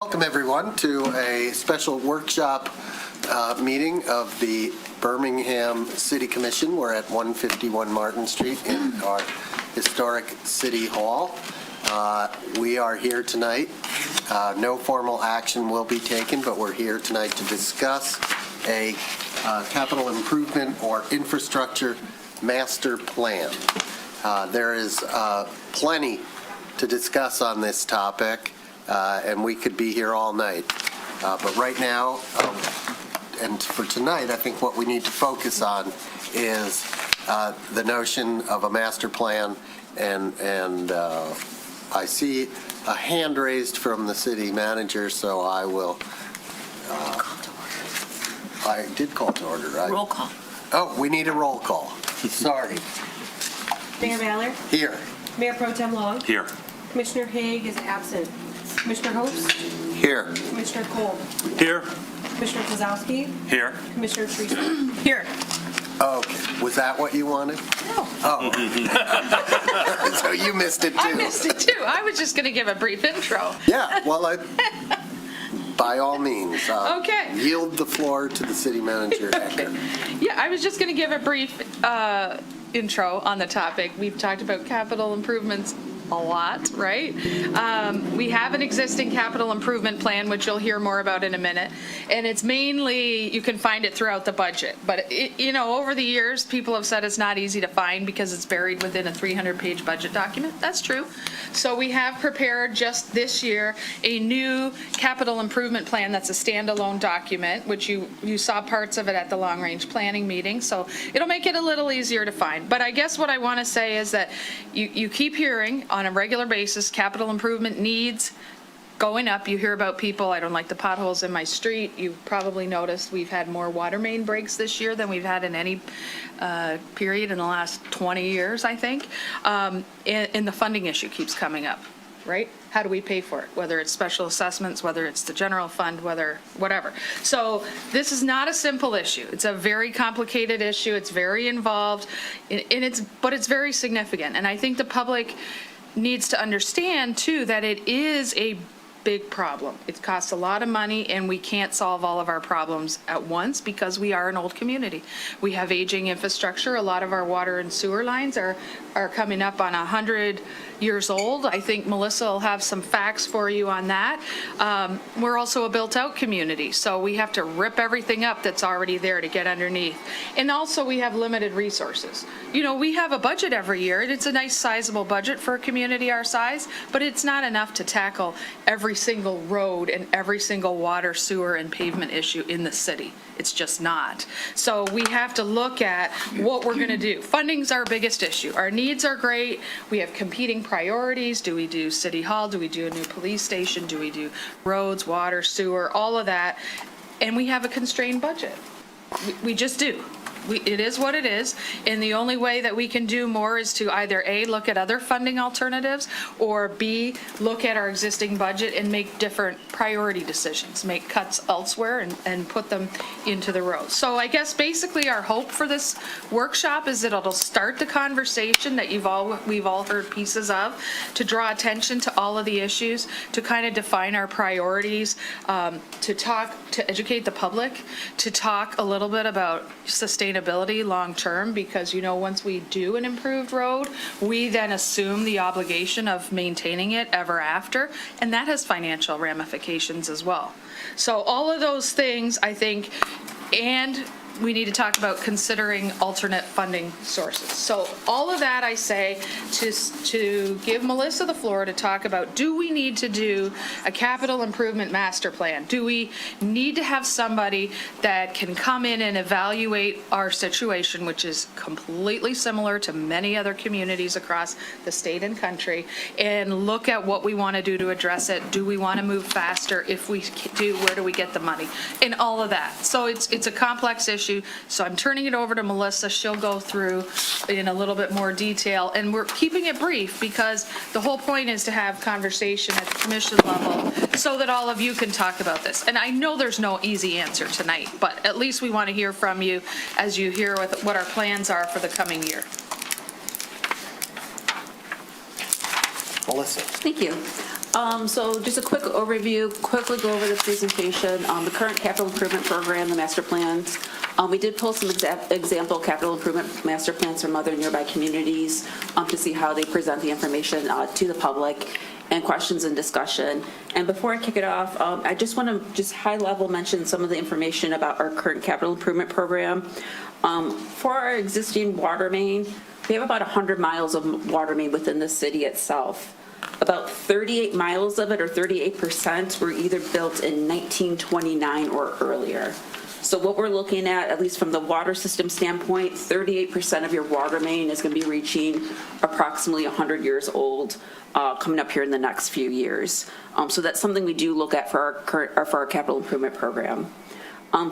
Welcome everyone to a special workshop meeting of the Birmingham City Commission. We're at 151 Martin Street in our historic City Hall. We are here tonight. No formal action will be taken, but we're here tonight to discuss a capital improvement or infrastructure master plan. There is plenty to discuss on this topic. And we could be here all night. But right now, and for tonight, I think what we need to focus on is the notion of a master plan. And I see a hand raised from the city manager, so I will. I did call to order, right? Roll call. Oh, we need a roll call. Sorry. Mayor Ballard? Here. Mayor Pro Tem Long? Here. Commissioner Haig is absent. Commissioner Host? Here. Commissioner Cole? Here. Commissioner Kozowski? Here. Commissioner Teresa? Here. Okay. Was that what you wanted? No. Oh. So you missed it too. I missed it too. I was just going to give a brief intro. Yeah, well, by all means, Okay. yield the floor to the city manager. Yeah, I was just going to give a brief intro on the topic. We've talked about capital improvements a lot, right? We have an existing capital improvement plan, which you'll hear more about in a minute. And it's mainly, you can find it throughout the budget. But, over the years, people have said it's not easy to find because it's buried within a 300-page budget document. That's true. So we have prepared just this year a new capital improvement plan that's a standalone document, which you saw parts of it at the long-range planning meeting. So it'll make it a little easier to find. But I guess what I want to say is that you keep hearing on a regular basis, capital improvement needs going up. You hear about people, I don't like the potholes in my street. You've probably noticed we've had more water main breaks this year than we've had in any period in the last 20 years, I think. And the funding issue keeps coming up, right? How do we pay for it? Whether it's special assessments, whether it's the general fund, whatever. So this is not a simple issue. It's a very complicated issue. It's very involved, but it's very significant. And I think the public needs to understand too that it is a big problem. It costs a lot of money and we can't solve all of our problems at once because we are an old community. We have aging infrastructure. A lot of our water and sewer lines are coming up on 100 years old. I think Melissa will have some facts for you on that. We're also a built-out community, so we have to rip everything up that's already there to get underneath. And also we have limited resources. We have a budget every year, and it's a nice sizable budget for a community our size, but it's not enough to tackle every single road and every single water, sewer, and pavement issue in the city. It's just not. So we have to look at what we're going to do. Funding's our biggest issue. Our needs are great. We have competing priorities. Do we do City Hall? Do we do a new police station? Do we do roads, water, sewer, all of that? And we have a constrained budget. We just do. It is what it is, and the only way that we can do more is to either A, look at other funding alternatives, or B, look at our existing budget and make different priority decisions, make cuts elsewhere and put them into the roads. So I guess basically our hope for this workshop is that it'll start the conversation that we've all heard pieces of, to draw attention to all of the issues, to kind of define our priorities, to educate the public, to talk a little bit about sustainability long-term, because once we do an improved road, we then assume the obligation of maintaining it ever after, and that has financial ramifications as well. So all of those things, I think, and we need to talk about considering alternate funding sources. So all of that I say to give Melissa the floor to talk about, do we need to do a capital improvement master plan? Do we need to have somebody that can come in and evaluate our situation, which is completely similar to many other communities across the state and country, and look at what we want to do to address it? Do we want to move faster? If we do, where do we get the money? And all of that. So it's a complex issue. So I'm turning it over to Melissa. She'll go through in a little bit more detail, and we're keeping it brief because the whole point is to have conversation at the commission level so that all of you can talk about this. And I know there's no easy answer tonight, but at least we want to hear from you as you hear what our plans are for the coming year. Melissa. Thank you. So just a quick overview, quickly go over the presentation. The current capital improvement program, the master plans. We did pull some example capital improvement master plans from other nearby communities to see how they present the information to the public and questions and discussion. And before I kick it off, I just want to just high level mention some of the information about our current capital improvement program. For our existing water main, we have about 100 miles of water main within the city itself. About 38 miles of it, or 38%, were either built in 1929 or earlier. So what we're looking at least from the water system standpoint, 38% of your water main is going to be reaching approximately 100 years old coming up here in the next few years. So that's something we do look at for our capital improvement program.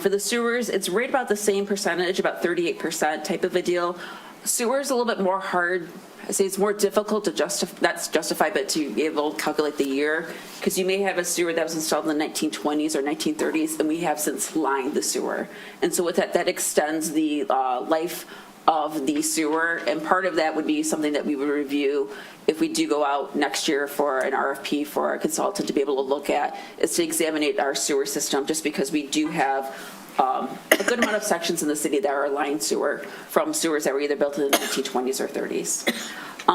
For the sewers, it's right about the same percentage, about 38% type of a deal. Sewers a little bit more hard. I say it's more difficult to justify, but to be able to calculate the year, because you may have a sewer that was installed in the 1920s or 1930s, and we have since lined the sewer. And so with that extends the life of the sewer, and part of that would be something that we would review if we do go out next year for an RFP for a consultant to be able to look at, is to examine our sewer system, just because we do have a good amount of sections in the city that are lined sewer from sewers that were either built in the 1920s or 30s.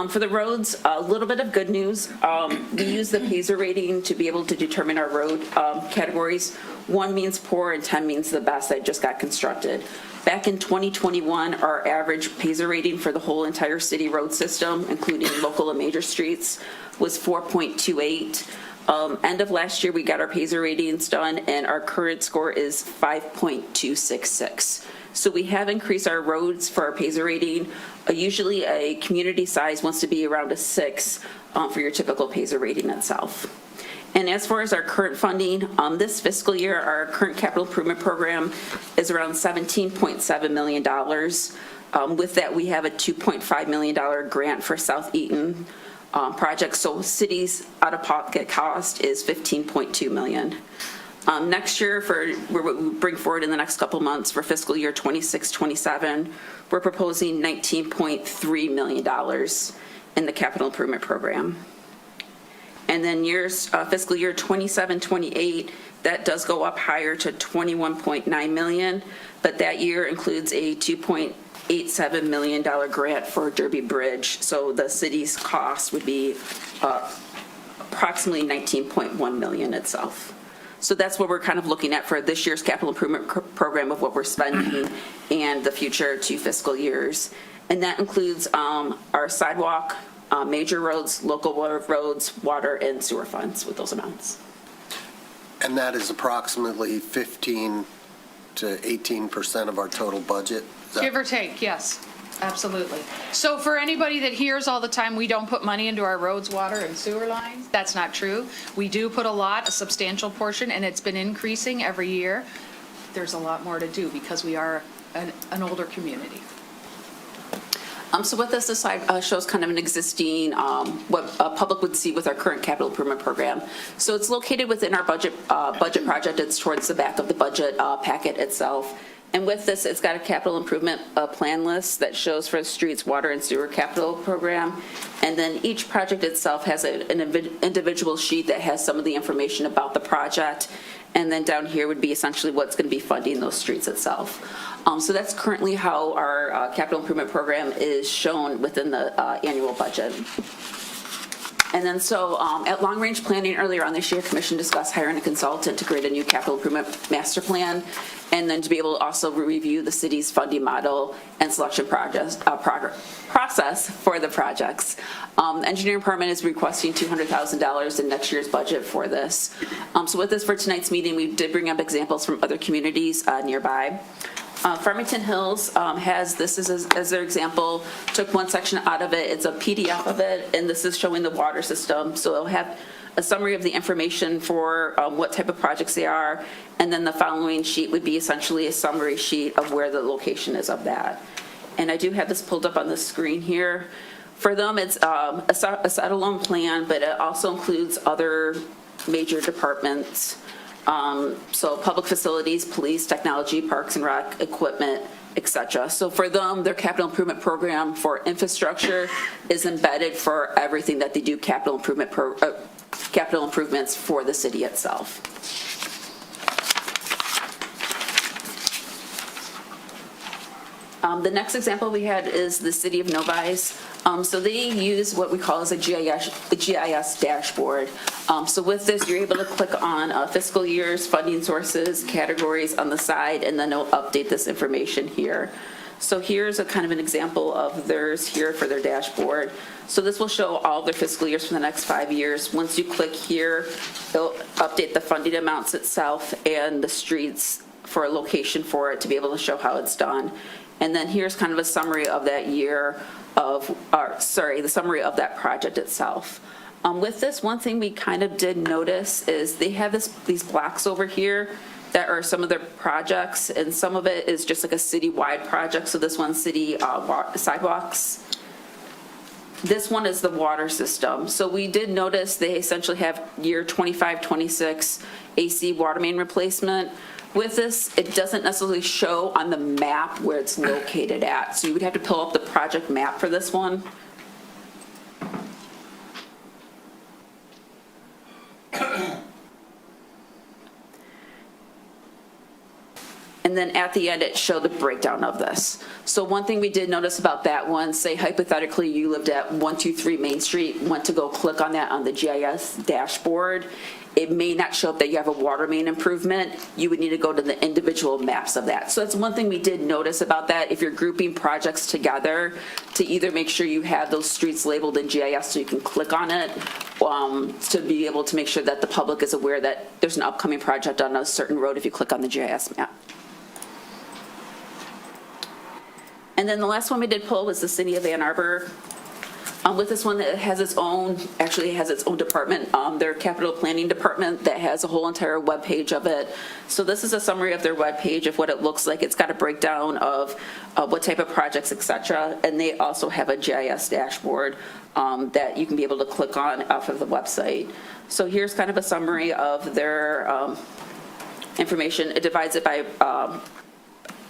For the roads, a little bit of good news. We use the Paiser rating to be able to determine our road categories. 1 means poor and 10 means the best that just got constructed. Back in 2021, our average Paiser rating for the whole entire city road system, including local and major streets, was 4.28. End of last year, we got our Paiser ratings done, and our current score is 5.266. So we have increased our roads for our Paiser rating. Usually a community size wants to be around a 6 for your typical Paiser rating itself. And as far as our current funding, this fiscal year, our current capital improvement program is around $17.7 million. With that, we have a $2.5 million grant for South Eaton project. So city's out-of-pocket cost is $15.2 million. Next year, for what we bring forward in the next couple months for fiscal year 26-27, we're proposing $19.3 million in the capital improvement program. And then fiscal year 27-28, that does go up higher to $21.9 million, but that year includes a $2.87 million grant for Derby Bridge. So the city's cost would be approximately $19.1 million itself. So that's what we're kind of looking at for this year's capital improvement program of what we're spending and the future 2 fiscal years. And that includes our sidewalk, major roads, local roads, water, and sewer funds with those amounts. And that is approximately 15 to 18% of our total budget? Give or take, yes, absolutely. So for anybody that hears all the time, we don't put money into our roads, water, and sewer lines, that's not true. We do put a substantial portion, and it's been increasing every year. There's a lot more to do because we are an older community. So with this slide shows kind of an existing, what public would see with our current capital improvement program. So it's located within our budget project. It's towards the back of the budget packet itself. And with this, it's got a capital improvement plan list that shows for the streets, water, and sewer capital program. And then each project itself has an individual sheet that has some of the information about the project. And then down here would be essentially what's going to be funding those streets itself. So that's currently how our capital improvement program is shown within the annual budget. And then so at long range planning earlier on this year, Commission discussed hiring a consultant to create a new capital improvement master plan, and then to be able to also review the city's funding model and selection process for the projects. Engineering department is requesting $200,000 in next year's budget for this. So with this for tonight's meeting, we did bring up examples from other communities nearby. Farmington Hills has this as their example, took one section out of it. It's a PDF of it, and this is showing the water system. So it'll have a summary of the information for what type of projects they are, and then the following sheet would be essentially a summary sheet of where the location is of that. And I do have this pulled up on the screen here. For them, it's a standalone plan, but it also includes other major departments. So public facilities, police, technology, parks and rec, equipment, etc. So for them, their capital improvement program for infrastructure is embedded for everything that they do capital improvement capital improvements for the city itself. The next example we had is the city of Novi. So they use what we call as a GIS dashboard. So with this, you're able to click on fiscal years, funding sources, categories on the side, and then it'll update this information here. So here's a kind of an example of theirs here for their dashboard. So this will show all their fiscal years for the next 5 years. Once you click here, it'll update the funding amounts itself and the streets for a location for it to be able to show how it's done. And then here's kind of a summary of that year the summary of that project itself. With this, one thing we kind of did notice is they have these blocks over here that are some of their projects, and some of it is just like a citywide project. So this one's city sidewalks. This one is the water system. So we did notice they essentially have year 25, 26 AC water main replacement. With this, it doesn't necessarily show on the map where it's located at. So you would have to pull up the project map for this one. And then at the end, it showed the breakdown of this. So one thing we did notice about that one, say hypothetically you lived at 123 Main Street, went to go click on that on the GIS dashboard, it may not show up that you have a water main improvement. You would need to go to the individual maps of that. So that's one thing we did notice about that. If you're grouping projects together, to either make sure you have those streets labeled in GIS so you can click on it, to be able to make sure that the public is aware that there's an upcoming project on a certain road if you click on the GIS map. And then the last one we did pull was the city of Ann Arbor. With this one, it has its own, actually it has its own department, their capital planning department that has a whole entire web page of it. So this is a summary of their web page of what it looks like. It's got a breakdown of what type of projects, et cetera. And they also have a GIS dashboard that you can be able to click on off of the website. So here's kind of a summary of their information. It divides it by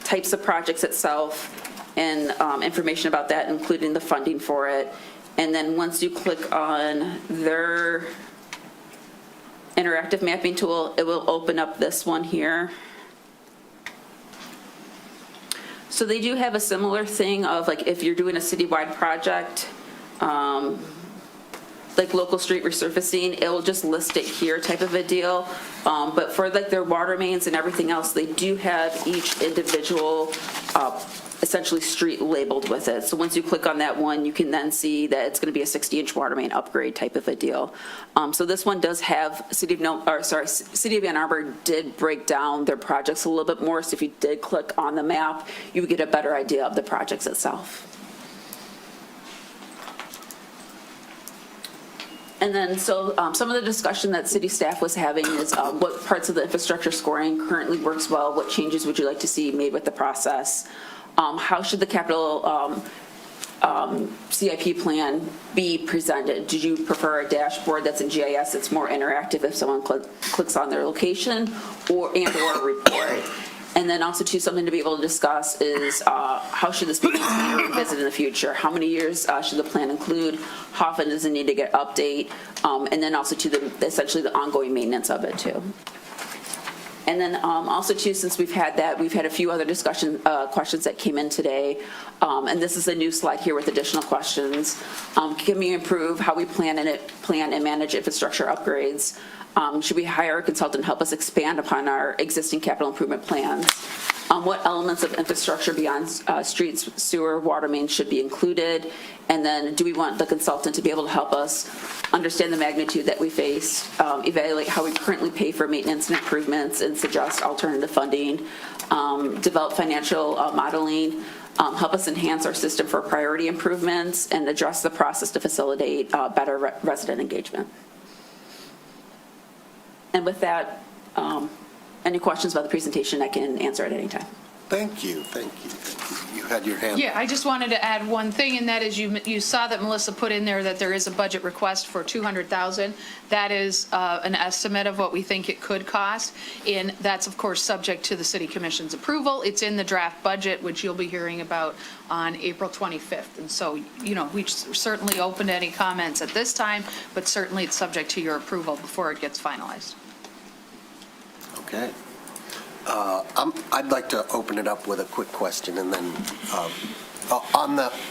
types of projects itself and information about that, including the funding for it. And then once you click on their interactive mapping tool, it will open up this one here. So they do have a similar thing of like if you're doing a citywide project, like local street resurfacing, it will just list it here type of a deal. But for like their water mains and everything else, they do have each individual essentially street labeled with it. So once you click on that one, you can then see that it's going to be a 60-inch water main upgrade type of a deal. So this one does have City of Ann Arbor did break down their projects a little bit more. So if you did click on the map, you would get a better idea of the projects itself. And then, so some of the discussion that city staff was having is what parts of the infrastructure scoring currently works well, what changes would you like to see made with the process? How should the capital CIP plan be presented? Do you prefer a dashboard that's in GIS that's more interactive if someone clicks on their location or a report? And then also too, something to be able to discuss is how should this be revisited in the future? How many years should the plan include? How often does it need to get update? And then also to essentially the ongoing maintenance of it too. And then also too, since we've had a few other questions that came in today. And this is a new slide here with additional questions. Can we improve how we plan and manage infrastructure upgrades? Should we hire a consultant to help us expand upon our existing capital improvement plans? What elements of infrastructure beyond streets, sewer, water mains should be included? And then do we want the consultant to be able to help us understand the magnitude that we face, evaluate how we currently pay for maintenance and improvements and suggest alternative funding, develop financial modeling, help us enhance our system for priority improvements, and address the process to facilitate better resident engagement? And with that, any questions about the presentation, I can answer at any time. Thank you, thank you, thank you. You had your hand. Yeah, I just wanted to add one thing, and that is you saw that Melissa put in there that there is a budget request for $200,000. That is an estimate of what we think it could cost, and that's, of course, subject to the city commission's approval. It's in the draft budget, which you'll be hearing about on April 25th. And so, we certainly open to any comments at this time, but certainly it's subject to your approval before it gets finalized. Okay. I'd like to open it up with a quick question, and then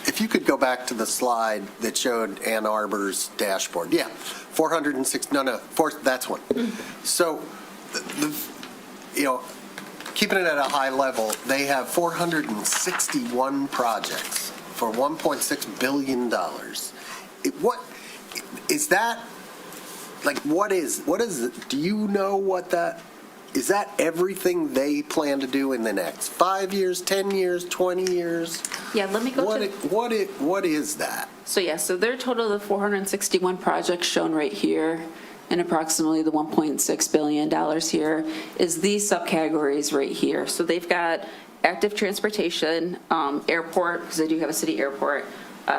if you could go back to the slide that showed Ann Arbor's dashboard. Yeah, 406, that's one. So, keeping it at a high level, they have 461 projects for $1.6 billion. What is that, what is it? Do you know what that, is that everything they plan to do in the next 5 years, 10 years, 20 years? Yeah, let me go to... What is that? So their total of the 461 projects shown right here, and approximately the $1.6 billion here, is these subcategories right here. So they've got active transportation, airport, because they do have a city airport,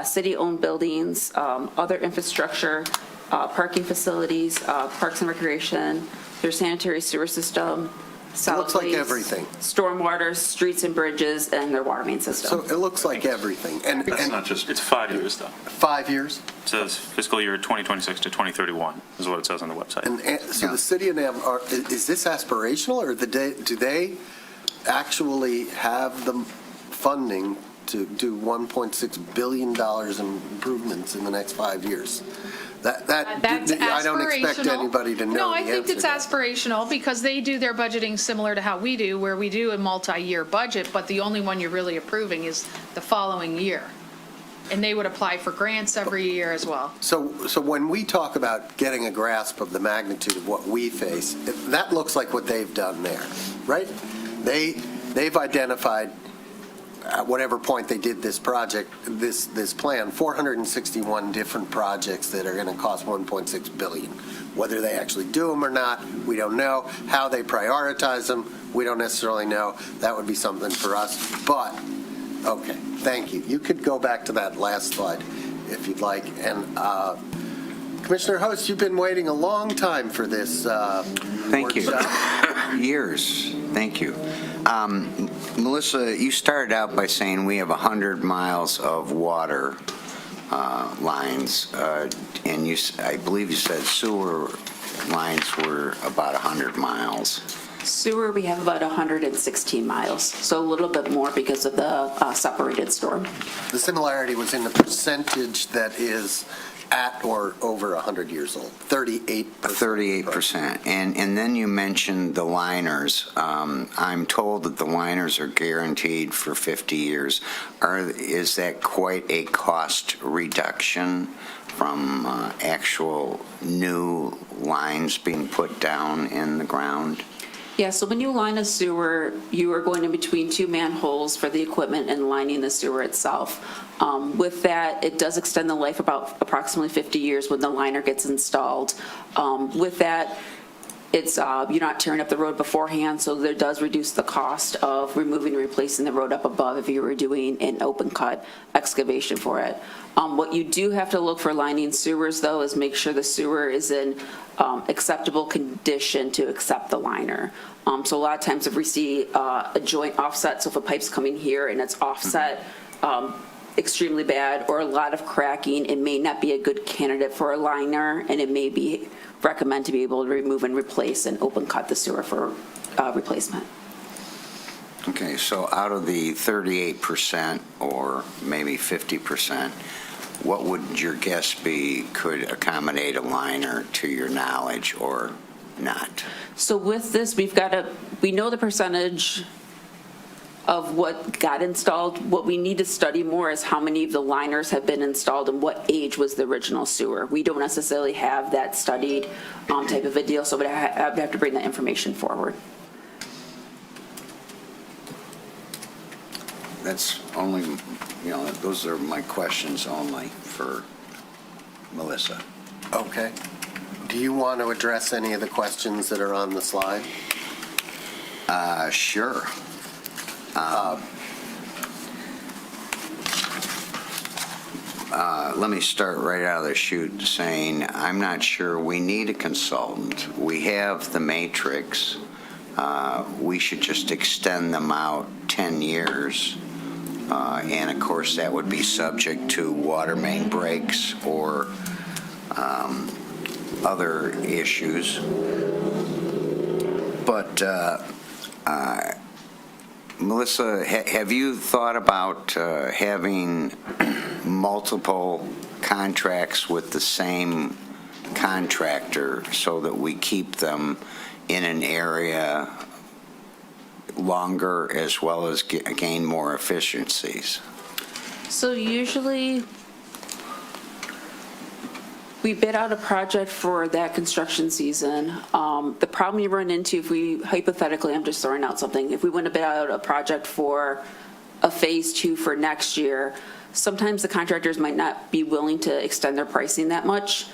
city-owned buildings, other infrastructure, parking facilities, parks and recreation, their sanitary sewer system, solid looks like waste, everything. stormwater, streets and bridges, and their water main system. So it looks like everything. And It's not just, It's 5 years, though. 5 years? It says fiscal year 2026 to 2031 is what it says on the website. And so the city of Nam, is this aspirational, or do they actually have the funding to do $1.6 billion in improvements in the next 5 years? That's I don't expect aspirational. anybody to know No, the I think answer it's to that. aspirational because they do their budgeting similar to how we do, where we do a multi-year budget, but the only one you're really approving is the following year. And they would apply for grants every year as well. So when we talk about getting a grasp of the magnitude of what we face, that looks like what they've done there, right? They've identified, at whatever point they did this project, this plan, 461 different projects that are going to cost $1.6 billion. Whether they actually do them or not, we don't know. How they prioritize them, we don't necessarily know. That would be something for us. But, okay, thank you. You could go back to that last slide if you'd like. And Commissioner Host, you've been waiting a long time for this Thank you. workshop. Years. Thank you. Melissa, you started out by saying we have 100 miles of water lines, and I believe you said sewer lines were about 100 miles. Sewer, we have about 116 miles, so a little bit more because of the separated storm. The similarity was in the percentage that is at or over 100 years old, 38%. 38%. And then you mentioned the liners. I'm told that the liners are guaranteed for 50 years. Is that quite a cost reduction from actual new lines being put down in the ground? Yeah, so when you line a sewer, you are going in between two manholes for the equipment and lining the sewer itself. With that, it does extend the life about approximately 50 years when the liner gets installed. With that, it's you're not tearing up the road beforehand, so there does reduce the cost of removing and replacing the road up above if you were doing an open cut excavation for it. What you do have to look for lining sewers, though, is make sure the sewer is in acceptable condition to accept the liner. So a lot of times if we see a joint offset, so if a pipe's coming here and it's offset extremely bad or a lot of cracking, it may not be a good candidate for a liner, and it may be recommend to be able to remove and replace and open cut the sewer for replacement. Okay, so out of the 38% or maybe 50%, what would your guess be could accommodate a liner to your knowledge or not? So with this, we know the percentage of what got installed. What we need to study more is how many of the liners have been installed and what age was the original sewer. We don't necessarily have that studied type of a deal, so I would have to bring that information forward. That's only, those are my questions only for Melissa. Okay. Do you want to address any of the questions that are on the slide? Sure. Let me start right out of the chute saying, I'm not sure we need a consultant. We have the matrix. We should just extend them out 10 years. And of course, that would be subject to water main breaks or other issues. But Melissa, have you thought about having multiple contracts with the same contractor so that we keep them in an area longer as well as gain more efficiencies? So usually, we bid out a project for that construction season. The problem you run into if we, hypothetically, I'm just throwing out something, if we want to bid out a project for a phase 2 for next year, sometimes the contractors might not be willing to extend their pricing that much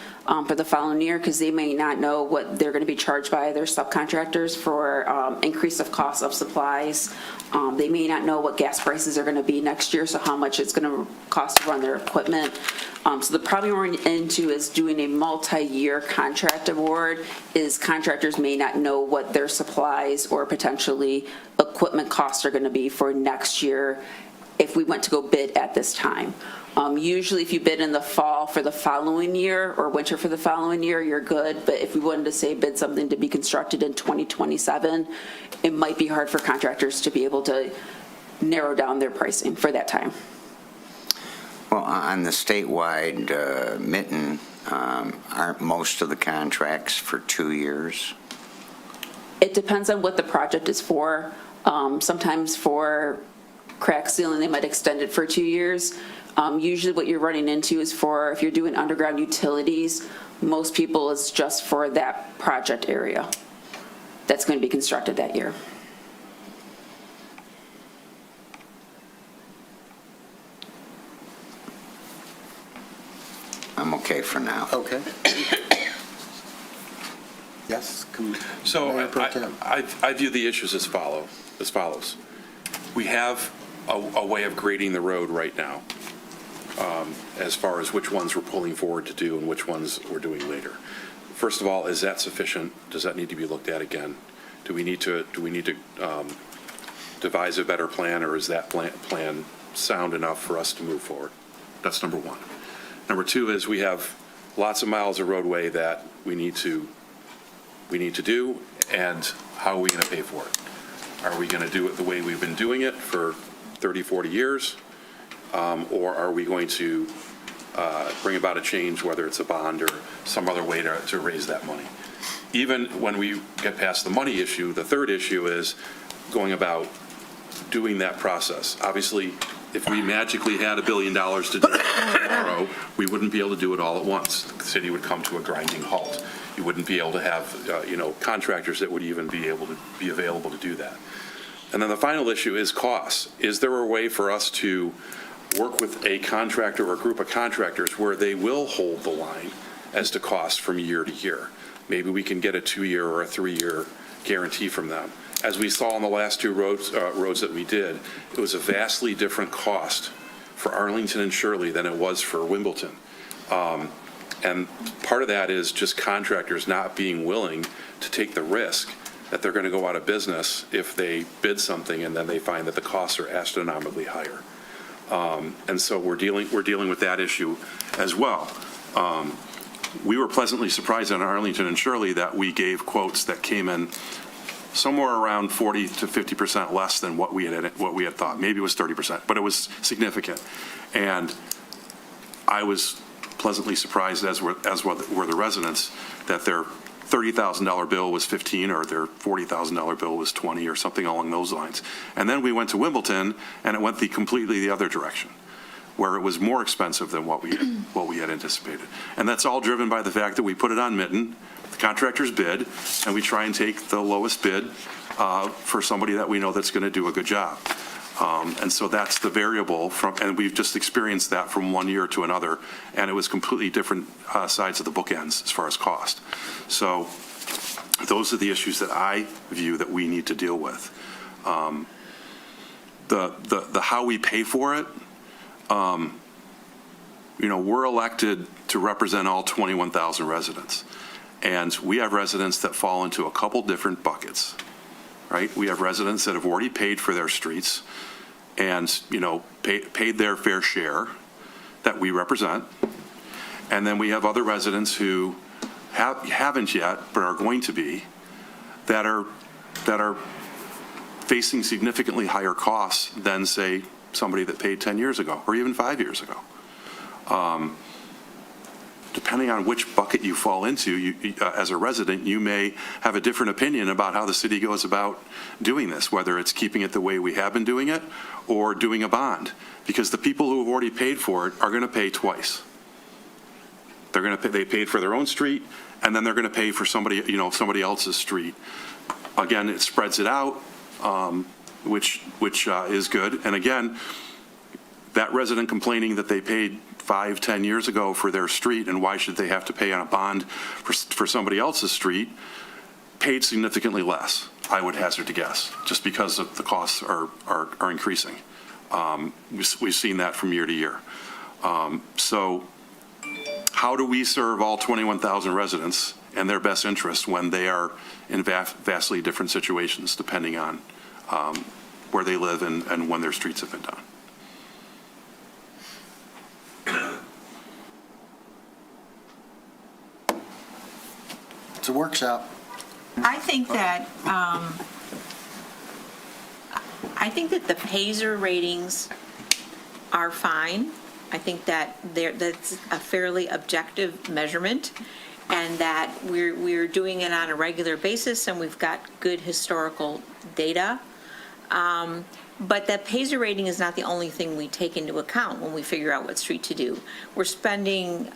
for the following year because they may not know what they're going to be charged by their subcontractors for increase of cost of supplies. They may not know what gas prices are going to be next year, so how much it's going to cost to run their equipment. So the problem we're into is doing a multi-year contract award is contractors may not know what their supplies or potentially equipment costs are going to be for next year if we went to go bid at this time. Usually if you bid in the fall for the following year or winter for the following year, you're good. But if we wanted to say bid something to be constructed in 2027, it might be hard for contractors to be able to narrow down their pricing for that time. Well, on the statewide mitten, aren't most of the contracts for 2 years? It depends on what the project is for. Sometimes for crack sealing, they might extend it for 2 years. Usually what you're running into is for, if you're doing underground utilities, most people it's just for that project area that's going to be constructed that year. I'm okay for now. Okay. Yes? So Mayor Pro Tem. I view the issues as follows. We have a way of grading the road right now as far as which ones we're pulling forward to do and which ones we're doing later. First of all, is that sufficient? Does that need to be looked at again? Do we need to devise a better plan, or is that plan sound enough for us to move forward? That's number one. Number two is we have lots of miles of roadway that we need to do, and how are we going to pay for it? Are we going to do it the way we've been doing it for 30, 40 years? Or are we going to bring about a change, whether it's a bond or some other way to raise that money? Even when we get past the money issue, the third issue is going about doing that process. Obviously, if we magically had $1 billion to do it tomorrow, we wouldn't be able to do it all at once. The city would come to a grinding halt. You wouldn't be able to have, contractors that would even be available to do that. And then the final issue is costs. Is there a way for us to work with a contractor or a group of contractors where they will hold the line as to cost from year to year? Maybe we can get a 2-year or a 3-year guarantee from them. As we saw on the last 2 roads that we did, it was a vastly different cost for Arlington and Shirley than it was for Wimbledon. And part of that is just contractors not being willing to take the risk that they're going to go out of business if they bid something and then they find that the costs are astronomically higher. And so we're dealing with that issue as well. We were pleasantly surprised in Arlington and Shirley that we gave quotes that came in somewhere around 40 to 50% less than what we had thought. Maybe it was 30%, but it was significant. And I was pleasantly surprised, as were the residents, that their $30,000 bill was 15 or their $40,000 bill was 20 or something along those lines. And then we went to Wimbledon, and it went completely the other direction, where it was more expensive than what we had anticipated. And that's all driven by the fact that we put it on mitten, the contractors bid, and we try and take the lowest bid for somebody that we know that's going to do a good job. And so that's the variable and we've just experienced that from one year to another, and it was completely different sides of the bookends as far as cost. So those are the issues that I view that we need to deal with. the how we pay for it, we're elected to represent all 21,000 residents. And we have residents that fall into a couple different buckets, right? We have residents that have already paid for their streets and, paid their fair share that we represent. And then we have other residents who haven't yet, but are going to be, that are facing significantly higher costs than, say, somebody that paid 10 years ago or even 5 years ago. Depending on which bucket you fall into, you, as a resident, you may have a different opinion about how the city goes about doing this, whether it's keeping it the way we have been doing it or doing a bond, because the people who have already paid for it are going to pay twice. They're going to pay, they paid for their own street, and then they're going to pay for somebody else's street. Again, it spreads it out, which is good. And again, that resident complaining that they paid 5, 10 years ago for their street, and why should they have to pay on a bond for somebody else's street, paid significantly less, I would hazard to guess, just because of the costs are increasing. We've seen that from year to year. So how do we serve all 21,000 residents and their best interests when they are in vastly different situations depending on where they live and when their streets have been done? It's a workshop. I think that the PASER ratings are fine. I think that that's a fairly objective measurement, and that we're doing it on a regular basis, and we've got good historical data. But that PASER rating is not the only thing we take into account when we figure out what street to do. We're spending,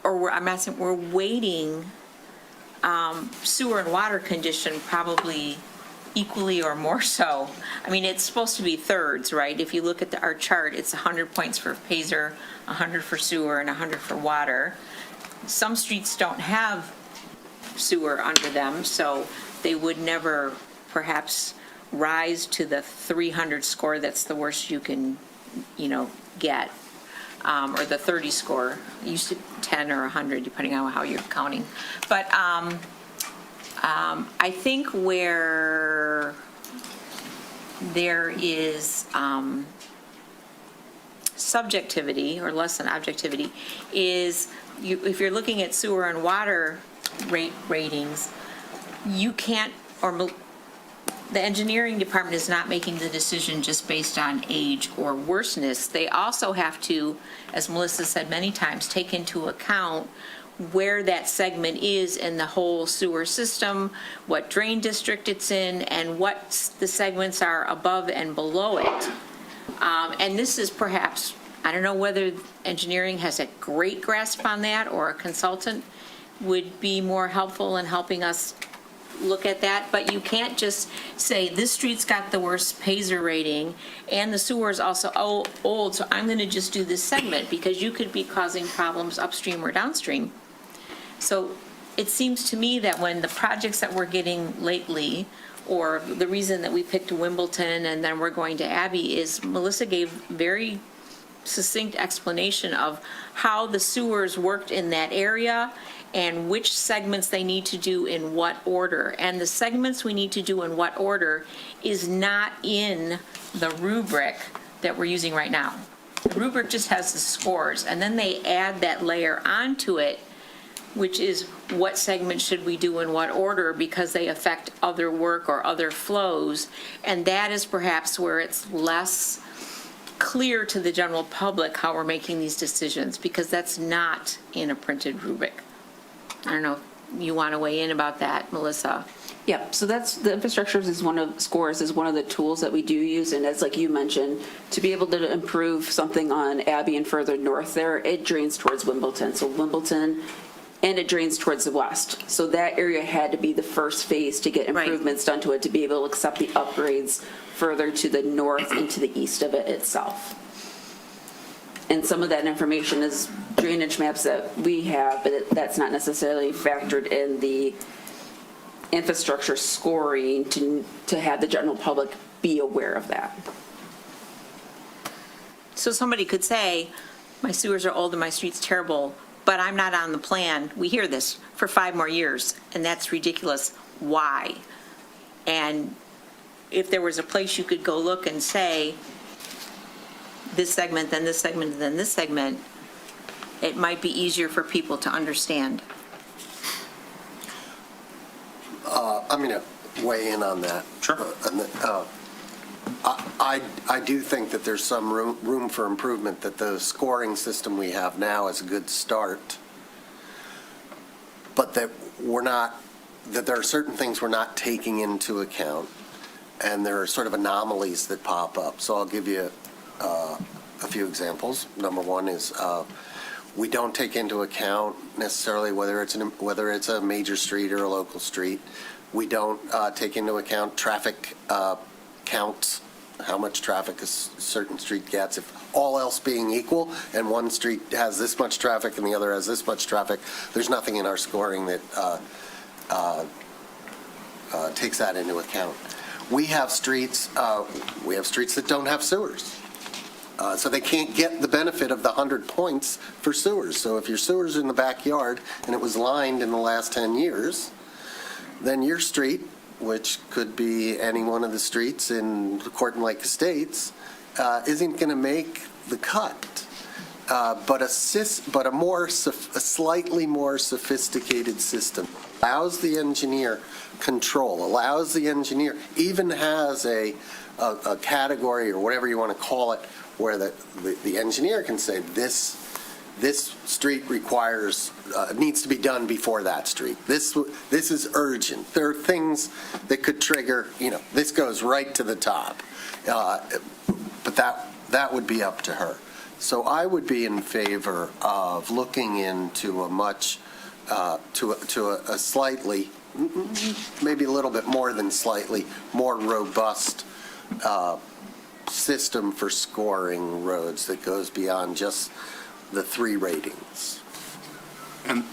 we're weighting sewer and water condition probably equally or more so. I mean, it's supposed to be thirds, right? If you look at our chart, it's 100 points for PASER, 100 for sewer, and 100 for water. Some streets don't have sewer under them, so they would never perhaps rise to the 300 score. That's the worst you can, get, or the 30 score. It used to 10 or 100, depending on how you're counting. But I think where there is subjectivity or less than objectivity is if you're looking at sewer and water ratings, you can't, or the engineering department is not making the decision just based on age or worseness. They also have to, as Melissa said many times, take into account where that segment is in the whole sewer system, what drain district it's in, and what the segments are above and below it. And this is perhaps, I don't know whether engineering has a great grasp on that or a consultant would be more helpful in helping us look at that, but you can't just say this street's got the worst PASER rating and the sewer is also old, so I'm going to just do this segment, because you could be causing problems upstream or downstream. So it seems to me that when the projects that we're getting lately, or the reason that we picked Wimbledon and then we're going to Abbey, is Melissa gave very succinct explanation of how the sewers worked in that area and which segments they need to do in what order. And the segments we need to do in what order is not in the rubric that we're using right now. The rubric just has the scores, and then they add that layer onto it, which is what segment should we do in what order, because they affect other work or other flows. And that is perhaps where it's less clear to the general public how we're making these decisions, because that's not in a printed rubric. I don't know if you want to weigh in about that, Melissa. Yep, so that's, the infrastructure is scores is one of the tools that we do use, and as like you mentioned, to be able to improve something on Abbey and further north there, it drains towards Wimbledon. So Wimbledon, and it drains towards the west. So that area had to be the first phase to get improvements done to it, to be able to accept the upgrades further to the north and to the east of it itself. And some of that information is drainage maps that we have, but that's not necessarily factored in the infrastructure scoring to have the general public be aware of that. So somebody could say, my sewers are old and my street's terrible, but I'm not on the plan. We hear this for 5 more years, and that's ridiculous. Why? And if there was a place you could go look and say, this segment, then this segment, then this segment, it might be easier for people to understand. I'm going to weigh in on that. Sure. I do think that there's some room for improvement, that the scoring system we have now is a good start, but that there are certain things we're not taking into account, and there are sort of anomalies that pop up. So I'll give you a few examples. Number one is we don't take into account necessarily whether it's a major street or a local street. We don't take into account traffic counts, how much traffic a certain street gets. If all else being equal, and one street has this much traffic and the other has this much traffic, there's nothing in our scoring that takes that into account. We have streets that don't have sewers. So they can't get the benefit of the 100 points for sewers. So if your sewer's in the backyard and it was lined in the last 10 years, then your street, which could be any one of the streets in Corton Lake Estates, isn't going to make the cut. But a slightly more sophisticated system allows the engineer control, allows the engineer, even has a category or whatever you want to call it, where the engineer can say this street needs to be done before that street. This is urgent. There are things that could trigger, this goes right to the top. But that would be up to her. So I would be in favor of looking into a slightly, maybe a little bit more than slightly, more robust system for scoring roads that goes beyond just the 3 ratings. And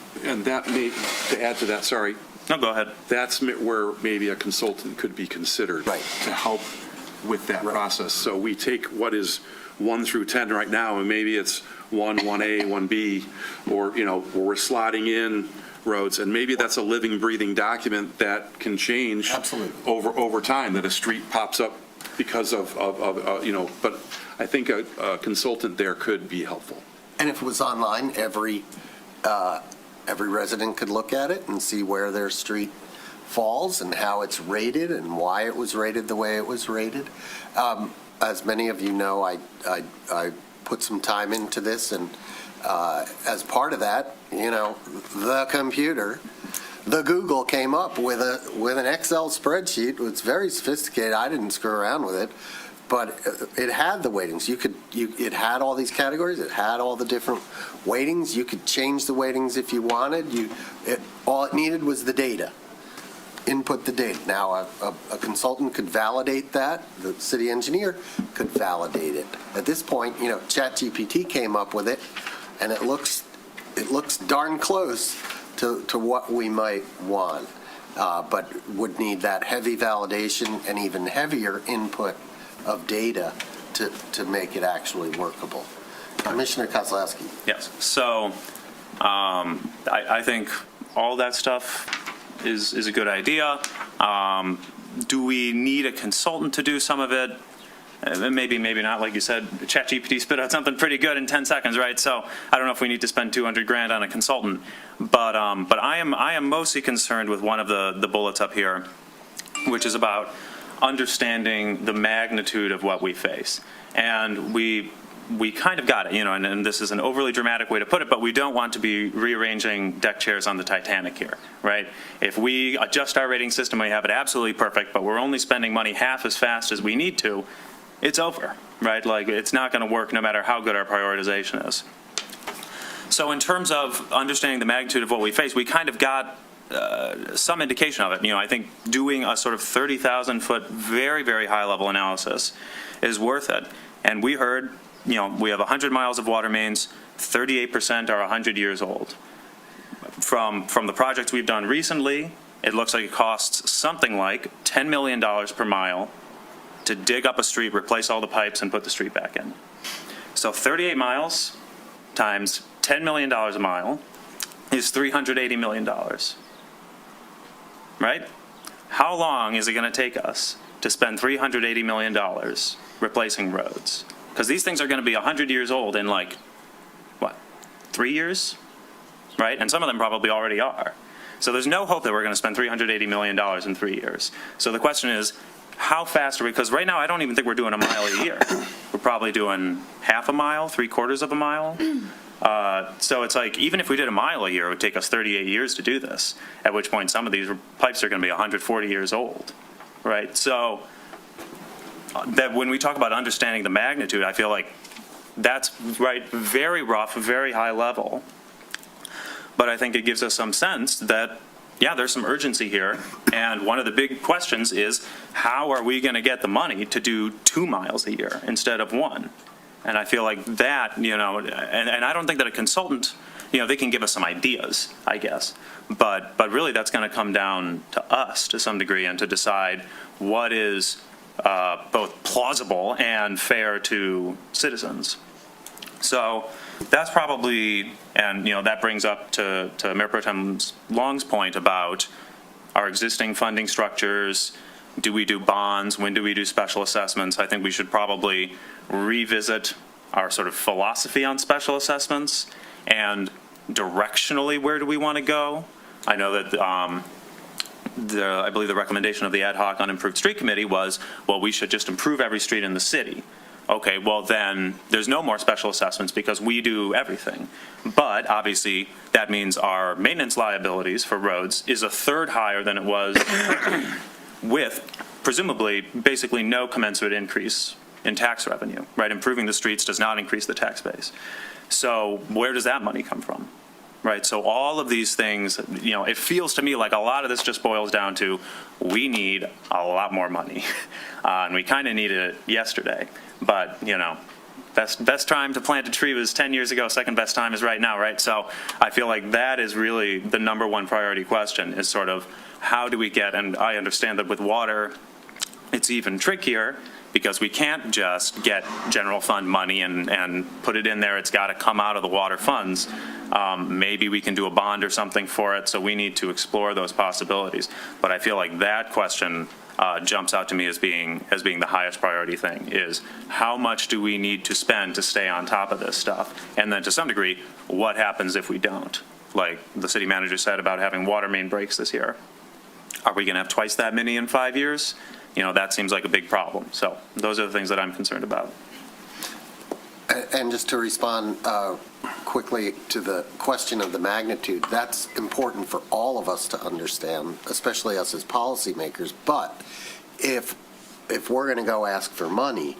that may, to add to that, sorry, No, go ahead. that's where maybe a consultant could be considered. Right. To help with that process. So we take what is 1 through 10 right now, and maybe it's 1, 1A, 1B, or, where we're slotting in roads, and maybe that's a living, breathing document that can change. Absolutely. over time, that a street pops up because of but I think a consultant there could be helpful. And if it was online, every resident could look at it and see where their street falls and how it's rated and why it was rated the way it was rated. As many of you know, I put some time into this, and as part of that, the computer, the Google came up with an Excel spreadsheet. It's very sophisticated. I didn't screw around with it, but it had the weightings. It had all these categories. It had all the different weightings. You could change the weightings if you wanted. All it needed was the data. Input the data. Now, a consultant could validate that. The city engineer could validate it. At this point, ChatGPT came up with it, and it looks darn close to what we might want, but would need that heavy validation and even heavier input of data to make it actually workable. Commissioner Kozlowski. Yes. So I think all that stuff is a good idea. Do we need a consultant to do some of it? Maybe not. Like you said, ChatGPT spit out something pretty good in 10 seconds, right? So I don't know if we need to spend $200,000 on a consultant. But I am mostly concerned with one of the bullets up here, which is about understanding the magnitude of what we face. And we kind of got it, and this is an overly dramatic way to put it, but we don't want to be rearranging deck chairs on the Titanic here, right? If we adjust our rating system, we have it absolutely perfect, but we're only spending money half as fast as we need to, it's over, right? Like, it's not going to work no matter how good our prioritization is. So in terms of understanding the magnitude of what we face, we kind of got some indication of it. I think doing a sort of 30,000-foot, very, very high-level analysis is worth it. And we heard, we have 100 miles of water mains, 38% are 100 years old. From the projects we've done recently, it looks like it costs something like $10 million per mile to dig up a street, replace all the pipes, and put the street back in. So 38 miles times $10 million a mile is $380 million. Right? How long is it going to take us to spend $380 million replacing roads? Because these things are going to be 100 years old in 3 years? Right? And some of them probably already are. So there's no hope that we're going to spend $380 million in 3 years. So the question is, how fast are we? Because right now, I don't even think we're doing a mile a year. We're probably doing half a mile, 3/4 of a mile. So it's like, even if we did a mile a year, it would take us 38 years to do this, at which point some of these pipes are going to be 140 years old, right? So that when we talk about understanding the magnitude, I feel like that's right, very rough, very high level. But I think it gives us some sense that, yeah, there's some urgency here. And one of the big questions is, how are we going to get the money to do 2 miles a year instead of 1? And I feel like that, and I don't think that a consultant, they can give us some ideas, I guess. But really that's going to come down to us to some degree, and to decide what is both plausible and fair to citizens. So that's probably, and that brings up to Mayor Pro Tem Long's point about our existing funding structures. Do we do bonds? When do we do special assessments? I think we should probably revisit our sort of philosophy on special assessments, and directionally, where do we want to go? I know that I believe the recommendation of the Ad Hoc Unimproved Street Committee was, well, we should just improve every street in the city. Okay, well then there's no more special assessments because we do everything. But obviously that means our maintenance liabilities for roads is a third higher than it was with presumably basically no commensurate increase in tax revenue, right? Improving the streets does not increase the tax base. So where does that money come from? Right, so all of these things, it feels to me like a lot of this just boils down to, we need a lot more money. And we kind of needed it yesterday. But, best time to plant a tree was 10 years ago, second best time is right now, right? So I feel like that is really the number one priority question, is sort of, how do we get, and I understand that with water, it's even trickier, because we can't just get general fund money and put it in there. It's got to come out of the water funds. Maybe we can do a bond or something for it, so we need to explore those possibilities. But I feel like that question jumps out to me as being the highest priority thing, is how much do we need to spend to stay on top of this stuff? And then to some degree, what happens if we don't? Like the city manager said about having water main breaks this year. Are we going to have twice that many in 5 years? That seems like a big problem. So those are the things that I'm concerned about. And just to respond quickly to the question of the magnitude, that's important for all of us to understand, especially us as policymakers. But if we're going to go ask for money,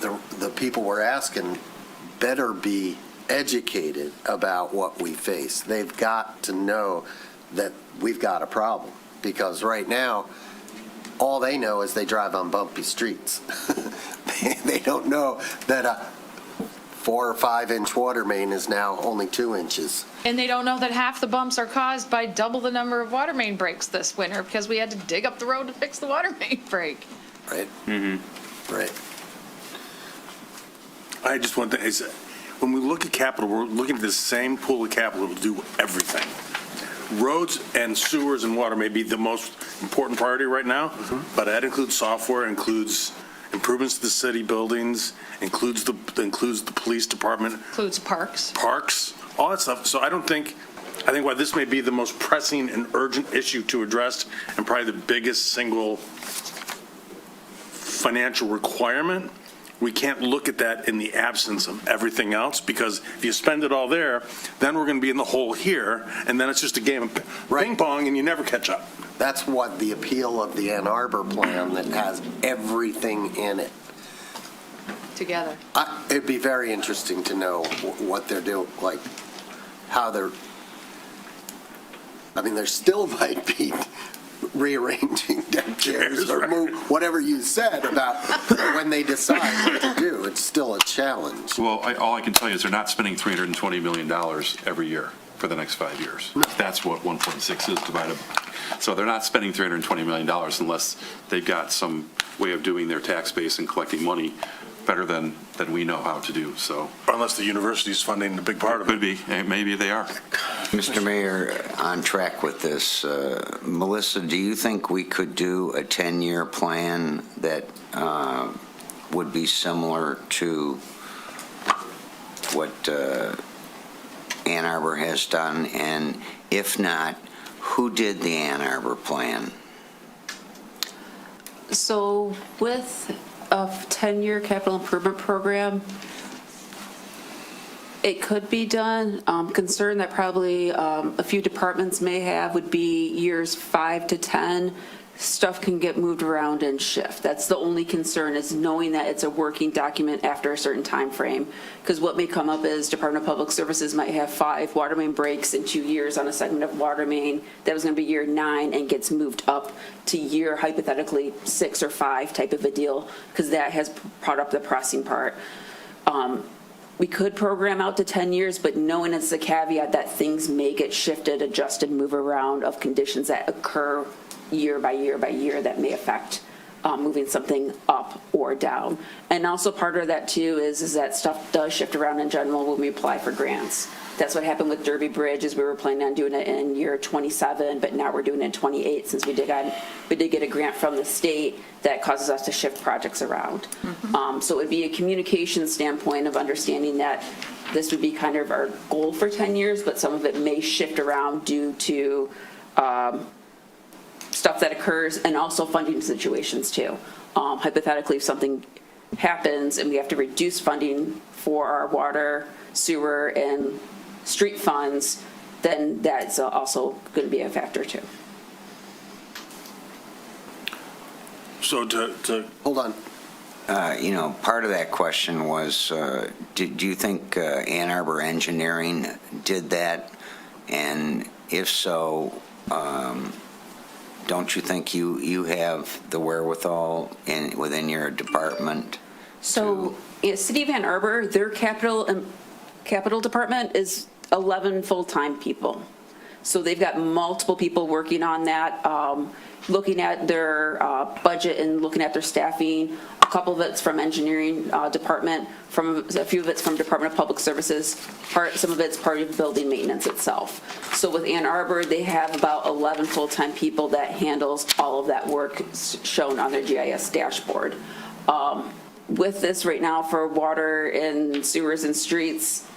the people we're asking better be educated about what we face. They've got to know that we've got a problem, because right now, all they know is they drive on bumpy streets. They don't know that a 4 or 5 inch water main is now only 2 inches. And they don't know that half the bumps are caused by double the number of water main breaks this winter, because we had to dig up the road to fix the water main break. Right? Mm-hmm. Right. I just want to say, when we look at capital, we're looking at the same pool of capital to do everything. Roads and sewers and water may be the most important priority right now, but that includes software, includes improvements to the city buildings, includes the police department. Includes parks. Parks, all that stuff. So I think while this may be the most pressing and urgent issue to address, and probably the biggest single financial requirement, we can't look at that in the absence of everything else, because if you spend it all there, then we're going to be in the hole here, and then it's just a game of ping pong, and you never catch up. That's what the appeal of the Ann Arbor plan, that has everything in it. Together. It'd be very interesting to know what they're doing, like how they're, there still might be rearranging deck chairs or move, whatever you said about when they decide what to do. It's still a challenge. Well, all I can tell you is they're not spending $320 million every year. for the next 5 years. That's what 1.6 is divided. So they're not spending $320 million unless they've got some way of doing their tax base and collecting money better than we know how to do, so. Unless the university's funding a big part of it. Could be, maybe they are. Mr. Mayor, on track with this, Melissa, do you think we could do a 10-year plan that would be similar to what Ann Arbor has done? And if not, who did the Ann Arbor plan? So with a 10-year capital improvement program, it could be done. Concern that probably a few departments may have would be years 5 to 10. Stuff can get moved around and shift. That's the only concern, is knowing that it's a working document after a certain time frame. Because what may come up is Department of Public Services might have 5 water main breaks in 2 years on a segment of water main. That was going to be year 9 and gets moved up to year, hypothetically, 6 or 5 type of a deal, because that has brought up the pressing part. We could program out to 10 years, but knowing it's a caveat that things may get shifted, adjusted, move around of conditions that occur year by year by year that may affect moving something up or down. And also part of that too is that stuff does shift around in general when we apply for grants. That's what happened with Derby Bridge, is we were planning on doing it in year 27, but now we're doing it in 28 since we did get a grant from the state that causes us to shift projects around. So it would be a communication standpoint of understanding that this would be kind of our goal for 10 years, but some of it may shift around due to stuff that occurs, and also funding situations too. Hypothetically, if something happens and we have to reduce funding for our water, sewer, and street funds, then that's also going to be a factor too. So to Hold on. Part of that question was, do you think Ann Arbor Engineering did that? And if so, don't you think you have the wherewithal within your department? So, City of Ann Arbor, their capital department is 11 full-time people. So they've got multiple people working on that, looking at their budget and looking at their staffing. A couple of it's from engineering department, a few of it's from Department of Public Services, some of it's part of building maintenance itself. So with Ann Arbor, they have about 11 full-time people that handles all of that work shown on their GIS dashboard. With this right now for water and sewers and streets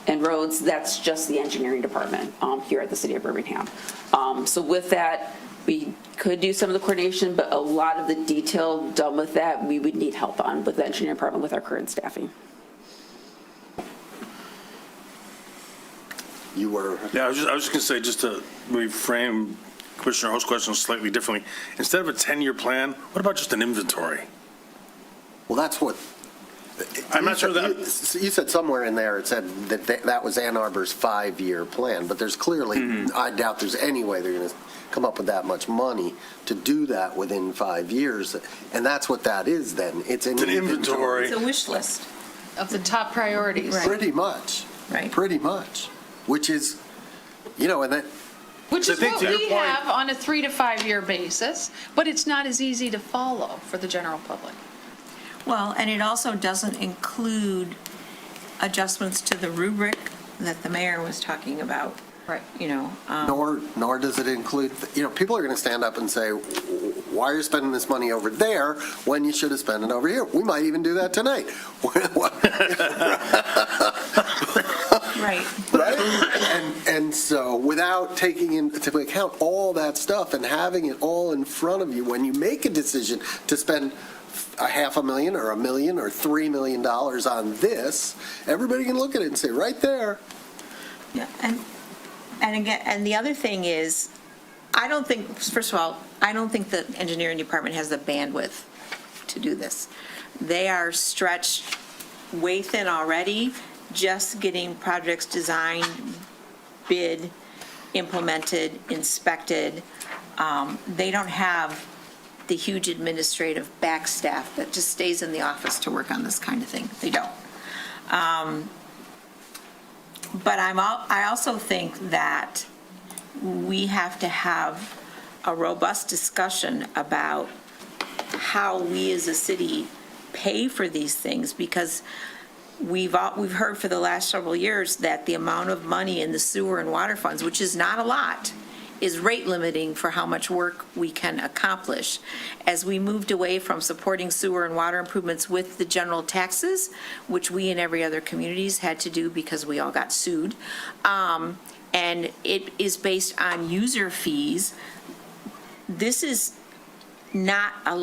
and roads, that's just the engineering department here at the City of Birmingham. So with that, we could do some of the coordination, but a lot of the detail done with that, we would need help on with the engineering department with our current staffing. You were. Yeah, I was just going to say, just to reframe Commissioner Host's question slightly differently, instead of a 10-year plan, what about just an inventory? Well, that's what. I'm not sure that. You said somewhere in there it said that was Ann Arbor's 5-year plan, but there's clearly, I doubt there's any way they're going to come up with that much money to do that within 5 years. And that's what that is then. It's an inventory. It's a wish list. Of the top priorities. Right. Pretty much. Right. Pretty much. Which is, and that. Which is I think what to your we point- have on a 3 to 5 year basis, but it's not as easy to follow for the general public. Well, and it also doesn't include adjustments to the rubric that the mayor was talking about. Right. Nor does it include, people are going to stand up and say, why are you spending this money over there when you should have spent it over here? We might even do that tonight. Right. Right? And so without taking into account all that stuff and having it all in front of you when you make a decision to spend $500,000 or $1 million or $3 million on this, everybody can look at it and say, right there. Yeah, and again, and the other thing is, first of all, I don't think the engineering department has the bandwidth to do this. They are stretched way thin already, just getting projects designed, bid, implemented, inspected. They don't have the huge administrative back staff that just stays in the office to work on this kind of thing. They don't. But I also think that we have to have a robust discussion about how we as a city pay for these things, because we've heard for the last several years that the amount of money in the sewer and water funds, which is not a lot, is rate limiting for how much work we can accomplish. As we moved away from supporting sewer and water improvements with the general taxes, which we and every other communities had to do because we all got sued, and it is based on user fees, this is not a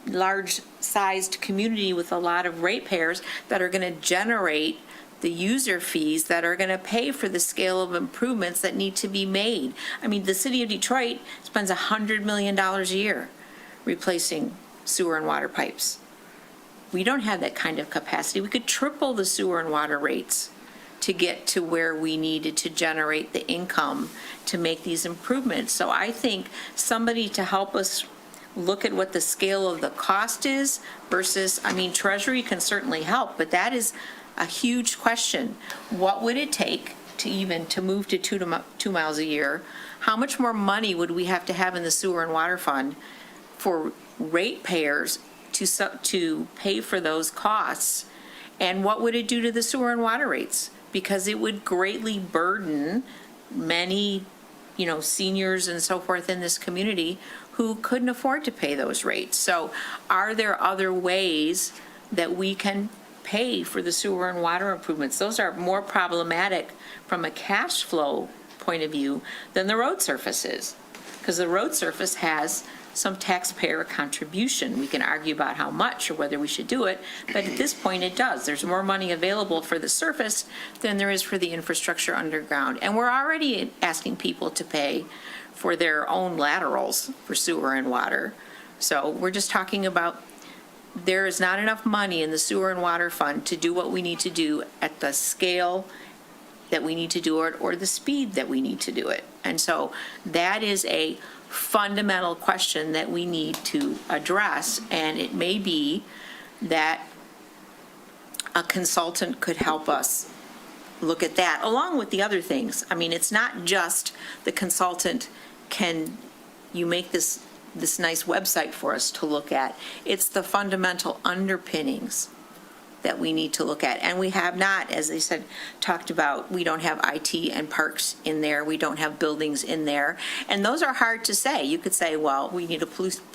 large-sized community with a lot of ratepayers that are going to generate the user fees that are going to pay for the scale of improvements that need to be made. I mean, the city of Detroit spends $100 million a year replacing sewer and water pipes. We don't have that kind of capacity. We could triple the sewer and water rates to get to where we needed to generate the income to make these improvements. So I think somebody to help us look at what the scale of the cost is versus, I mean, Treasury can certainly help, but that is a huge question. What would it take to move to 2 miles a year? How much more money would we have to have in the sewer and water fund for ratepayers to pay for those costs? And what would it do to the sewer and water rates? Because it would greatly burden many, seniors and so forth in this community who couldn't afford to pay those rates. So are there other ways that we can pay for the sewer and water improvements? Those are more problematic from a cash flow point of view than the road surface is, because the road surface has some taxpayer contribution. We can argue about how much or whether we should do it, but at this point it does. There's more money available for the surface than there is for the infrastructure underground. And we're already asking people to pay for their own laterals for sewer and water. So we're just talking about there is not enough money in the sewer and water fund to do what we need to do at the scale that we need to do it or the speed that we need to do it. And so that is a fundamental question that we need to address, and it may be that a consultant could help us look at that along with the other things. I mean, it's not just the consultant you make this nice website for us to look at. It's the fundamental underpinnings that we need to look at. And we have not, as they said, talked about, we don't have IT and parks in there. We don't have buildings in there. And those are hard to say. You could say, well, we need a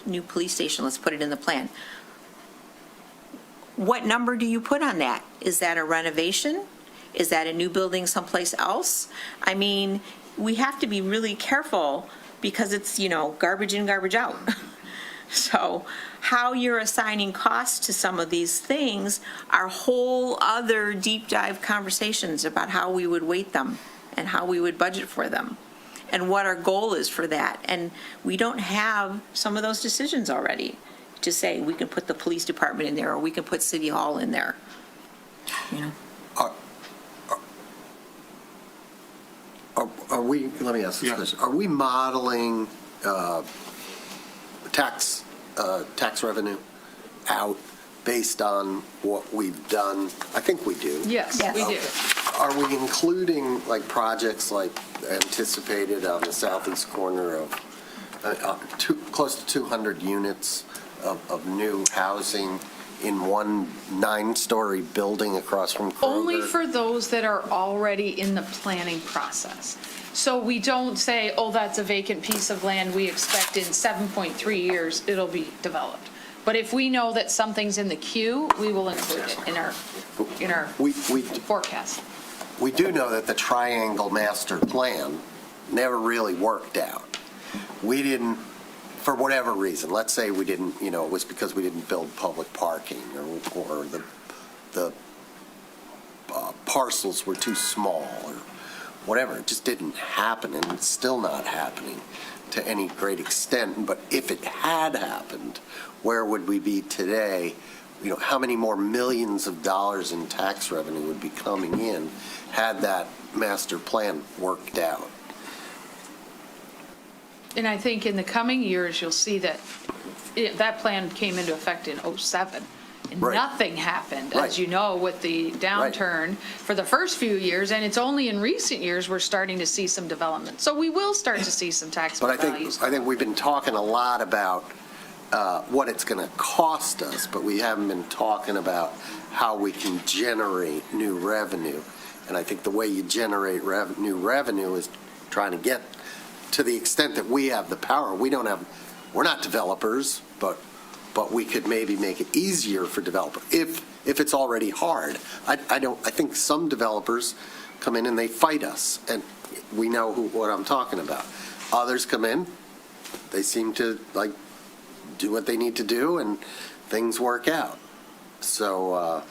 new police station. Let's put it in the plan. What number do you put on that? Is that a renovation? Is that a new building someplace else? I mean, we have to be really careful because it's, garbage in, garbage out. So how you're assigning costs to some of these things are whole other deep dive conversations about how we would weight them and how we would budget for them and what our goal is for that. And we don't have some of those decisions already to say we can put the police department in there or we can put City Hall in there. Are we, let me ask this question, are we modeling tax revenue out based on what we've done? I think we do. Yes, we do. Are we including like projects like anticipated on the southeast corner of close to 200 units of new housing in one 9-story building across from Kroger? Only for those that are already in the planning process. So we don't say, oh, that's a vacant piece of land. We expect in 7.3 years it'll be developed. But if we know that something's in the queue, we will include it in our forecast. We do know that the Triangle Master Plan never really worked out. We didn't, for whatever reason, let's say we didn't, it was because we didn't build public parking or the parcels were too small or whatever. It just didn't happen, and it's still not happening to any great extent. But if it had happened, where would we be today? How many more millions of dollars in tax revenue would be coming in had that master plan worked out? And I think in the coming years, you'll see that that plan came into effect in '07. And Right. nothing happened, Right. as you know, with the downturn for the first few years, and it's only in recent years we're starting to see some development. So we will start to see some taxable But values. I think we've been talking a lot about what it's going to cost us, but we haven't been talking about how we can generate new revenue. And I think the way you generate new revenue is trying to get, to the extent that we have the power, we're not developers, but we could maybe make it easier for developers if it's already hard. I think some developers come in and they fight us, and we know what I'm talking about. Others come in, they seem to do what they need to do, and things work out. So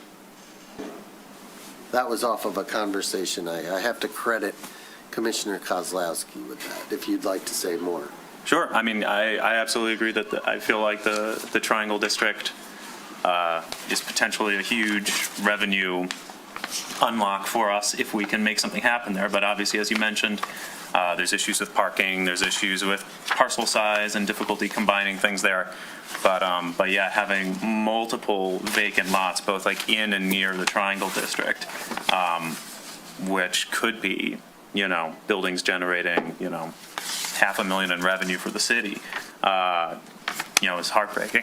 that was off of a conversation. I have to credit Commissioner Kozlowski with that, if you'd like to say more. Sure. I mean, I absolutely agree that I feel like the Triangle District is potentially a huge revenue unlock for us if we can make something happen there. But obviously, as you mentioned, there's issues with parking, there's issues with parcel size and difficulty combining things there. But yeah, having multiple vacant lots, both in and near the Triangle District, which could be, buildings generating, $500,000 in revenue for the city, is heartbreaking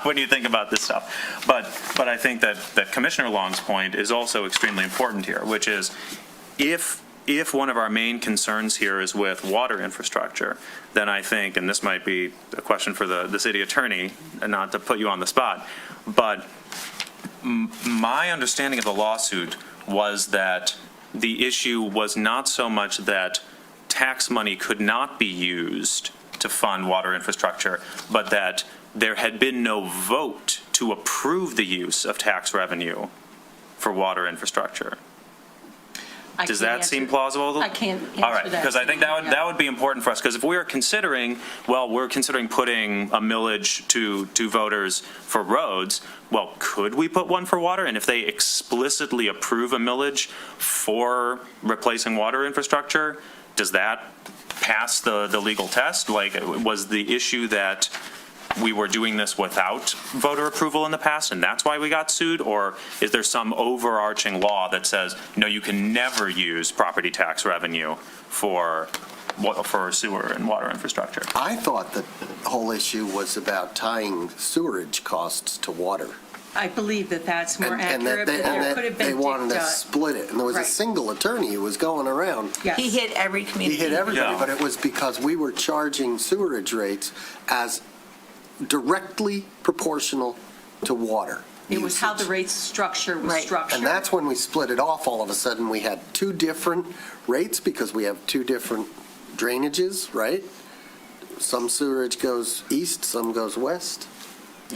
when you think about this stuff. But I think that Commissioner Long's point is also extremely important here, which is if one of our main concerns here is with water infrastructure, then I think, and this might be a question for the city attorney, and not to put you on the spot, but my understanding of the lawsuit was that the issue was not so much that tax money could not be used to fund water infrastructure, but that there had been no vote to approve the use of tax revenue for water infrastructure. Does that seem plausible? I can't answer that. All right, because I think that would be important for us, because if we are considering, we're considering putting a millage to voters for roads, could we put one for water? And if they explicitly approve a millage for replacing water infrastructure, does that pass the legal test? Was the issue that we were doing this without voter approval in the past, and that's why we got sued? Or is there some overarching law that says, no, you can never use property tax revenue for sewer and water infrastructure? I thought the whole issue was about tying sewerage costs to water. I believe that that's more And accurate, but there could have they been wanted to dicta. split it. And there was a Right. single attorney who was going around. Yes. He hit every He community. hit everybody, Yeah. but it was because we were charging sewerage rates as directly proportional to water It was how the usage. rate structure was Right. structured. And that's when we split it off. All of a sudden, we had two different rates because we have two different drainages, right? Some sewerage goes east, some goes west.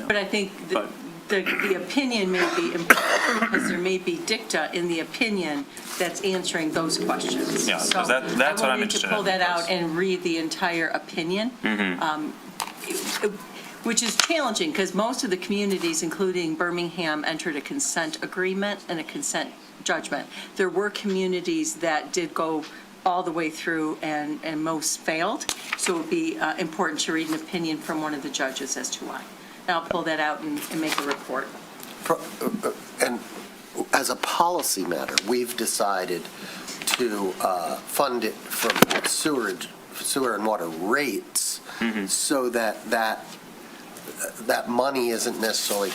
But I think But- the opinion may be important because there may be dicta in the opinion that's answering those questions. Yeah, 'cause So that's what I'm I will need interested to in, pull that out because- and read the entire opinion. Which is challenging because most of the communities, including Birmingham, entered a consent agreement and a consent judgment. There were communities that did go all the way through and most failed. So it would be important to read an opinion from one of the judges as to why. And I'll pull that out and make a report. And as a policy matter, we've decided to fund it from sewer and water rates so that money isn't necessarily,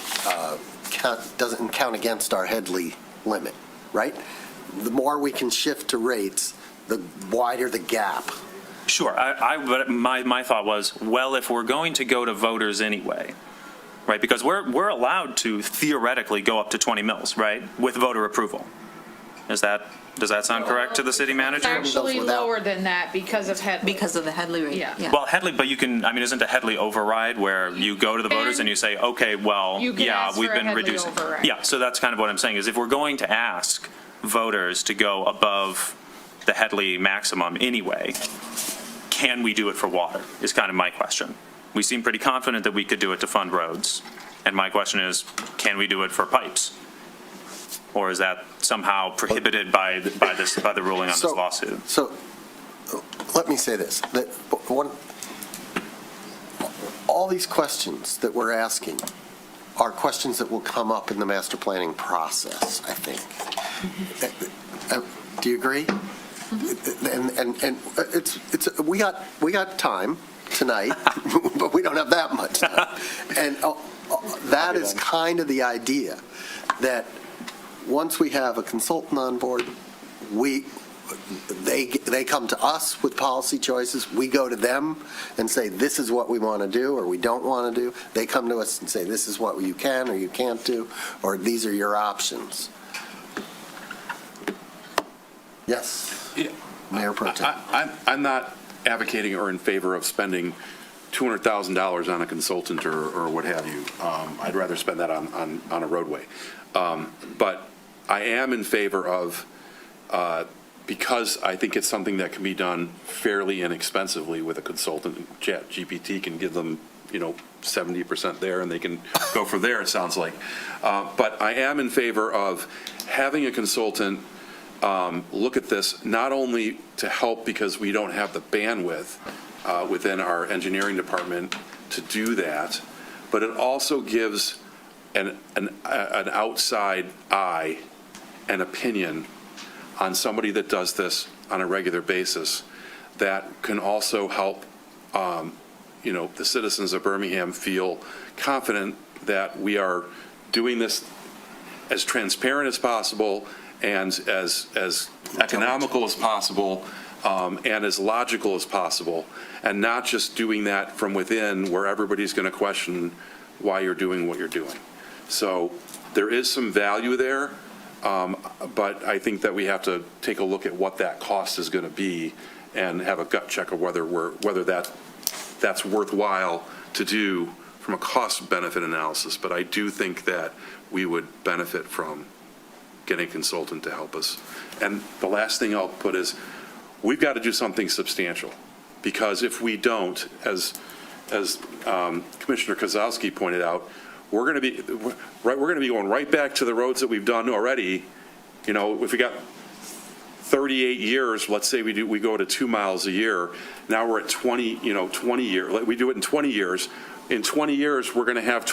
doesn't count against our Headley limit, right? The more we can shift to rates, the wider the gap. Sure. But my thought was, if we're going to go to voters anyway, right? Because we're allowed to theoretically go up to 20 mils, right? With voter approval. Does that sound correct to the city It's manager? actually without- lower than that because of Headley. Because of the Headley rate. Yeah. Well, Headley, but you can, isn't a Headley override where you go to the voters and you say, okay, You can ask we've for a been Headley reducing. override. Yeah, so that's kind of what I'm saying, is if we're going to ask voters to go above the Headley maximum anyway, can we do it for water, is kind of my question. We seem pretty confident that we could do it to fund roads. And my question is, can we do it for pipes? Or is that somehow prohibited by the ruling on this lawsuit? So let me say this, that all these questions that we're asking are questions that will come up in the master planning process, I think. Do you agree? And we got time tonight, but we don't have that much time. And that is kind of the idea, that once we have a consultant on board, they come to us with policy choices. We go to them and say, this is what we want to do or we don't want to do. They come to us and say, this is what you can or you can't do, or these are your options. Yes, Yeah. Mayor Pro Tem. I'm not advocating or in favor of spending $200,000 on a consultant or what have you. I'd rather spend that on a roadway. But I am in favor of, because I think it's something that can be done fairly inexpensively with a consultant. ChatGPT can give them, 70% there, and they can go from there, it sounds like. But I am in favor of having a consultant look at this, not only to help because we don't have the bandwidth within our engineering department to do that, but it also gives an outside eye and opinion on somebody that does this on a regular basis that can also help the citizens of Birmingham feel confident that we are doing this as transparent as possible and as economical as possible, and as logical as possible, and not just doing that from within where everybody's going to question why you're doing what you're doing. So there is some value there, but I think that we have to take a look at what that cost is going to be and have a gut check of whether that's worthwhile to do from a cost-benefit analysis. But I do think that we would benefit from getting a consultant to help us. And the last thing I'll put is, we've got to do something substantial, because if we don't, as Commissioner Kozlowski pointed out, we're going to be going right back to the roads that we've done already. If we got 38 years, let's say we go to 2 miles a year. Now we're at 20 years. We do it in 20 years. In 20 years, we're going to have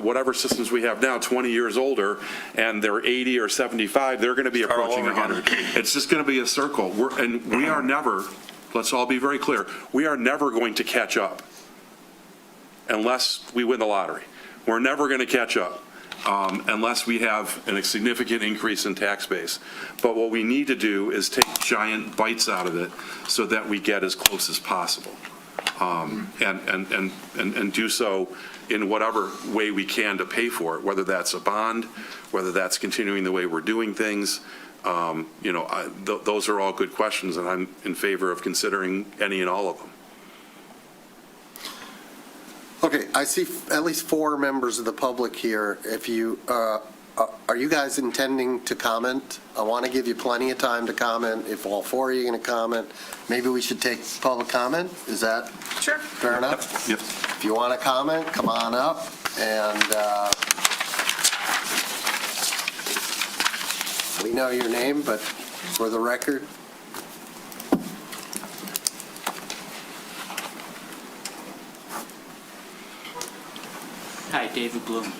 whatever systems we have now 20 years older, and they're 80 or 75. They're going to be approaching 100. It's just going to be a circle. We are never, let's all be very clear, we are never going to catch up unless we win the lottery. We're never going to catch up unless we have a significant increase in tax base. But what we need to do is take giant bites out of it so that we get as close as possible. And do so in whatever way we can to pay for it, whether that's a bond, whether that's continuing the way we're doing things. Those are all good questions, and I'm in favor of considering any and all of them. Okay, I see at least 4 members of the public here. If you, are you guys intending to comment? I want to give you plenty of time to comment. If all 4 of you are going to comment, maybe we should take public comment. Is that fair enough? Yep. If you want to comment, come on up. And we know your name, but for the record. Hi, David Bloom.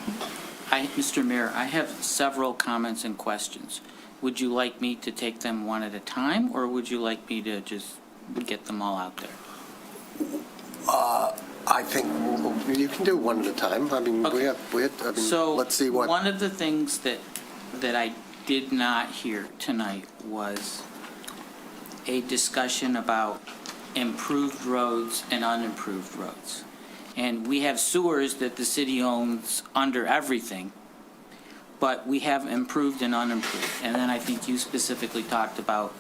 Mr. Mayor, I have several comments and questions. Would you like me to take them one at a time, or would you like me to just get them all out there? I think you can do one at a time. I mean, Okay. So let's see what. One of the things that I did not hear tonight was a discussion about improved roads and unimproved roads. And we have sewers that the city owns under everything, but we have improved and unimproved. And then I think you specifically talked about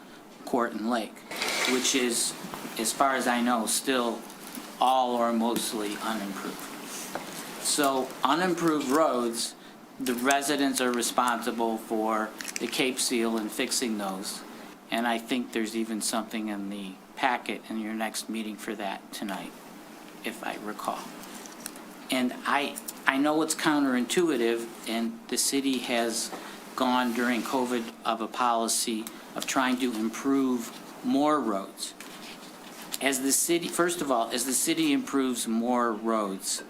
Court and Lake, which is, as far as I know, still all or mostly unimproved. So unimproved roads, the residents are responsible for the Cape Seal and fixing those. And I think there's even something in the packet in your next meeting for that tonight, if I recall. And I know it's counterintuitive, and the city has gone during COVID of a policy of trying to improve more roads. As the city, first of all, as the city improves more roads,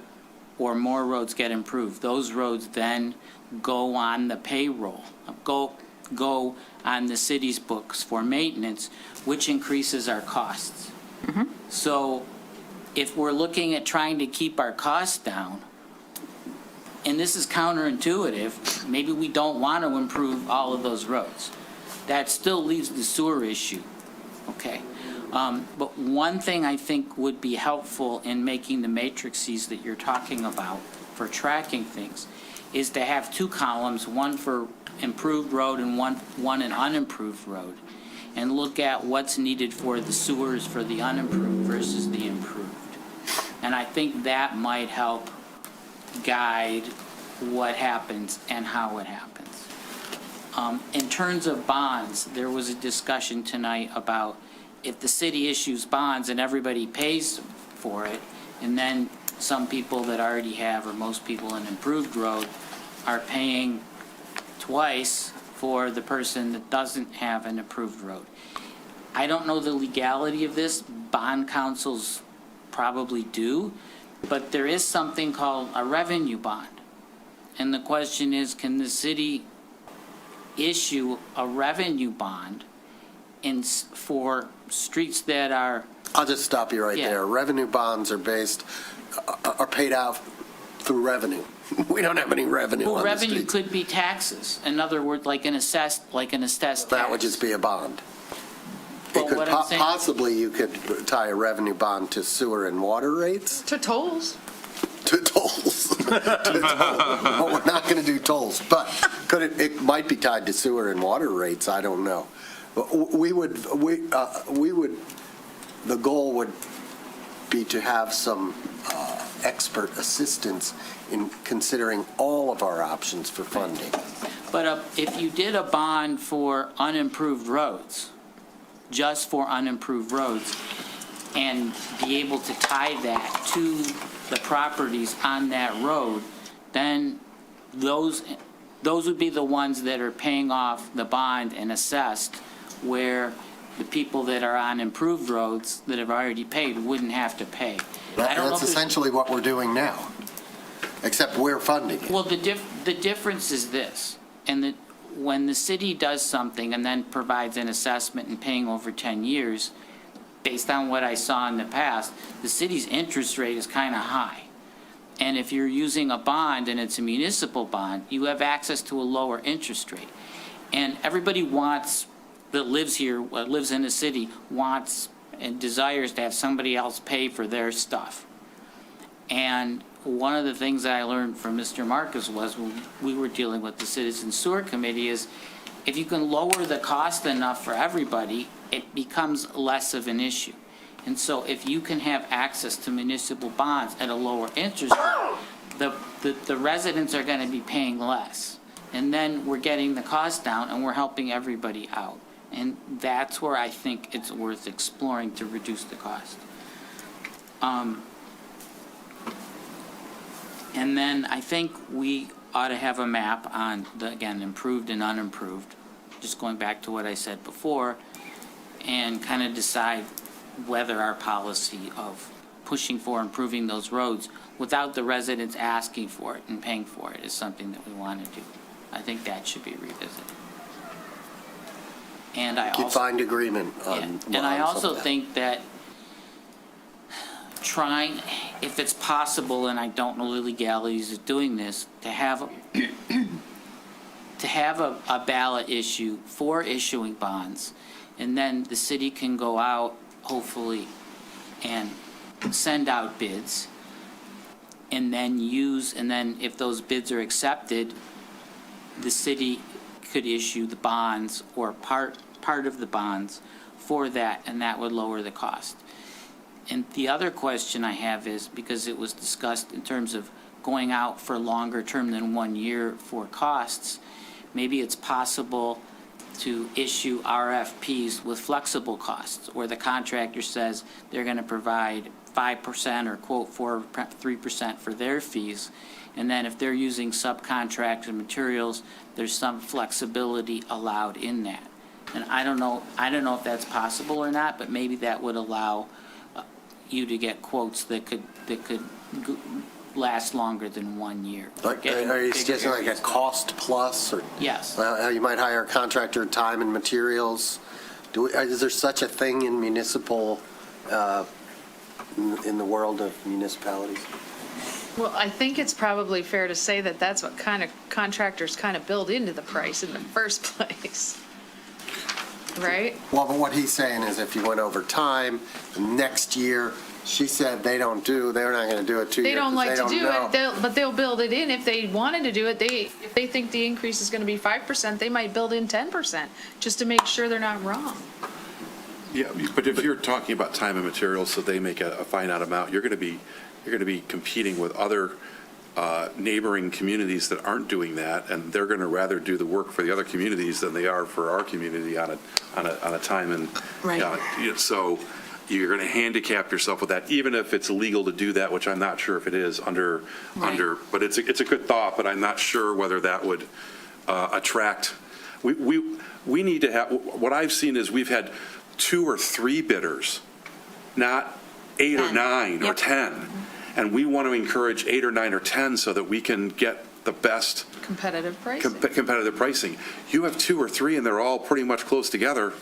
or more roads get improved, those roads then go on the payroll, go on the city's books for maintenance, which increases our costs. So if we're looking at trying to keep our costs down, and this is counterintuitive, maybe we don't want to improve all of those roads. That still leaves the sewer issue, okay? But one thing I think would be helpful in making the matrices that you're talking about for tracking things is to have two columns, one for improved road and one an unimproved road, and look at what's needed for the sewers for the unimproved versus the improved. And I think that might help guide what happens and how it happens. In terms of bonds, there was a discussion tonight about if the city issues bonds and everybody pays for it, and then some people that already have, or most people in improved road, are paying twice for the person that doesn't have an approved road. I don't know the legality of this. Bond councils probably do, but there is something called a revenue bond. And the question is, can the city issue a revenue bond for streets that are... I'll just stop you right Yeah. there. Revenue bonds are paid out through revenue. We don't have any revenue Well, on the revenue streets. could be taxes. In other words, like an assessed tax. That would just be a bond. But It could what I'm saying- possibly, you could tie a revenue bond to sewer and water rates, To tolls. to tolls. To tolls. Well, we're not going to do tolls, but it might be tied to sewer and water rates, I don't know. But the goal would be to have some expert assistance in considering all of our options for funding. But if you did a bond for unimproved roads, just for unimproved roads, and be able to tie that to the properties on that road, then those would be the ones that are paying off the bond and assessed, where the people that are on improved roads that have already paid wouldn't have to pay. I don't know That's if there's- essentially what we're doing now, except we're funding it. Well, the difference is this, and that when the city does something and then provides an assessment and paying over 10 years, based on what I saw in the past, the city's interest rate is kind of high. And if you're using a bond and it's a municipal bond, you have access to a lower interest rate. And everybody that lives here, lives in the city, wants and desires to have somebody else pay for their stuff. And one of the things that I learned from Mr. Marcus was when we were dealing with the Citizen Sewer Committee is if you can lower the cost enough for everybody, it becomes less of an issue. And so if you can have access to municipal bonds at a lower interest rate, the residents are going to be paying less. And then we're getting the cost down and we're helping everybody out. And that's where I think it's worth exploring to reduce the cost. And then I think we ought to have a map on again, improved and unimproved, just going back to what I said before, and kind of decide whether our policy of pushing for improving those roads without the residents asking for it and paying for it is something that we want to do. I think that should be revisited. And I You'd also... find agreement on Yeah, on and I some also of that. think that trying, if it's possible, and I don't know the legalities of doing this, to have a ballot issue for issuing bonds, and then the city can go out, hopefully, and send out bids, and then if those bids are accepted, the city could issue the bonds or part of the bonds for that, and that would lower the cost. And the other question I have is, because it was discussed in terms of going out for longer term than 1 year for costs, maybe it's possible to issue RFPs with flexible costs, where the contractor says they're going to provide 5% or quote 3% for their fees. And then if they're using subcontracted materials, there's some flexibility allowed in that. And I don't know if that's possible or not, but maybe that would allow you to get quotes that could last longer than 1 year. Like, Getting are you bigger suggesting like a areas. cost plus, or? Yes. How you might hire a contractor, time and materials? Is there such a thing in municipal, in the world of municipalities? Well, I think it's probably fair to say that that's what kind of contractors kind of build into the price in the first place. Right? Well, but what he's saying is if you went over time, next year, she said they're not going to do it 2 years. They don't like to do know. it, but they'll build it in. If they wanted to do it, if they think the increase is going to be 5%, they might build in 10%, just to make sure they're not wrong. Yeah, but if you're talking about time and materials, so they make a finite amount, you're going to be competing with other neighboring communities that aren't doing that, and they're going to rather do the work for the other communities than they are for our community on a time and. Right. So you're going to handicap yourself with that, even if it's illegal to do that, which I'm not sure if it is under, but it's a good thought, but I'm not sure whether that would attract. We need to have, what I've seen is we've had 2 or 3 bidders, not 8 or 9 or Yep. 10. And we want to encourage 8 or 9 or 10 so that we can get the best Competitive pricing. competitive pricing. You have 2 or 3 and they're all pretty much close together,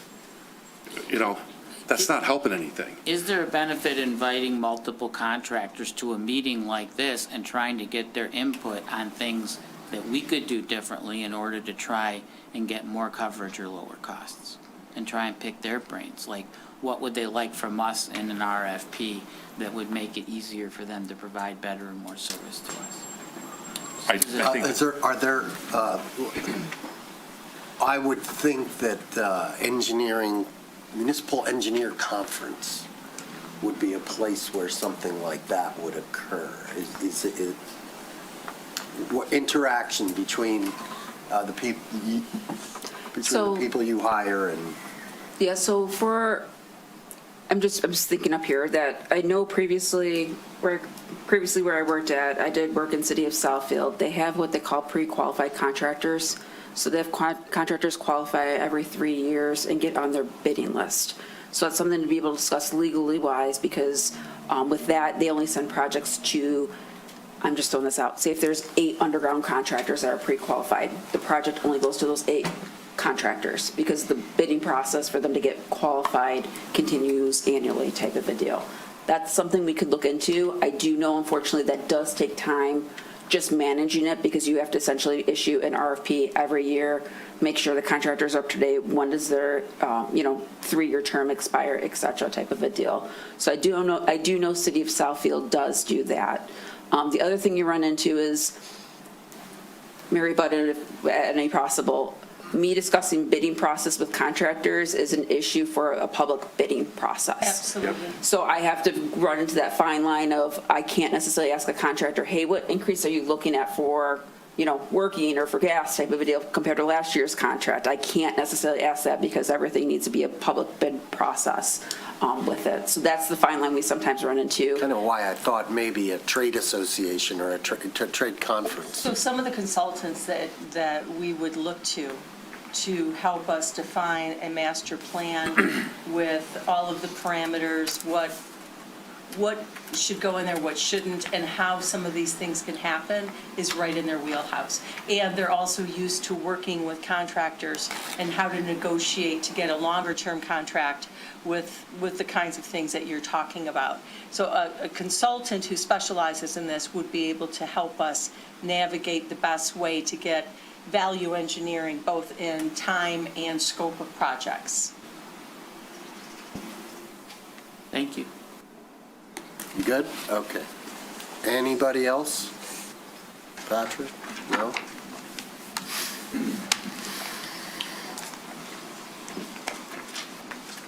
that's not helping anything. Is there a benefit inviting multiple contractors to a meeting like this and trying to get their input on things that we could do differently in order to try and get more coverage or lower costs? And try and pick their brains, like what would they like from us in an RFP that would make it easier for them to provide better and more service to us? I think. I would think that municipal engineer conference would be a place where something like that would occur. Is it what interaction between the people, So- the people you hire and? Yeah, so I'm just thinking up here that I know previously where I worked at, I did work in City of Southfield. They have what they call pre-qualified contractors. So they have contractors qualify every 3 years and get on their bidding list. So that's something to be able to discuss legally wise, because with that, they only send projects to, I'm just throwing this out, say if there's 8 underground contractors that are pre-qualified, the project only goes to those 8 contractors, because the bidding process for them to get qualified continues annually type of a deal. That's something we could look into. I do know, unfortunately, that does take time just managing it, because you have to essentially issue an RFP every year, make sure the contractors are up to date, when does their 3-year term expire, et cetera, type of a deal. So I do know City of Southfield does do that. The other thing you run into is, Mary Button, if at any possible, me discussing bidding process with contractors is an issue for a public bidding process. Absolutely. So I have to run into that fine line of, I can't necessarily ask a contractor, hey, what increase are you looking at for, working or for gas type of a deal compared to last year's contract? I can't necessarily ask that, because everything needs to be a public bid process with it. So that's the fine line we sometimes run into. Kind of why I thought maybe a trade association or a trade conference. So some of the consultants that we would look to help us define a master plan with all of the parameters, what should go in there, what shouldn't, and how some of these things can happen is right in their wheelhouse. And they're also used to working with contractors and how to negotiate to get a longer-term contract with the kinds of things that you're talking about. So a consultant who specializes in this would be able to help us navigate the best way to get value engineering, both in time and scope of projects. Thank you. You good? Okay. Anybody else? Patrick? No?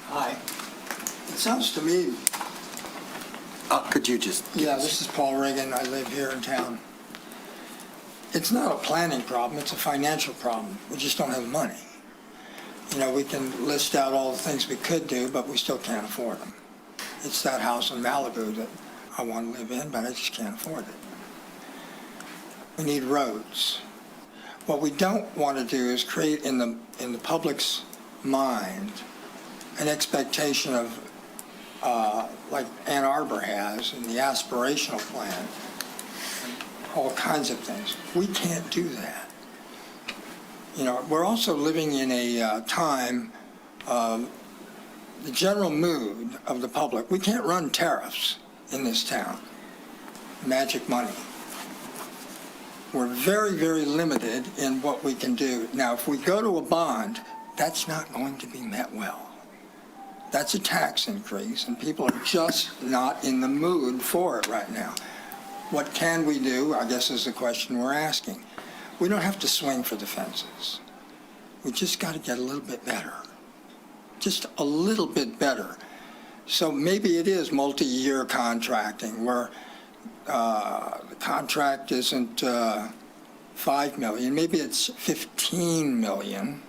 Hi. It sounds to me, Could you just? yeah, this is Paul Reagan, I live here in town. It's not a planning problem, it's a financial problem. We just don't have money. We can list out all the things we could do, but we still can't afford them. It's that house in Malibu that I want to live in, but I just can't afford it. We need roads. What we don't want to do is create in the public's mind an expectation of, like Ann Arbor has in the aspirational plan, all kinds of things. We can't do that. You know, we're also living in a time of the general mood of the public. We can't run tariffs in this town. Magic money. We're very, very limited in what we can do. Now, if we go to a bond, that's not going to be met well. That's a tax increase, and people are just not in the mood for it right now. What can we do, I guess, is the question we're asking. We don't have to swing for the fences. We just got to get a little bit better. Just a little bit better. So maybe it is multi-year contracting where the contract isn't $5 million, maybe it's $15 million.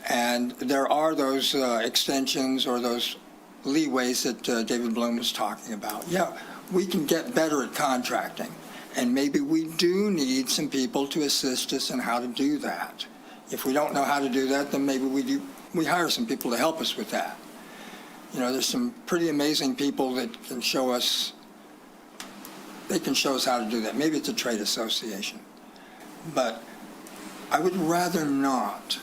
And there are those extensions or those leeways that David Bloom was talking about. Yeah, we can get better at contracting. And maybe we do need some people to assist us in how to do that. If we don't know how to do that, then maybe we hire some people to help us with that. You know, there's some pretty amazing people that can show us, they can show us how to do that. Maybe it's a trade association. But I would rather not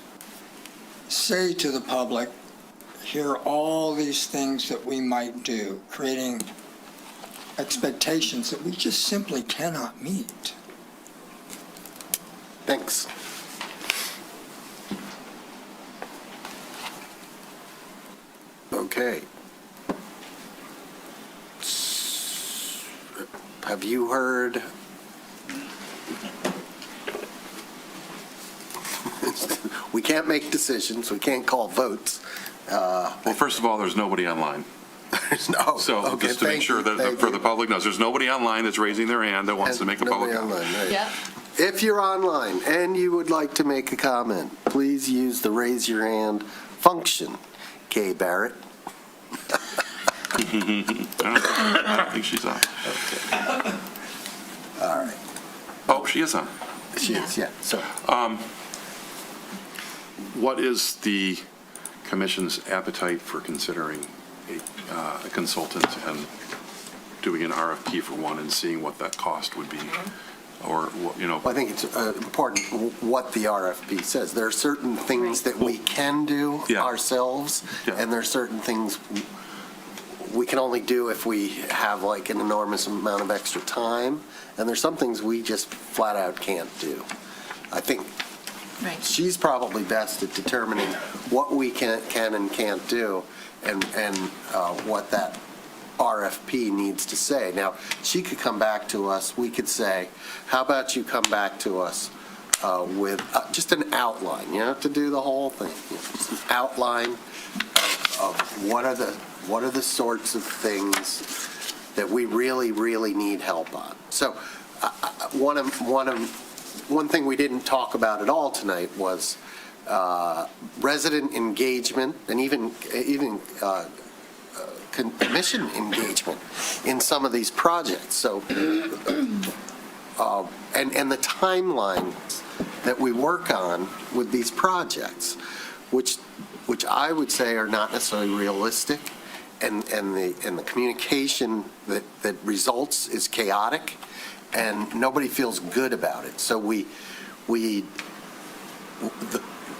say to the public, here are all these things that we might do, creating expectations that we just simply cannot meet. Thanks. Okay. Have you heard? We can't make decisions, we can't call votes. Well, first of all, there's nobody online. No. So Okay, just to make thank sure you, that, thank for you. the public knows, there's nobody online that's raising their hand that wants to make a public Nobody comment. online, right. Yeah. If you're online and you would like to make a comment, please use the raise your hand function. Kay Barrett. I don't think she's on. All right. Oh, she is on. She is, yeah. So, What is the commission's appetite for considering a consultant and doing an RFP for one and seeing what that cost would be? Or, you know, I think it's important what the RFP says. There are certain things that we can do Yeah. ourselves, Yeah. and there are certain things we can only do if we have like an enormous amount of extra time, and there's some things we just flat out can't do. I think she's probably best at determining what we can and can't do, and what that RFP needs to say. Now, she could come back to us, we could say, how about you come back to us with just an outline, you don't have to do the whole thing, just an outline of what are the sorts of things that we really, really need help on. So one thing we didn't talk about at all tonight was resident engagement and even commission engagement in some of these projects. So, and the timelines that we work on with these projects, which I would say are not necessarily realistic, and the communication that results is chaotic, and nobody feels good about it. So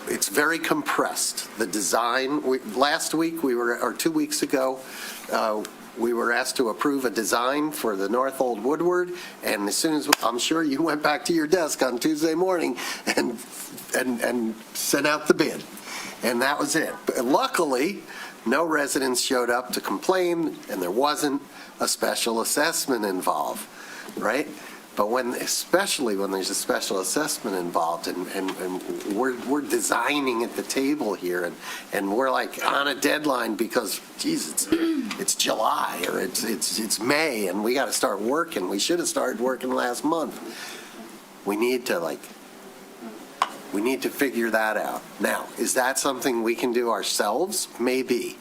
it's very compressed. The design, last week or 2 weeks ago, we were asked to approve a design for the North Old Woodward, and as soon as, I'm sure you went back to your desk on Tuesday morning and sent out the bid. And that was it. But luckily, no residents showed up to complain, and there wasn't a special assessment involved, right? But especially when there's a special assessment involved, and we're designing at the table here, and we're like on a deadline because, geez, it's July or it's May, and we got to start working. We should have started working last month. We need to figure that out. Now, is that something we can do ourselves? Maybe,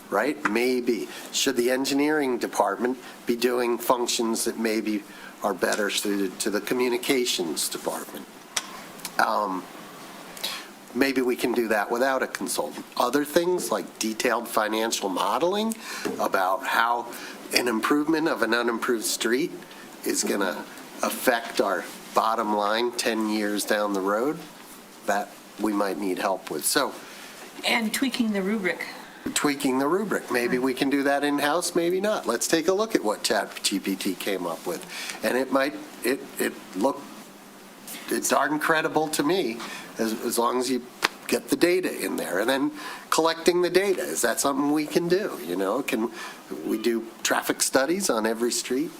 right? Maybe. Should the engineering department be doing functions that maybe are better suited to the communications department? Maybe we can do that without a consultant. Other things like detailed financial modeling about how an improvement of an unimproved street is going to affect our bottom line 10 years down the road, that we might need help with. So And tweaking the rubric. tweaking the rubric, maybe we can do that in-house, maybe not. Let's take a look at what ChatGPT came up with. And it's darn credible to me, as long as you get the data in there. And then collecting the data, is that something we can do? Can we do traffic studies on every street?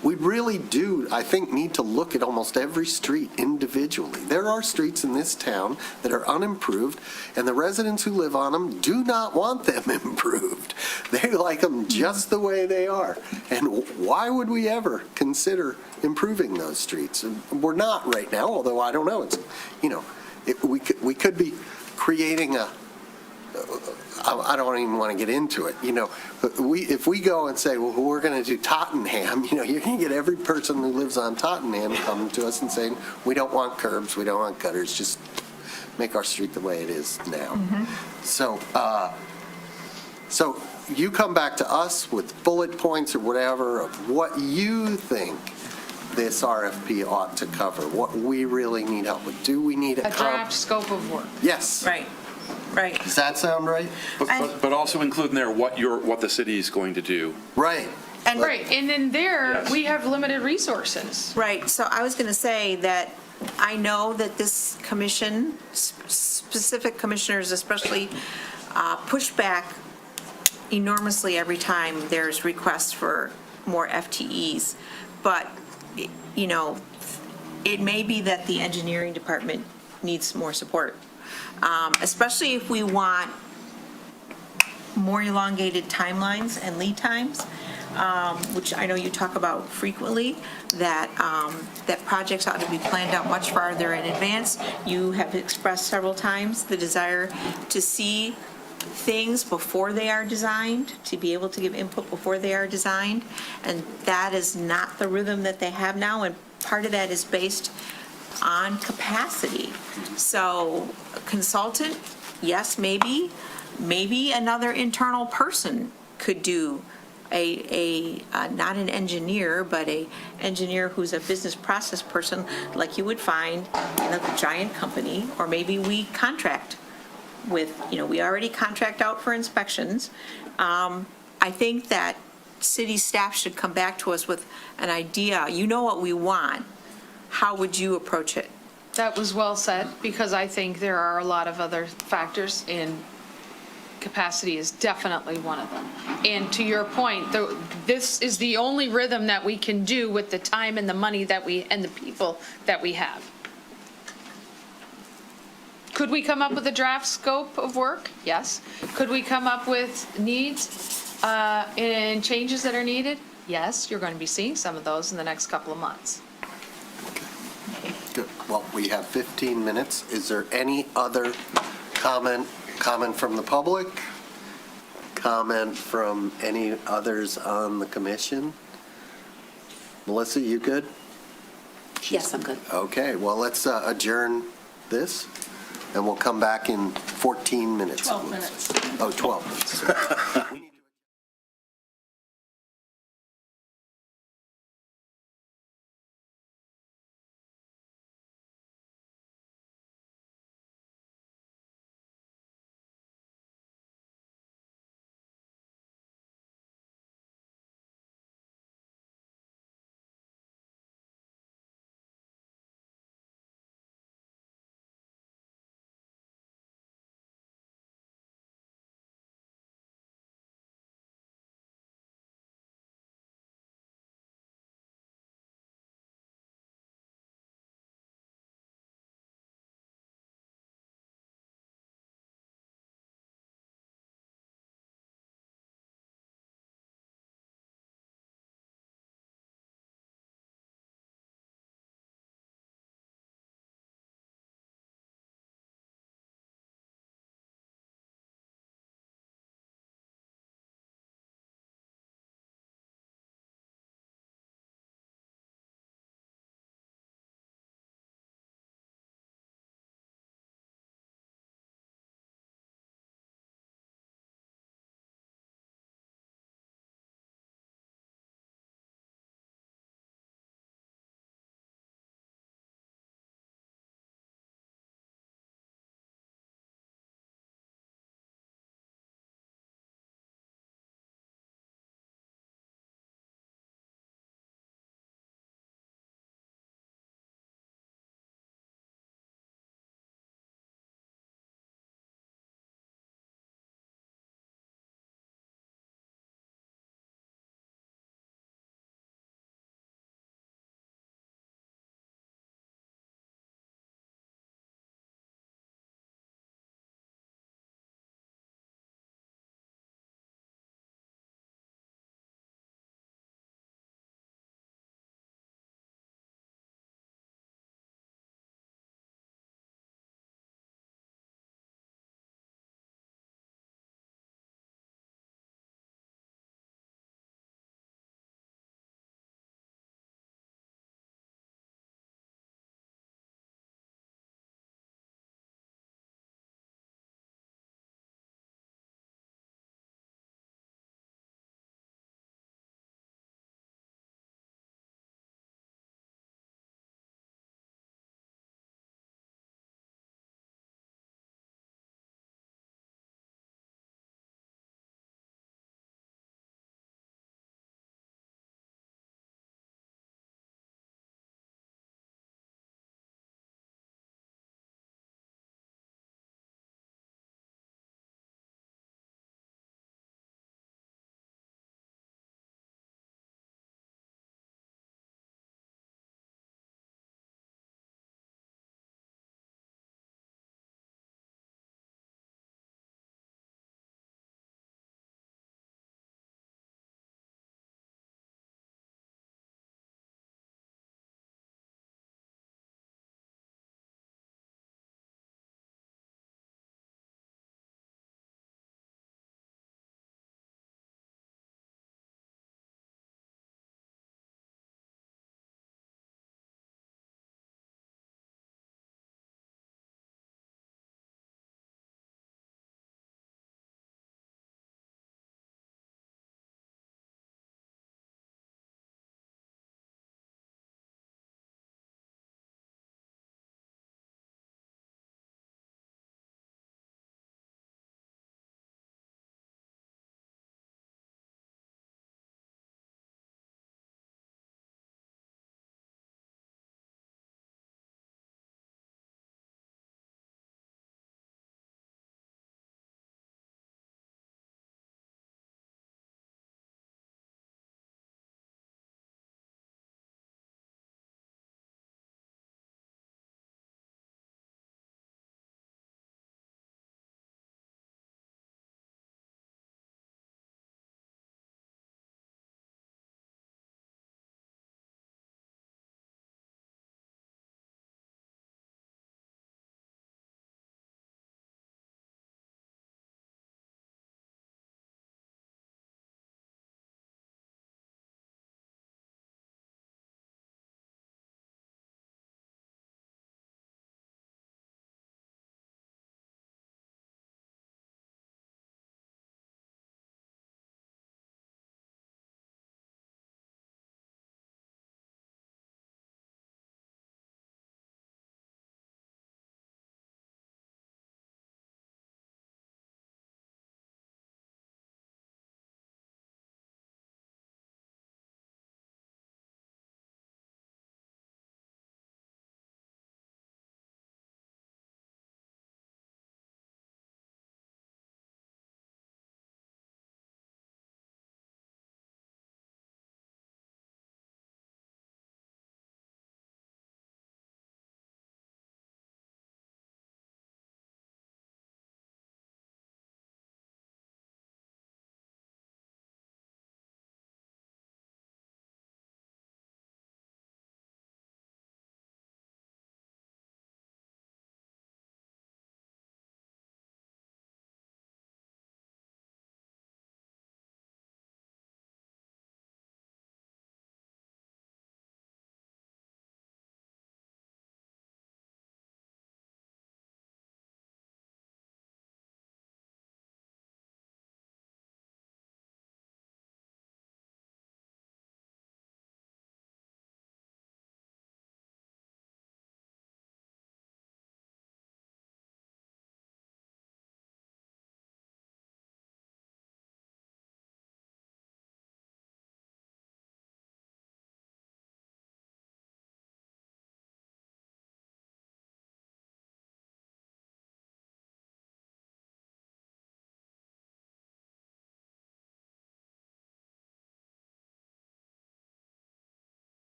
We really do, I think, need to look at almost every street individually. There are streets in this town that are unimproved, and the residents who live on them do not want them improved. They like them just the way they are. And why would we ever consider improving those streets? We're not right now, although I don't know. We could be creating I don't even want to get into it. If we go and say, well, we're going to do Tottenham, you're going to get every person who lives on Tottenham coming to us and saying, we don't want curbs, we don't want gutters, just make our street the way it is now. So you come back to us with bullet points or whatever of what you think this RFP ought to cover, what we really need help with. Do we need A draft scope of work. Yes. Right. Does that sound right? But also include in there what the city is going to do. Right. Right, and then Yes. we have limited resources. Right, so I was going to say that I know that this commission, specific commissioners especially, push back enormously every time there's requests for more FTEs. But, it may be that the engineering department needs more support, especially if we want more elongated timelines and lead times, which I know you talk about frequently, that projects ought to be planned out much farther in advance. You have expressed several times the desire to see things before they are designed, to be able to give input before they are designed, and that is not the rhythm that they have now, and part of that is based on capacity. So a consultant, yes, maybe another internal person could do not an engineer, but a engineer who's a business process person like you would find in a giant company, or maybe we contract with, we already contract out for inspections. I think that city staff should come back to us with an idea. You know what we want. How would you approach it? That was well said, because I think there are a lot of other factors, and capacity is definitely one of them. And to your point, this is the only rhythm that we can do with the time and the money and the people that we have. Could we come up with a draft scope of work? Yes. Could we come up with needs and changes that are needed? Yes. You're going to be seeing some of those in the next couple of months. Good. Well, we have 15 minutes. Is there any other comment from the public? Comment from any others on the commission? Melissa, you good? Yes, I'm good. Okay, well, let's adjourn this, and we'll come back in 14 minutes. 12 minutes. Oh, 12 minutes.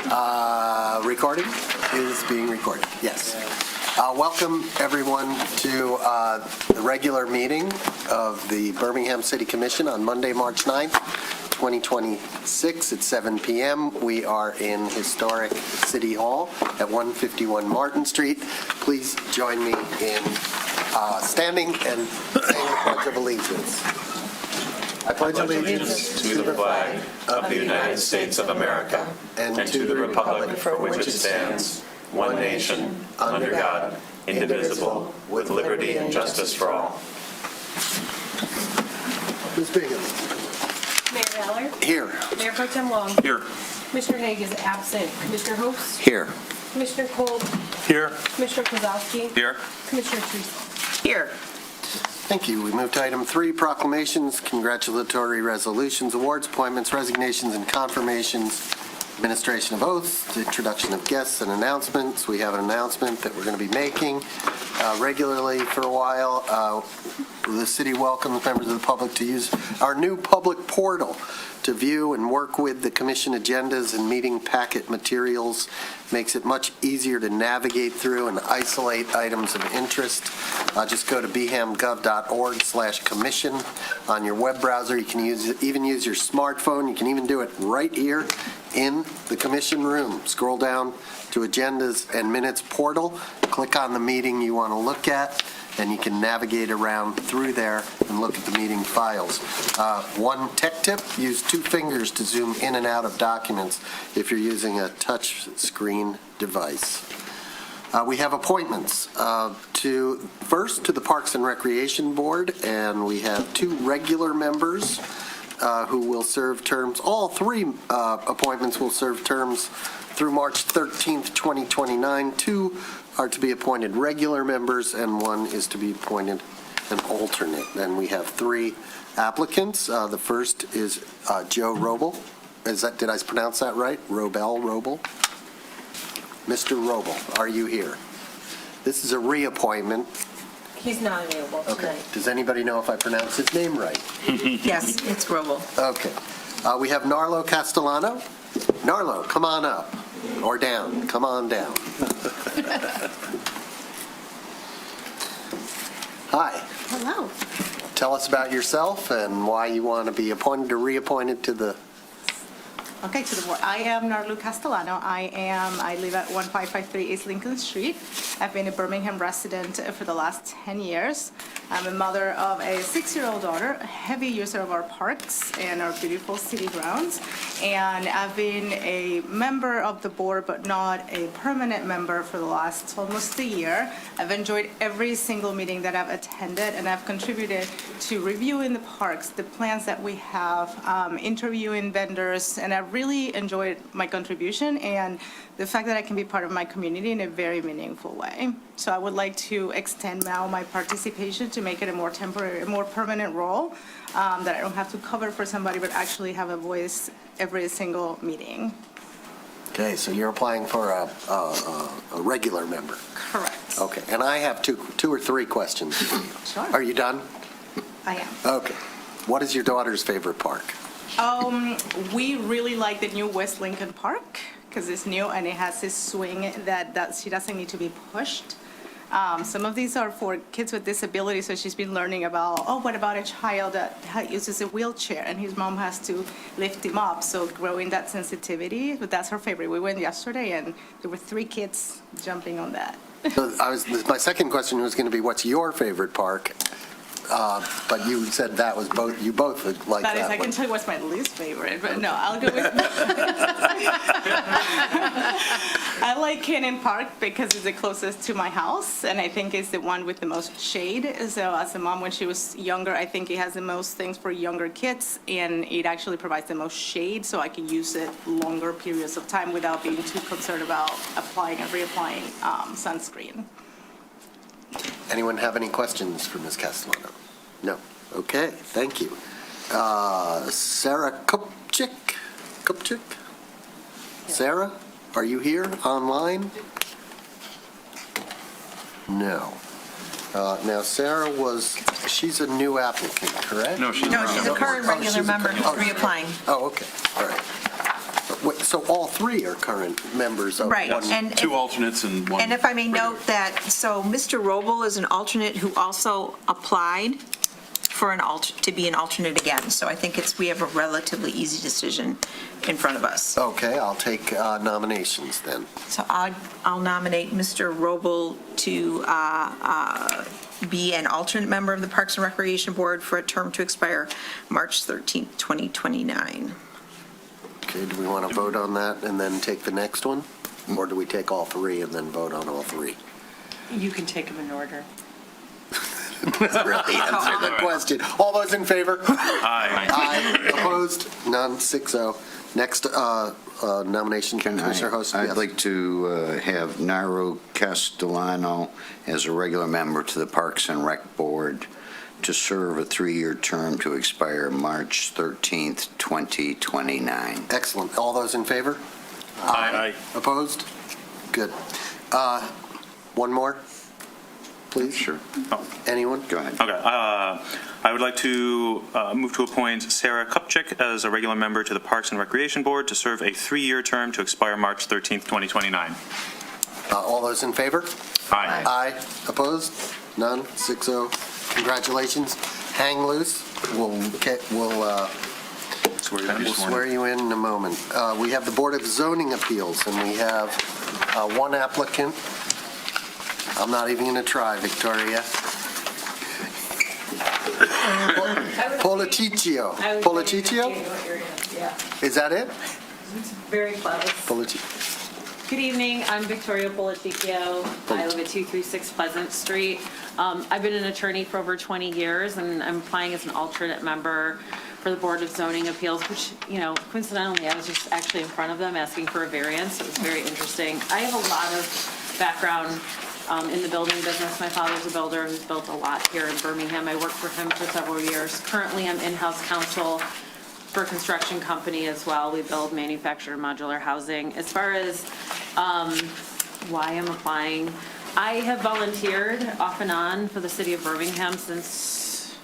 Recording is being recorded, yes. Welcome, everyone, to the regular meeting of the Birmingham City Commission on Monday, March 9th, 2026 at 7 p.m. We are in historic City Hall at 151 Martin Street. Please join me in standing and saying the Pledge of Allegiance. I pledge allegiance To the flag of the United States of America and to the republic for which it stands, one nation, under God, indivisible, with liberty and justice for all. Ms. Bingham. Mayor Aller, Here. Mayor Pro Tem Long, Here. Commissioner Haig is absent. Commissioner Host, Here. Commissioner Kolb, Here. Commissioner Kozowski, Here. Commissioner Teresa. Here. Thank you. We move to item 3, proclamations, congratulatory resolutions, awards, appointments, resignations, and confirmations, administration of oaths, introduction of guests, and announcements. We have an announcement that we're going to be making regularly for a while. The city welcomes members of the public to use our new public portal to view and work with the commission agendas and meeting packet materials. Makes it much easier to navigate through and isolate items of interest. Just go to bhamgov.org/commission on your web browser. You can even use your smartphone. You can even do it right here in the commission room. Scroll down to agendas and minutes portal. Click on the meeting you want to look at, and you can navigate around through there and look at the meeting files. One tech tip, use 2 fingers to zoom in and out of documents if you're using a touch screen device. We have appointments first to the Parks and Recreation Board, and we have 2 regular members who will serve terms. All 3 appointments will serve terms through March 13th, 2029. 2 are to be appointed regular members, and 1 is to be appointed an alternate. And we have 3 applicants. The first is Joe Robel. Did I pronounce that right? Robel? Mr. Robel, are you here? This is a reappointment. He's not available Okay. tonight. Does anybody know if I pronounced his name right? Yes, it's Roble. Okay. We have Narlo Castellano. Narlo, come on up. Or down. Come on down. Hi. Hello. Tell us about yourself and why you want to be appointed or reappointed to the... Okay, to the board. I am Narlu Castellano. I live at 1553 East Lincoln Street. I've been a Birmingham resident for the last 10 years. I'm a mother of a 6-year-old daughter, a heavy user of our parks and our beautiful city grounds. And I've been a member of the board, but not a permanent member for the last almost a year. I've enjoyed every single meeting that I've attended, and I've contributed to reviewing the parks, the plans that we have, interviewing vendors, and I've really enjoyed my contribution and the fact that I can be part of my community in a very meaningful way. So I would like to extend now my participation to make it a more temporary, a more permanent role, that I don't have to cover for somebody, but actually have a voice every single meeting. Okay, so you're applying for a regular member. Correct. Okay, and I have two or three questions for you. Sure. Are you done? I am. Okay. What is your daughter's favorite park? We really like the new West Lincoln Park because it's new and it has this swing that she doesn't need to be pushed. Some of these are for kids with disabilities, so she's been learning about, what about a child that uses a wheelchair and his mom has to lift him up, so growing that sensitivity, but that's her favorite. We went yesterday and there were 3 kids jumping on that. So my second question was going to be, what's your favorite park? But you said that was both, you both would like that That is, I one. can tell you what's my least favorite, but no, I'll go with. I like Cannon Park because it's the closest to my house, and I think it's the one with the most shade. So as a mom, when she was younger, I think it has the most things for younger kids, and it actually provides the most shade, so I can use it longer periods of time without being too concerned about applying and reapplying sunscreen. Anyone have any questions for Ms. Castellano? No. Okay, thank you. Sarah Kupchik? Sarah, are you here online? No. Now, Sarah she's a new applicant, correct? No, she's No, not. she's a current regular member who's reapplying. Oh, okay, all right. So all three are current members of Right, one. and- Two alternates and one. And if I may note that, so Mr. Roble is an alternate who also applied for to be an alternate again. So I think we have a relatively easy decision in front of us. Okay, I'll take nominations then. So I'll nominate Mr. Roble to be an alternate member of the Parks and Recreation Board for a term to expire March 13th, 2029. Okay, do we want to vote on that and then take the next one? Or do we take all three and then vote on all three? You can take them in order. Really answer the question. All those in favor? Aye. Aye. Opposed? None, 6-0. Next nomination, Commissioner Host. I'd Yes. like to have Naru Castellano as a regular member to the Parks and Rec Board to serve a 3-year term to expire March 13th, 2029. Excellent. All those in favor? Aye. Opposed? Good. One more, please? Sure. Anyone? Go ahead. Okay, I would like to move to appoint Sarah Kupchik as a regular member to the Parks and Recreation Board to serve a 3-year term to expire March 13th, 2029. All those in favor? Aye. Aye. Opposed? None, 6-0. Congratulations. Hang loose. We'll swear you in a moment. We have the Board of Zoning Appeals, and we have one applicant. I'm not even going to try, Victoria. Politicchio. Politicchio? Yeah, Is that it? very close. Politicchio. Good evening, I'm Victoria Politicchio. I live at 236 Pleasant Street. I've been an attorney for over 20 years, and I'm applying as an alternate member for the Board of Zoning Appeals, which, coincidentally, I was just actually in front of them asking for a variance. It was very interesting. I have a lot of background in the building business. My father's a builder who's built a lot here in Birmingham. I worked for him for several years. Currently, I'm in-house counsel for a construction company as well. We build manufactured modular housing. As far as why I'm applying, I have volunteered off and on for the city of Birmingham since,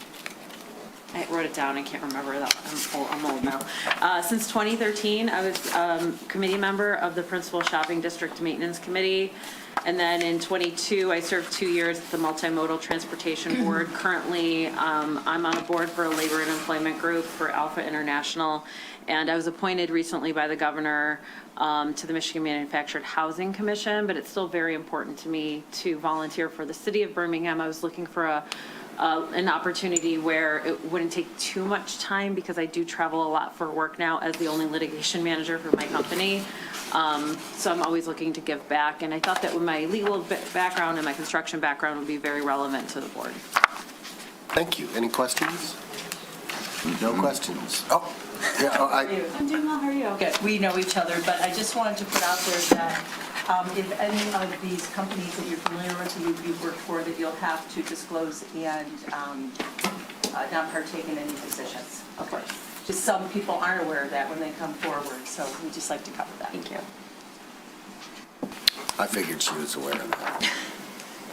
I wrote it down, I can't remember, I'm old now. Since 2013, I was committee member of the Principal Shopping District Maintenance Committee. And then in 22, I served 2 years at the Multimodal Transportation Board. Currently, I'm on a board for a labor and employment group for Alpha International. And I was appointed recently by the governor to the Michigan Manufactured Housing Commission, but it's still very important to me to volunteer for the city of Birmingham. I was looking for an opportunity where it wouldn't take too much time because I do travel a lot for work now as the only litigation manager for my company. So I'm always looking to give back, and I thought that with my legal background and my construction background would be very relevant to the board. Thank you. Any questions? No questions. Oh, yeah, I'm doing well, how are you? Okay, we know each other, but I just wanted to put out there that if any of these companies that you're familiar with, that you've worked for, that you'll have to disclose and not partake in any decisions. Of course. Just some people aren't aware of that when they come forward, so we'd just like to cover that. Thank you. I figured she was aware of that.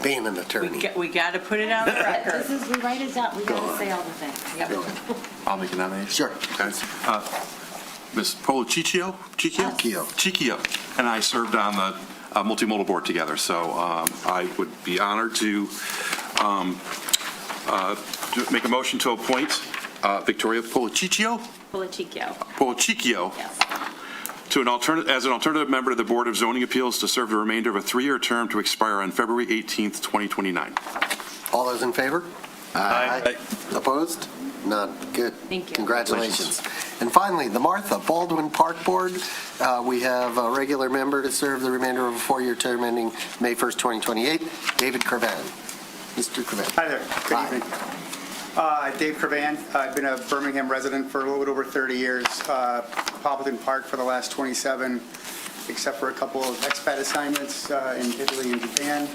Being an attorney. We got to put it on the record. We write it down, we gotta say all the things. Yep. I'll make a nomination. Sure. Okay. Ms. Politicchio? Chicchio. And I served on the multimodal board together, so I would be honored to make a motion to appoint Victoria Politicchio Politicchio. Yes. as an alternative member to the Board of Zoning Appeals to serve the remainder of a 3-year term to expire on February 18th, 2029. All those in favor? Aye. Opposed? None. Good. Thank you. Congratulations. And finally, the Martha Baldwin Park Board. We have a regular member to serve the remainder of a 4-year term ending May 1st, 2028, David Curvan. Mr. Curvan. Hi there. Good evening. Dave Curvan. I've been a Birmingham resident for a little bit over 30 years. Poppleton Park for the last 27, except for a couple of expat assignments in Italy and Japan.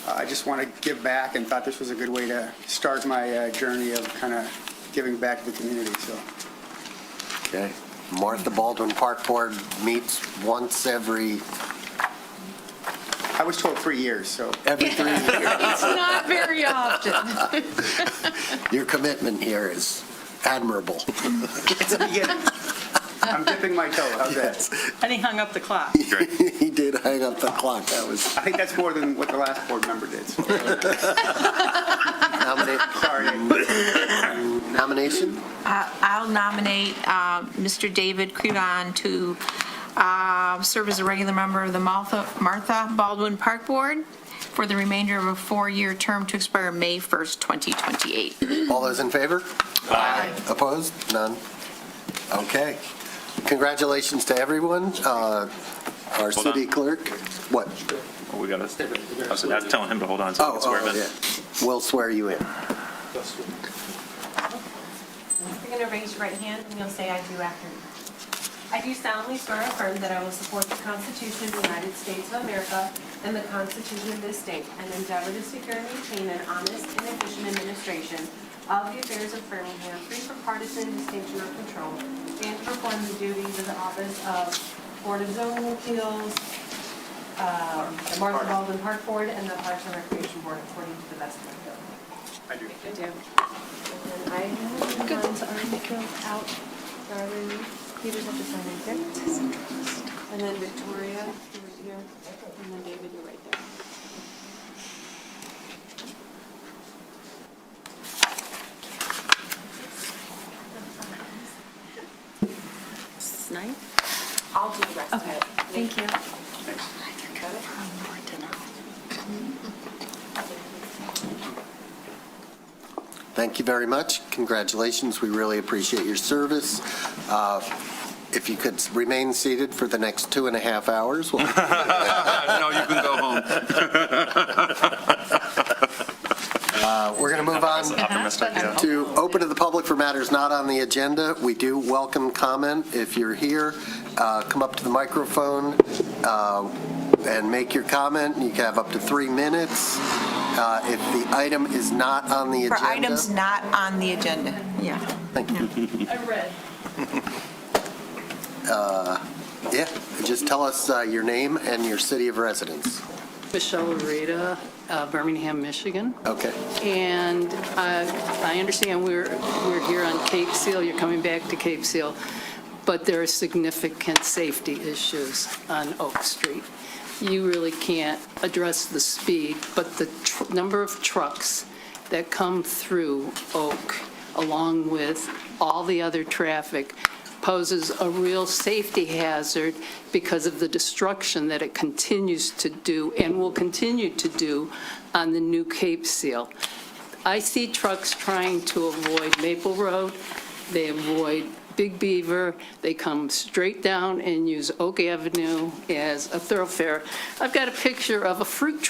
I just want to give back and thought this was a good way to start my journey of kind of giving back to the community. So. Okay. Martha Baldwin Park Board meets once every... I was told 3 years, so. Every 3 years. It's not very often. Your commitment here is admirable. It's a beginning. I'm dipping my toe. How's that? And he hung up the clock. He did hang up the clock. That was I think that's more than what the last board member did. So. Sorry. nomination. I'll nominate Mr. David Crevan to serve as a regular member of the Martha Baldwin Park Board for the remainder of a 4-year term to expire May 1st, 2028. All those in favor? Aye. Opposed? None. Okay. Congratulations to everyone. Our city clerk. What? Well, we got to, I was telling him to hold on so we can swear him in. Yeah. We'll swear you in. You're going to raise your right hand and you'll say I do after me. I do solemnly swear or affirm that I will support the Constitution of the United States of America and the Constitution of this state, and endeavor to secure and maintain an honest and efficient administration of the affairs of Birmingham, free from partisan distinction or control, and to perform the duties of the office of Board of Zoning Appeals, the Martha Baldwin Park Board, and the Parks and Recreation Board according to the best of my ability. I do. I do. And I have the ones already filled out. Darlene, you just have to sign right there. And then Victoria, you're right here. And then David, you're right there. Nice. I'll do the rest of it. Thank you. Thank you very much. Congratulations. We really appreciate your service. If you could remain seated for the next 2.5 hours. No, you can go home. We're going to move on to open to the public for matters not on the agenda. We do welcome comment. If you're here, come up to the microphone and make your comment. You can have up to 3 minutes. If the item is not on the agenda. For items not on the agenda, yeah. Thank you. I read. Yeah, just tell us your name and your city of residence. Michelle Areta, Birmingham, Michigan. Okay. And I understand we're here on Cape Seal, you're coming back to Cape Seal, but there are significant safety issues on Oak Street. You really can't address the speed, but the number of trucks that come through Oak, along with all the other traffic, poses a real safety hazard because of the destruction that it continues to do and will continue to do on the new Cape Seal. I see trucks trying to avoid Maple Road, they avoid Big Beaver, they come straight down and use Oak Avenue as a thoroughfare. I've got a picture of a food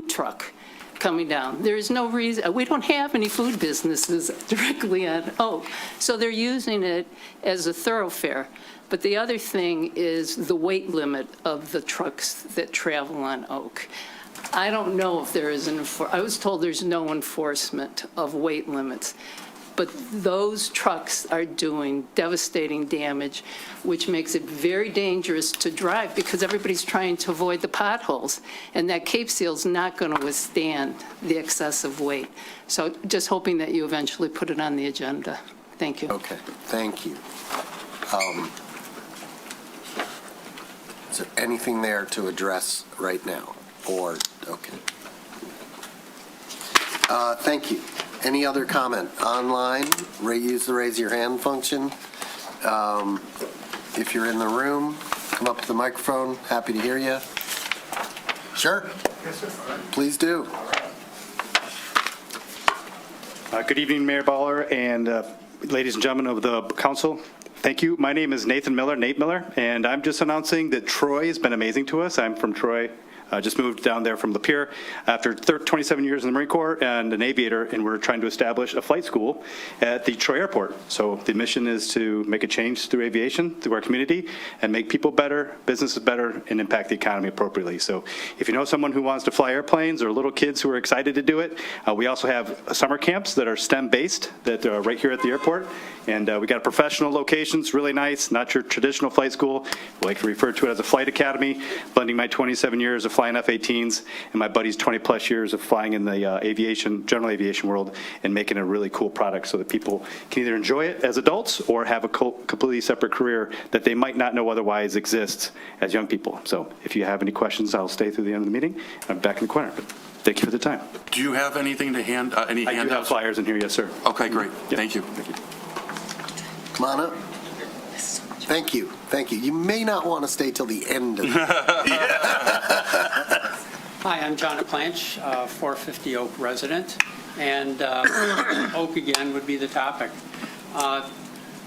truck coming down. There is no reason, we don't have any food businesses directly on Oak, so they're using it as a thoroughfare. But the other thing is the weight limit of the trucks that travel on Oak. I don't know if there is I was told there's no enforcement of weight limits. But those trucks are doing devastating damage, which makes it very dangerous to drive because everybody's trying to avoid the potholes. And that Cape Seal's not going to withstand the excessive weight. So just hoping that you eventually put it on the agenda. Thank you. Okay, thank you. Is there anything there to address right now? Or, okay. Thank you. Any other comment? Online, use the raise your hand function. If you're in the room, come up to the microphone. Happy to hear you. Sure. Yes, sir. Please do. Good evening, Mayor Baller and ladies and gentlemen of the council. Thank you. My name is Nate Miller, and I'm just announcing that Troy has been amazing to us. I'm from Troy. Just moved down there from Lapeer after 27 years in the Marine Corps and an aviator, and we're trying to establish a flight school at the Troy Airport. So the mission is to make a change through aviation, through our community, and make people better, businesses better, and impact the economy appropriately. So if you know someone who wants to fly airplanes or little kids who are excited to do it, we also have summer camps that are STEM-based that are right here at the airport. And we got professional locations, really nice, not your traditional flight school. We like to refer to it as a flight academy, blending my 27 years of flying F-18s, and my buddy's 20-plus years of flying in the general aviation world, and making a really cool product so that people can either enjoy it as adults or have a completely separate career that they might not know otherwise exists as young people. So if you have any questions, I'll stay through the end of the meeting. I'm back in the corner, but thank you for the time. Do you have anything to hand, any I do have handouts? flyers in here, yes, sir. Okay, great. Yeah. Thank you. Come on up. Thank you, thank you. You may not want to stay till the end of Hi, I'm John Clanch, 450 Oak resident, and Oak again would be the topic.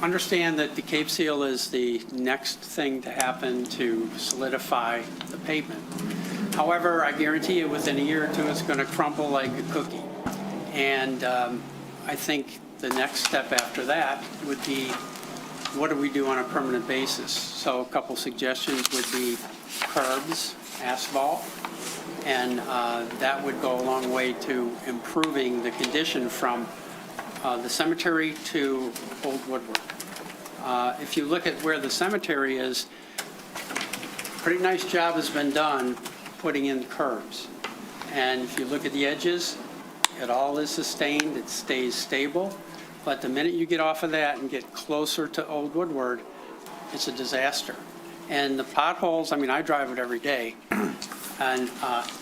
Understand that the Cape Seal is the next thing to happen to solidify the pavement. However, I guarantee you within a year or two, it's going to crumble like a cookie. And I think the next step after that would be, what do we do on a permanent basis? So a couple suggestions would be curbs, asphalt, and that would go a long way to improving the condition from the cemetery to Old Woodward. If you look at where the cemetery is, pretty nice job has been done putting in curbs. And if you look at the edges, it all is sustained, it stays stable. But the minute you get off of that and get closer to Old Woodward, it's a disaster. And the potholes, I mean, I drive it every day, and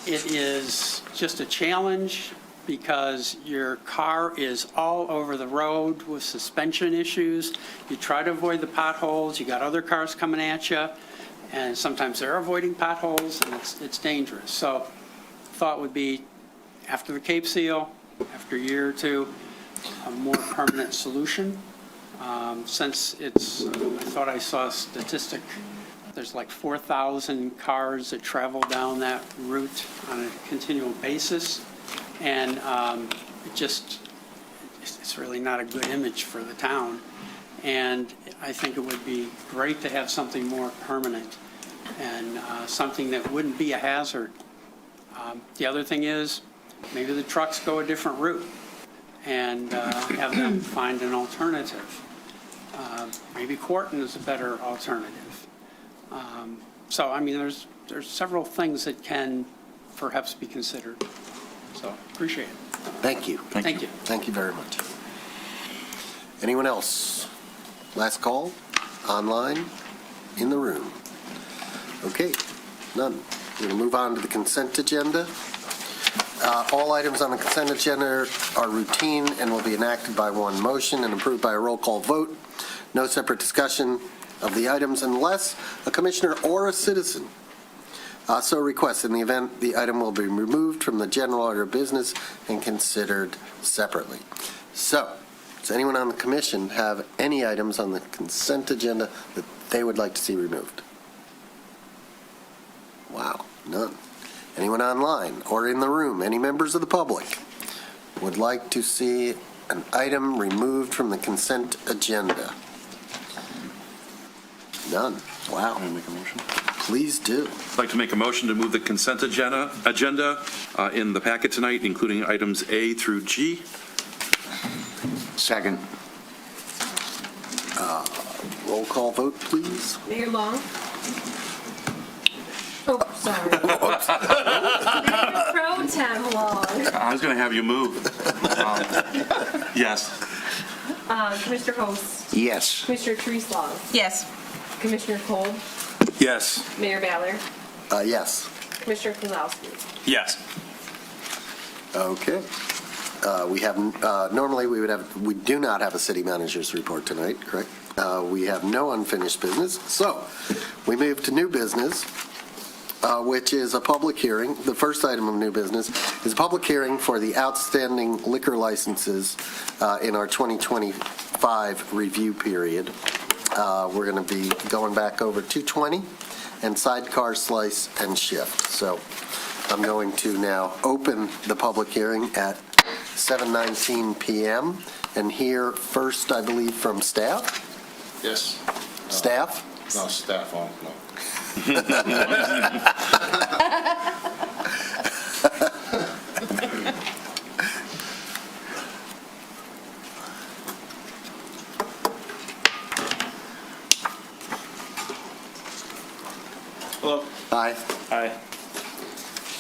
it is just a challenge because your car is all over the road with suspension issues. You try to avoid the potholes, you got other cars coming at you, and sometimes they're avoiding potholes, and it's dangerous. So thought would be, after the Cape Seal, after a year or two, a more permanent solution. Since it's, I thought I saw a statistic, there's like 4,000 cars that travel down that route on a continual basis. And it's really not a good image for the town. And I think it would be great to have something more permanent and something that wouldn't be a hazard. The other thing is, maybe the trucks go a different route and have them find an alternative. Maybe Quarton is a better alternative. So, I mean, there's several things that can perhaps be considered. So, appreciate it. Thank you. Thank you. Thank you very much. Anyone else? Last call, online, in the room. Okay, none. We're going to move on to the consent agenda. All items on the consent agenda are routine and will be enacted by one motion and approved by a roll call vote. No separate discussion of the items unless a commissioner or a citizen so requests. In the event, the item will be removed from the general order of business and considered separately. So, does anyone on the commission have any items on the consent agenda that they would like to see removed? Wow, none. Anyone online or in the room, any members of the public would like to see an item removed from the consent agenda? None. Wow. Can I make a motion? Please do. I'd like to make a motion to move the consent agenda in the packet tonight, including items A through G. Second. Roll call vote, please. Mayor Long? Oh, sorry. Mayor Pro Tem Long. I was going to have you move. Yes. Commissioner Host? Yes. Commissioner Treeslaw? Yes. Commissioner Cole? Yes. Mayor Ballard? Yes. Commissioner Kozlowski? Yes. Okay. We have, normally we do not have a city manager's report tonight, correct? We have no unfinished business. So we move to new business, which is a public hearing. The first item of new business is a public hearing for the outstanding liquor licenses in our 2025 review period. We're going to be going back over 220 and Sidecar Slice and Shift. So I'm going to now open the public hearing at 7:19 p.m. and hear first, I believe, from staff. Yes. Staff? No, staff, no. Hello. Hi. Hi.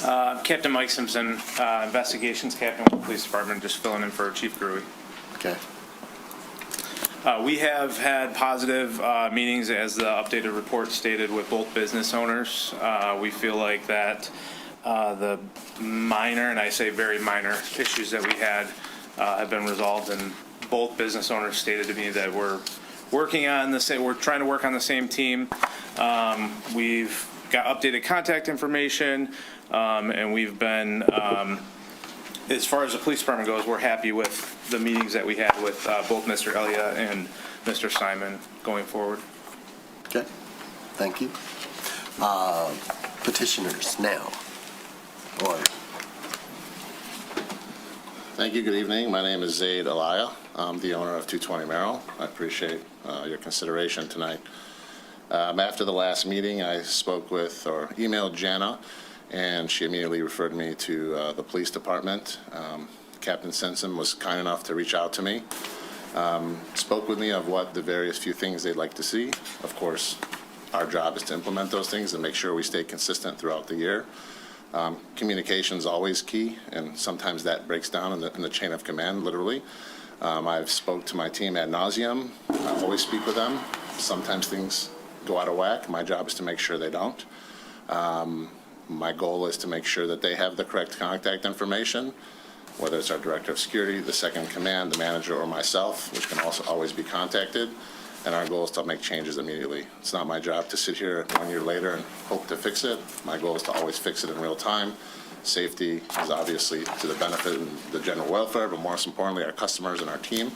Captain Mike Simpson, Investigations Captain with the Police Department, just filling in for Chief Gruey. Okay. We have had positive meetings, as the updated report stated, with both business owners. We feel like that the minor, and I say very minor, issues that we had have been resolved, and both business owners stated to me that we're working on the same, we're trying to work on the same team. We've got updated contact information, and we've been, as far as the police department goes, we're happy with the meetings that we had with both Mr. Elia and Mr. Simon going forward. Okay, thank you. Petitioners now. Or Thank you. Good evening. My name is Zaid Elia. I'm the owner of 220 Merrill. I appreciate your consideration tonight. After the last meeting, I spoke with or emailed Jana, and she immediately referred me to the police department. Captain Simpson was kind enough to reach out to me, spoke with me of what the various few things they'd like to see. Of course, our job is to implement those things and make sure we stay consistent throughout the year. Communication is always key, and sometimes that breaks down in the chain of command, literally. I've spoke to my team ad nauseum. I always speak with them. Sometimes things go out of whack. My job is to make sure they don't. My goal is to make sure that they have the correct contact information, whether it's our director of security, the second command, the manager, or myself, which can also always be contacted. And our goal is to make changes immediately. It's not my job to sit here 1 year later and hope to fix it. My goal is to always fix it in real time. Safety is obviously to the benefit of the general welfare, but most importantly, our customers and our team.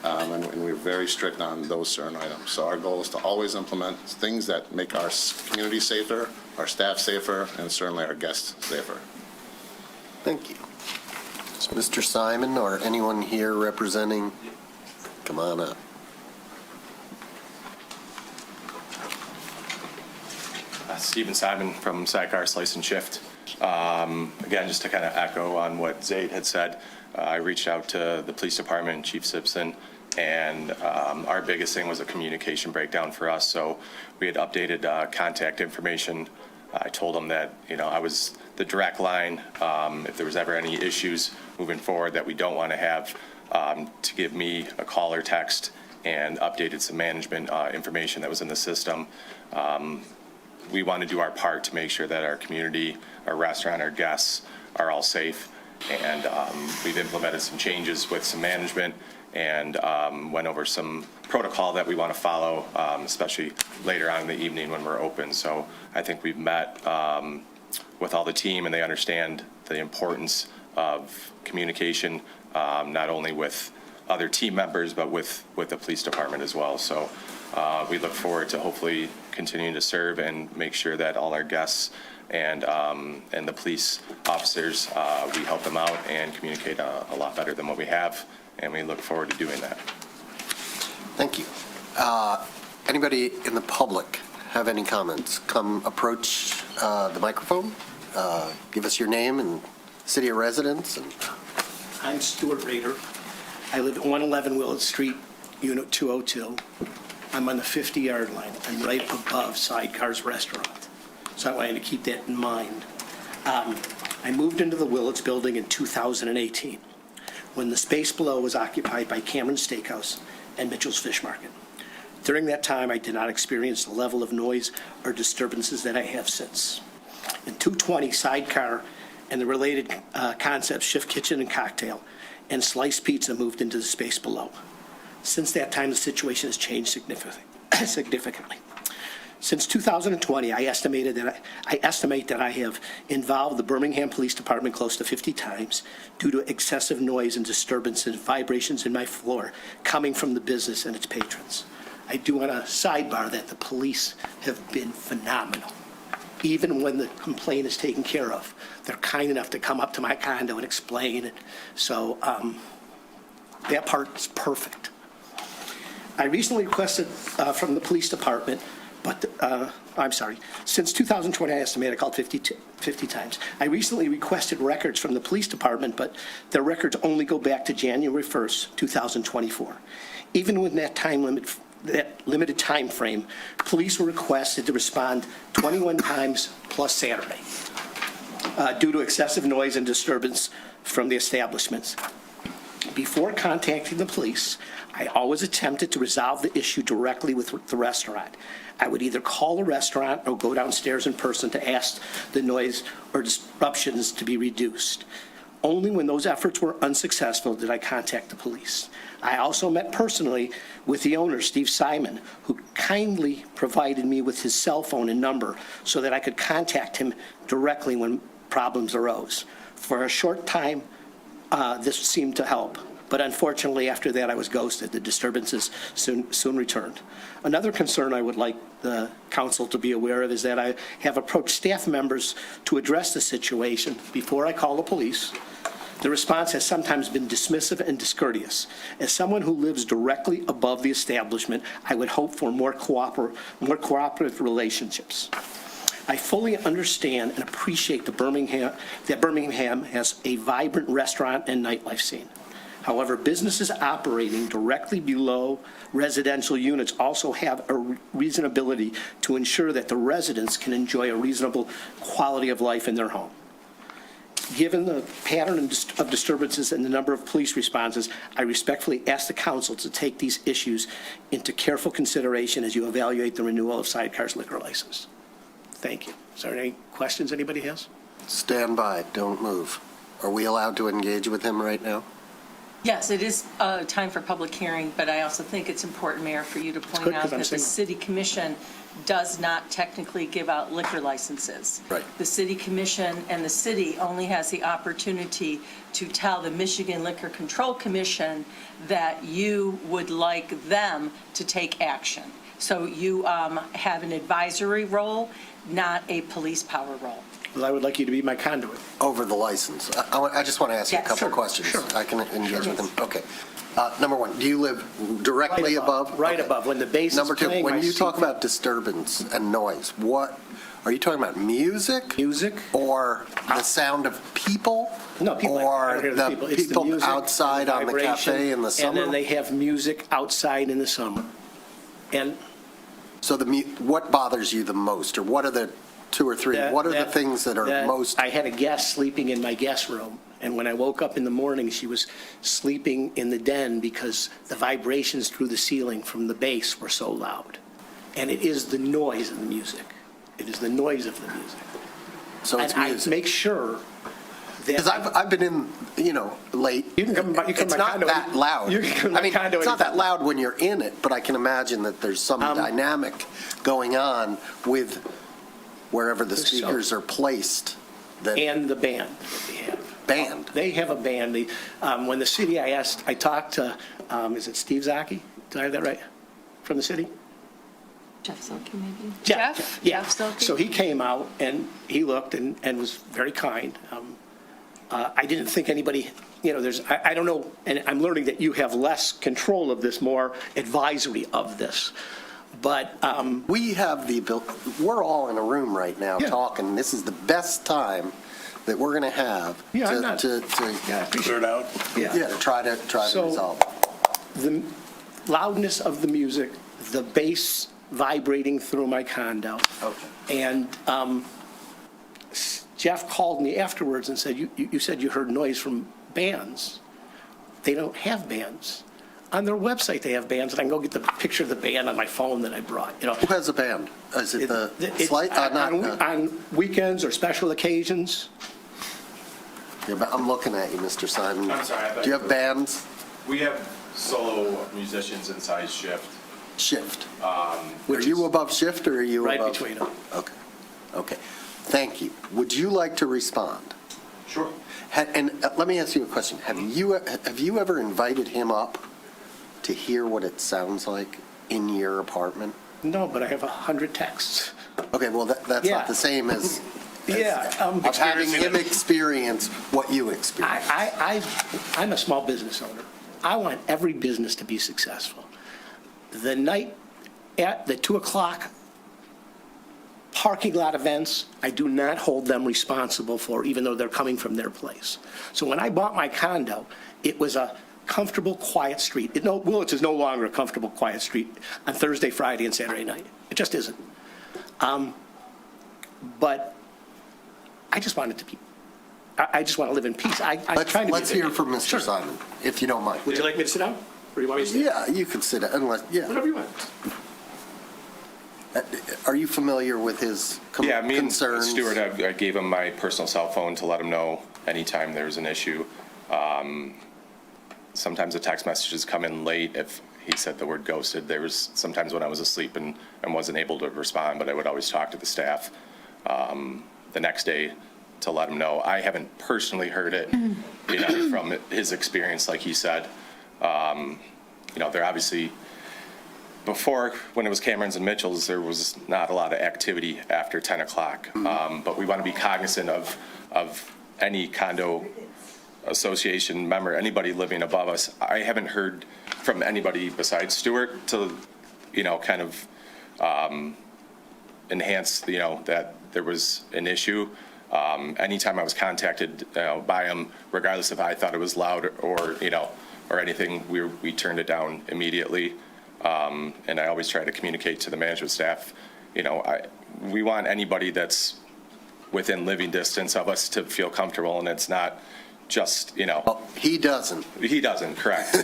And we're very strict on those certain items. So our goal is to always implement things that make our community safer, our staff safer, and certainly our guests safer. thank you. Is Mr. Simon or anyone here representing? Come on up. Stephen Simon from Sidecar Slice and Shift. Again, just to kind of echo on what Zaid had said, I reached out to the police department, Chief Simpson, and our biggest thing was a communication breakdown for us. So we had updated contact information. I told them that, I was the direct line. If there was ever any issues moving forward that we don't want to have, to give me a call or text, and updated some management information that was in the system. We want to do our part to make sure that our community, our restaurant, our guests are all safe. And we've implemented some changes with some management and went over some protocol that we want to follow, especially later on in the evening when we're open. So I think we've met with all the team, and they understand the importance of communication, not only with other team members, but with the police department as well. So we look forward to hopefully continuing to serve and make sure that all our guests and the police officers, we help them out and communicate a lot better than what we have, and we look forward to doing that. Thank you. Anybody in the public have any comments? Come approach the microphone. Give us your name and city of residence. I'm Stuart Rader. I live at 111 Willett Street, Unit 202. I'm on the 50-yard line. I'm right above Sidecar's restaurant. So I wanted to keep that in mind. I moved into the Willits building in 2018 when the space below was occupied by Cameron's Steakhouse and Mitchell's Fish Market. During that time, I did not experience the level of noise or disturbances that I have since. In 220, Sidecar and the related concepts, Shift Kitchen and Cocktail, and Sliced Pizza moved into the space below. Since that time, the situation has changed significantly. Since 2020, I estimate that I have involved the Birmingham Police Department close to 50 times due to excessive noise and disturbance and vibrations in my floor coming from the business and its patrons. I do want to sidebar that the police have been phenomenal. Even when the complaint is taken care of, they're kind enough to come up to my condo and explain it. So that part is perfect. I recently requested from the police department, but since 2020, I estimate I called 50 times. I recently requested records from the police department, but their records only go back to January 1st, 2024. Even with that limited time frame, police were requested to respond 21 times plus Saturday. due to excessive noise and disturbance from the establishments. Before contacting the police, I always attempted to resolve the issue directly with the restaurant. I would either call the restaurant or go downstairs in person to ask the noise or disruptions to be reduced. Only when those efforts were unsuccessful did I contact the police. I also met personally with the owner, Steve Simon, who kindly provided me with his cell phone and number so that I could contact him directly when problems arose. For a short time, this seemed to help, but unfortunately after that I was ghosted. The disturbances soon returned. Another concern I would like the council to be aware of is that I have approached staff members to address the situation before I call the police. The response has sometimes been dismissive and discourteous. As someone who lives directly above the establishment, I would hope for more cooperative relationships. I fully understand and appreciate that Birmingham has a vibrant restaurant and nightlife scene. However, businesses operating directly below residential units also have a reasonability to ensure that the residents can enjoy a reasonable quality of life in their home. Given the pattern of disturbances and the number of police responses, I respectfully ask the council to take these issues into careful consideration as you evaluate the renewal of Sidecar's liquor license. Thank you. Is there any questions anybody has? Stand by, don't move. Are we allowed to engage with him right now? Yes, it is time for public hearing, but I also think it's important, Mayor, for you to point good, out 'cause I'm that the single. city commission does not technically give out liquor licenses. Right. The city commission and the city only has the opportunity to tell the Michigan Liquor Control Commission that you would like them to take action. So you have an advisory role, not a police power role. Well, I would like you to be my conduit. Over the license. I just want to ask you a Yes, couple sure, of questions. sure. I can engage with him. Okay. Number one, do you live directly above? Right Okay. above. When the bass Number is two, playing, when my you seat- talk about disturbance and noise, what, are you talking about music? Music. Or the sound of people? No, people. I Or don't hear the people. It's the people music, outside on the vibration, cafe in the And summer? then they have music outside in the summer. And So what bothers you the most, or what are the two or three? What are the things that are most? I had a guest sleeping in my guest room, and when I woke up in the morning, she was sleeping in the den because the vibrations through the ceiling from the bass were so loud. And it is the noise of the music. It is the noise of the music. So it's and music. I make sure Because I've been in, late. You can come by. You can It's come not by condo. that loud. You can come to I my mean, condo it's not that anytime. loud when you're in it, but I can imagine that there's some dynamic going on with wherever the speakers are placed. And the band that they have. Band. They have a band. When the city, I talked to, is it Steve Zaki? Did I have that right? From the city? Jeff Silke, maybe? Jeff? Yeah. Jeff Silke? So he came out and he looked and was very kind. I didn't think anybody, I don't know, and I'm learning that you have less control of this, more advisory of this. But we have the ability, we're all in a room right now talking. This is the best time that we're going to have to clear it out. Yeah, to try to resolve it. The loudness of the music, the bass vibrating through my condo. Okay. And Jeff called me afterwards and said, you said you heard noise from bands. They don't have bands. On their website, they have bands, and I can go get the picture of the band on my phone that I brought. Who has a band? Is it the It's Slight? on weekends or special occasions. Yeah, but I'm looking at you, Mr. Simon. I'm sorry, I thought Do you you have were- bands? We have solo musicians inside Shift. Shift. Are you above Shift or are you Right above? between them. Okay. Okay. Thank you. Would you like to respond? Sure. And let me ask you a question. Have you ever invited him up to hear what it sounds like in your apartment? No, but I have 100 texts. Okay, well, that's Yeah. not the same as of having him experience what you experience. I'm a small business owner. I want every business to be successful. The night at the 2 o'clock parking lot events, I do not hold them responsible for, even though they're coming from their place. So when I bought my condo, it was a comfortable, quiet street. Willits is no longer a comfortable, quiet street on Thursday, Friday, and Saturday night. It just isn't. But I just want it to be, I just want to live in peace. I'm trying to be Let's hear from Mr. Sure. Simon, if you don't mind. Would you like me to sit down? Or do you want me to sit? Yeah, you could sit down, unless, yeah. Whatever you want. Are you familiar with his Yeah, me and concerns? Stuart, I gave him my personal cell phone to let him know anytime there's an issue. Sometimes the text messages come in late. If he said the word ghosted, there was sometimes when I was asleep and wasn't able to respond, but I would always talk to the staff the next day to let him know. I haven't personally heard it, from his experience, like he said. They're obviously, before, when it was Cameron's and Mitchell's, there was not a lot of activity after 10 o'clock. But we want to be cognizant of any condo association member, anybody living above us. I haven't heard from anybody besides Stuart to, kind of enhance, that there was an issue. Anytime I was contacted by him, regardless if I thought it was loud or anything, we turned it down immediately. And I always try to communicate to the management staff, we want anybody that's within living distance of us to feel comfortable, and it's not just, He doesn't. He doesn't, correct.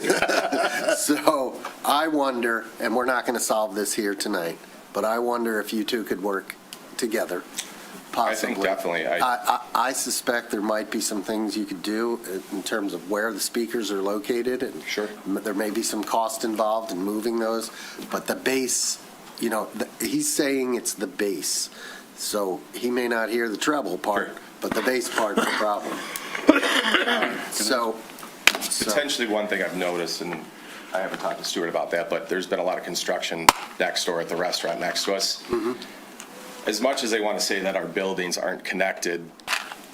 So I wonder, and we're not going to solve this here tonight, but I wonder if you two could work together, possibly. I think definitely. I suspect there might be some things you could do in terms of where the speakers are located, and sure, there may be some cost involved in moving those, but the bass, he's saying it's the bass, so he may not hear the treble part, but the bass part's the problem. Potentially one thing I've noticed, and I haven't talked to Stuart about that, but there's been a lot of construction next door at the restaurant next to us. Mm-hmm. As much as they want to say that our buildings aren't connected,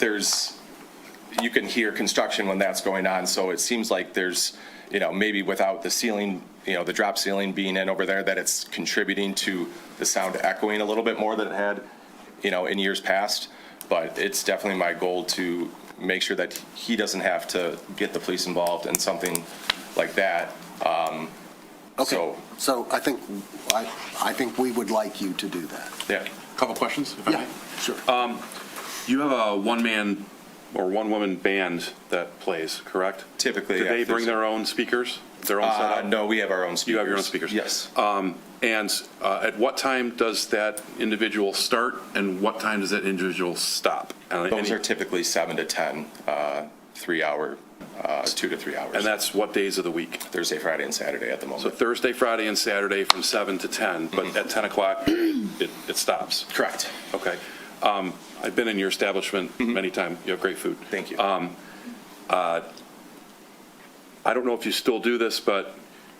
you can hear construction when that's going on, so it seems like there's, maybe without the ceiling, the drop ceiling being in over there, that it's contributing to the sound echoing a little bit more than it had, in years past. But it's definitely my goal to make sure that he doesn't have to get the police involved in something like that. Okay, so I think we would like you to do that. Yeah. Couple questions, if I may? Sure. You have a one-man or one-woman band that plays, correct? Typically, Do yeah, they bring their own speakers, their own setup? No, we have our own speakers. You have your own speakers? Yes. And at what time does that individual start, and what time does that individual stop? Those are typically 7 to 10, 3 hour, 2 to 3 hours. And that's what days of the week? Thursday, Friday, and Saturday at the moment. So Thursday, Friday, and Saturday from 7 to 10, but at 10 o'clock, it stops? Correct. Okay. I've been in your establishment many times. You have great food. Thank you. I don't know if you still do this, but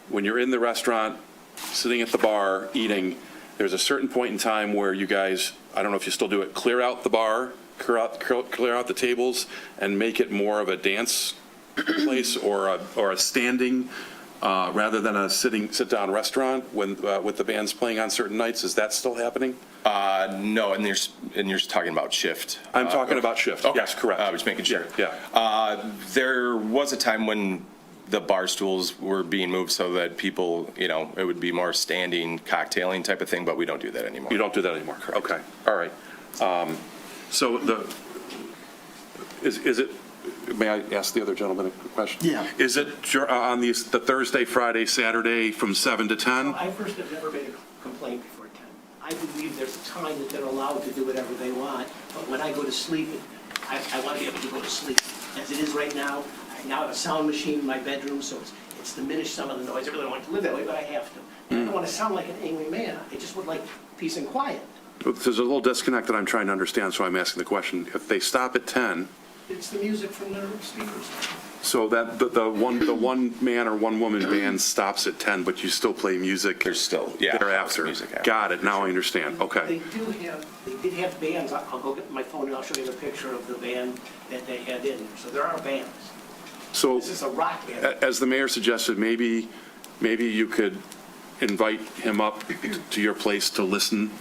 when you're in the restaurant, sitting at the bar, eating, there's a certain point in time where you guys, I don't know if you still do it, clear out the bar, clear out the tables, and make it more of a dance place or a standing, rather than a sit-down restaurant when with the bands playing on certain nights. Is that still happening? No, and you're talking about shift. I'm talking about shift. Okay. Yes, correct. I was making sure. Yeah. There was a time when the bar stools were being moved so that people, it would be more standing cocktailing type of thing, but we don't do that anymore. You don't do that anymore? Correct. Okay, all right. So is it, may I ask the other gentleman a question? Yeah. Is it on the Thursday, Friday, Saturday from 7 to 10? I first have never made a complaint before 10. I believe there's a time that they're allowed to do whatever they want, but when I go to sleep, I want to be able to go to sleep. As it is right now, I now have a sound machine in my bedroom, so it's diminished some of the noise. I really don't want to live that way, but I have to. I don't want to sound like an angry man. I just would like peace and quiet. There's a little disconnect that I'm trying to understand, so I'm asking the question. If they stop at 10, It's the music from the speakers. so that the one man or one woman band stops at 10, but you still play music There's still, yeah, thereafter? music after. Got it, now I understand. Okay. They did have bands. I'll go get my phone and I'll show you a picture of the band that they had in. So there are bands. So This is a rock band. as the mayor suggested, maybe you could invite him up to your place to listen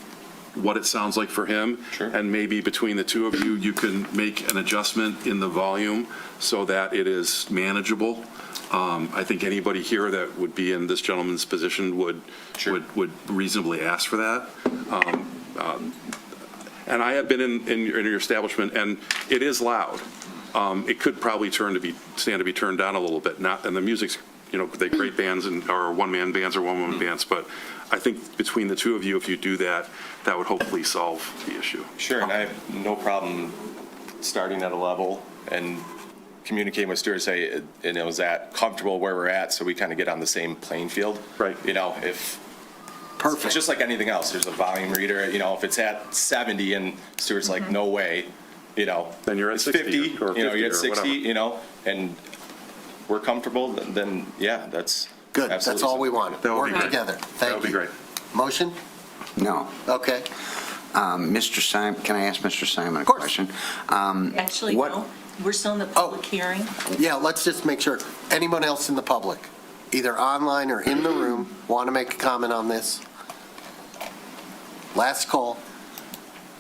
what it sounds like for him. Sure. And maybe between the two of you, you can make an adjustment in the volume so that it is manageable. I think anybody here that would be in this gentleman's position would reasonably ask for that. And I have been in your establishment, and it is loud. It could probably stand to be turned down a little bit. And the music's, they great bands or one-man bands or one-woman bands, but I think between the two of you, if you do that, that would hopefully solve the issue. Sure, and I have no problem starting at a level and communicating with Stuart, say, is that comfortable where we're at, so we kind of get on the same playing field? Right. If Perfect. It's just like anything else. There's a volume reader. If it's at 70 and Stuart's like, no way, then you're at 60 or 50 you're at or 60, and we're comfortable, then yeah, that's Good, that's all we want. Work together. Thank you. That would be great. Motion? No. Okay. Mr. Simon, can I ask Mr. Simon a question? Actually, no, we're still in the public hearing. Yeah, let's just make sure. Anyone else in the public, either online or in the room, want to make a comment on this? Last call.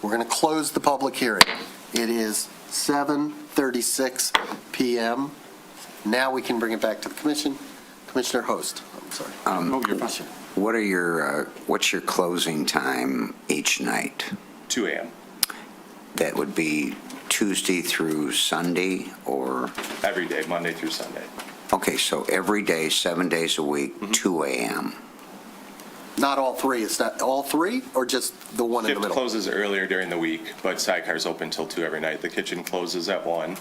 We're going to close the public hearing. It is 7:36 p.m. Now we can bring it back to the commission. Commissioner Host, I'm sorry. What's your closing time each night? 2 a.m. That would be Tuesday through Sunday, or? Every day, Monday through Sunday. Okay, so every day, 7 days a week, 2 a.m. Not all three. Is that all three or just the one in the Shift middle? closes earlier during the week, but Sidecar's open till 2 every night. The kitchen closes at 1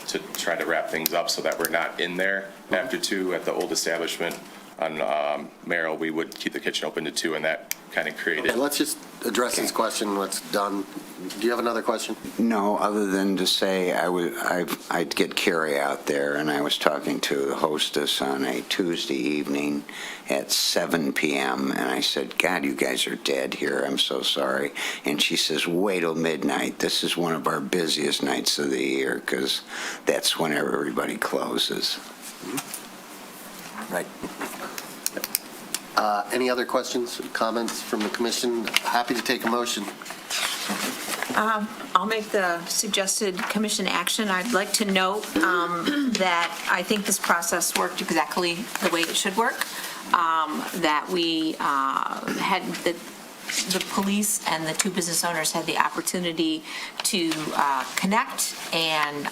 to try to wrap things up so that we're not in there after 2. At the old establishment on Merrill, we would keep the kitchen open to 2, and that kind of created. Okay, let's just address this question. What's done? Do you have another question? No, other than to say I'd get Carrie out there, and I was talking to the hostess on a Tuesday evening at 7 p.m., and I said, God, you guys are dead here. I'm so sorry. And she says, wait till midnight. This is one of our busiest nights of the year because that's when everybody closes. Right. Any other questions, comments from the commission? Happy to take a motion. I'll make the suggested commission action. I'd like to note that I think this process worked exactly the way it should work, that we had the police and the 2 business owners had the opportunity to connect and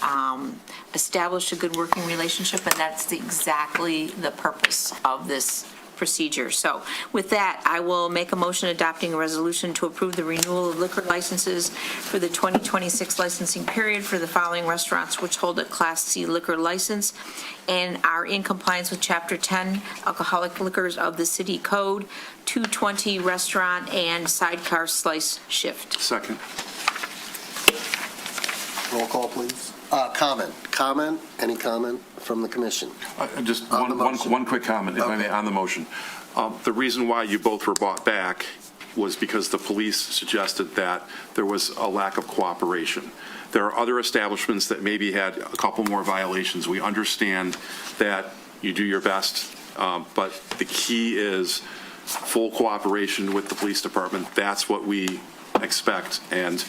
establish a good working relationship, and that's exactly the purpose of this procedure. So with that, I will make a motion adopting a resolution to approve the renewal of liquor licenses for the 2026 licensing period for the following restaurants which hold a Class C liquor license and are in compliance with Chapter 10 Alcoholic Liquors of the City Code, 220 Restaurant and Sidecar Slice Shift. Second. Roll call, please. Comment? Any comment from the commission? Just On the one quick comment, if I may, on the motion. The reason why you both were brought back was because the police suggested that there was a lack of cooperation. There are other establishments that maybe had a couple more violations. We understand that you do your best, but the key is full cooperation with the police department. That's what we expect. And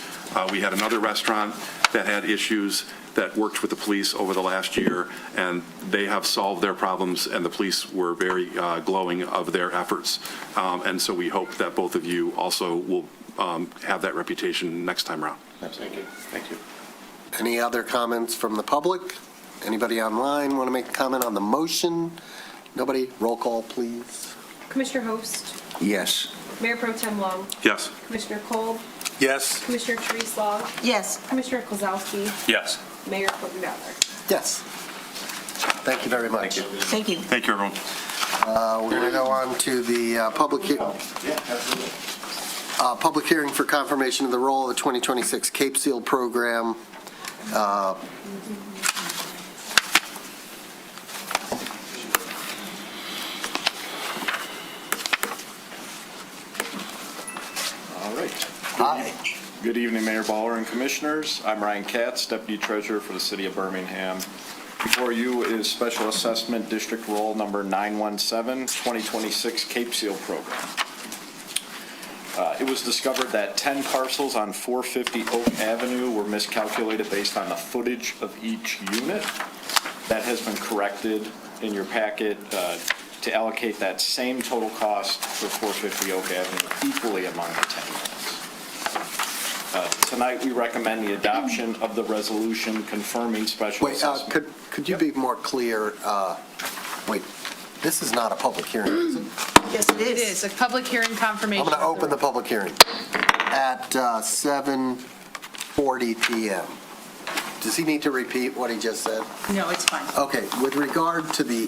we had another restaurant that had issues that worked with the police over the last year, and they have solved their problems, and the police were very glowing of their efforts. And so we hope that both of you also will have that reputation next time around. Thank you. Thank you. Any other comments from the public? Anybody online want to make a comment on the motion? Nobody? Roll call, please. Commissioner Host, Yes. Mayor Pro Tem Long, Yes. Commissioner Kolb, Yes. Commissioner Therese Long, Yes. Commissioner Kozlowski, Yes. Mayor Kloppenbauer. Yes. Thank you very much. Thank you. Thank you, everyone. We're going to go on to the public hearing for confirmation of the role of the 2026 Cape Seal program. All right. Hi. Good evening, Mayor Baller and Commissioners. I'm Ryan Katz, Deputy Treasurer for the City of Birmingham. Before you is Special Assessment District Roll Number 917, 2026 Cape Seal Program. It was discovered that 10 parcels on 450 Oak Avenue were miscalculated based on the footage of each unit. That has been corrected in your packet to allocate that same total cost for 450 Oak Avenue equally among the 10 units. Tonight, we recommend the adoption of the resolution confirming special Wait, assessment. could you be more clear? Wait, this is not a public hearing, is it? Yes, it It is a public hearing confirmation. I'm going to of open the public hearing at 7:40 PM. Does he need to repeat what he just said? No, it's fine. Okay, with regard to the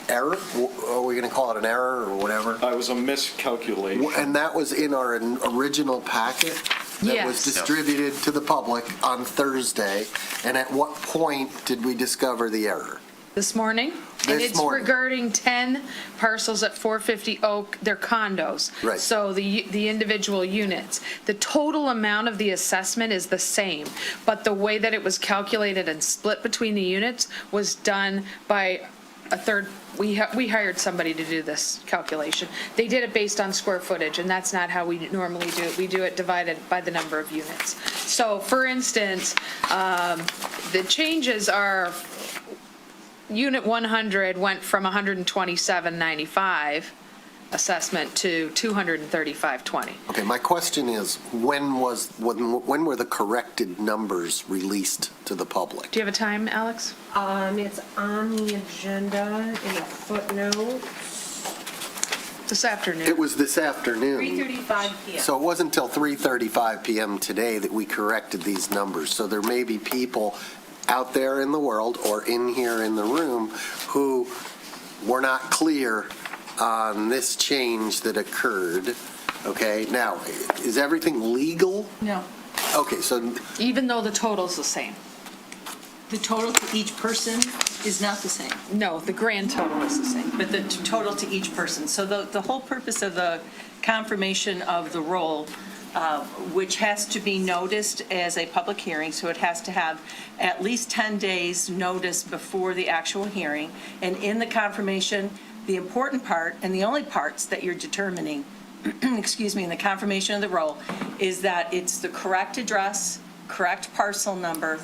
error, are we going to call it an error or whatever? It was a miscalculation. And that was in our original packet that was Yes. distributed to the public on Thursday. And at what point did we discover the error? This morning. And This it's morning. regarding 10 parcels at 450 Oak, they're condos. Right. So the individual units. The total amount of the assessment is the same, but the way that it was calculated and split between the units was done by a third, we hired somebody to do this calculation. They did it based on square footage, and that's not how we normally do it. We do it divided by the number of units. So, for instance, the changes are, Unit 100 went from 127.95 assessment to 235.20. Okay, my question is, when were the corrected numbers released to the public? Do you have a time, Alex? It's on the agenda in a footnote. This afternoon. It was this afternoon. 3:35 p.m. So it wasn't until 3:35 PM today that we corrected these numbers. So there may be people out there in the world or in here in the room who were not clear on this change that occurred. Okay, now, is everything legal? No. Okay, so Even though the total's the same. The total to each person is not the same. No, the grand total is the same. But the total to each person. So the whole purpose of the confirmation of the roll, which has to be noticed as a public hearing, so it has to have at least 10 days notice before the actual hearing. And in the confirmation, the important part, and the only parts that you're determining, excuse me, in the confirmation of the roll, is that it's the correct address, correct parcel number,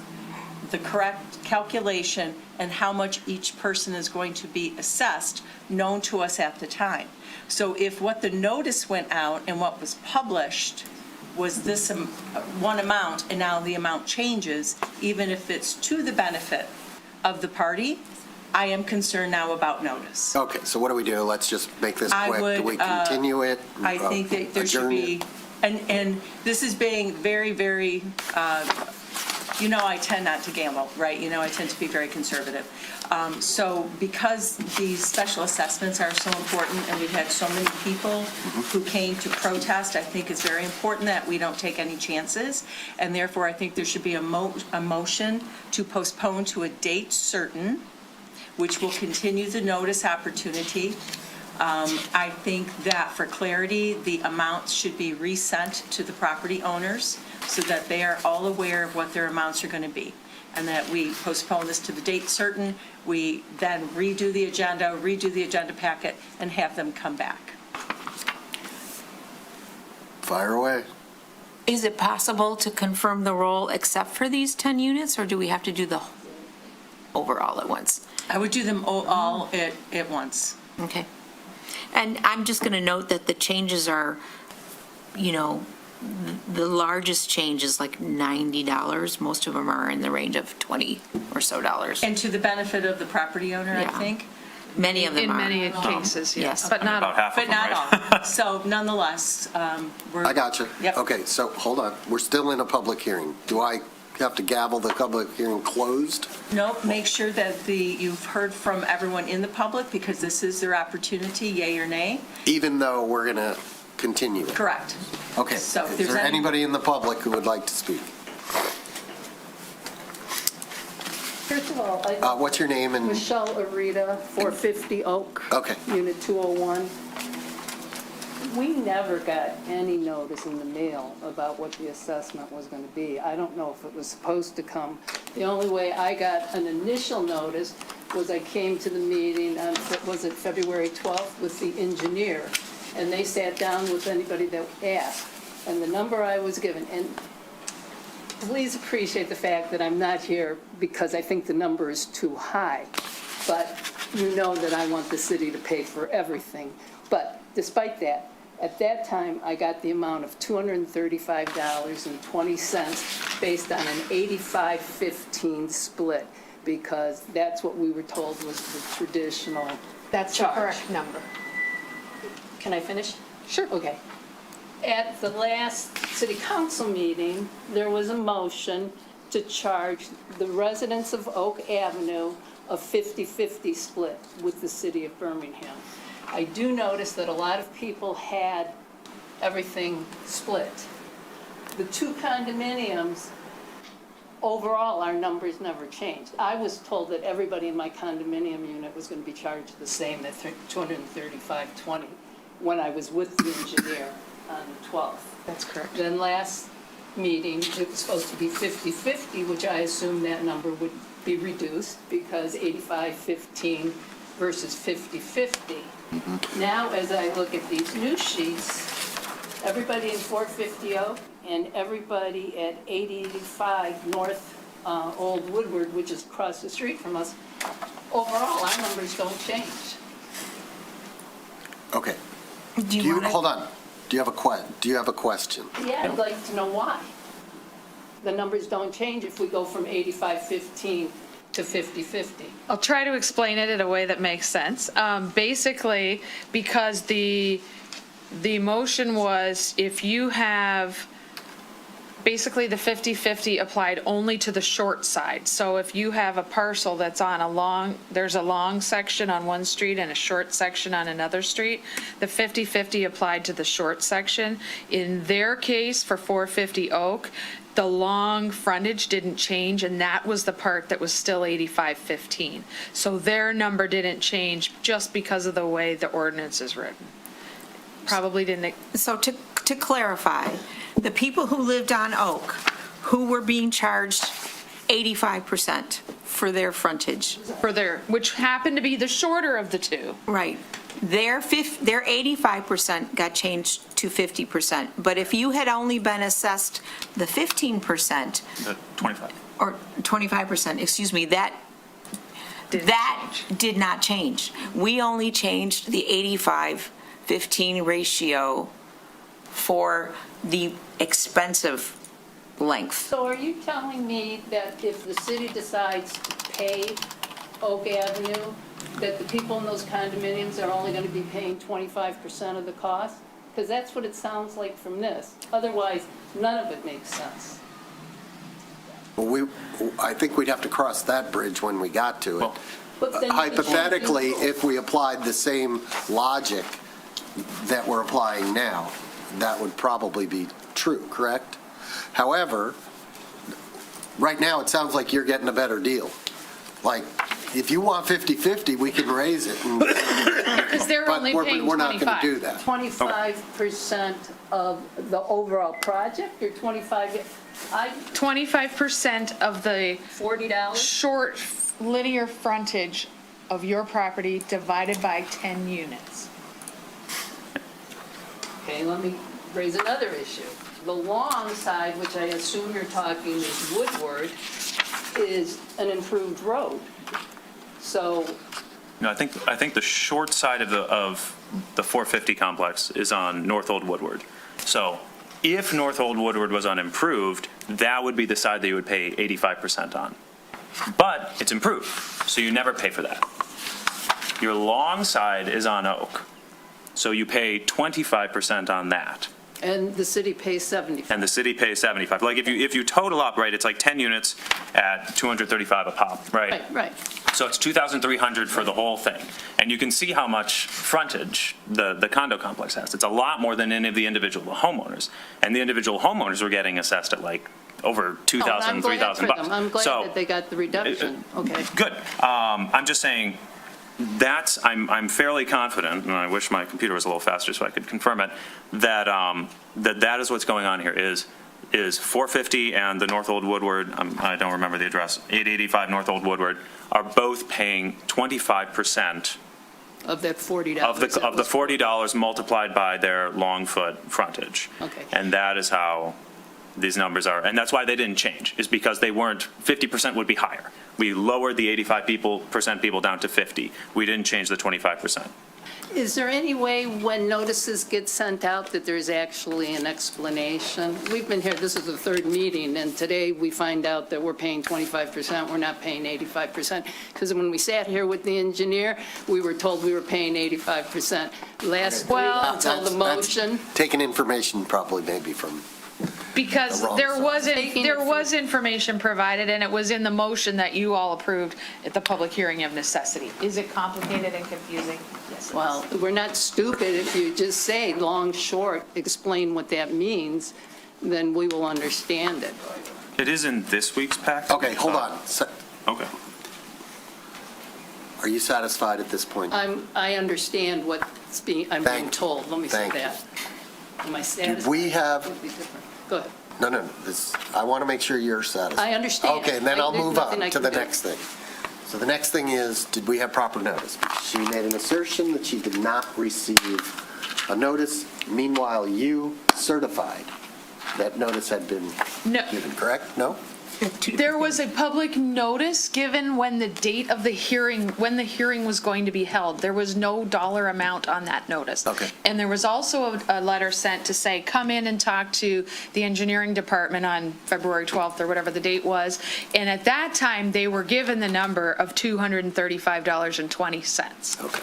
the correct calculation, and how much each person is going to be assessed, known to us at the time. So if what the notice went out and what was published was this one amount, and now the amount changes, even if it's to the benefit of the party, I am concerned now about notice. okay, so what do we do? Let's just make this I quick. Do we would, continue it? I think that there should Adjourn be, it? and this is being very, very, I tend not to gamble, right? I tend to be very conservative. So because these special assessments are so important and we've had so many people who came to protest, I think it's very important that we don't take any chances. And therefore, I think there should be a motion to postpone to a date certain, which will continue the notice opportunity. I think that for clarity, the amounts should be resent to the property owners so that they are all aware of what their amounts are going to be, and that we postpone this to the date certain. We then redo the agenda packet, and have them come back. Fire away. Is it possible to confirm the roll except for these 10 units, or do we have to do the overall at once? I would do them all at once. Okay. And I'm just going to note that the changes are, the largest change is like $90. Most of them are in the range of $20 or so dollars. And to the benefit of the property owner, I Yeah. think. Many of them are. In many cases, yes, Yes. but not all. About half of But them, not right? all. So nonetheless, we're. I got you. Yep. Okay, so hold on. We're still in a public hearing. Do I have to gavel the public hearing closed? Nope, make sure that you've heard from everyone in the public, because this is their opportunity, yay or nay. Even though we're going to continue it? Correct. Okay. So if Is there's there any- anybody in the public who would like to speak? First of all, What's your name and? Michelle Arita, 450 Oak. Okay. Unit 201. We never got any notice in the mail about what the assessment was going to be. I don't know if it was supposed to come. The only way I got an initial notice was I came to the meeting on, was it February 12th, with the engineer, and they sat down with anybody that asked. And the number I was given, and please appreciate the fact that I'm not here because I think the number is too high, but you know that I want the city to pay for everything. But despite that, At that time, I got the amount of $235.20 based on an 85-15 split, because that's what we were told was the traditional That's the charge. correct number. Can I finish? Sure. Okay. At the last city council meeting, there was a motion to charge the residents of Oak Avenue a 50-50 split with the city of Birmingham. I do notice that a lot of people had everything split. The two condominiums, overall, our numbers never changed. I was told that everybody in my condominium unit was going to be charged the same, that $235.20, when I was with the engineer on the 12th. That's correct. Then last meeting, it was supposed to be 50-50, which I assumed that number would be reduced because 85-15 versus 50-50. Now, as I look at these new sheets, everybody in 450 Oak and everybody at 885 North Old Woodward, which is across the street from us, overall, our numbers don't change. Okay. Hold on. Do you have a question? Yeah, I'd like to know why. The numbers don't change if we go from 85-15 to 50-50. I'll try to explain it in a way that makes sense. Basically, because the motion was if you have, basically the 50-50 applied only to the short side. So if you have a parcel that's on there's a long section on one street and a short section on another street, the 50-50 applied to the short section. In their case, for 450 Oak, the long frontage didn't change, and that was the part that was still 85-15. So their number didn't change just because of the way the ordinance is written. Probably didn't. So to clarify, the people who lived on Oak, who were being charged 85% for their frontage. Which happened to be the shorter of the two. Right. Their 85% got changed to 50%. But if you had only been assessed the 15%. The 25. Or 25%, excuse me, that did not change. We only changed the 85-15 ratio for the expensive length. So are you telling me that if the city decides to pay Oak Avenue, that the people in those condominiums are only going to be paying 25% of the cost? Because that's what it sounds like from this. Otherwise, none of it makes sense. Well, I think we'd have to cross that bridge when we got to it. But then Hypothetically, if we applied the same logic that we're applying now, that would probably be true, correct? However, right now, it sounds like you're getting a better deal. Like, if you want 50-50, we can raise it. Because they're only paying 25. We're not going to do that. 25% of the overall project, or 25% of the $40? short linear frontage of your property divided by 10 units. Okay, let me raise another issue. The long side, which I assume you're talking is Woodward, is an improved road. So, No, I think the short side of the 450 complex is on North Old Woodward. So if North Old Woodward was unimproved, that would be the side that you would pay 85% on. But it's improved, so you never pay for that. Your long side is on Oak, so you pay 25% on that. and the city pays 75. And the city pays 75. Like if you total up, right, it's like 10 units at 235 a pop, right? Right. So it's 2,300 for the whole thing. And you can see how much frontage the condo complex has. It's a lot more than any of the individual homeowners. And the individual homeowners were getting assessed at like over 2,000, 3,000 bucks. I'm glad So, that they got the reduction. Okay. good. I'm just saying, I'm fairly confident, and I wish my computer was a little faster so I could confirm it, that that is what's going on here, is 450 and the North Old Woodward, I don't remember the address, 885 North Old Woodward, are both paying 25% Of that $40. of the $40 multiplied by their long foot frontage. Okay. And that is how these numbers are, and that's why they didn't change, is because they weren't, 50% would be higher. We lowered the 85% people down to 50. We didn't change the 25%. Is there any way when notices get sent out that there's actually an explanation? We've been here, this is the third meeting, and today we find out that we're paying 25%, we're not paying 85%. Because when we sat here with the engineer, we were told we were paying 85%. Last week, until the motion. Taking information probably maybe from, Because The wrong there was information provided, and it was in the motion that you all approved at the public hearing of necessity. Is it complicated and confusing? Yes. Well, we're not stupid. If you just say long, short, explain what that means, then we will understand it. It is in this week's packet. okay, hold on. Okay. Are you satisfied at this point? I understand what's being, I'm being told. Let me say Thank you. that. Am I satisfied? we have- Would be different. Go ahead. No, I want to make sure you're satisfied. I understand. Okay, and then I'll There's move nothing on I to can the do. next thing. So the next thing is, did we have proper notice? She made an assertion that she did not receive a notice. Meanwhile, you certified that notice had been No. given, correct? No? There was a public notice given when the date of the hearing, when the hearing was going to be held. There was no dollar amount on that notice. Okay. And there was also a letter sent to say, come in and talk to the engineering department on February 12th or whatever the date was. And at that time, they were given the number of $235.20. Okay.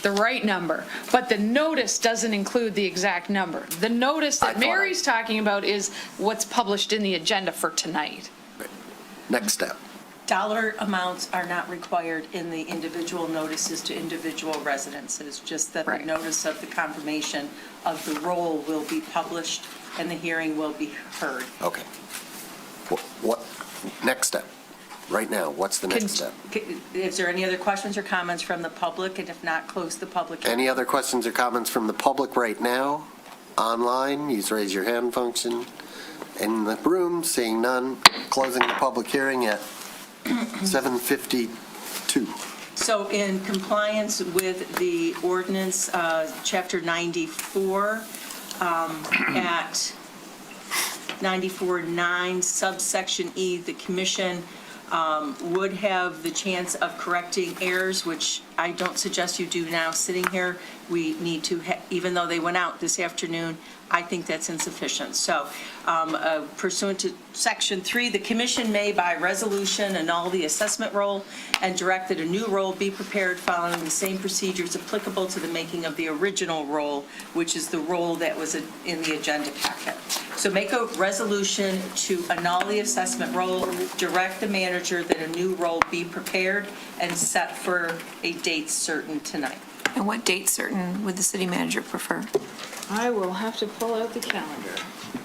The right number, but the notice doesn't include the exact number. The notice that Mary's talking about is what's published in the agenda for tonight. Next step. Dollar amounts are not required in the individual notices to individual residences, just that the notice of the confirmation of the roll will be published and the hearing will be heard. Okay. What, next step? Right now, what's the next step? Is there any other questions or comments from the public? And if not, close the public hearing. Any other questions or comments from the public right now? Online, use raise your hand function. In the room, seeing none, closing the public hearing at 7:52. So in compliance with the ordinance, Chapter 94, at 94.9 subsection E, the commission would have the chance of correcting errors, which I don't suggest you do now sitting here. We need to, even though they went out this afternoon, I think that's insufficient. So pursuant to Section 3, the commission may by resolution annul the assessment roll and direct that a new roll be prepared following the same procedures applicable to the making of the original roll, which is the roll that was in the agenda packet. So make a resolution to annul the assessment roll, direct the manager that a new roll be prepared and set for a date certain tonight. And what date certain would the city manager prefer? I will have to pull out the calendar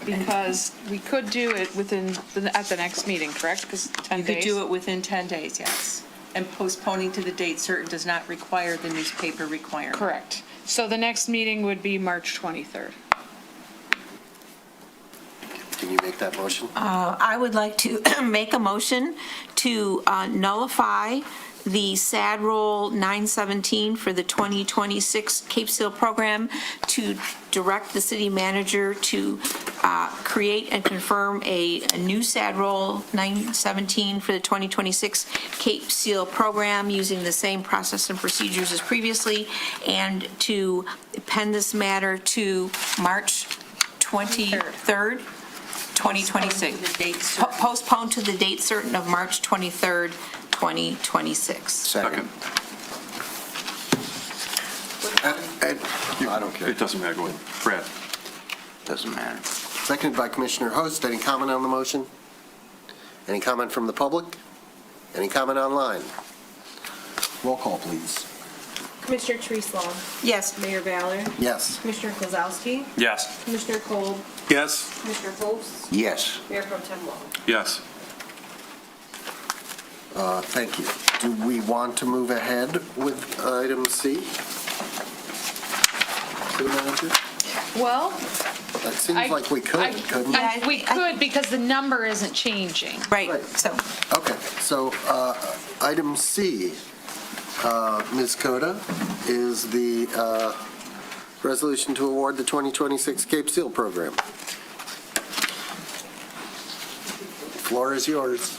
because we could do it at the next meeting, correct? Because 10 days? You could do it within 10 days, yes. And postponing to the date certain does not require the newspaper requirement. Correct. So the next meeting would be March 23rd. Can you make that motion? I would like to make a motion to nullify the SAD Roll 917 for the 2026 Cape Seal program, to direct the city manager to create and confirm a new SAD Roll 917 for the 2026 Cape Seal program using the same process and procedures as previously, and to pen this matter to March 23rd, 2026. Postpone to the date certain of March 23rd, 2026. Second. I don't care. It doesn't matter. Go ahead. Brad. Doesn't matter. Seconded by Commissioner Host. Any comment on the motion? Any comment from the public? Any comment online? Roll call, please. Commissioner Treeslaw. Yes. Mayor Ballard. Yes. Commissioner Kozowski. Yes. Commissioner Kolb. Yes. Commissioner Post. Yes. Mayor Pro Tem Wall. Yes. Thank you. Do we want to move ahead with item C? City Manager? Well, That seems like we could, couldn't we? we could because the number isn't changing. Right, so. Okay, so item C, Ms. Coda, is the resolution to award the 2026 Cape Seal program. Floor is yours.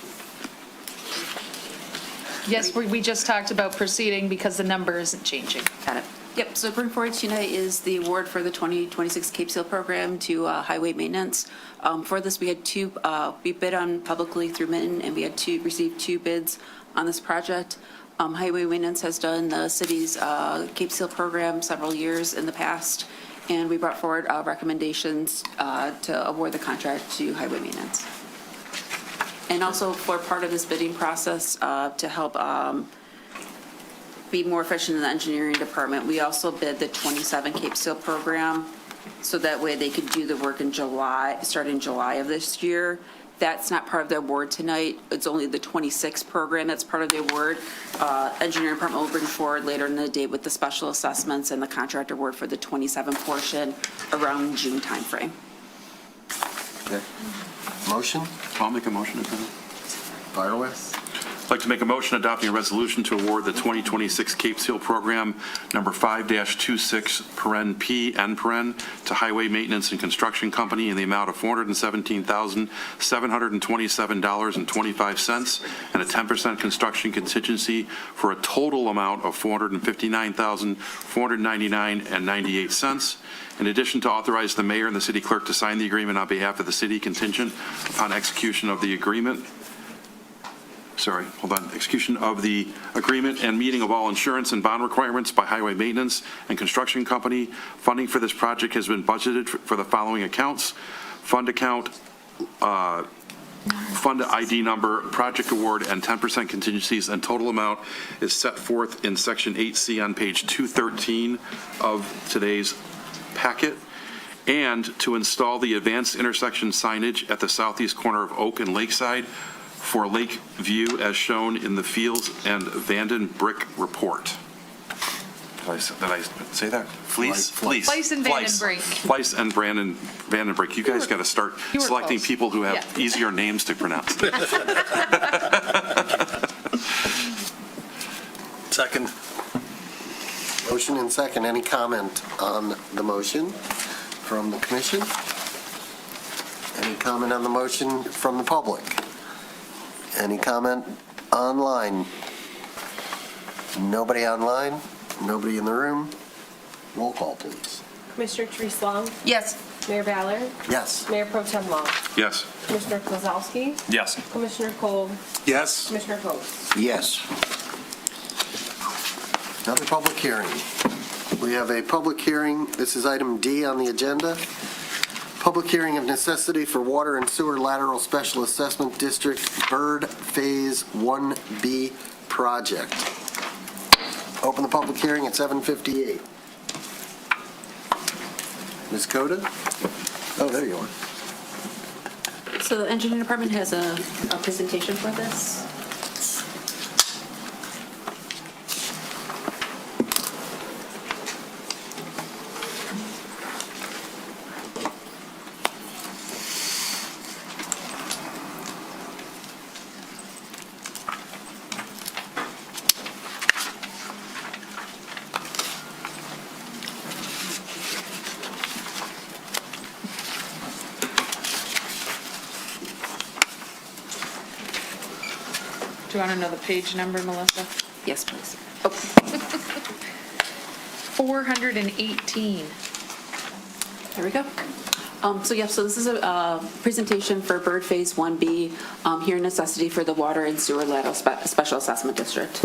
Yes, we just talked about proceeding because the number isn't changing. Got it. Yep, so bring forward tonight is the award for the 2026 Cape Seal program to highway maintenance. For this, we had we bid on publicly through Minton, and we had received 2 bids on this project. Highway maintenance has done the city's Cape Seal program several years in the past, and we brought forward recommendations to award the contract to highway maintenance. And also for part of this bidding process, to help be more efficient in the engineering department, we also bid the 27 Cape Seal program, so that way they could do the work in July, starting July of this year. That's not part of the award tonight. It's only the 26 program that's part of the award. Engineering department will bring forward later in the day with the special assessments and the contract award for the 27 portion around June timeframe. Okay. Motion? I'll make a motion to approve. Fire with. I'd like to make a motion adopting a resolution to award the 2026 Cape Seal Program number 5-26(P) to Highway Maintenance and Construction Company in the amount of $417,727.25 and a 10% construction contingency for a total amount of $459,499.98. In addition, to authorize the mayor and the city clerk to sign the agreement on behalf of the city contingent upon execution of the agreement. Execution of the agreement and meeting of all insurance and bond requirements by Highway Maintenance and Construction Company. Funding for this project has been budgeted for the following accounts: fund account, fund ID number, project award, and 10% contingencies, and total amount is set forth in section 8C on page 213 of today's packet. And to install the advanced intersection signage at the southeast corner of Oak and Lakeside for Lake View as shown in the Fields and Vanden Brick report. Did I say that? Fleiss and Vanden Brick. Fleiss and Vanden Brick. You guys got to start selecting close. people who have easier names to pronounce. Second. Motion and second. Any comment on the motion from the commission? Any comment on the motion from the public? Any comment online? Nobody online? Nobody in the room? Roll call, please. Commissioner Therese Long? Yes. Mayor Ballard? Yes. Mayor Pro Tem Long? Yes. Commissioner Kozlowski? Yes. Commissioner Cole? Yes. Commissioner Post? Yes. Another public hearing. We have a public hearing. This is item D on the agenda. Public hearing of necessity for water and sewer lateral special assessment district Bird Phase 1B project. Open the public hearing at 7:58. Ms. Coda? Oh, there you are. So the engineering department has a presentation for this. Do you want to know the page number, Melissa? Yes, please. 418. There we go. So this is a presentation for Bird Phase 1B, here in necessity for the Water and Sewer Lateral Special Assessment District.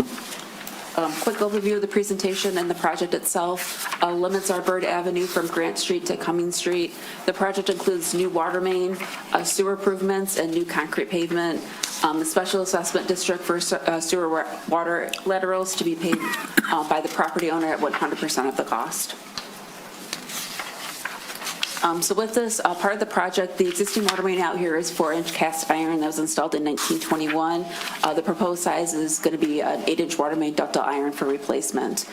Quick overview of the presentation and the project itself. Limits our Bird Avenue from Grant Street to Cummings Street. The project includes new water main, sewer improvements, and new concrete pavement. The special assessment district for sewer water laterals to be paid by the property owner at 100% of the cost. So with this, part of the project, the existing water main out here is 4-inch cast iron that was installed in 1921. The proposed size is going to be an 8-inch water main ductile iron for replacement.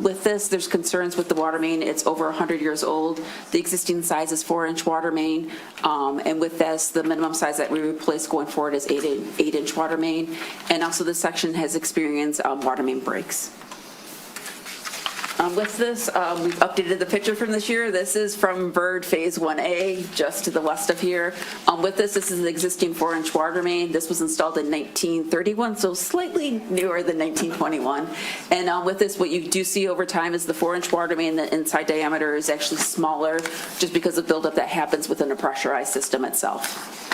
With this, there's concerns with the water main. It's over 100 years old. The existing size is 4-inch water main. And with this, the minimum size that we replace going forward is 8-inch water main. And also this section has experienced water main breaks. With this, we've updated the picture from this year. This is from Bird Phase 1A, just to the west of here. With this is an existing 4-inch water main. This was installed in 1931, so slightly newer than 1921. And with this, what you do see over time is the 4-inch water main, the inside diameter is actually smaller, just because of buildup that happens within a pressurized system itself.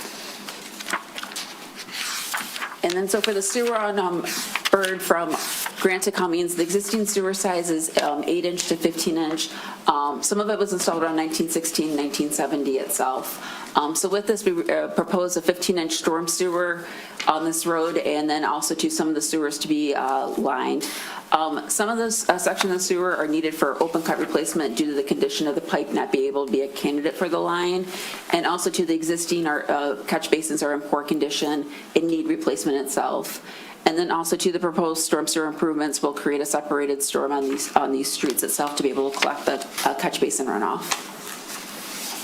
And then so for the sewer on Bird from Grant to Cummings, the existing sewer size is 8-inch to 15-inch. Some of it was installed around 1916, 1970 itself. So with this, we propose a 15-inch storm sewer on this road, and then also to some of the sewers to be lined. Some of those sections of the sewer are needed for open cut replacement due to the condition of the pipe not being able to be a candidate for the line, and also to the existing catch basins are in poor condition and need replacement itself. And then also to the proposed storm sewer improvements will create a separated storm on these streets itself to be able to collect the catch basin runoff.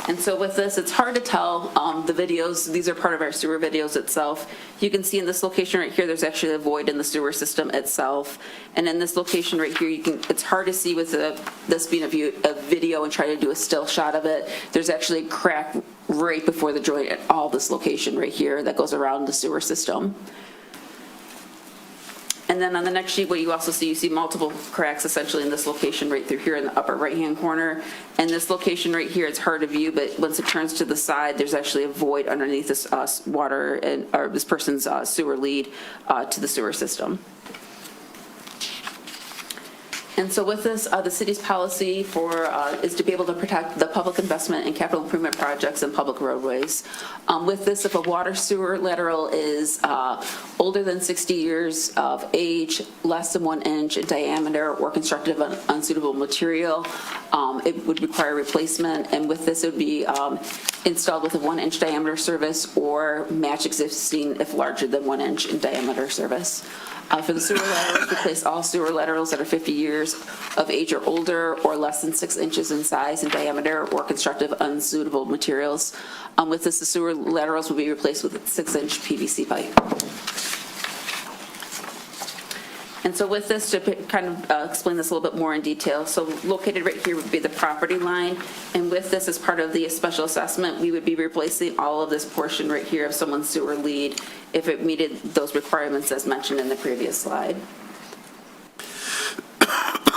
And so with this, it's hard to tell. The videos, these are part of our sewer videos itself. You can see in this location right here, there's actually a void in the sewer system itself. And in this location right here, it's hard to see with this being a video and try to do a still shot of it. There's actually a crack right before the joint at all this location right here that goes around the sewer system. And then on the next sheet, what you also see, you see multiple cracks essentially in this location right through here in the upper right-hand corner. And this location right here, it's hard to view, but once it turns to the side, there's actually a void underneath this water or this person's sewer lead to the sewer system. And so with this, the city's policy is to be able to protect the public investment in capital improvement projects and public roadways. With this, if a water sewer lateral is older than 60 years of age, less than 1 inch in diameter, or constructed of unsuitable material, it would require replacement. And with this, it would be installed with a 1-inch diameter service or match existing if larger than 1 inch in diameter service. For the sewer laterals, replace all sewer laterals that are 50 years of age or older or less than 6 inches in size and diameter or constructive unsuitable materials. With this, the sewer laterals will be replaced with a 6-inch PVC pipe. And so with this, to kind of explain this a little bit more in detail, so located right here would be the property line, and with this as part of the special assessment, we would be replacing all of this portion right here of someone's sewer lead if it meted those requirements as mentioned in the previous slide.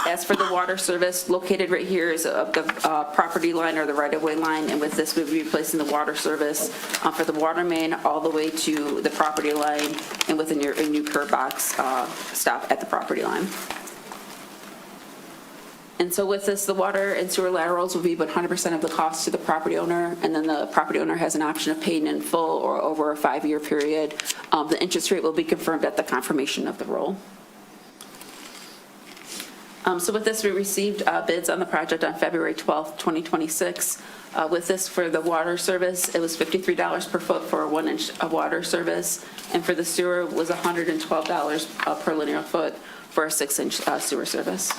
As for the water service, located right here is the property line or the right-of-way line, and with this we'll be replacing the water service for the water main all the way to the property line, and with a new curb box stop at the property line. And so with this, the water and sewer laterals will be 100% of the cost to the property owner, and then the property owner has an option of paying in full or over a 5-year period. The interest rate will be confirmed at the confirmation of the roll. So with this, we received bids on the project on February 12th, 2026. With this, for the water service, it was $53 per foot for a 1-inch water service, and for the sewer was $112 per linear foot for a 6-inch sewer service.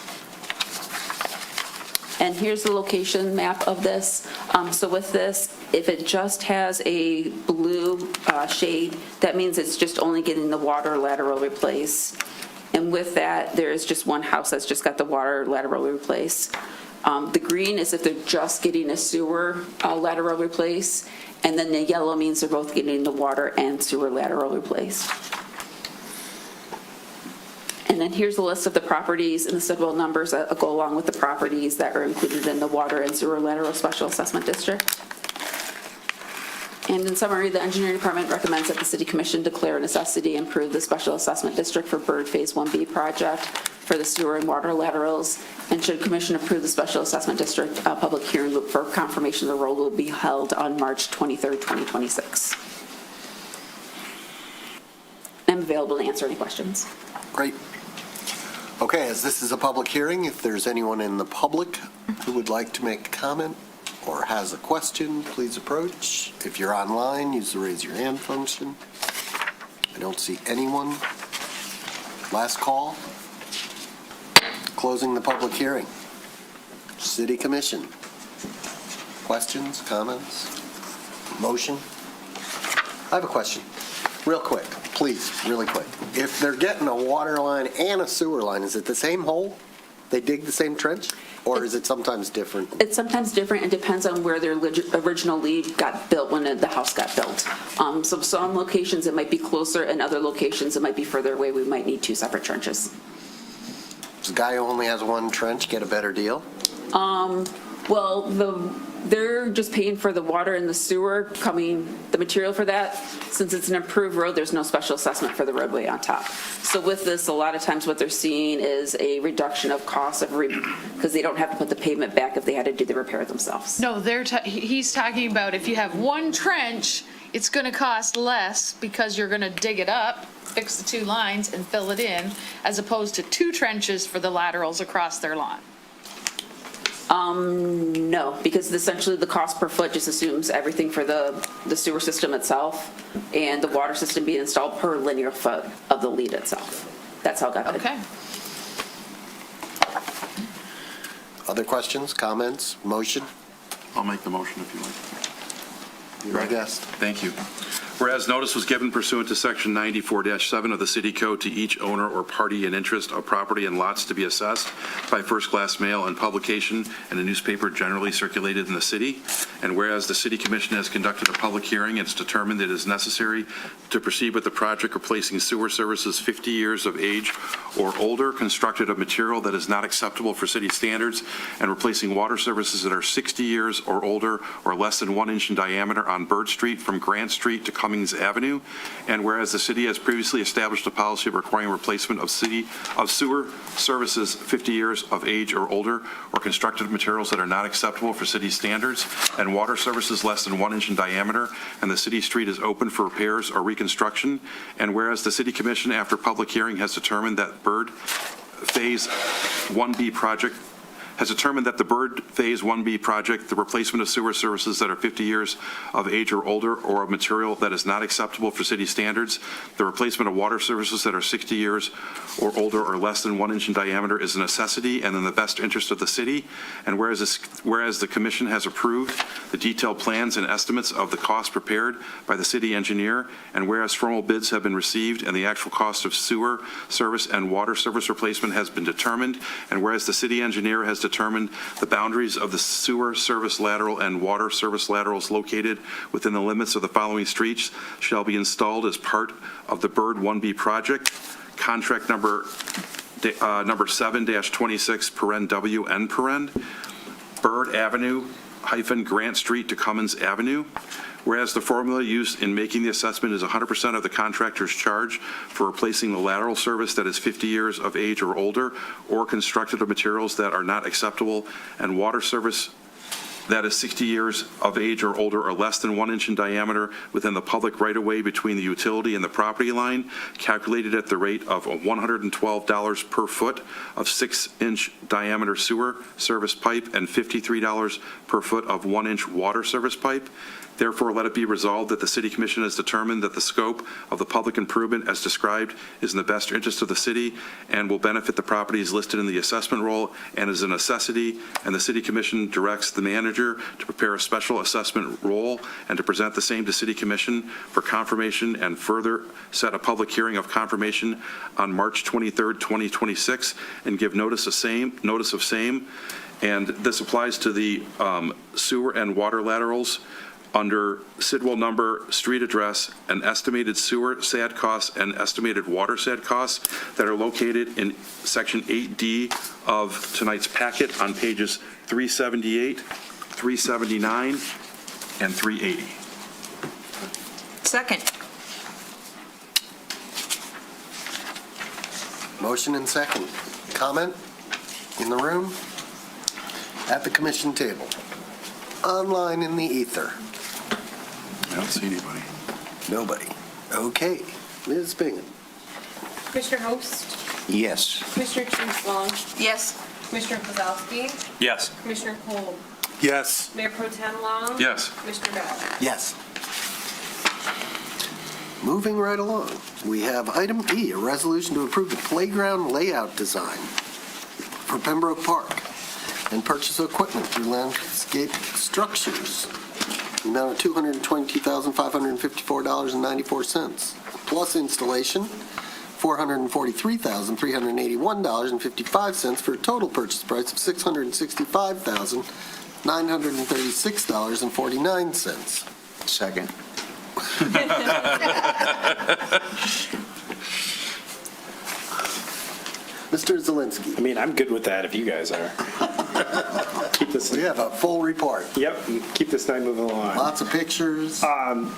And here's the location map of this. So with this, if it just has a blue shade, that means it's just only getting the water lateral replaced. And with that, there is just one house that's just got the water lateral replaced. The green is if they're just getting a sewer lateral replaced, and then the yellow means they're both getting the water and sewer lateral replaced. And then here's a list of the properties and the Sidwell numbers that go along with the properties that are included in the water and sewer lateral special assessment district. And in summary, the engineering department recommends that the city commission declare a necessity and approve the special assessment district for Bird Phase 1B project for the sewer and water laterals. And should commission approve the special assessment district, public hearing for confirmation of the roll will be held on March 23rd, 2026. I'm available to answer any questions. Great. Okay, as this is a public hearing, if there's anyone in the public who would like to make a comment or has a question, please approach. If you're online, use the raise your hand function. I don't see anyone. Last call. Closing the public hearing. City Commission. Questions, comments, motion? I have a question. Real quick, please, really quick. If they're getting a water line and a sewer line, is it the same hole? They dig the same trench, or is it sometimes different? It's sometimes different and depends on where their original lead got built when the house got built. So some locations it might be closer, and other locations it might be further away. We might need 2 separate trenches. Does the guy who only has one trench get a better deal? Well, they're just paying for the water and the sewer the material for that. Since it's an improved road, there's no special assessment for the roadway on top. So with this, a lot of times what they're seeing is a reduction of cost because they don't have to put the pavement back if they had to do the repair themselves. No, he's talking about if you have one trench, it's going to cost less because you're going to dig it up, fix the 2 lines, and fill it in, as opposed to 2 trenches for the laterals across their lawn. No, because essentially the cost per foot just assumes everything for the sewer system itself and the water system being installed per linear foot of the lead itself. That's how it got bid. Okay. Other questions, comments, motion? I'll make the motion if you like. You're my guest. Thank you. Whereas notice was given pursuant to Section 94-7 of the City Code to each owner or party in interest of property and lots to be assessed by first-class mail and publication in a newspaper generally circulated in the city, and whereas the City Commission has conducted a public hearing and it's determined that it is necessary to proceed with the project replacing sewer services 50 years of age or older, constructed of material that is not acceptable for city standards, and replacing water services that are 60 years or older or less than 1 inch in diameter on Bird Street from Grant Street to Cummings Avenue, and whereas the city has previously established a policy of requiring replacement of sewer services 50 years of age or older or constructed of materials that are not acceptable for city standards, and water services less than 1 inch in diameter, and the city street is open for repairs or reconstruction, and whereas the City Commission, after public hearing, has determined that Bird Phase 1B project the replacement of sewer services that are 50 years of age or older or of material that is not acceptable for city standards, the replacement of water services that are 60 years or older or less than 1 inch in diameter is a necessity and in the best interest of the city, and whereas the Commission has approved the detailed plans and estimates of the cost prepared by the city engineer, and whereas formal bids have been received and the actual cost of sewer service and water service replacement has been determined, and whereas the city engineer has determined the boundaries of the sewer service lateral and water service laterals located within the limits of the following streets shall be installed as part of the Bird 1B project, contract number 7-26 WN Bird Avenue Grant Street to Cummins Avenue. Whereas the formula used in making the assessment is 100% of the contractor's charge for replacing the lateral service that is 50 years of age or older or constructed of materials that are not acceptable, and water service that is 60 years of age or older or less than 1 inch in diameter within the public right-of-way between the utility and the property line, calculated at the rate of $112 per foot of 6-inch diameter sewer service pipe and $53 per foot of 1-inch water service pipe. Therefore, let it be resolved that the City Commission has determined that the scope of the public improvement as described is in the best interest of the city and will benefit the properties listed in the assessment roll and is a necessity, and the City Commission directs the manager to prepare a special assessment roll and to present the same to City Commission for confirmation, and further set a public hearing of confirmation on March 23rd, 2026, and give notice of same. And this applies to the sewer and water laterals under Sidwell number, street address, and estimated sewer SAD costs and estimated water SAD costs that are located in Section 8D of tonight's packet on pages 378, 379, and 380. Second. Motion and second. Comment in the room? At the commission table? Online in the ether? I don't see anybody. Nobody. Okay. Ms. Bingham. Commissioner Host? Yes. Commissioner Kingswong? Yes. Commissioner Kozowski? Yes. Commissioner Kolb? Yes. Mayor Pro Tem Long? Yes. Commissioner Bell? Yes. Moving right along, we have item E, a resolution to approve the playground layout design for Pembroke Park and purchase of equipment through Landscape Structures. The amount of $222,554.94, plus installation $443,381.55 for a total purchase price of $665,936.49. Second. Mr. Zelinski. I mean, I'm good with that if you guys are. Keep this. We have a full report. Yep, keep this night moving along. Lots of pictures.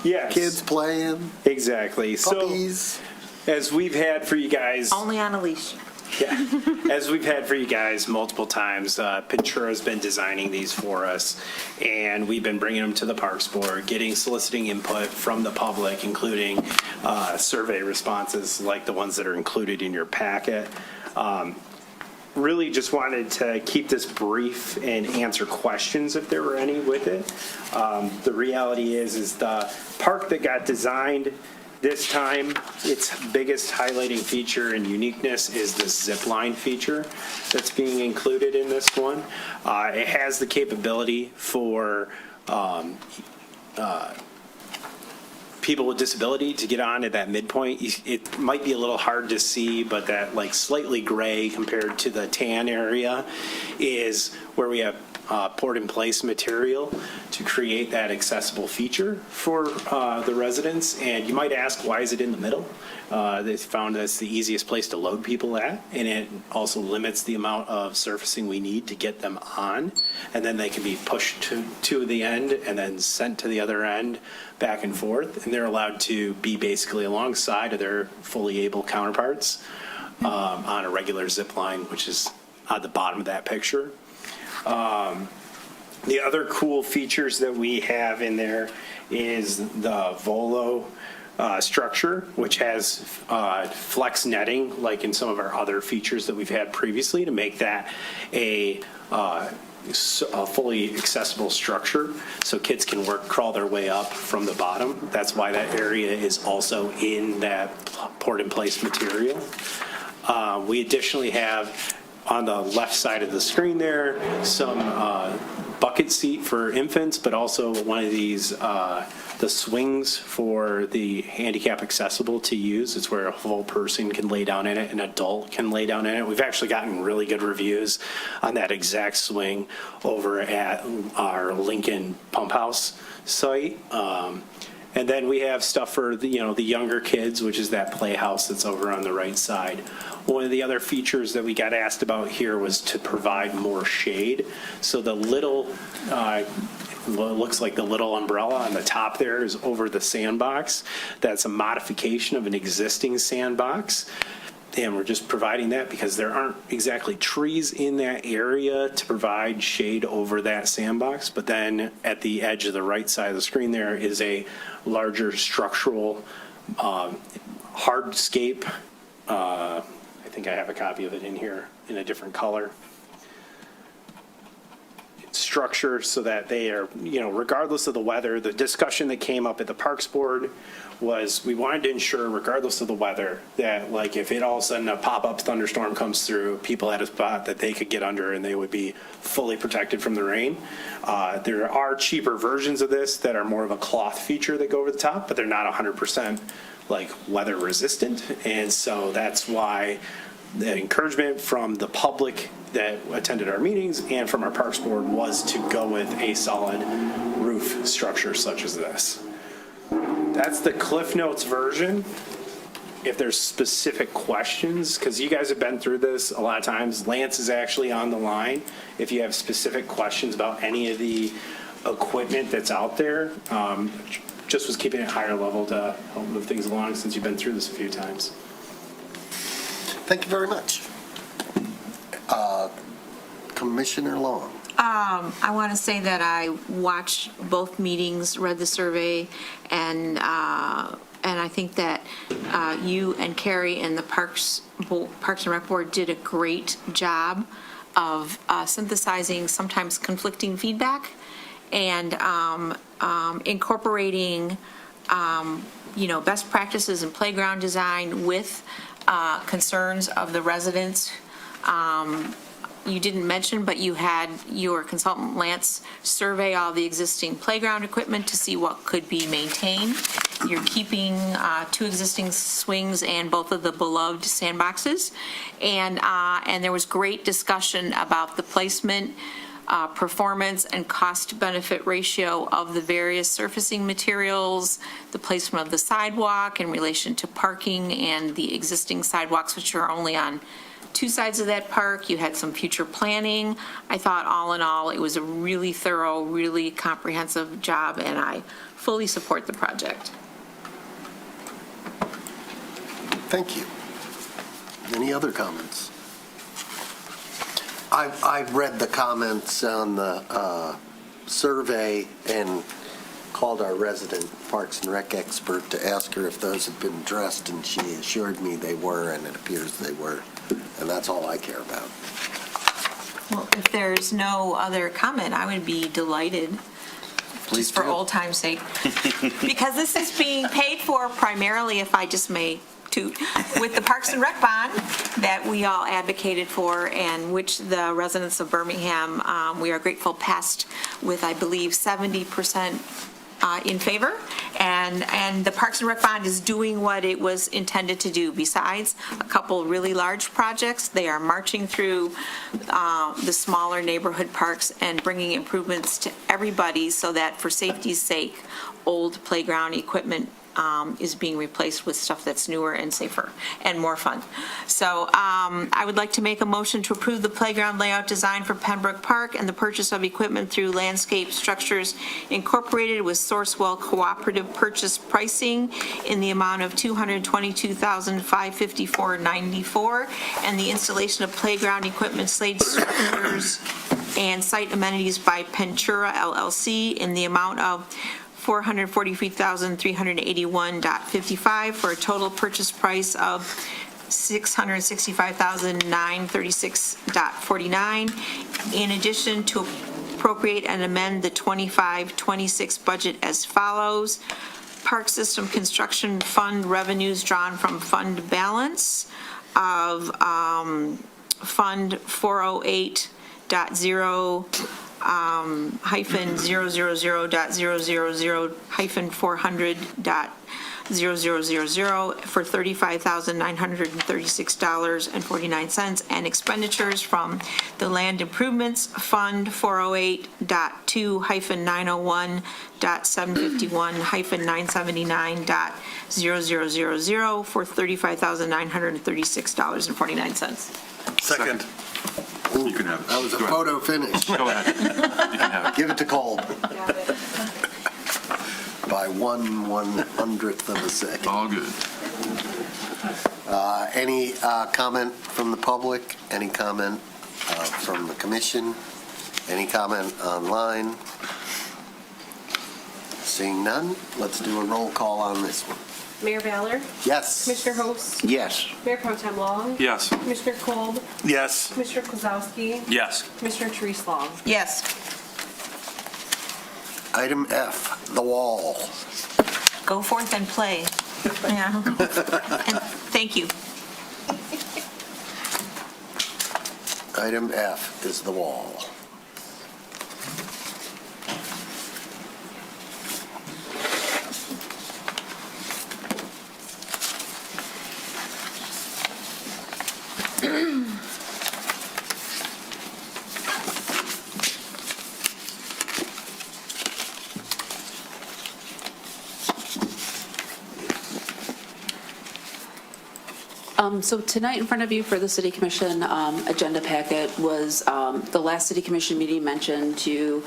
Yes. Kids playing. Exactly. Puppies. So, as we've had for you guys. Only on a leash. Yeah, as we've had for you guys multiple times, Pintura's been designing these for us, and we've been bringing them to the Parks Board, soliciting input from the public, including survey responses like the ones that are included in your packet. Really just wanted to keep this brief and answer questions if there were any with it. The reality is the park that got designed this time, its biggest highlighting feature and uniqueness is the zip line feature that's being included in this one. It has the capability for people with disability to get on at that midpoint. It might be a little hard to see, but that like slightly gray compared to the tan area is where we have poured in place material to create that accessible feature for the residents. And you might ask, why is it in the middle? They found that's the easiest place to load people at, and it also limits the amount of surfacing we need to get them on. And then they can be pushed to the end and then sent to the other end, back and forth. And they're allowed to be basically alongside of their fully able counterparts on a regular zip line, which is at the bottom of that picture. The other cool features that we have in there is the Volo structure, which has flex netting, like in some of our other features that we've had previously, to make that a fully accessible structure, so kids can crawl their way up from the bottom. That's why that area is also in that poured in place material. We additionally have on the left side of the screen there some bucket seat for infants, but also one of these the swings for the handicap accessible to use. It's where a full person can lay down in it, an adult can lay down in it. We've actually gotten really good reviews on that exact swing over at our Lincoln Pump House site. And then we have stuff for the younger kids, which is that playhouse that's over on the right side. One of the other features that we got asked about here was to provide more shade. So the little, what looks like the little umbrella on the top there is over the sandbox. That's a modification of an existing sandbox. And we're just providing that because there aren't exactly trees in that area to provide shade over that sandbox. But then at the edge of the right side of the screen there is a larger structural hardscape. I think I have a copy of it in here in a different color. Structure so that they are, regardless of the weather. The discussion that came up at the Parks Board was we wanted to ensure, regardless of the weather, that like if it all of a sudden a pop-up thunderstorm comes through, people had a spot that they could get under and they would be fully protected from the rain. There are cheaper versions of this that are more of a cloth feature that go over the top, but they're not 100% like weather resistant. And so that's why the encouragement from the public that attended our meetings and from our Parks Board was to go with a solid roof structure such as this. That's the Cliff Notes version. If there's specific questions, because you guys have been through this a lot of times, Lance is actually on the line. If you have specific questions about any of the equipment that's out there, just was keeping it higher level to help move things along since you've been through this a few times. Thank you very much. Commissioner Long. I want to say that I watched both meetings, read the survey, and I think that you and Carrie and the Parks and Rec Board did a great job of synthesizing sometimes conflicting feedback and incorporating, best practices in playground design with concerns of the residents. You didn't mention, but you had your consultant Lance survey all the existing playground equipment to see what could be maintained. You're keeping 2 existing swings and both of the beloved sandboxes. And there was great discussion about the placement, performance, and cost-benefit ratio of the various surfacing materials, the placement of the sidewalk in relation to parking and the existing sidewalks, which are only on 2 sides of that park. You had some future planning. I thought all in all, it was a really thorough, really comprehensive job, and I fully support the project. Thank you. Any other comments? I read the comments on the survey and called our resident Parks and Rec expert to ask her if those had been addressed, and she assured me they were, and it appears they were. And that's all I care about. Well, if there's no other comment, I would be delighted, Please just for do. old time's sake, because this is being paid for primarily, if I just may toot, with the Parks and Rec bond that we all advocated for, and which the residents of Birmingham, we are grateful, passed with, I believe, 70% in favor, and the Parks and Rec bond is doing what it was intended to do. Besides a couple really large projects, they are marching through the smaller neighborhood parks and bringing improvements to everybody, so that for safety's sake, old playground equipment is being replaced with stuff that's newer and safer and more fun. So I would like to make a motion to approve the playground layout design for Pembroke Park and the purchase of equipment through Landscape Structures Incorporated with Sourcewell Cooperative Purchase Pricing in the amount of $222,554.94, and the installation of playground equipment, slate structures, and site amenities by Pentura LLC in the amount of $443,381.55 for a total purchase price of $665,936.49. In addition, to appropriate and amend the 25-26 budget as follows: Park System Construction Fund revenues drawn from fund balance of Fund 408.0 hyphen 000.000 hyphen 400.0000 for $35,936.49, and expenditures from the Land Improvements Fund 408.2 hyphen 901.751 hyphen 979.0000 for $35,936.49. Second. You can have it. That was a photo finish. Go ahead. You can have it. Give it to Cole. By 1/100th of a second. All good. Any comment from the public? Any comment from the commission? Any comment online? Seeing none, let's do a roll call on this one. Mayor Ballard? Yes. Commissioner Host? Yes. Mayor Pro Tem Long? Yes. Commissioner Kolb? Yes. Commissioner Kozowski? Yes. Commissioner Therese Long? Yes. Item F, the wall. Go forth and play. Yeah. And thank you. Item F is the wall. So tonight in front of you for the City Commission agenda packet was the last City Commission meeting mentioned to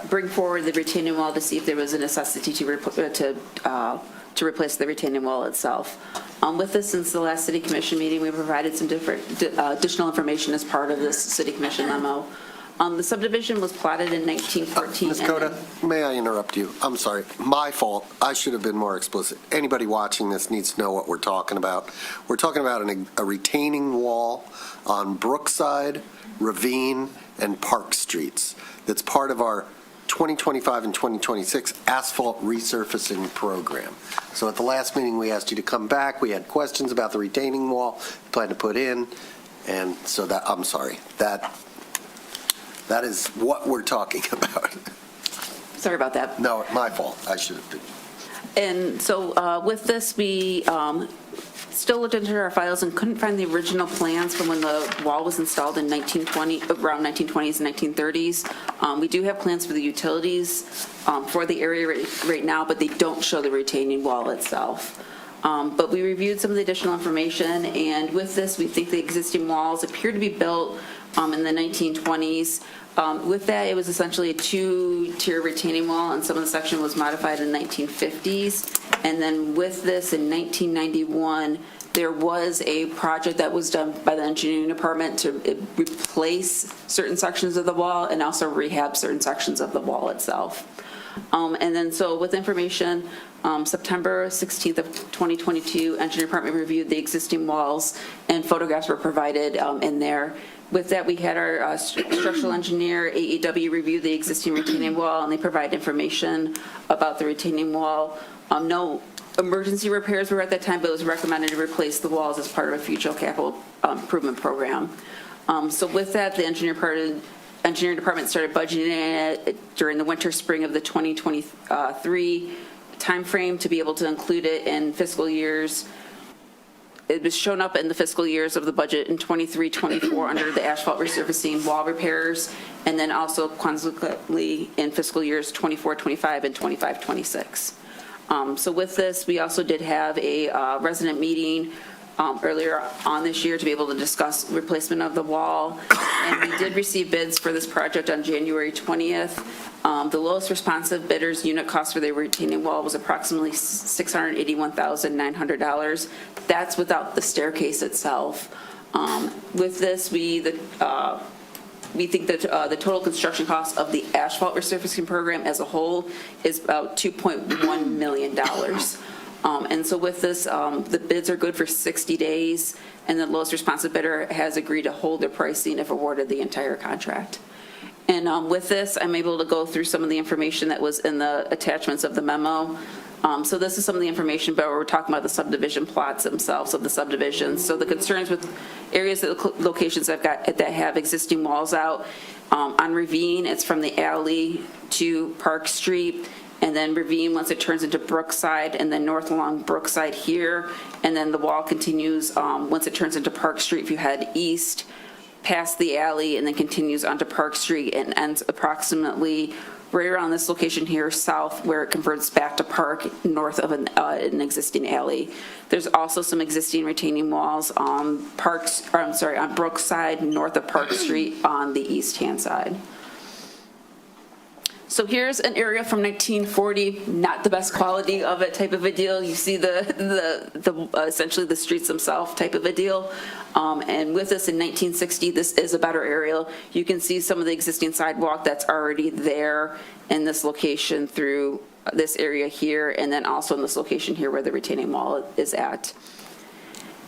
bring forward the retaining wall to see if there was a necessity to replace the retaining wall itself. With this, since the last City Commission meeting, we provided some different additional information as part of this City Commission memo. The subdivision was platted in 1914. Ms. Cota, may I interrupt you? I'm sorry. My fault. I should have been more explicit. Anybody watching this needs to know what we're talking about. We're talking about a retaining wall on Brookside, Ravine, and Park Streets that's part of our 2025 and 2026 asphalt resurfacing program. So at the last meeting, we asked you to come back. We had questions about the retaining wall, plan to put in, and so that, I'm sorry, that is what we're talking about. Sorry about that. No, my fault. I should have been. And so with this, we still looked into our files and couldn't find the original plans from when the wall was installed in around 1920s and 1930s. We do have plans for the utilities for the area right now, but they don't show the retaining wall itself. But we reviewed some of the additional information, and with this, we think the existing walls appear to be built in the 1920s. With that, it was essentially a two-tier retaining wall, and some of the section was modified in the 1950s. And then with this, in 1991, there was a project that was done by the engineering department to replace certain sections of the wall and also rehab certain sections of the wall itself. And then so with information, September 16th of 2022, engineering department reviewed the existing walls and photographs were provided in there. With that, we had our structural engineer, AEW, review the existing retaining wall, and they provide information about the retaining wall. No emergency repairs were at that time, but it was recommended to replace the walls as part of a future capital improvement program. So with that, the engineering department started budgeting it during the winter, spring of the 2023 timeframe to be able to include it in fiscal years. It was shown up in the fiscal years of the budget in 23-24 under the asphalt resurfacing wall repairs, and then also consequently in fiscal years 24-25 and 25-26. So with this, we also did have a resident meeting earlier on this year to be able to discuss replacement of the wall, and we did receive bids for this project on January 20th. The lowest responsive bidder's unit cost for the retaining wall was approximately $681,900. That's without the staircase itself. With this, we think that the total construction cost of the asphalt resurfacing program as a whole is about $2.1 million. And so with this, the bids are good for 60 days, and the lowest responsive bidder has agreed to hold their pricing if awarded the entire contract. And with this, I'm able to go through some of the information that was in the attachments of the memo. So this is some of the information, but we're talking about the subdivision plots themselves of the subdivisions. So the concerns with areas, locations that have existing walls out. On Ravine, it's from the alley to Park Street, and then Ravine once it turns into Brookside, and then north along Brookside here, and then the wall continues once it turns into Park Street if you head east past the alley, and then continues onto Park Street and ends approximately right around this location here south, where it converts back to Park north of an existing alley. There's also some existing retaining walls on on Brookside north of Park Street on the east hand side. So here's an area from 1940, not the best quality of it type of a deal. You see the essentially the streets themselves type of a deal. And with this in 1960, this is a better area. You can see some of the existing sidewalk that's already there in this location through this area here, and then also in this location here where the retaining wall is at.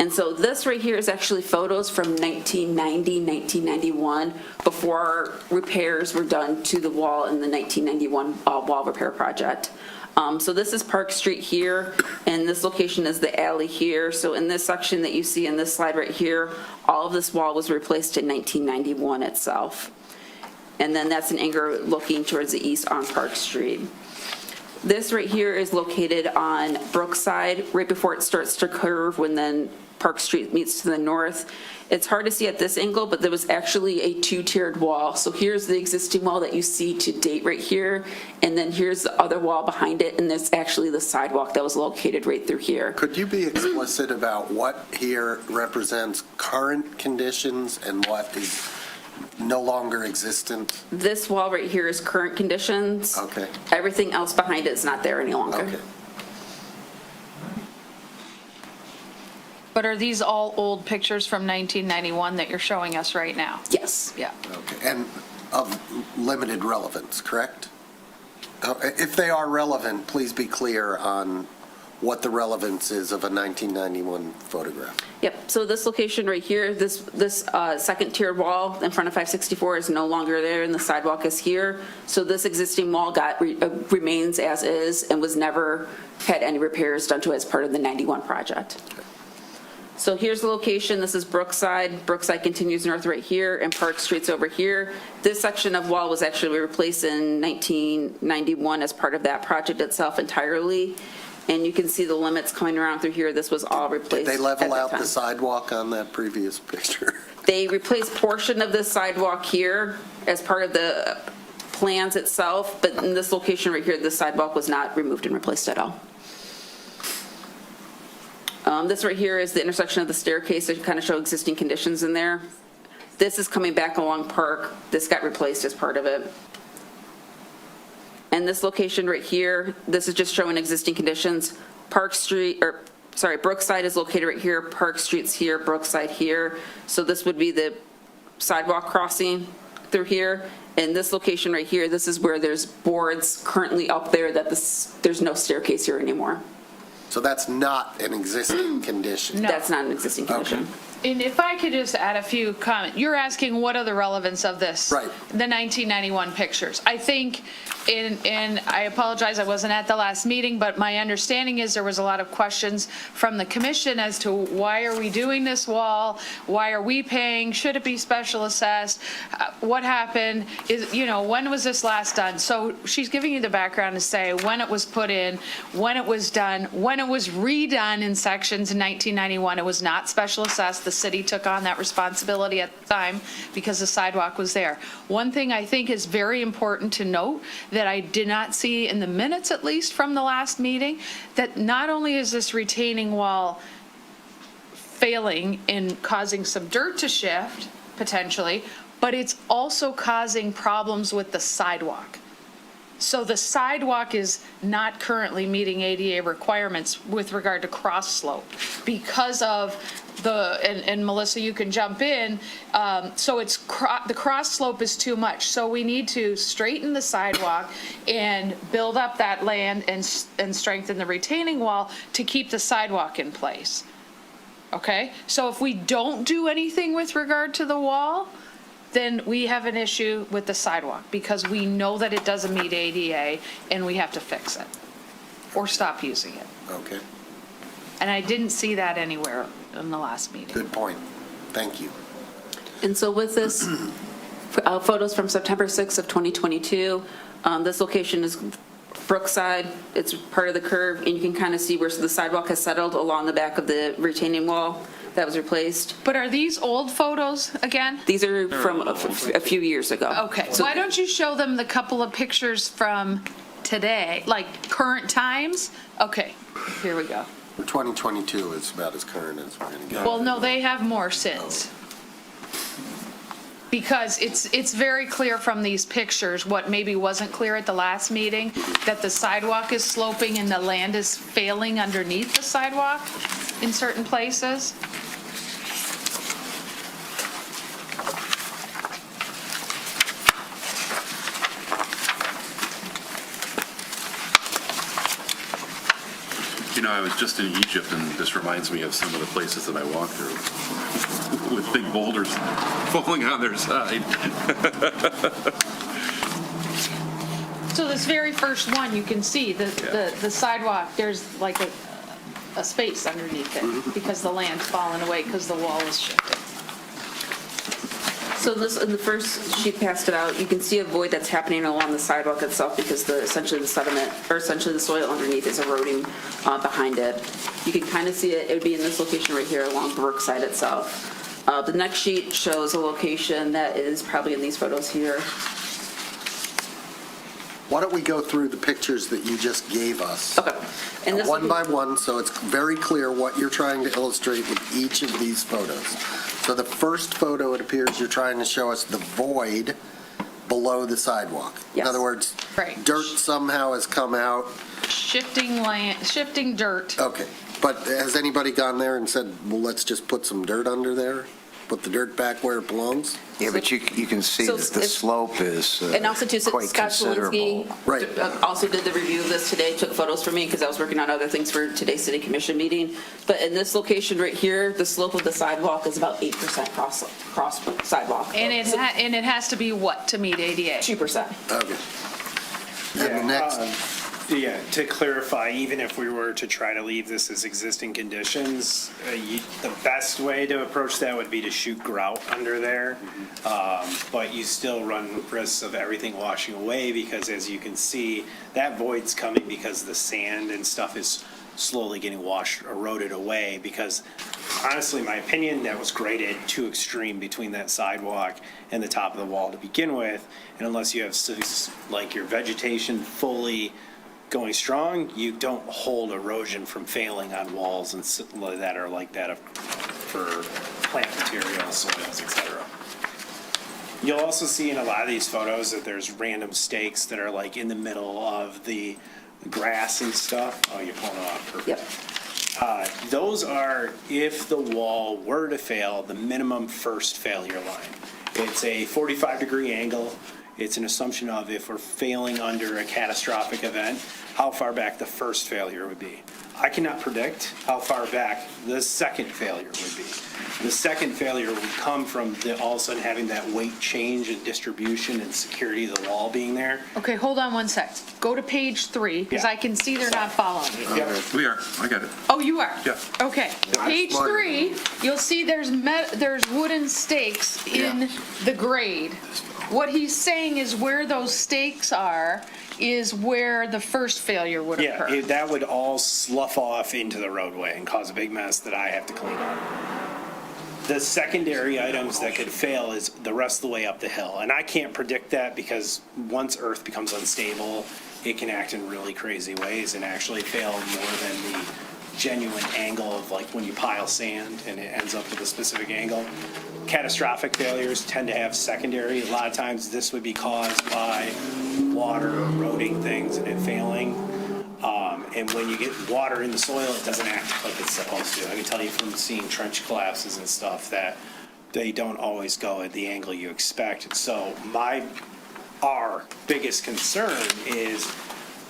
And so this right here is actually photos from 1990, 1991, before repairs were done to the wall in the 1991 wall repair project. So this is Park Street here, and this location is the alley here. So in this section that you see in this slide right here, all of this wall was replaced in 1991 itself. And then that's an angle looking towards the east on Park Street. This right here is located on Brookside, right before it starts to curve when then Park Street meets to the north. It's hard to see at this angle, but there was actually a two-tiered wall. So here's the existing wall that you see to date right here, and then here's the other wall behind it, and there's actually the sidewalk that was located right through here. Could you be explicit about what here represents current conditions and what is no longer existent? This wall right here is current conditions. Okay. Everything else behind it is not there any longer. Okay. But are these all old pictures from 1991 that you're showing us right now? Yes. Yeah. Okay. And of limited relevance, correct? If they are relevant, please be clear on what the relevance is of a 1991 photograph. Yep, so this location right here, this second tiered wall in front of 564 is no longer there, and the sidewalk is here. So this existing wall remains as is and was never had any repairs done to it as part of the 91 project. So here's the location, this is Brookside. Brookside continues north right here, and Park Street's over here. This section of wall was actually replaced in 1991 as part of that project itself entirely. And you can see the limits coming around through here. This was all replaced. Did they level at that out the time. sidewalk on that previous picture? They replaced portion of the sidewalk here as part of the plans itself, but in this location right here, the sidewalk was not removed and replaced at all. This right here is the intersection of the staircase to kind of show existing conditions in there. This is coming back along Park. This got replaced as part of it. And this location right here, this is just showing existing conditions. Brookside is located right here, Park Street's here, Brookside here. So this would be the sidewalk crossing through here. And this location right here, this is where there's boards currently up there that there's no staircase here anymore. So that's not an existing condition? No. That's not an existing condition. And if I could just add a few comments, you're asking what are the relevance of this? Right. The 1991 pictures. I think, and I apologize, I wasn't at the last meeting, but my understanding is there was a lot of questions from the commission as to why are we doing this wall? Why are we paying? Should it be special assessed? What happened? When was this last done? So she's giving you the background to say when it was put in, when it was done, when it was redone in sections in 1991. It was not special assessed. The city took on that responsibility at the time because the sidewalk was there. One thing I think is very important to note that I did not see in the minutes, at least from the last meeting, that not only is this retaining wall failing and causing some dirt to shift, potentially, but it's also causing problems with the sidewalk. So the sidewalk is not currently meeting ADA requirements with regard to cross slope because of and Melissa, you can jump in. So it's the cross slope is too much. So we need to straighten the sidewalk and build up that land and strengthen the retaining wall to keep the sidewalk in place. Okay? So if we don't do anything with regard to the wall, then we have an issue with the sidewalk because we know that it doesn't meet ADA and we have to fix it or stop using it. Okay, And I didn't see that anywhere in the last meeting. good point. Thank you. And so with this, photos from September 6th of 2022, this location is Brookside. It's part of the curve, and you can kind of see where the sidewalk has settled along the back of the retaining wall that was replaced. But are these old photos again? These are from a few years ago. Okay, So- why don't you show them the couple of pictures from today, like current times? Okay, here we go. 2022 is about as current as we're going to get. Well, no, they have more since. Because it's very clear from these pictures, what maybe wasn't clear at the last meeting, that the sidewalk is sloping and the land is failing underneath the sidewalk in certain places. I was just in Egypt, and this reminds me of some of the places that I walked through with big boulders falling on their side. So this very first one, you can see the sidewalk, there's like a space underneath it because the land's fallen away because the wall is shifting. So this, in the first, she passed it out, you can see a void that's happening along the sidewalk itself because essentially the sediment, or essentially the soil underneath is eroding behind it. You can kind of see it would be in this location right here along Brookside itself. The next sheet shows a location that is probably in these photos here. Why don't we go through the pictures that you just gave us? Okay. And this one by one, so it's very clear what you're trying to illustrate with each of these photos. So the first photo, it appears you're trying to show us the void below the sidewalk. Yes. In other words, Right. dirt somehow has come out. Shifting land, shifting dirt. Okay, but has anybody gone there and said, well, let's just put some dirt under there? Put the dirt back where it belongs? Yeah, but you can see So that the it's- slope is And also too, quite Scott considerable. Swalinski also did the review of this today, took photos for me because I was working on other things for today's city commission meeting. But in this location right here, the slope of the sidewalk is about 8% cross sidewalk. And it has to be what to meet ADA? 2%. Okay. And the next Yeah, to clarify, even if we were to try to leave this as existing conditions, the best way to approach that would be to shoot grout under there. But you still run risks of everything washing away because, as you can see, that void's coming because the sand and stuff is slowly getting eroded away because, honestly, my opinion, that was graded too extreme between that sidewalk and the top of the wall to begin with. And unless you have like your vegetation fully going strong, you don't hold erosion from failing on walls and that are like that for plant materials, soils, etc. You'll also see in a lot of these photos that there's random stakes that are like in the middle of the grass and stuff. Oh, you're pulling off. Perfect. Yep. Those are, if the wall were to fail, the minimum first failure line. It's a 45-degree angle. It's an assumption of if we're failing under a catastrophic event, how far back the first failure would be. I cannot predict how far back the second failure would be. The second failure would come from all of a sudden having that weight change and distribution and security of the wall being there. Okay, hold on one sec. Go to page 3, because I can see they're not following you. We are, I got it. Oh, you are? Yeah. Okay. Page 3, you'll see there's wooden stakes in the grade. What he's saying is where those stakes are is where the first failure would occur. Yeah, that would all slough off into the roadway and cause a big mess that I have to clean up. The secondary items that could fail is the rest of the way up the hill. And I can't predict that because once earth becomes unstable, it can act in really crazy ways and actually fail more than the genuine angle of like when you pile sand and it ends up with a specific angle. Catastrophic failures tend to have secondary. A lot of times this would be caused by water eroding things and it failing. And when you get water in the soil, it doesn't act like it's supposed to. I can tell you from seeing trench collapses and stuff that they don't always go at the angle you expect. So our biggest concern is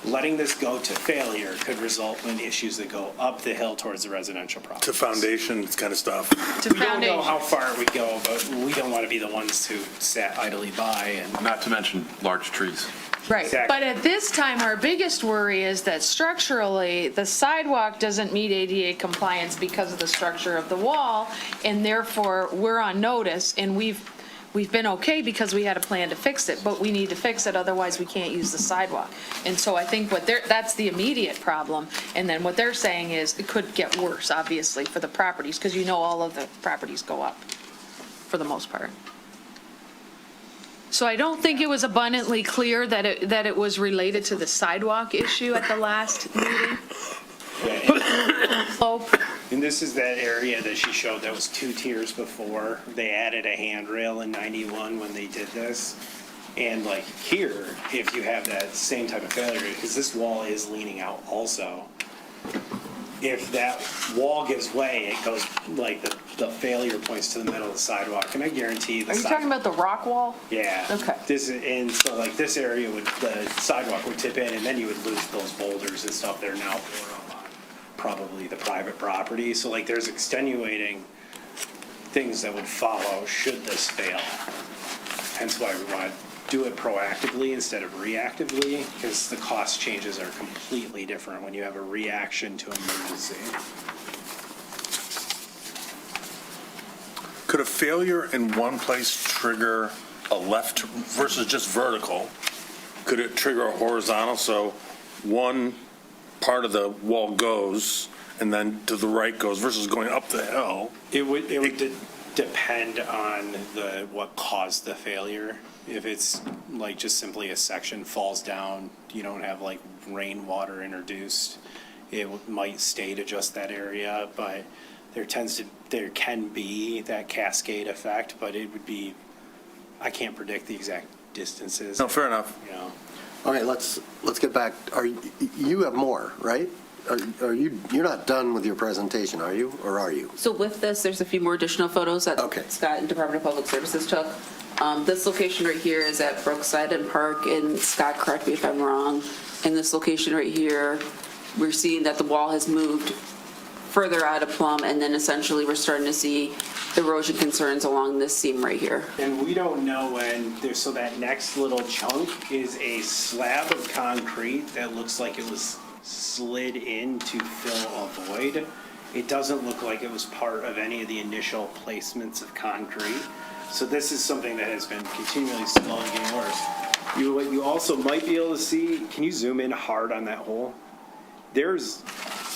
letting this go to failure could result in issues that go up the hill towards the residential properties. To foundation kind of stuff. We don't know how far we go, but we don't want to be the ones who sat idly by and. Not to mention large trees. Right, Exactly. but at this time, our biggest worry is that structurally, the sidewalk doesn't meet ADA compliance because of the structure of the wall, and therefore, we're on notice, and we've been okay because we had a plan to fix it, but we need to fix it, otherwise we can't use the sidewalk. And so I think that's the immediate problem, and then what they're saying is it could get worse, obviously, for the properties, because all of the properties go up, for the most part. So I don't think it was abundantly clear that it was related to the sidewalk issue at the last meeting. And this is that area that she showed that was 2 tiers before. They added a handrail in 91 when they did this. And like here, if you have that same type of failure, because this wall is leaning out also, if that wall gives way, it goes like the failure points to the middle of the sidewalk. And I guarantee the Are you talking about the rock wall? Yeah. Okay. And so like this area the sidewalk would tip in and then you would lose those boulders and stuff that are now poured up on probably the private property. So like there's extenuating things that would follow should this fail. Hence why we want to do it proactively instead of reactively, because the cost changes are completely different when you have a reaction to emergency. Could a failure in one place trigger a left versus just vertical? Could it trigger a horizontal, so one part of the wall goes and then to the right goes versus going up the hill? It would depend on what caused the failure. If it's like just simply a section falls down, you don't have like rainwater introduced, it might stay to just that area, but there can be that cascade effect, but it would be, I can't predict the exact distances. No, fair enough. You know. Okay, let's get back. You have more, right? You're not done with your presentation, are you? Or are you? So with this, there's a few more additional photos that Scott and Department of Public Services took. This location right here is at Brookside and Park, and Scott, correct me if I'm wrong. In this location right here, we're seeing that the wall has moved further out of Plum, and then essentially we're starting to see erosion concerns along this seam right here. And we don't know when, so that next little chunk is a slab of concrete that looks like it was slid in to fill a void. It doesn't look like it was part of any of the initial placements of concrete. So this is something that has been continually slowly getting worse. What you also might be able to see, can you zoom in hard on that hole? There's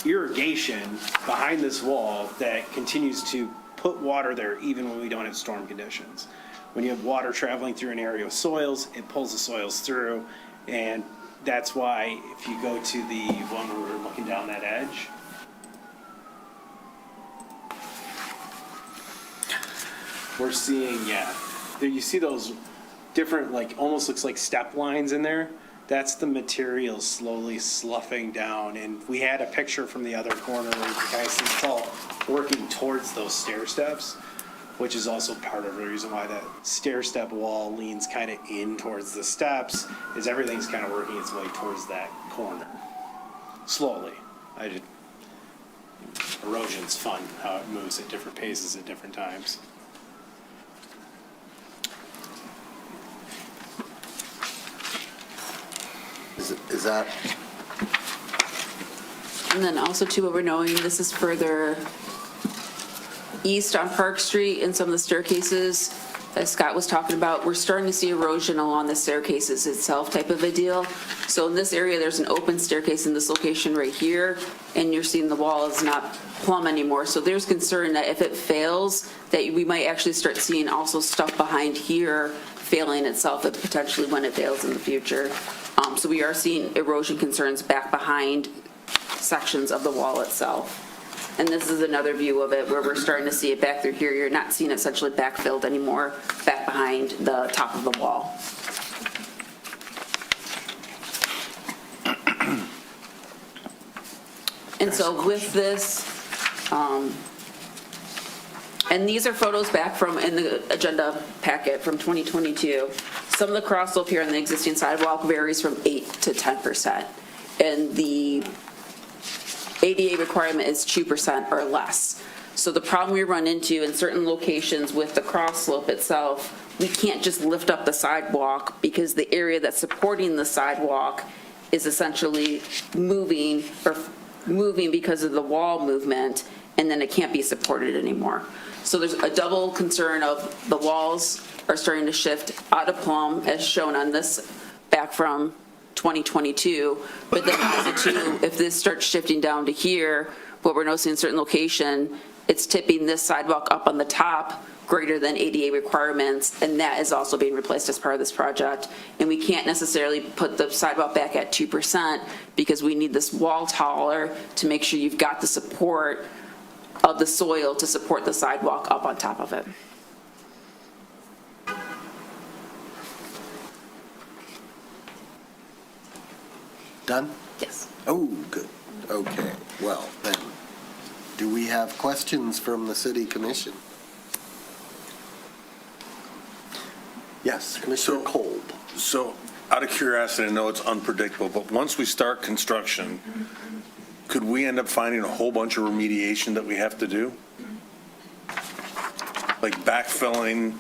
irrigation behind this wall that continues to put water there even when we don't have storm conditions. When you have water traveling through an area of soils, it pulls the soils through, and that's why if you go to the one where we're looking down that edge, we're seeing, there you see those different, like, almost looks like step lines in there. That's the material slowly sloughing down. And we had a picture from the other corner where you guys see it's all working towards those stair steps, which is also part of the reason why that stair step wall leans kind of in towards the steps, is everything's kind of working its way towards that corner. Slowly. Erosion's fun, how it moves at different paces at different times. Is that? And then also too, what we're knowing, this is further east on Park Street and some of the staircases that Scott was talking about. We're starting to see erosion along the staircases itself type of a deal. So in this area, there's an open staircase in this location right here, and you're seeing the wall is not plumb anymore. So there's concern that if it fails, that we might actually start seeing also stuff behind here failing itself potentially when it fails in the future. So we are seeing erosion concerns back behind sections of the wall itself. And this is another view of it where we're starting to see it back through here. You're not seeing it essentially backfilled anymore, back behind the top of the wall. And so with this, and these are photos back from in the agenda packet from 2022. Some of the cross slope here on the existing sidewalk varies from 8 to 10%. And the ADA requirement is 2% or less. So the problem we run into in certain locations with the cross slope itself, we can't just lift up the sidewalk because the area that's supporting the sidewalk is essentially moving because of the wall movement, and then it can't be supported anymore. So there's a double concern of the walls are starting to shift out of plumb, as shown on this back from 2022. But then also too, if this starts shifting down to here, what we're noticing in certain location, it's tipping this sidewalk up on the top greater than ADA requirements, and that is also being replaced as part of this project. And we can't necessarily put the sidewalk back at 2% because we need this wall taller to make sure you've got the support of the soil to support the sidewalk up on top of it. Done? Yes. Oh, good. Okay, well, then, do we have questions from the city commission? Yes, Commissioner Kolb. So, out of curiosity, I know it's unpredictable, but once we start construction, could we end up finding a whole bunch of remediation that we have to do? Like backfilling?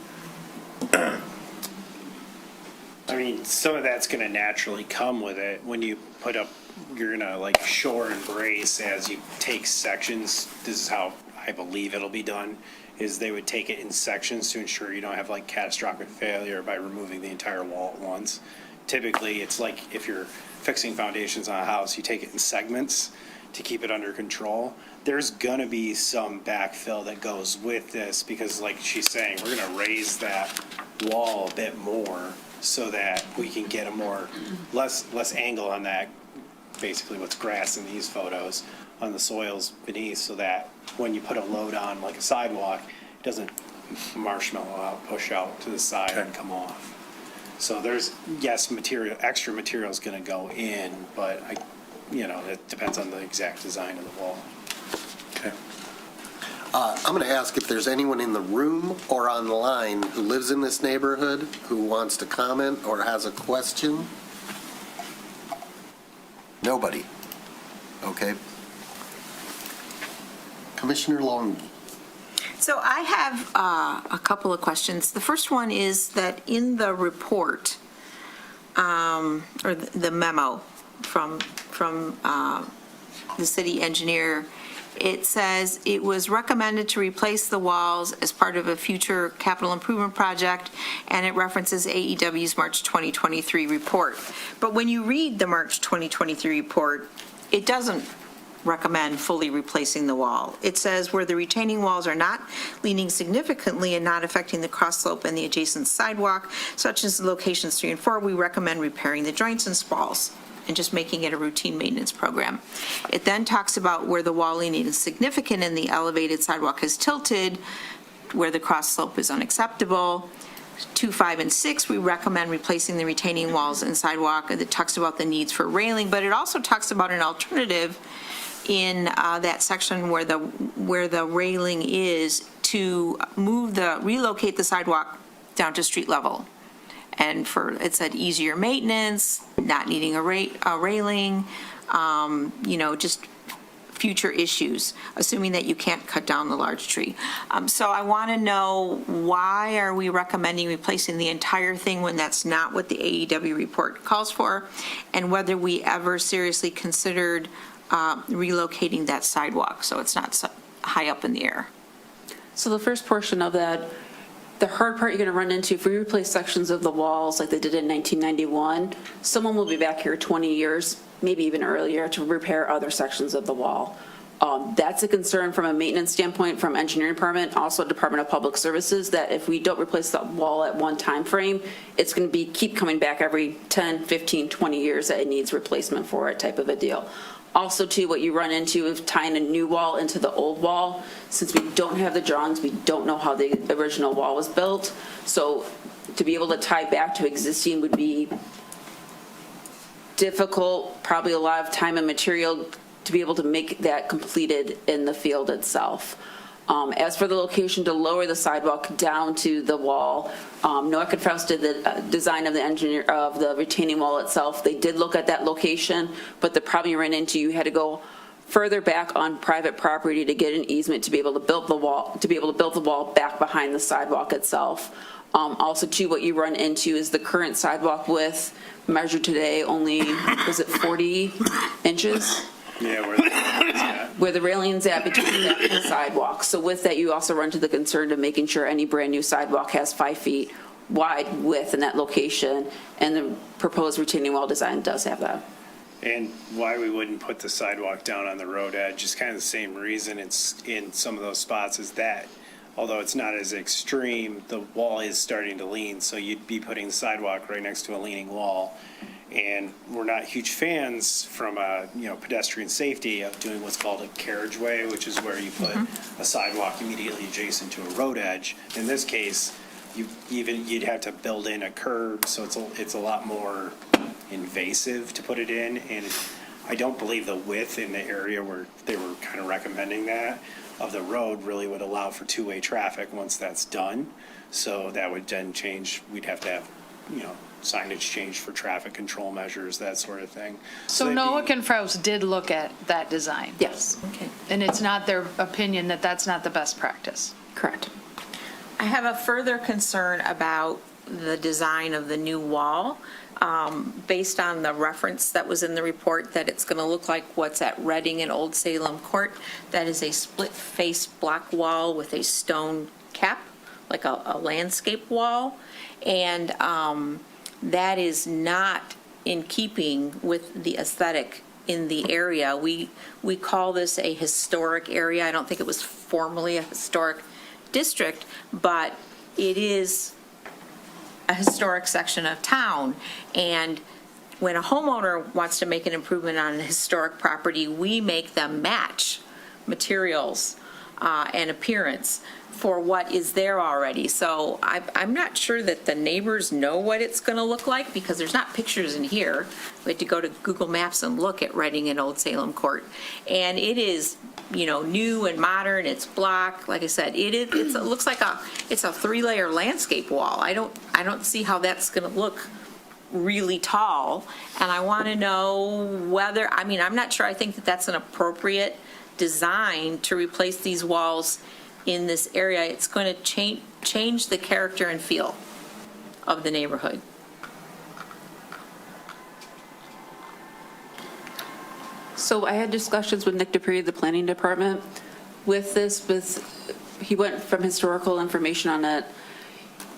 I mean, some of that's going to naturally come with it. When you put up, you're going to like shore and brace as you take sections. This is how I believe it'll be done, is they would take it in sections to ensure you don't have like catastrophic failure by removing the entire wall at once. Typically, it's like if you're fixing foundations on a house, you take it in segments to keep it under control. There's going to be some backfill that goes with this because like she's saying, we're going to raise that wall a bit more so that we can get a more less angle on that, basically what's grass in these photos, on the soils beneath, so that when you put a load on like a sidewalk, it doesn't marshmallow out, push out to the side and come off. So there's, yes, extra material is going to go in, but it depends on the exact design of the wall. Okay. I'm going to ask if there's anyone in the room or on the line who lives in this neighborhood who wants to comment or has a question. Nobody. Okay. Commissioner Long. So I have a couple of questions. The first one is that in the report, or the memo from the city engineer, it says it was recommended to replace the walls as part of a future capital improvement project, and it references AEW's March 2023 report. But when you read the March 2023 report, it doesn't recommend fully replacing the wall. It says where the retaining walls are not leaning significantly and not affecting the cross slope and the adjacent sidewalk, such as locations 3 and 4, we recommend repairing the joints and spalls and just making it a routine maintenance program. It then talks about where the wall leaning is significant and the elevated sidewalk is tilted, where the cross slope is unacceptable. 2, 5, and 6, we recommend replacing the retaining walls and sidewalk. It talks about the needs for railing, but it also talks about an alternative in that section where the railing is to relocate the sidewalk down to street level. And it said easier maintenance, not needing a railing, just future issues, assuming that you can't cut down the large tree. So I want to know, why are we recommending replacing the entire thing when that's not what the AEW report calls for? And whether we ever seriously considered relocating that sidewalk so it's not so high up in the air. So the first portion of that, the hard part you're going to run into, if we replace sections of the walls like they did in 1991, someone will be back here 20 years, maybe even earlier, to repair other sections of the wall. That's a concern from a maintenance standpoint, from engineering department, also Department of Public Services, that if we don't replace the wall at one time frame, it's going to keep coming back every 10, 15, 20 years that it needs replacement for it, type of a deal. Also, too, what you run into is tying a new wall into the old wall. Since we don't have the drawings, we don't know how the original wall was built. So to be able to tie back to existing would be difficult, probably a lot of time and material to be able to make that completed in the field itself. As for the location to lower the sidewalk down to the wall, Noah Faust did the design of the retaining wall itself. They did look at that location, but the problem you ran into, you had to go further back on private property to get an easement to be able to build the wall, back behind the sidewalk itself. Also, too, what you run into is the current sidewalk width measured today only, was it 40 inches? Yeah, Where the railing's at between the sidewalk. So with that, you also run to the concern of making sure any brand-new sidewalk has 5 feet wide width in that location, and the proposed retaining wall design does have that. And why we wouldn't put the sidewalk down on the road edge is kind of the same reason it's in some of those spots as that. Although it's not as extreme, the wall is starting to lean, so you'd be putting the sidewalk right next to a leaning wall. And we're not huge fans from a pedestrian safety of doing what's called a carriageway, which is where you put a sidewalk immediately adjacent to a road edge. In this case, you'd have to build in a curb, so it's a lot more invasive to put it in. And I don't believe the width in the area where they were kind of recommending that of the road really would allow for two-way traffic once that's done. So that would then change. We'd have to have signage changed for traffic control measures, that sort of thing. So Noah and Faust did look at that design? Yes. Okay. And it's not their opinion that that's not the best practice? Correct. I have a further concern about the design of the new wall, based on the reference that was in the report, that it's going to look like what's at Reading and Old Salem Court. That is a split-face block wall with a stone cap, like a landscape wall. And that is not in keeping with the aesthetic in the area. We call this a historic area. I don't think it was formally a historic district, but it is a historic section of town. And when a homeowner wants to make an improvement on a historic property, we make them match materials and appearance for what is there already. So I'm not sure that the neighbors know what it's going to look like, because there's not pictures in here. We had to go to Google Maps and look at Reading and Old Salem Court. And it is, new and modern. It's block. Like I said, it looks like it's a 3-layer landscape wall. I don't see how that's going to look really tall. And I want to know whether, I'm not sure I think that that's an appropriate design to replace these walls in this area, it's going to change the character and feel of the neighborhood. So I had discussions with Nick Dupree, the planning department, with this, he went from historical information on it.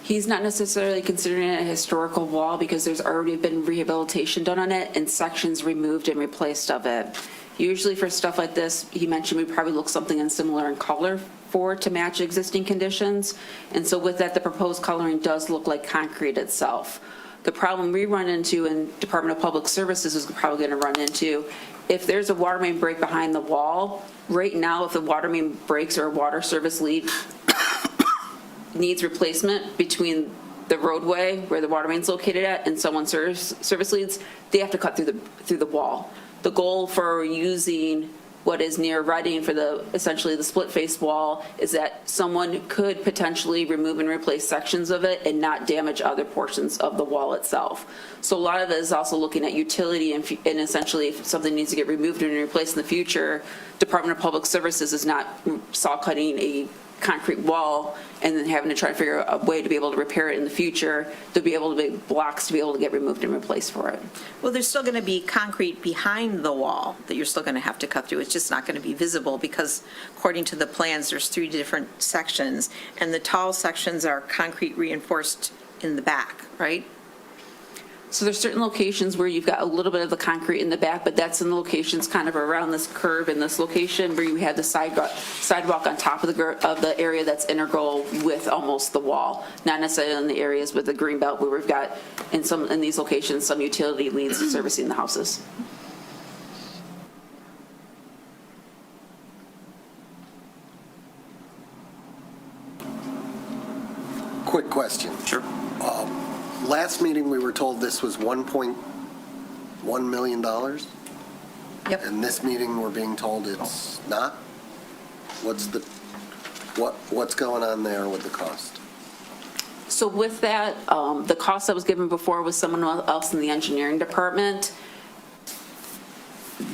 He's not necessarily considering it a historical wall because there's already been rehabilitation done on it and sections removed and replaced of it. Usually for stuff like this, he mentioned we probably look something similar in color for it to match existing conditions. And so with that, the proposed coloring does look like concrete itself. The problem we run into in Department of Public Services is probably going to run into, if there's a water main break behind the wall, right now if the water main breaks or a water service lead needs replacement between the roadway where the water main's located at and someone's service leads, they have to cut through the wall. The goal for using what is near Reading for essentially the split face wall is that someone could potentially remove and replace sections of it and not damage other portions of the wall itself. So a lot of it is also looking at utility and essentially if something needs to get removed and replaced in the future, Department of Public Services is not saw cutting a concrete wall and then having to try to figure out a way to be able to repair it in the future, to be able to make blocks to be able to get removed and replaced for it. Well, there's still going to be concrete behind the wall that you're still going to have to cut through. It's just not going to be visible because according to the plans, there's 3 different sections and the tall sections are concrete reinforced in the back, right? So there's certain locations where you've got a little bit of the concrete in the back, but that's in the locations kind of around this curve in this location where you have the sidewalk on top of the area that's integral with almost the wall, not necessarily in the areas with the green belt where we've got in these locations some utility leads servicing the houses. Quick question. Sure. Last meeting, we were told this was $1.1 million. Yep. And this meeting, we're being told it's not? What's going on there with the cost? So with that, the cost that was given before was someone else in the engineering department.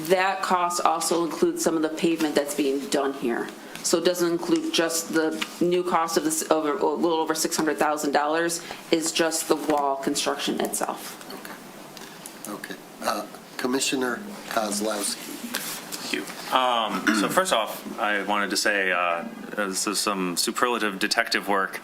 That cost also includes some of the pavement that's being done here. So it doesn't include just the new cost of this, over a little over $600,000 is just the wall construction itself. Okay. Commissioner Kozlowski. Thank you. So first off, I wanted to say this is some superlative detective work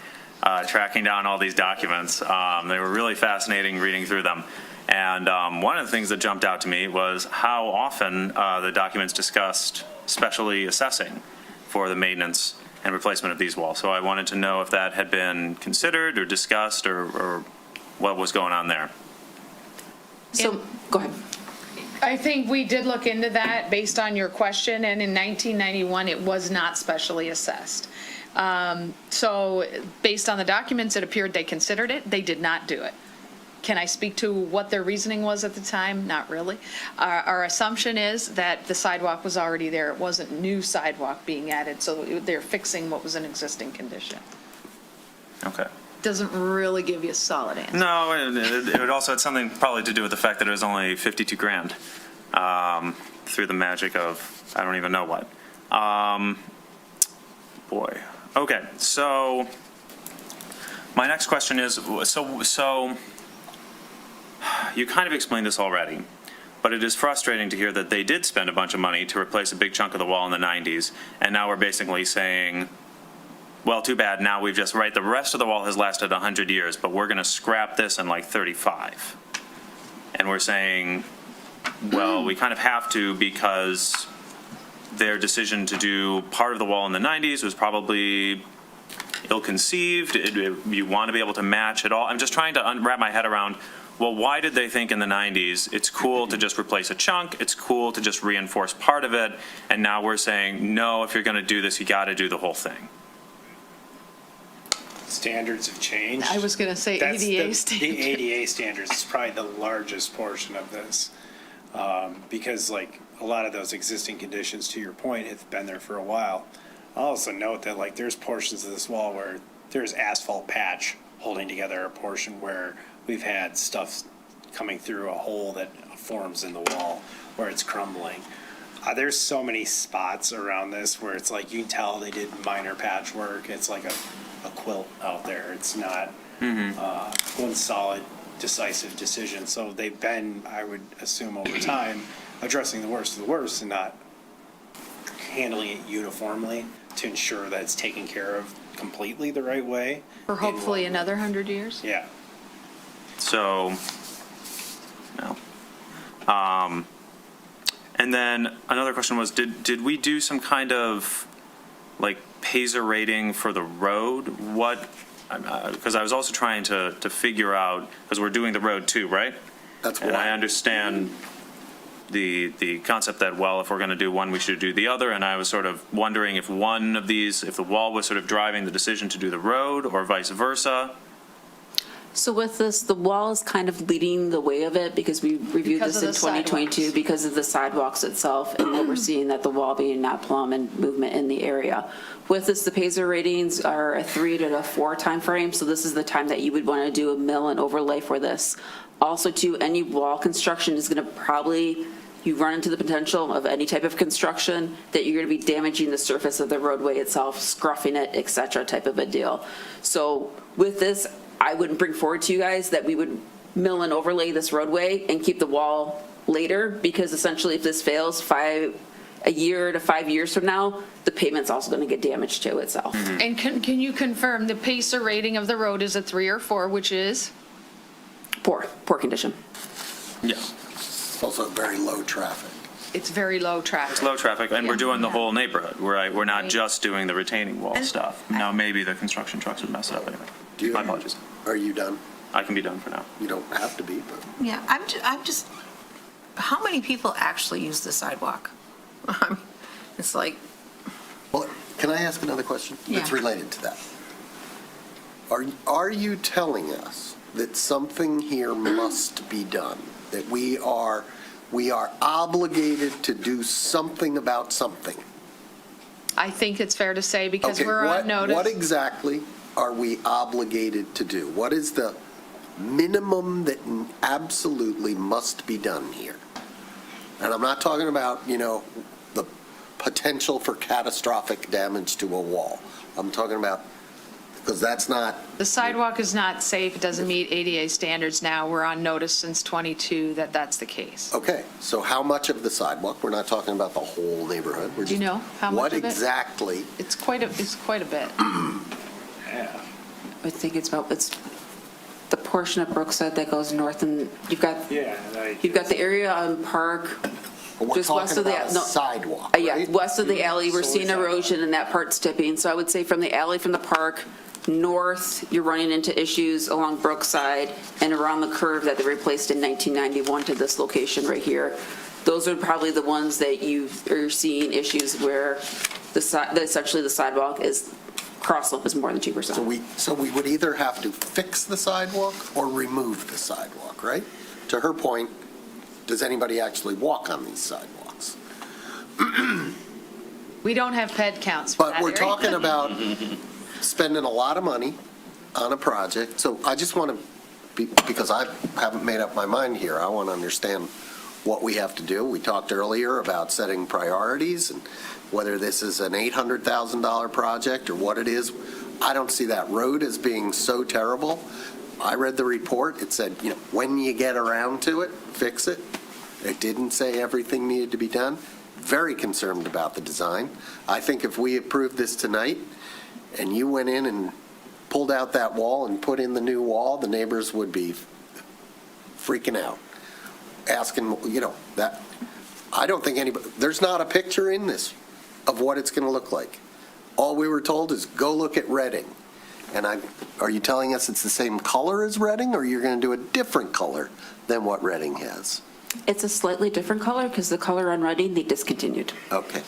tracking down all these documents. They were really fascinating reading through them. And one of the things that jumped out to me was how often the documents discussed specially assessing for the maintenance and replacement of these walls. So I wanted to know if that had been considered or discussed or what was going on there. So, go ahead. I think we did look into that based on your question, and in 1991, it was not specially assessed. So based on the documents, it appeared they considered it. They did not do it. Can I speak to what their reasoning was at the time? Not really. Our assumption is that the sidewalk was already there. It wasn't new sidewalk being added, so they're fixing what was an existing condition. Okay. Doesn't really give you a solid answer. No, it also had something probably to do with the fact that it was only 52 grand through the magic of I don't even know what. Boy. Okay, so my next question is, so you kind of explained this already, but it is frustrating to hear that they did spend a bunch of money to replace a big chunk of the wall in the 90s, and now we're basically saying, well, too bad, now we've just, right, the rest of the wall has lasted 100 years, but we're going to scrap this in like 35. And we're saying, well, we kind of have to because their decision to do part of the wall in the 90s was probably ill-conceived. You want to be able to match it all. I'm just trying to wrap my head around, well, why did they think in the 90s it's cool to just replace a chunk, it's cool to just reinforce part of it, and now we're saying, no, if you're going to do this, you got to do the whole thing? Standards have changed. I was going to say That's ADA the standards. ADA standards is probably the largest portion of this. Because like a lot of those existing conditions, to your point, have been there for a while. I'll also note that like there's portions of this wall where there's asphalt patch holding together a portion where we've had stuff coming through a hole that forms in the wall where it's crumbling. There's so many spots around this where it's like, you can tell they did minor patchwork. It's like a quilt out there. It's not one solid decisive decision. So they've been, I would assume over time, addressing the worst of the worst and not handling it uniformly to ensure that it's taken care of completely the right way. For hopefully another 100 years? Yeah. So, no. And then another question was, did we do some kind of like Paiser rating for the road? What, because I was also trying to figure out, because we're doing the road too, right? That's And I understand the concept that, well, if we're going to do one, we should do the other. And I was sort of wondering if one of these, if the wall was sort of driving the decision to do the road or vice versa. So with this, the wall is kind of leading the way of it because we reviewed Because this in of the 2022 sidewalks. because of the sidewalks itself and what we're seeing that the wall being not plumb and movement in the area. With this, the Paiser ratings are a 3 to a 4 time frame, so this is the time that you would want to do a mill and overlay for this. Also, too, any wall construction is going to probably, you run into the potential of any type of construction that you're going to be damaging the surface of the roadway itself, scruffing it, et cetera, type of a deal. So with this, I wouldn't bring forward to you guys that we would mill and overlay this roadway and keep the wall later, because essentially if this fails a year to 5 years from now, the pavement's also going to get damaged to itself. And can you confirm the Pacer rating of the road is a 3 or 4, which is? Poor condition. Yeah. It's also very low traffic. It's very low traffic. It's low traffic, and we're doing the whole neighborhood. We're not just doing the retaining wall stuff. Now, maybe the construction trucks would mess it up anyway. My apologies. Are you done? I can be done for now. You don't have to be, but. Yeah, I'm just, how many people actually use the sidewalk? It's like, Well, can I ask another question that's Yeah. related to that? Are you telling us that something here must be done? That we are obligated to do something about something? I think it's fair to say because Okay, we're on notice. What exactly are we obligated to do? What is the minimum that absolutely must be done here? And I'm not talking about, the potential for catastrophic damage to a wall. I'm talking about, because that's not, The sidewalk is not safe. It doesn't meet ADA standards now. We're on notice since '22 that that's the case. okay, so how much of the sidewalk? We're not talking about the whole neighborhood. We're Do you just- know how much of it? What exactly? It's quite a bit. I think it's the portion of Brookside that goes north, and you've got the area on Park, We're just west talking of the about a sidewalk, Yeah, right? west of the alley, we're So seeing is that- erosion and that part's tipping. So I would say from the alley, from the park, north, you're running into issues along Brookside and around the curve that they replaced in 1991 to this location right here. Those are probably the ones that you are seeing issues where essentially the sidewalk is, cross slope is more than 2%. So we would either have to fix the sidewalk or remove the sidewalk, right? To her point, does anybody actually walk on these sidewalks? We don't have ped counts for that But we're area. talking about spending a lot of money on a project, so I just want to, because I haven't made up my mind here, I want to understand what we have to do. We talked earlier about setting priorities and whether this is an $800,000 project or what it is. I don't see that road as being so terrible. I read the report. It said, when you get around to it, fix it. It didn't say everything needed to be done. Very concerned about the design. I think if we approved this tonight and you went in and pulled out that wall and put in the new wall, the neighbors would be freaking out, asking, that. I don't think anybody, there's not a picture in this of what it's going to look like. All we were told is go look at Reading. And are you telling us it's the same color as Reading, or you're going to do a different color than what Reading has? It's a slightly different color because the color on Reading, they discontinued. Okay.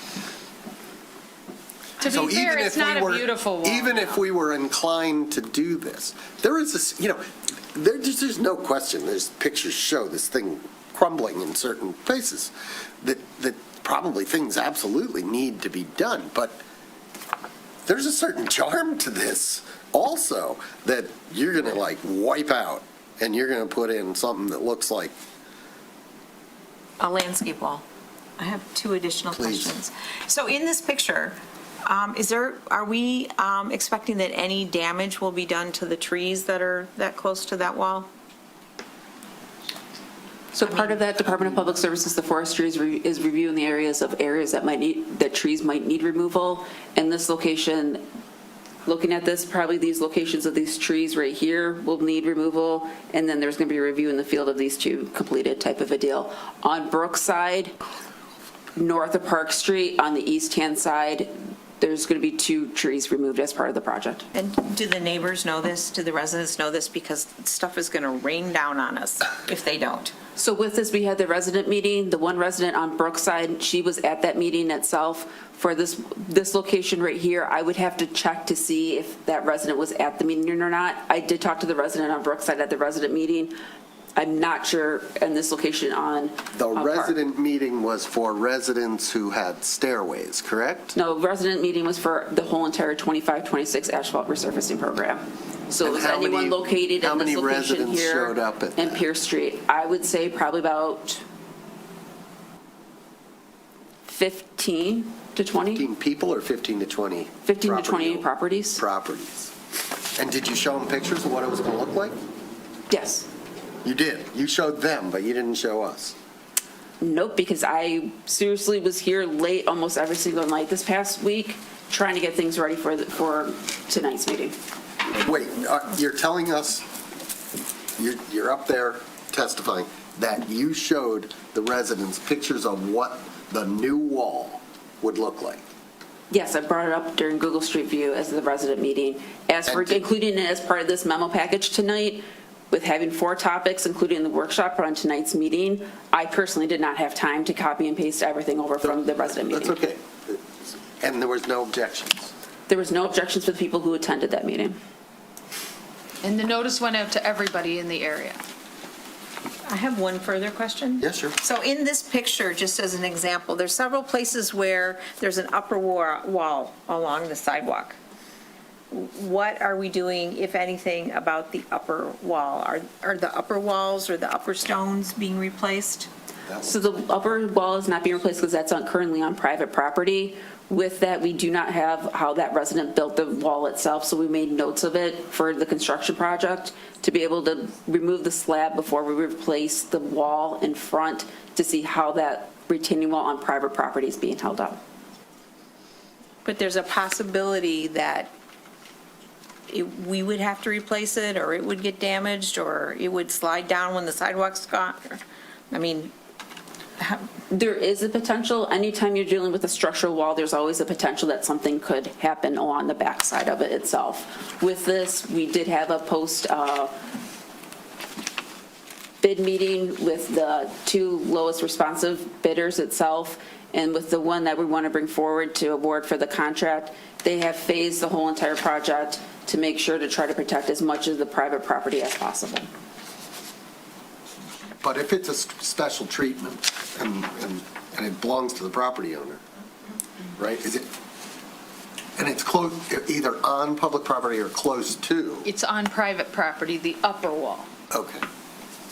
To So be fair, even it's if we not a were- beautiful wall. Even if we were inclined to do this, there is this, there's no question, there's pictures show this thing crumbling in certain places, that probably things absolutely need to be done, but there's a certain charm to this also, that you're going to wipe out, and you're going to put in something that looks like, a landscape wall. I have two additional Please. questions. So in this picture, are we expecting that any damage will be done to the trees that are that close to that wall? So part of that Department of Public Services, the forestry is reviewing the areas that trees might need removal. And this location, looking at this, probably these locations of these trees right here will need removal. And then there's going to be a review in the field of these two completed type of a deal. On Brookside, north of Park Street, on the east-hand side, there's going to be 2 trees removed as part of the project. And do the neighbors know this? Do the residents know this? Because stuff is going to rain down on us if they don't. So with this, we had the resident meeting. The one resident on Brookside, she was at that meeting itself. For this location right here, I would have to check to see if that resident was at the meeting or not. I did talk to the resident on Brookside at the resident meeting. I'm not sure in this location on The Park. resident meeting was for residents who had stairways, correct? No, resident meeting was for the whole entire 25-26 asphalt resurfacing program. So And is how anyone many- located how in this many location residents here showed up at in that? Pierce Street? I would say probably about 15 to 20. 15 people or 15 to 20? 15 to 20 properties. properties. And did you show them pictures of what it was going to look like? Yes. You did. You showed them, but you didn't show us. Nope, because I seriously was here late almost every single night this past week, trying to get things ready for tonight's meeting. Wait, you're telling us, you're up there testifying, that you showed the residents pictures of what the new wall would look like? Yes, I brought it up during Google Street View as the resident meeting. As for including it as part of this memo package tonight, with having 4 topics, including the workshop on tonight's meeting, I personally did not have time to copy and paste everything over from the resident meeting. That's okay. And there was no objections? There was no objections for the people who attended that meeting. And the notice went out to everybody in the area. I have one further question. Yes, sure. So in this picture, just as an example, there's several places where there's an upper wall along the sidewalk. What are we doing, if anything, about the upper wall? Are the upper walls or the upper stones being replaced? So the upper wall is not being replaced because that's currently on private property. With that, we do not have how that resident built the wall itself, so we made notes of it for the construction project to be able to remove the slab before we replace the wall in front to see how that retaining wall on private property is being held up. But there's a possibility that we would have to replace it, or it would get damaged, or it would slide down when the sidewalk's gone? I mean, there is a potential. Anytime you're dealing with a structural wall, there's always a potential that something could happen along the backside of it itself. With this, we did have a post bid meeting with the 2 lowest responsive bidders itself, and with the one that we want to bring forward to award for the contract, they have phased the whole entire project to make sure to try to protect as much of the private property as possible. But if it's a special treatment and it belongs to the property owner, right? Is it? And it's close, either on public property or close to? It's on private property, the upper wall. Okay.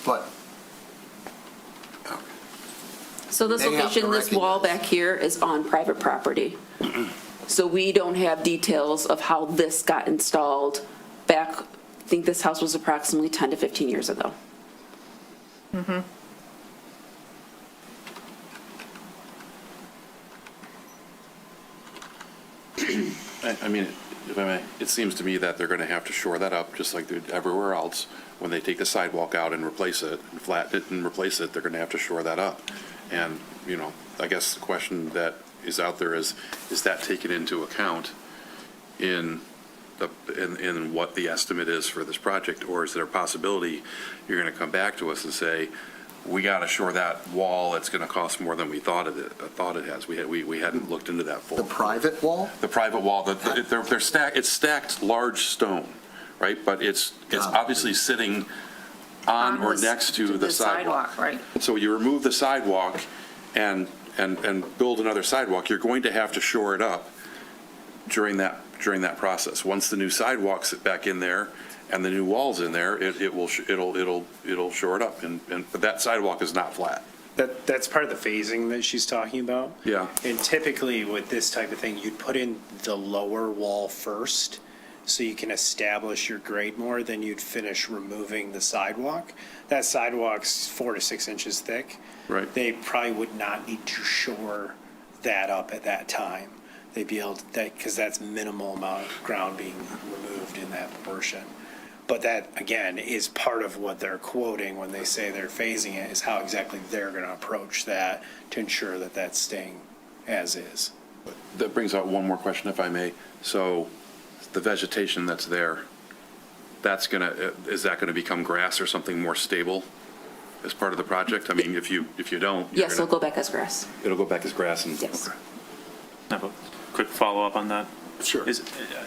But, So this They have to location, this wall back here is on private property. So we don't have details of how this got installed back, I think this house was approximately 10 to 15 years ago. Mm-hmm. I mean, if I may, it seems to me that they're going to have to shore that up, just like they do everywhere else. When they take the sidewalk out and replace it, and flatten it and replace it, they're going to have to shore that up. And, you know, I guess the question that is out there is that taken into account in what the estimate is for this project? Or is there a possibility you're going to come back to us and say, we got to shore that wall, it's going to cost more than we thought it has. We hadn't looked into that fully. the private wall? The private wall, they're stacked, it's stacked large stone, right? But it's obviously sitting on or next to the sidewalk. Right. So you remove the sidewalk and build another sidewalk, you're going to have to shore it up during that process. Once the new sidewalk's back in there and the new wall's in there, it'll shore it up. But that sidewalk is not flat. That's part of the phasing that she's talking about. Yeah. And typically with this type of thing, you'd put in the lower wall first so you can establish your grade more, then you'd finish removing the sidewalk. That sidewalk's 4 to 6 inches thick. Right. They probably would not need to shore that up at that time. They'd be able to, because that's minimal amount of ground being removed in that portion. But that, again, is part of what they're quoting when they say they're phasing it, is how exactly they're going to approach that to ensure that that's staying as is. That brings out one more question, if I may. So the vegetation that's there, is that going to become grass or something more stable as part of the project? I mean, if you don't. Yes, it'll go back as grass. It'll go back as grass and. Yes. Okay. I have a quick follow-up on that. Sure.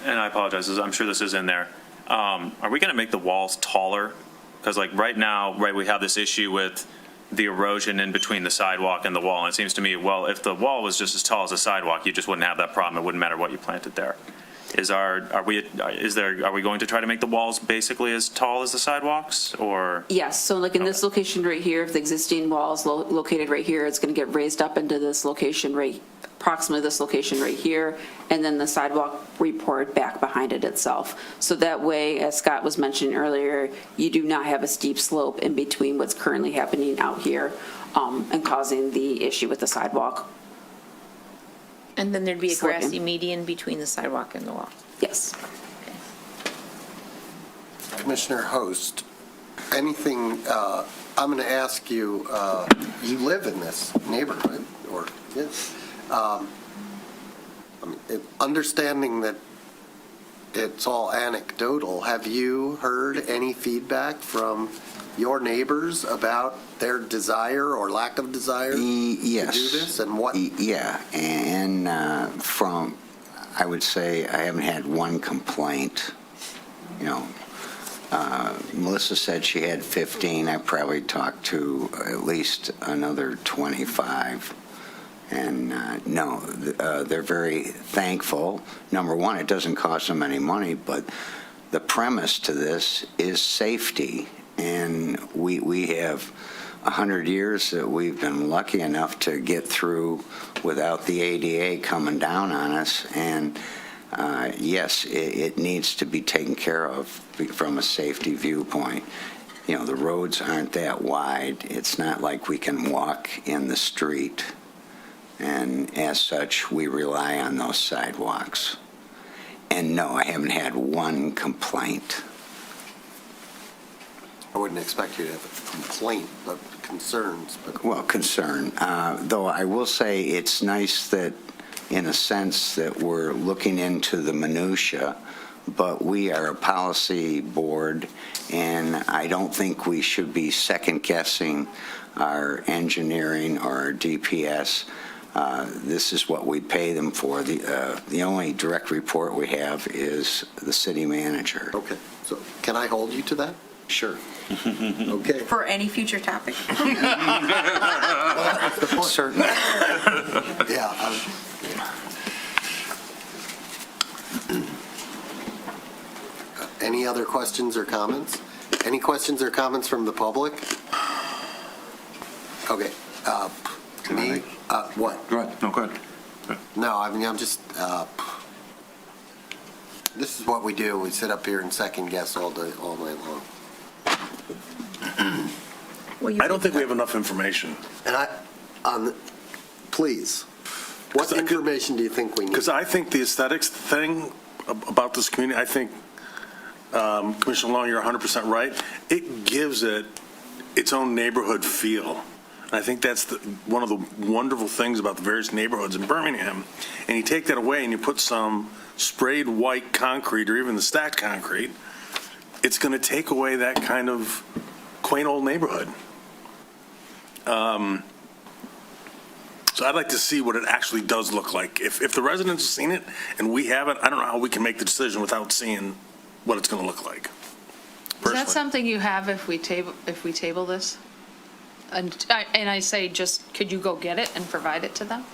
And I apologize, I'm sure this is in there. Are we going to make the walls taller? Because like right now, right, we have this issue with the erosion in between the sidewalk and the wall. And it seems to me, well, if the wall was just as tall as the sidewalk, you just wouldn't have that problem. It wouldn't matter what you planted there. Are we going to try to make the walls basically as tall as the sidewalks, or? Yes, so like in this location right here, if the existing wall is located right here, it's going to get raised up into this location approximately this location right here, and then the sidewalk report back behind it itself. So that way, as Scott was mentioning earlier, you do not have a steep slope in between what's currently happening out here and causing the issue with the sidewalk. And then there'd be a Sloping. grassy median between the sidewalk and the wall. Yes. Commissioner Host, anything, I'm going to ask you, you live in this neighborhood, or, yes? Understanding that it's all anecdotal, have you heard any feedback from your neighbors about their desire or lack of desire Yes. to do this, and what? Yeah, and I would say I haven't had one complaint. You know, Melissa said she had 15. I probably talked to at least another 25. And no, they're very thankful. Number one, it doesn't cost them any money, but the premise to this is safety. And we have 100 years that we've been lucky enough to get through without the ADA coming down on us. And yes, it needs to be taken care of from a safety viewpoint. You know, the roads aren't that wide. It's not like we can walk in the street. And as such, we rely on those sidewalks. And no, I haven't had one complaint. I wouldn't expect you to have a complaint, but concerns. Well, concern. Though I will say it's nice that, in a sense, that we're looking into the minutia, but we are a policy board, and I don't think we should be second-guessing our engineering or our DPS. This is what we pay them for. The only direct report we have is the city manager. Okay, so can I hold you to that? Sure. Okay. For any future topic. Certainly. Yeah. Any other questions or comments? Any questions or comments from the public? Okay. Me? What? Go ahead. No, go ahead. No, I mean, I'm just, this is what we do. We sit up here and second guess all night long. I don't think we have enough information. And please, what information do you think we need? Because I think the aesthetics thing about this community, I think, Commissioner Long, you're 100% right. It gives it its own neighborhood feel. And I think that's one of the wonderful things about the various neighborhoods in Birmingham. And you take that away and you put some sprayed white concrete or even the stacked concrete, it's going to take away that kind of quaint old neighborhood. So I'd like to see what it actually does look like. If the residents have seen it and we haven't, I don't know how we can make the decision without seeing what it's going to look like. Is that something you have if we table this? And I say, just, could you go get it and provide it to them?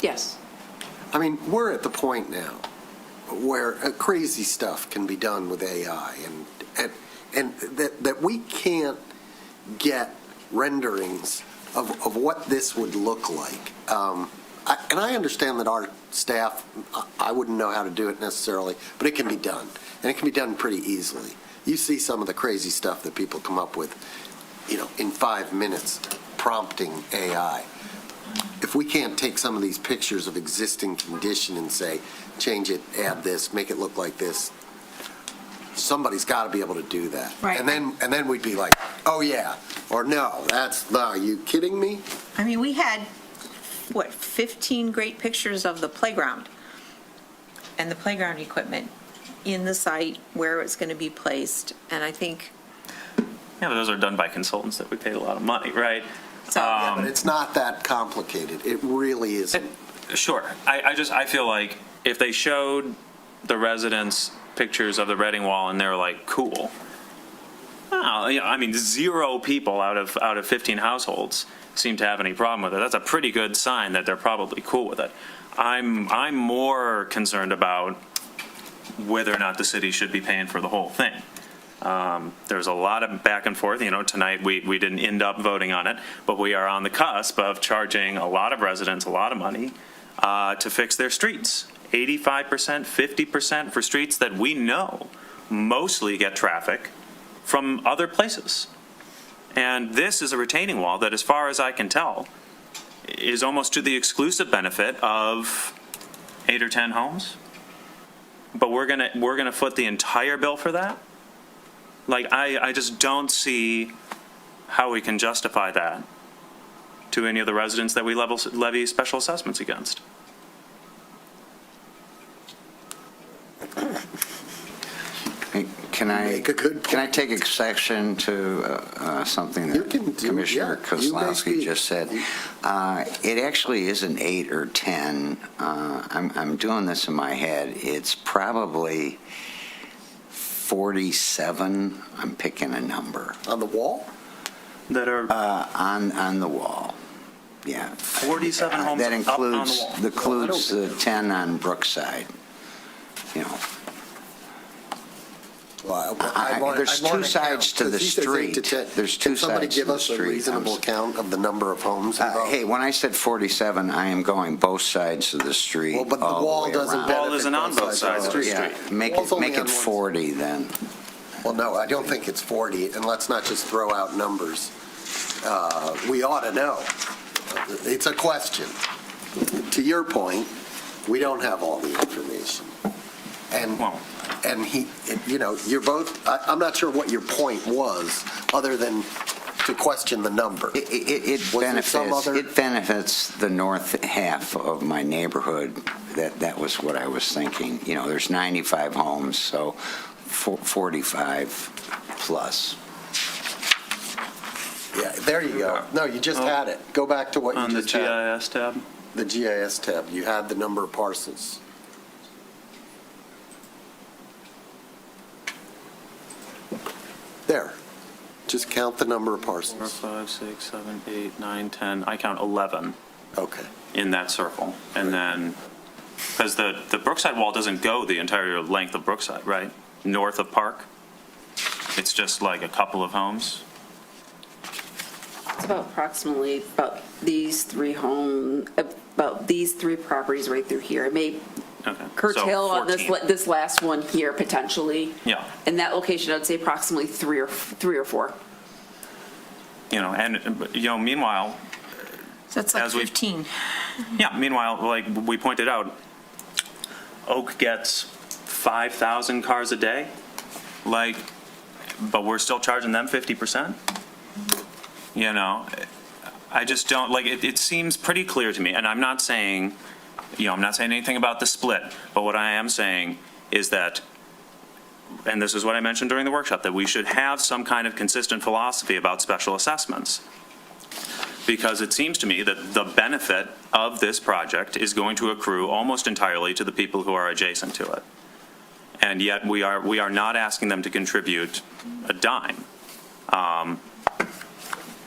Yes. I mean, we're at the point now where crazy stuff can be done with AI, and that we can't get renderings of what this would look like. And I understand that our staff, I wouldn't know how to do it necessarily, but it can be done. And it can be done pretty easily. You see some of the crazy stuff that people come up with, in 5 minutes, prompting AI. If we can't take some of these pictures of existing condition and say, change it, add this, make it look like this, somebody's got to be able to do that. Right. And then we'd be like, oh yeah, or no, are you kidding me? I mean, we had, 15 great pictures of the playground and the playground equipment in the site where it's going to be placed. And I think, Yeah, but those are done by consultants that we paid a lot of money, right? Yeah, but it's not that complicated. It really isn't. Sure. I feel like if they showed the residents pictures of the Reading Wall and they're like, cool. Well, 0 people out of 15 households seem to have any problem with it. That's a pretty good sign that they're probably cool with it. I'm more concerned about whether or not the city should be paying for the whole thing. There's a lot of back and forth. Tonight we didn't end up voting on it, but we are on the cusp of charging a lot of residents a lot of money to fix their streets. 85%, 50% for streets that we know mostly get traffic from other places. And this is a retaining wall that, as far as I can tell, is almost to the exclusive benefit of 8 or 10 homes. But we're gonna foot the entire bill for that? Like, I just don't see how we can justify that to any of the residents that we levy special assessments against. Can I take exception to something that Commissioner Kozlowski just said? It actually isn't 8 or 10. I'm doing this in my head. It's probably 47. I'm picking a number. On the wall? That are on the wall. Yeah. 47 homes that up on the wall. includes the 10 on Brookside. There's two sides to the street. There's two sides to the street. Can somebody give us a reasonable count of the number of homes involved? Hey, when I said 47, I am going both sides of the street. Well, but the wall doesn't benefit both sides of the street. Yeah, make it 40 then. Well, no, I don't think it's 40, and let's not just throw out numbers. We ought to know. It's a question. To your point, we don't have all the information. And you're both, I'm not sure what your point was, other than to question the number. It benefits the north half of my neighborhood. That was what I was thinking. There's 95 homes, so 45 plus. Yeah, there you go. No, you just had it. Go back to what you just had. On the GIS tab? The GIS tab. You had the number of parcels. There. Just count the number of parcels. 4, 5, 6, 7, 8, 9, 10. I count 11. Okay. In that circle. And then, because the Brookside wall doesn't go the entire length of Brookside, right? North of Park. It's just like a couple of homes. It's approximately about these three properties right through here. It may curtail So on 14. this last one here potentially. Yeah. In that location, I'd say approximately three or four. Meanwhile. So that's like 15. Yeah, meanwhile, like we pointed out, Oak gets 5,000 cars a day, but we're still charging them 50%? I just don't, it seems pretty clear to me, and I'm not saying anything about the split, but what I am saying is that, and this is what I mentioned during the workshop, that we should have some kind of consistent philosophy about special assessments. Because it seems to me that the benefit of this project is going to accrue almost entirely to the people who are adjacent to it. And yet we are not asking them to contribute a dime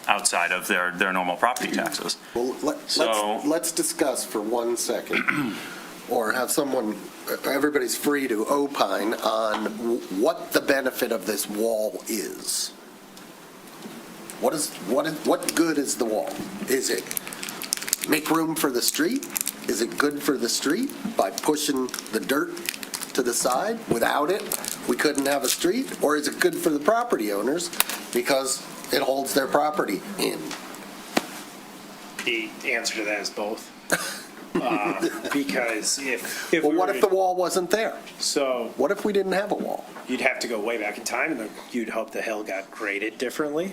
outside of their normal property taxes. Well, let's discuss for 1 second, or have everybody's free to opine on what the benefit of this wall is. What good is the wall? Is it make room for the street? Is it good for the street by pushing the dirt to the side? Without it, we couldn't have a street? Or is it good for the property owners because it holds their property in? The answer to that is both. Because if Well, what if the wall wasn't there? So what if we didn't have a wall? You'd have to go way back in time, and you'd hope the hill got graded differently.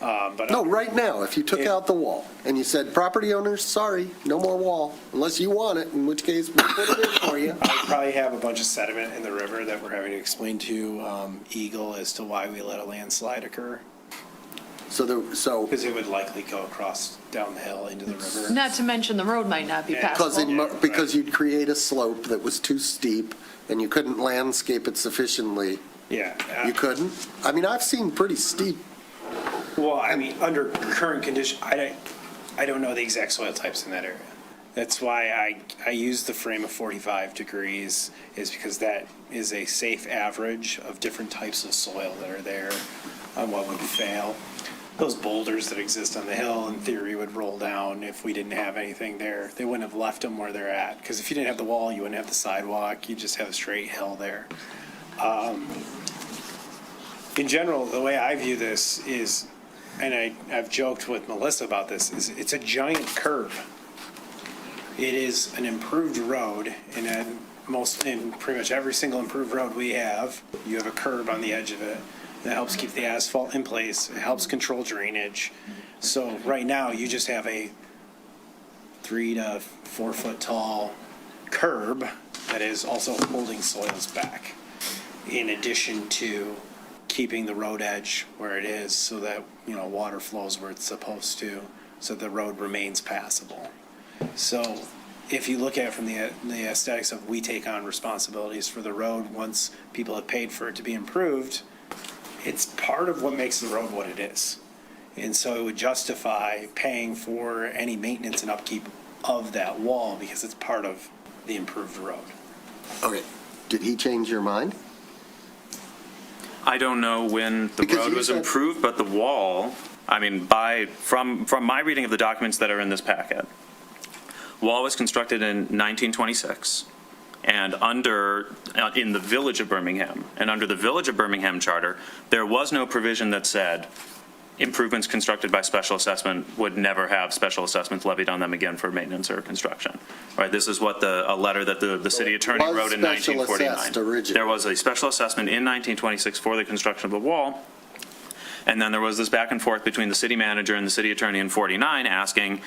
But No, right now, if you took out the wall and you said, property owners, sorry, no more wall, unless you want it, in which case we'll put it in for you. I'd probably have a bunch of sediment in the river that we're having to explain to Eagle as to why we let a landslide occur. Because it would likely go across down the hill into the river. Not to mention the road might not be passable. Because you'd create a slope that was too steep and you couldn't landscape it sufficiently. Yeah. You couldn't? I mean, I've seen pretty steep. Well, I mean, under current condition, I don't know the exact soil types in that area. That's why I use the frame of 45 degrees, is because that is a safe average of different types of soil that are there on what would fail. Those boulders that exist on the hill, in theory, would roll down if we didn't have anything there. They wouldn't have left them where they're at, because if you didn't have the wall, you wouldn't have the sidewalk. You just have a straight hill there. In general, the way I view this is, and I've joked with Melissa about this, is it's a giant curve. It is an improved road, and in pretty much every single improved road we have, you have a curb on the edge of it. That helps keep the asphalt in place. It helps control drainage. So right now, you just have a 3 to 4 foot tall curb that is also holding soils back, in addition to keeping the road edge where it is so that, water flows where it's supposed to, so the road remains passable. So if you look at it from the aesthetics of we take on responsibilities for the road once people have paid for it to be improved, it's part of what makes the road what it is. And so it would justify paying for any maintenance and upkeep of that wall because it's part of the improved road. Okay. Did he change your mind? I don't know when the Because road you was said- improved, but the wall, I mean, from my reading of the documents that are in this packet, wall was constructed in 1926 and in the Village of Birmingham. And under the Village of Birmingham charter, there was no provision that said improvements constructed by special assessment would never have special assessments levied on them again for maintenance or construction. Right? This is what a letter that the city attorney was wrote in special 1949. assessed originally. There was a special assessment in 1926 for the construction of the wall. And then there was this back and forth between the city manager and the city attorney in 49 asking,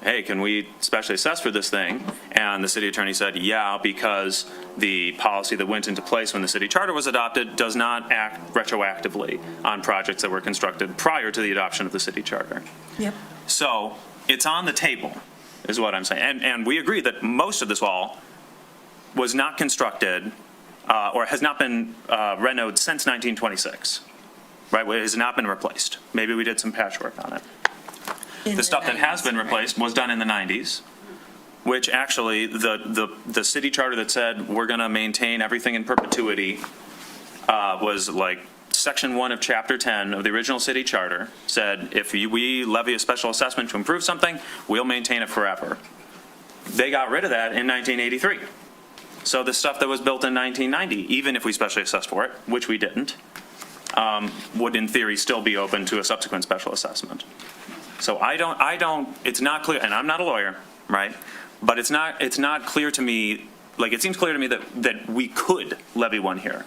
hey, can we specially assess for this thing? And the city attorney said, yeah, because the policy that went into place when the city charter was adopted does not act retroactively on projects that were constructed prior to the adoption of the city charter. Yep. So it's on the table, is what I'm saying. And we agree that most of this wall was not constructed or has not been renoed since 1926, right? It has not been replaced. Maybe we did some patchwork on it. The stuff that has been replaced was done in the 90s, which actually the city charter that said we're going to maintain everything in perpetuity was like section 1 of chapter 10 of the original city charter said if we levy a special assessment to improve something, we'll maintain it forever. They got rid of that in 1983. So the stuff that was built in 1990, even if we specially assessed for it, which we didn't, would in theory still be open to a subsequent special assessment. So it's not clear, and I'm not a lawyer, right? But it's not clear to me, like it seems clear to me that we could levy one here.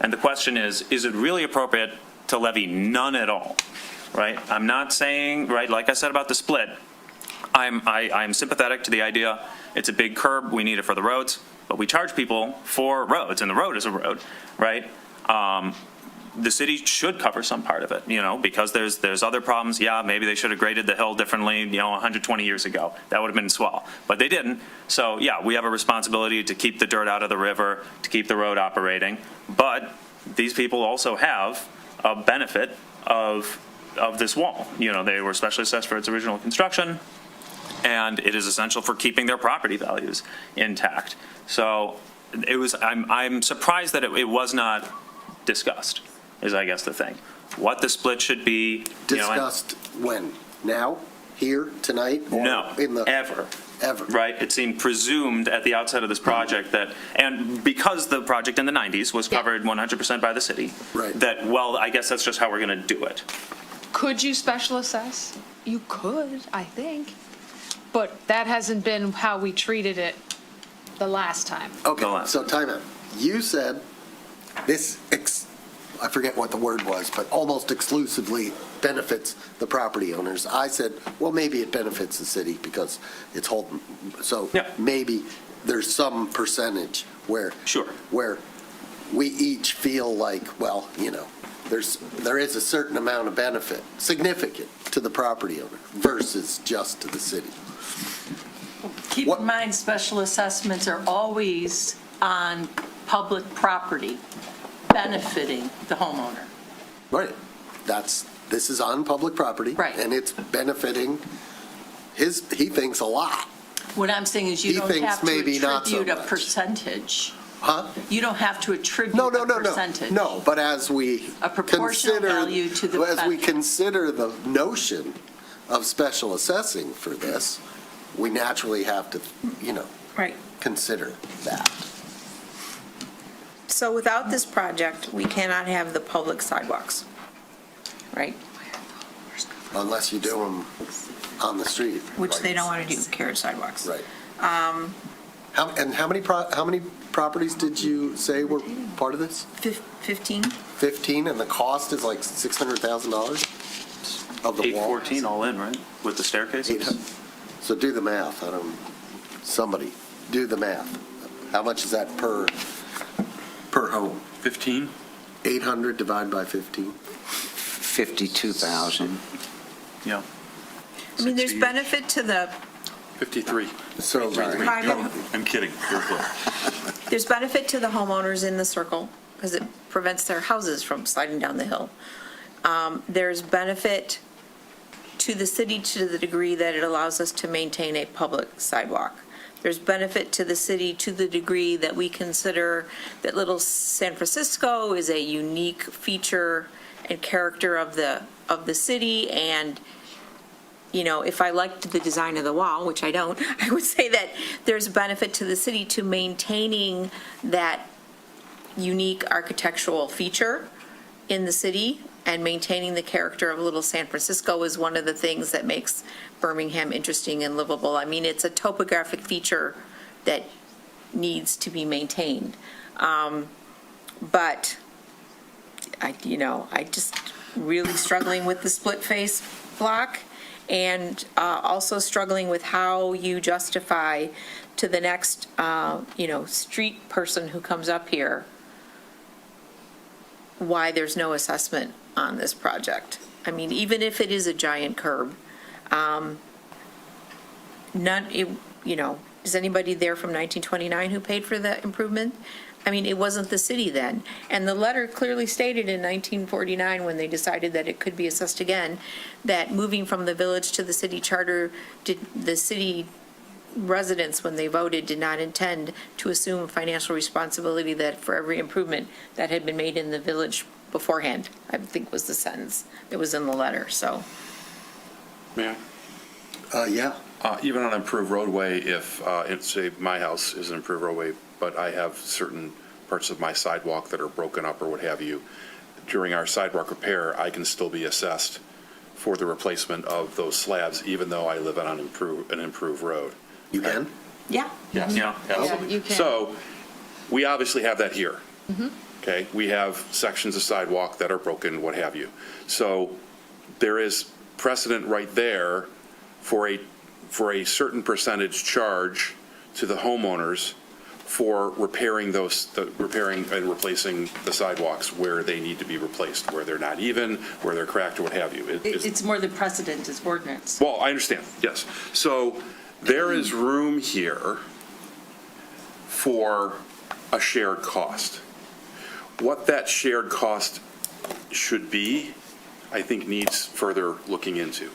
And the question is it really appropriate to levy none at all, right? I'm not saying, right, like I said about the split, I'm sympathetic to the idea it's a big curb, we need it for the roads, but we charge people for roads, and the road is a road, right? The city should cover some part of it, because there's other problems. Yeah, maybe they should have graded the hill differently, 120 years ago. That would have been swell, but they didn't. So yeah, we have a responsibility to keep the dirt out of the river, to keep the road operating. But these people also have a benefit of this wall. They were specially assessed for its original construction, and it is essential for keeping their property values intact. So I'm surprised that it was not discussed, is I guess the thing. what the split should be. Discussed when? Now? Here? Tonight? Or No, ever. Ever. Right? It seemed presumed at the outset of this project that, and because the project in the 90s was covered 100% by the city, that, well, I guess that's just how we're going to do it. Could you special assess? You could, I think. But that hasn't been how we treated it the last time. Okay, so time out. You said this, I forget what the word was, but almost exclusively benefits the property owners. I said, well, maybe it benefits the city because it's Holton. So maybe there's some percentage where we each feel like, well, there is a certain amount of benefit, significant to the property owner versus just to the city. Keep in mind, special assessments are always on public property, benefiting the homeowner. Right. This is on public property. Right. And it's benefiting he thinks a lot. What I'm saying is you He don't thinks have to maybe not so attribute a much. percentage. Huh? You don't have to attribute a percentage. No, but as we A proportional value to the as we benefit. consider the notion of special assessing for this, we naturally have to, consider that. So without this project, we cannot have the public sidewalks, right? Unless you do them on the street. Which they don't want to do, carriage sidewalks. Right. How many properties did you say were part of this? 15. 15, and the cost is like $600,000 of the wall? 814 all in, right? With the staircases? So do the math. Somebody do the math. How much is that per home? 15? 800 divided by 15? 52,000. Yeah. I mean, there's benefit to the 53. So private, I'm kidding. You're close. there's benefit to the homeowners in the circle because it prevents their houses from sliding down the hill. There's benefit to the city to the degree that it allows us to maintain a public sidewalk. There's benefit to the city to the degree that we consider that Little San Francisco is a unique feature and character of the city. And, if I liked the design of the wall, which I don't, I would say that there's benefit to the city to maintaining that unique architectural feature in the city, and maintaining the character of Little San Francisco is one of the things that makes Birmingham interesting and livable. I mean, it's a topographic feature that needs to be maintained. But I just really struggling with the split face block, and also struggling with how you justify to the next, street person who comes up here why there's no assessment on this project. I mean, even if it is a giant curb, is anybody there from 1929 who paid for the improvement? I mean, it wasn't the city then. And the letter clearly stated in 1949, when they decided that it could be assessed again, that moving from the village to the city charter, the city residents, when they voted, did not intend to assume financial responsibility that for every improvement that had been made in the village beforehand, I think was the sentence that was in the letter, so. May I? Yeah. Even on an improved roadway, if, say, my house is an improved roadway, but I have certain parts of my sidewalk that are broken up or what have you, during our sidewalk repair, I can still be assessed for the replacement of those slabs, even though I live on an improved road. You can? Yeah. Yes. Yeah, you can. So, we obviously have that here. Okay, we have sections of sidewalk that are broken, what have you. So, there is precedent right there for a certain percentage charge to the homeowners for repairing and replacing the sidewalks where they need to be replaced, where they're not even, where they're cracked, or what have you. It's more than precedent, it's ordinance. Well, I understand, yes. So there is room here for a shared cost. What that shared cost should be, I think, needs further looking into.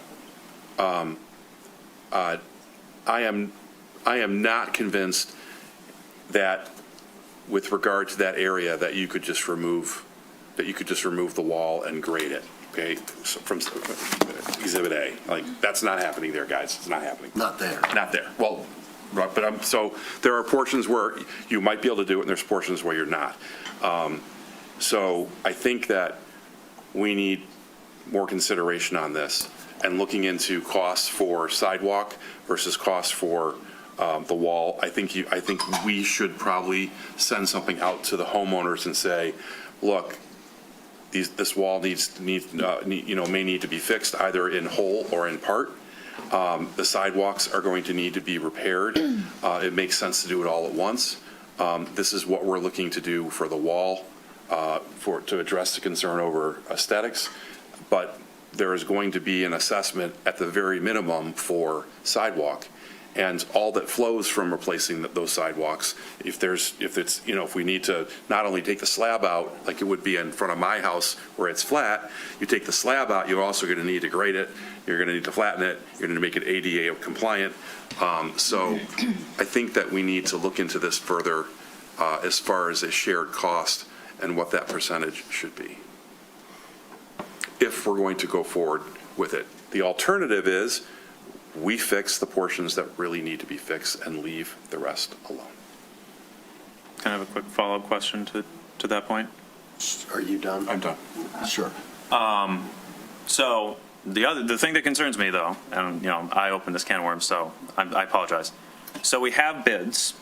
I am not convinced that with regard to that area that you could just remove that you could just remove the wall and grade it, okay, so from Exhibit A. Like, that's not happening there, guys. It's not happening. Not there. Not there. Well, right, but so there are portions where you might be able to do it, and there's portions where you're not. So I think that we need more consideration on this and looking into costs for sidewalk versus costs for the wall. I think we should probably send something out to the homeowners and say, look, this wall may need to be fixed either in whole or in part. The sidewalks are going to need to be repaired. It makes sense to do it all at once. This is what we're looking to do for the wall to address the concern over aesthetics. But there is going to be an assessment at the very minimum for sidewalk. And all that flows from replacing those sidewalks, if we need to not only take the slab out, like it would be in front of my house where it's flat, you take the slab out, you're also going to need to grade it, you're going to need to flatten it, you're going to make it ADA compliant. So I think that we need to look into this further as far as a shared cost and what that percentage should be, if we're going to go forward with it. The alternative is we fix the portions that really need to be fixed and leave the rest alone. Can I have a quick follow-up question to that point? Are you done? I'm done. Sure. So the thing that concerns me, though, and I opened this can of worms, so I apologize. So we have bids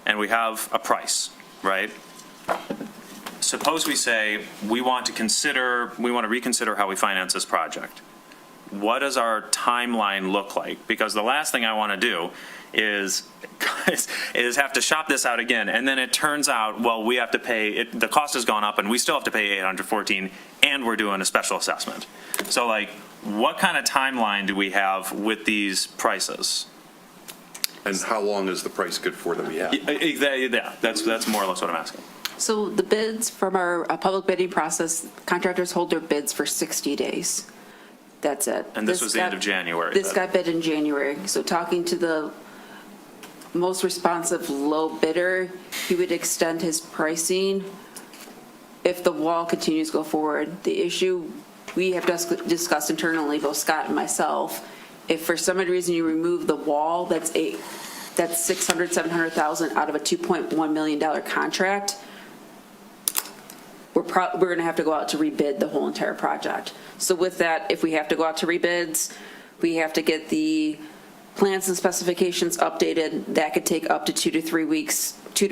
and we have a price, right? Suppose we say we want to reconsider how we finance this project. What does our timeline look like? Because the last thing I want to do is have to shop this out again, and then it turns out, well, we have to pay, the cost has gone up, and we still have to pay $814, and we're doing a special assessment. So, like, what kind of timeline do we have with these prices? And how long is the price good for that we have? Yeah, that's more or less what I'm asking. So the bids from our public bidding process, contractors hold their bids for 60 days. That's it. And this was the end of January. This got bid in January. So talking to the most responsive low bidder, he would extend his pricing if the wall continues to go forward. The issue we have discussed internally, both Scott and myself, if for some reason you remove the wall, that's $600,000, $700,000 out of a $2.1 million contract. We're going to have to go out to rebid the whole entire project. So with that, if we have to go out to rebids, we have to get the plans and specifications updated. That could take up to 2 to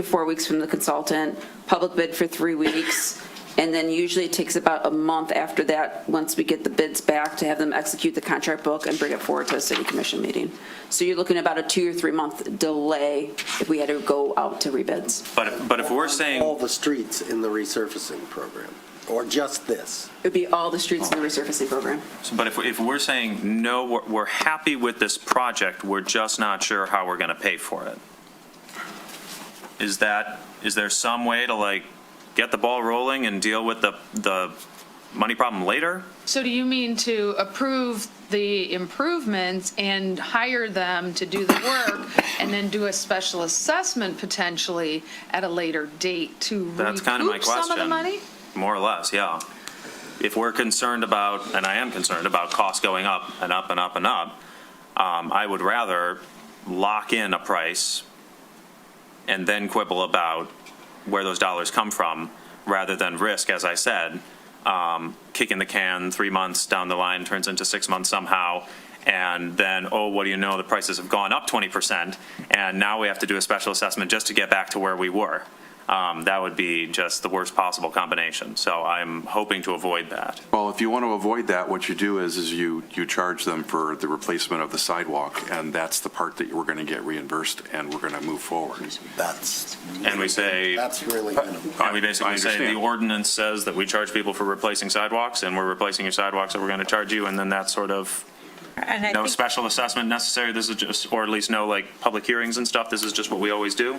4 weeks from the consultant, public bid for 3 weeks. And then usually it takes about a month after that, once we get the bids back, to have them execute the contract book and bring it forward to a city commission meeting. So you're looking at about a 2 or 3 month delay if we had to go out to rebids. But if we're saying all the streets in the resurfacing program, or just this? It would be all the streets in the resurfacing program. But if we're saying, no, we're happy with this project, we're just not sure how we're going to pay for it, is there some way to get the ball rolling and deal with the money problem later? So do you mean to approve the improvements and hire them to do the work and then do a special assessment potentially at a later date to That's kind of my recoup question. some of the money? More or less, yeah. If we're concerned about, and I am concerned about costs going up and up and up and up, I would rather lock in a price and then quibble about where those dollars come from, rather than risk, as I said, kicking the can 3 months down the line turns into 6 months somehow, and then, oh, what do you know, the prices have gone up 20%, and now we have to do a special assessment just to get back to where we were. That would be just the worst possible combination. So I'm hoping to avoid that. Well, if you want to avoid that, what you do is you charge them for the replacement of the sidewalk, and that's the part that we're going to get reimbursed, and we're going to move forward. And we say, That's really minimal. and we basically say the ordinance says that we charge people for replacing sidewalks, and we're replacing your sidewalks, so we're going to charge you, and then that's sort of no special assessment necessary. This is just, or at least no public hearings and stuff. This is just what we always do.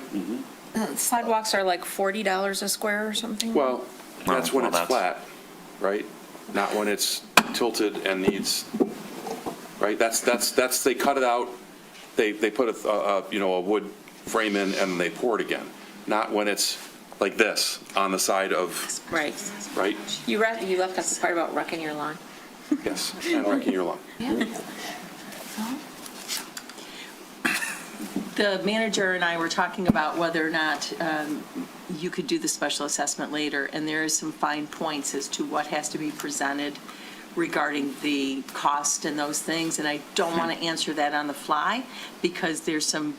Sidewalks are like $40 a square or something? Well, that's when it's flat, right? Not when it's tilted and needs, right? That's they cut it out, they put a wood frame in and they pour it again. Not when it's like this, on the side of, Right. right? You left us the part about wrecking your lawn. Yes, and wrecking your lawn. The manager and I were talking about whether or not you could do the special assessment later, and there is some fine points as to what has to be presented regarding the cost and those things, and I don't want to answer that on the fly because there's some,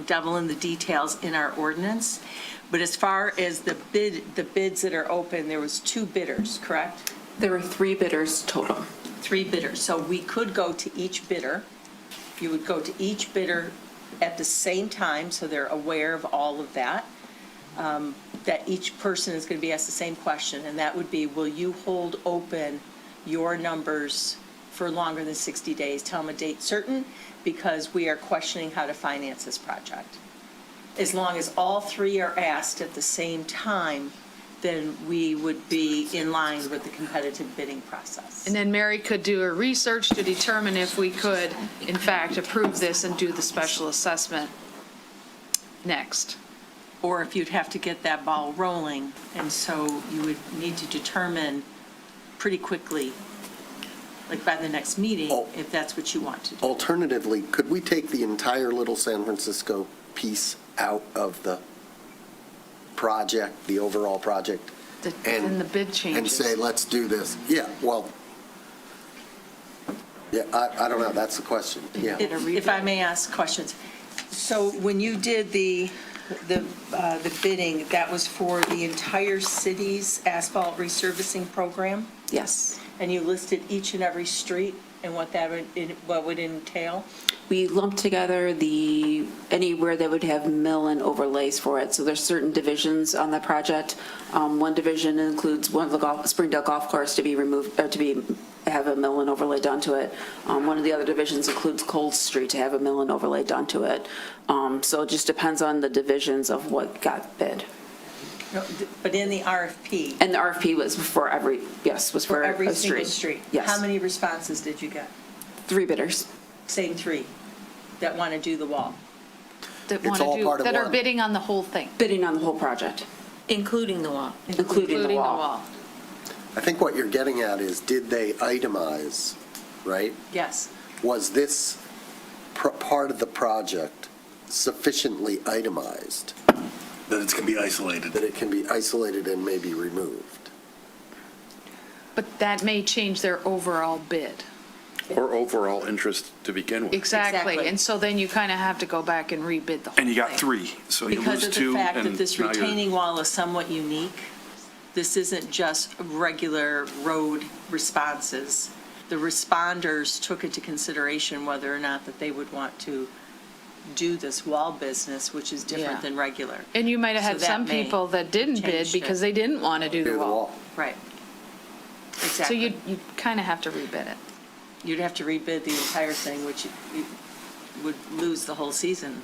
devil in the details in our ordinance. But as far as the bids that are open, there was 2 bidders, correct? There were 3 bidders total. 3 bidders. So we could go to each bidder. You would go to each bidder at the same time, so they're aware of all of that. That each person is going to be asked the same question, and that would be, will you hold open your numbers for longer than 60 days? Tell them a date certain, because we are questioning how to finance this project. As long as all 3 are asked at the same time, then we would be in line with the competitive bidding process. And then Mary could do her research to determine if we could, in fact, approve this and do the special assessment next. Or if you'd have to get that ball rolling, and so you would need to determine pretty quickly, like by the next meeting, if that's what you want to do. Alternatively, could we take the entire Little San Francisco piece out of the project, the overall project? And the bid And changes. say, let's do this? Yeah, well, yeah, I don't know, that's the question, yeah. If I may ask questions. So when you did the bidding, that was for the entire city's asphalt resurfacing program? Yes. And you listed each and every street and what would entail? We lumped together anywhere that would have mill and overlays for it. So there's certain divisions on the project. One division includes one of the Springdale Golf Course to be removed, or have a mill and overlay done to it. One of the other divisions includes Cold Street to have a mill and overlay done to it. So it just depends on the divisions of what got bid. No, but in the RFP? And the RFP was for every every a single street. street? Yes. How many responses did you get? 3 bidders. Same 3 that want to do the wall? That It's all part of that are one. bidding on the whole thing. Bidding on the whole project. Including the wall. Including the wall. I think what you're getting at is, did they itemize, right? Yes. Was this part of the project sufficiently itemized? That it can be isolated. That it can be isolated and maybe removed? But that may change their overall bid. Or overall interest to begin with. Exactly. And so then you kind of have to go back and rebid the whole thing. And you got 3, so you Because lose of the 2, fact that and this now you're... retaining wall is somewhat unique, this isn't just regular road responses. The responders took into consideration whether or not that they would want to do this wall business, which is different Yeah. than regular. And you might have So had that some may people that didn't bid change because they didn't want to do the wall. Right. So Exactly. you kind of have to rebid it. You'd have to rebid the entire thing, which you would lose the whole season.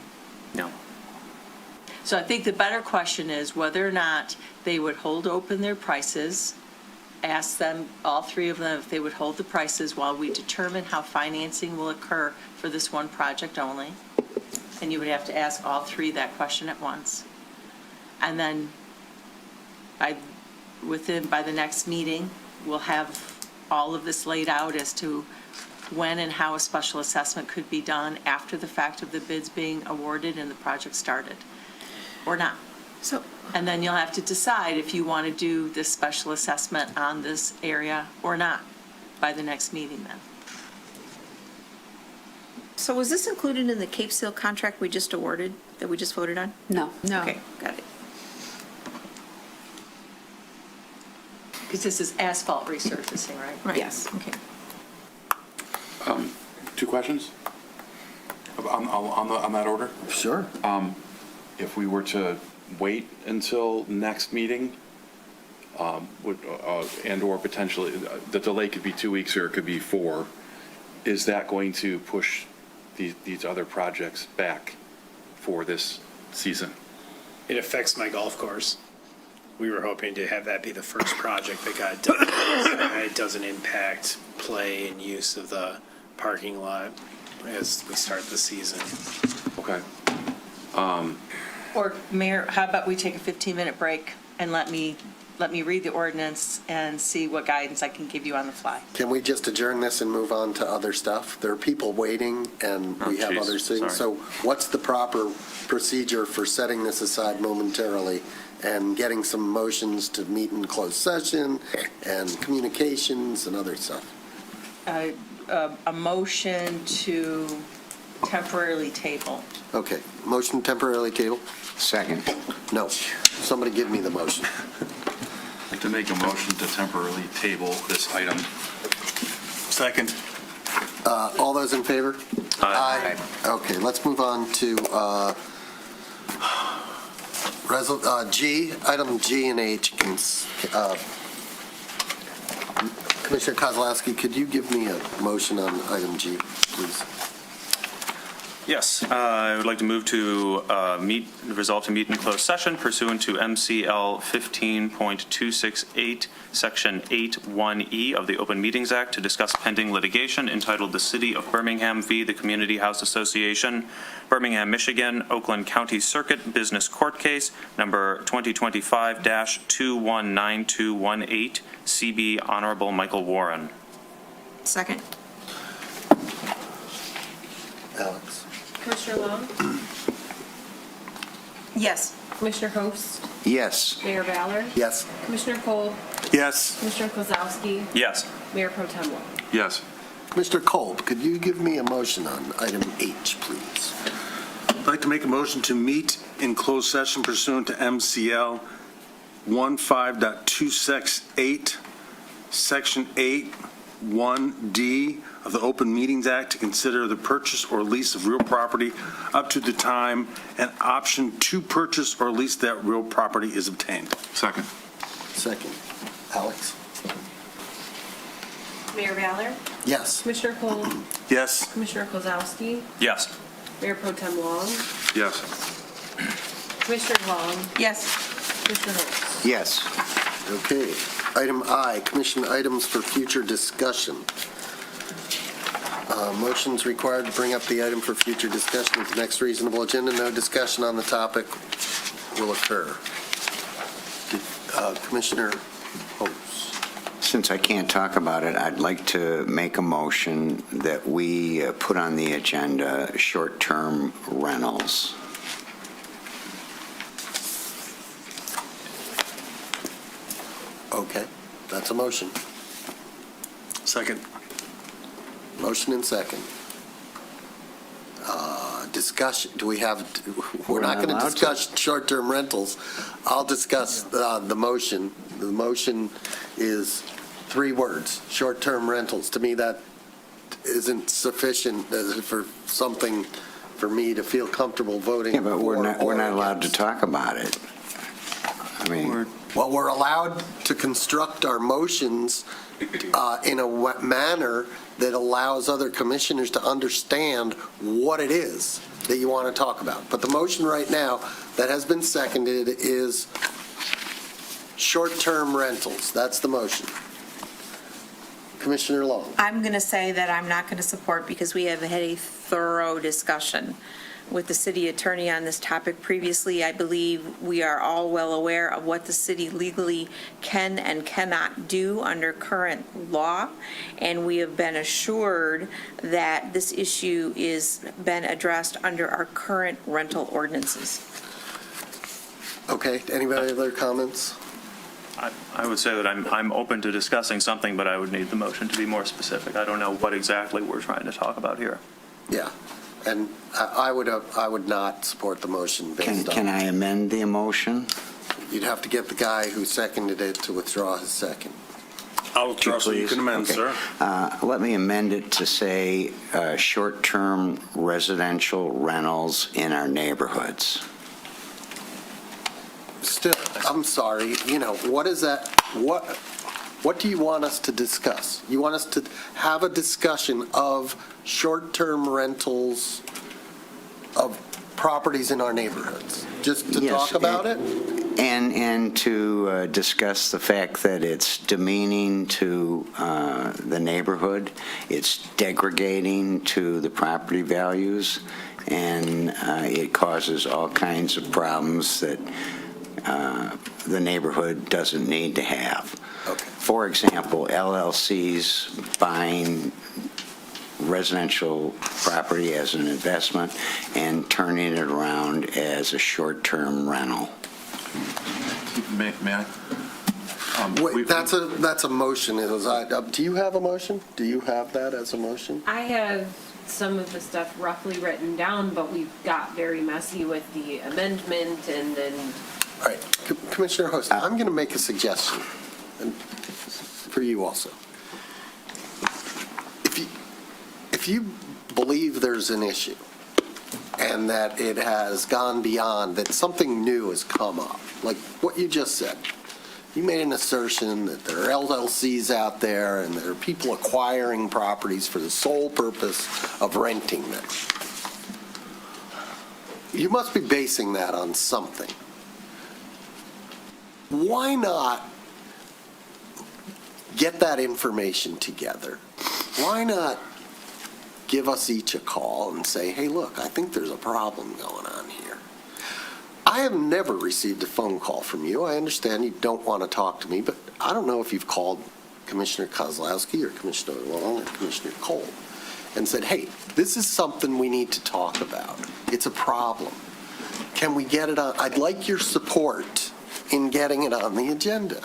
No. So I think the better question is whether or not they would hold open their prices, ask them, all 3 of them, if they would hold the prices while we determine how financing will occur for this one project only. And you would have to ask all 3 that question at once. And then by the next meeting, we'll have all of this laid out as to when and how a special assessment could be done after the fact of the bids being awarded and the project started, or not. And then you'll have to decide if you want to do this special assessment on this area or not by the next meeting then. So was this included in the Cape Seal contract we just awarded, that we just voted on? No. No. Okay, got it. Because this is asphalt resurfacing, right? Yes. Okay. 2 questions on that order? Sure. If we were to wait until next meeting, and/or potentially, the delay could be 2 weeks or it could be 4, is that going to push these other projects back for this season? It affects my golf course. We were hoping to have that be the first project that got done. It doesn't impact play and use of the parking lot as we start the season. Okay. Or Mayor, how about we take a 15-minute break and let me read the ordinance and see what guidance I can give you on the fly. Can we just adjourn this and move on to other stuff? There are people waiting, and we have other things. So what's the proper procedure for setting this aside momentarily and getting some motions to meet in closed session and communications and other stuff? A motion to temporarily table. Okay, motion temporarily table? Second. No. Somebody give me the motion. I'd like to make a motion to temporarily table this item. Second. All those in favor? Aye. Okay, let's move on to G, item G and H. Commissioner Kozlowski, could you give me a motion on item G, please? Yes, I would like to move to resolve to meet in closed session pursuant to MCL 15.268, Section 8(1)E of the Open Meetings Act to discuss pending litigation entitled The City of Birmingham v. the Community House Association, Birmingham, Michigan, Oakland County Circuit Business Court Case, number 2025-219218, CB Honorable Michael Warren. Second. Alex? Commissioner Long? Yes. Commissioner Host? Yes. Mayor Ballard? Yes. Commissioner Cole? Yes. Commissioner Kozlowski? Yes. Mayor Pro Tem Long? Yes. Mr. Kolb, could you give me a motion on item H, please? I'd like to make a motion to meet in closed session pursuant to MCL 15.268, Section 8(1)D of the Open Meetings Act to consider the purchase or lease of real property up to the time an option to purchase or lease that real property is obtained. Second. Second. Alex? Mayor Ballard? Yes. Commissioner Cole? Yes. Commissioner Kozlowski? Yes. Mayor Pro Tem Long? Yes. Commissioner Long? Yes. Commissioner Host? Yes. Okay. Item I, commission items for future discussion. Motion's required to bring up the item for future discussion at the next reasonable agenda. No discussion on the topic will occur. Commissioner Host. Since I can't talk about it, I'd like to make a motion that we put on the agenda short-term rentals. Okay, that's a motion. Second. Motion and second. Discussion, do we have, we're not going to discuss short-term rentals. I'll discuss the motion. The motion is 3 words, short-term rentals. To me, that isn't sufficient for something for me to feel comfortable voting. Yeah, but we're for not or allowed to against. talk about it. I mean, Well, we're allowed to construct our motions in a manner that allows other commissioners to understand what it is that you want to talk about. But the motion right now that has been seconded is short-term rentals. That's the motion. Commissioner Long. I'm going to say that I'm not going to support because we have had a thorough discussion with the city attorney on this topic previously. I believe we are all well aware of what the city legally can and cannot do under current law, and we have been assured that this issue is been addressed under our current rental ordinances. Okay, anybody other comments? I would say that I'm open to discussing something, but I would need the motion to be more specific. I don't know what exactly we're trying to talk about here. Yeah, and I would not support the motion based on. can I amend the motion? You'd have to get the guy who seconded it to withdraw his second. I'll withdraw so you can amend, Okay. sir. Let me amend it to say short-term residential rentals in our neighborhoods. Still, I'm sorry, what is that, what do you want us to discuss? You want us to have a discussion of short-term rentals of properties in our neighborhoods? Just to Yes, talk about it? And to discuss the fact that it's demeaning to the neighborhood, it's degrading to the property values, and it causes all kinds of problems that the neighborhood doesn't need to have. Okay. For example, LLCs buying residential property as an investment and turning it around as a short-term rental. May I? Wait, that's a motion. Do you have a motion? Do you have that as a motion? I have some of the stuff roughly written down, but we've got very messy with the amendment and then. All right, Commissioner Host, I'm going to make a suggestion, and for you also. If you believe there's an issue and that it has gone beyond, that something new has come up, like what you just said, you made an assertion that there are LLCs out there and there are people acquiring properties for the sole purpose of renting them. You must be basing that on something. Why not get that information together? Why not give us each a call and say, hey, look, I think there's a problem going on here. I have never received a phone call from you. I understand you don't want to talk to me, but I don't know if you've called Commissioner Kozlowski or Commissioner Long or Commissioner Cole and said, hey, this is something we need to talk about. It's a problem. Can we get it on? I'd like your support in getting it on the agenda.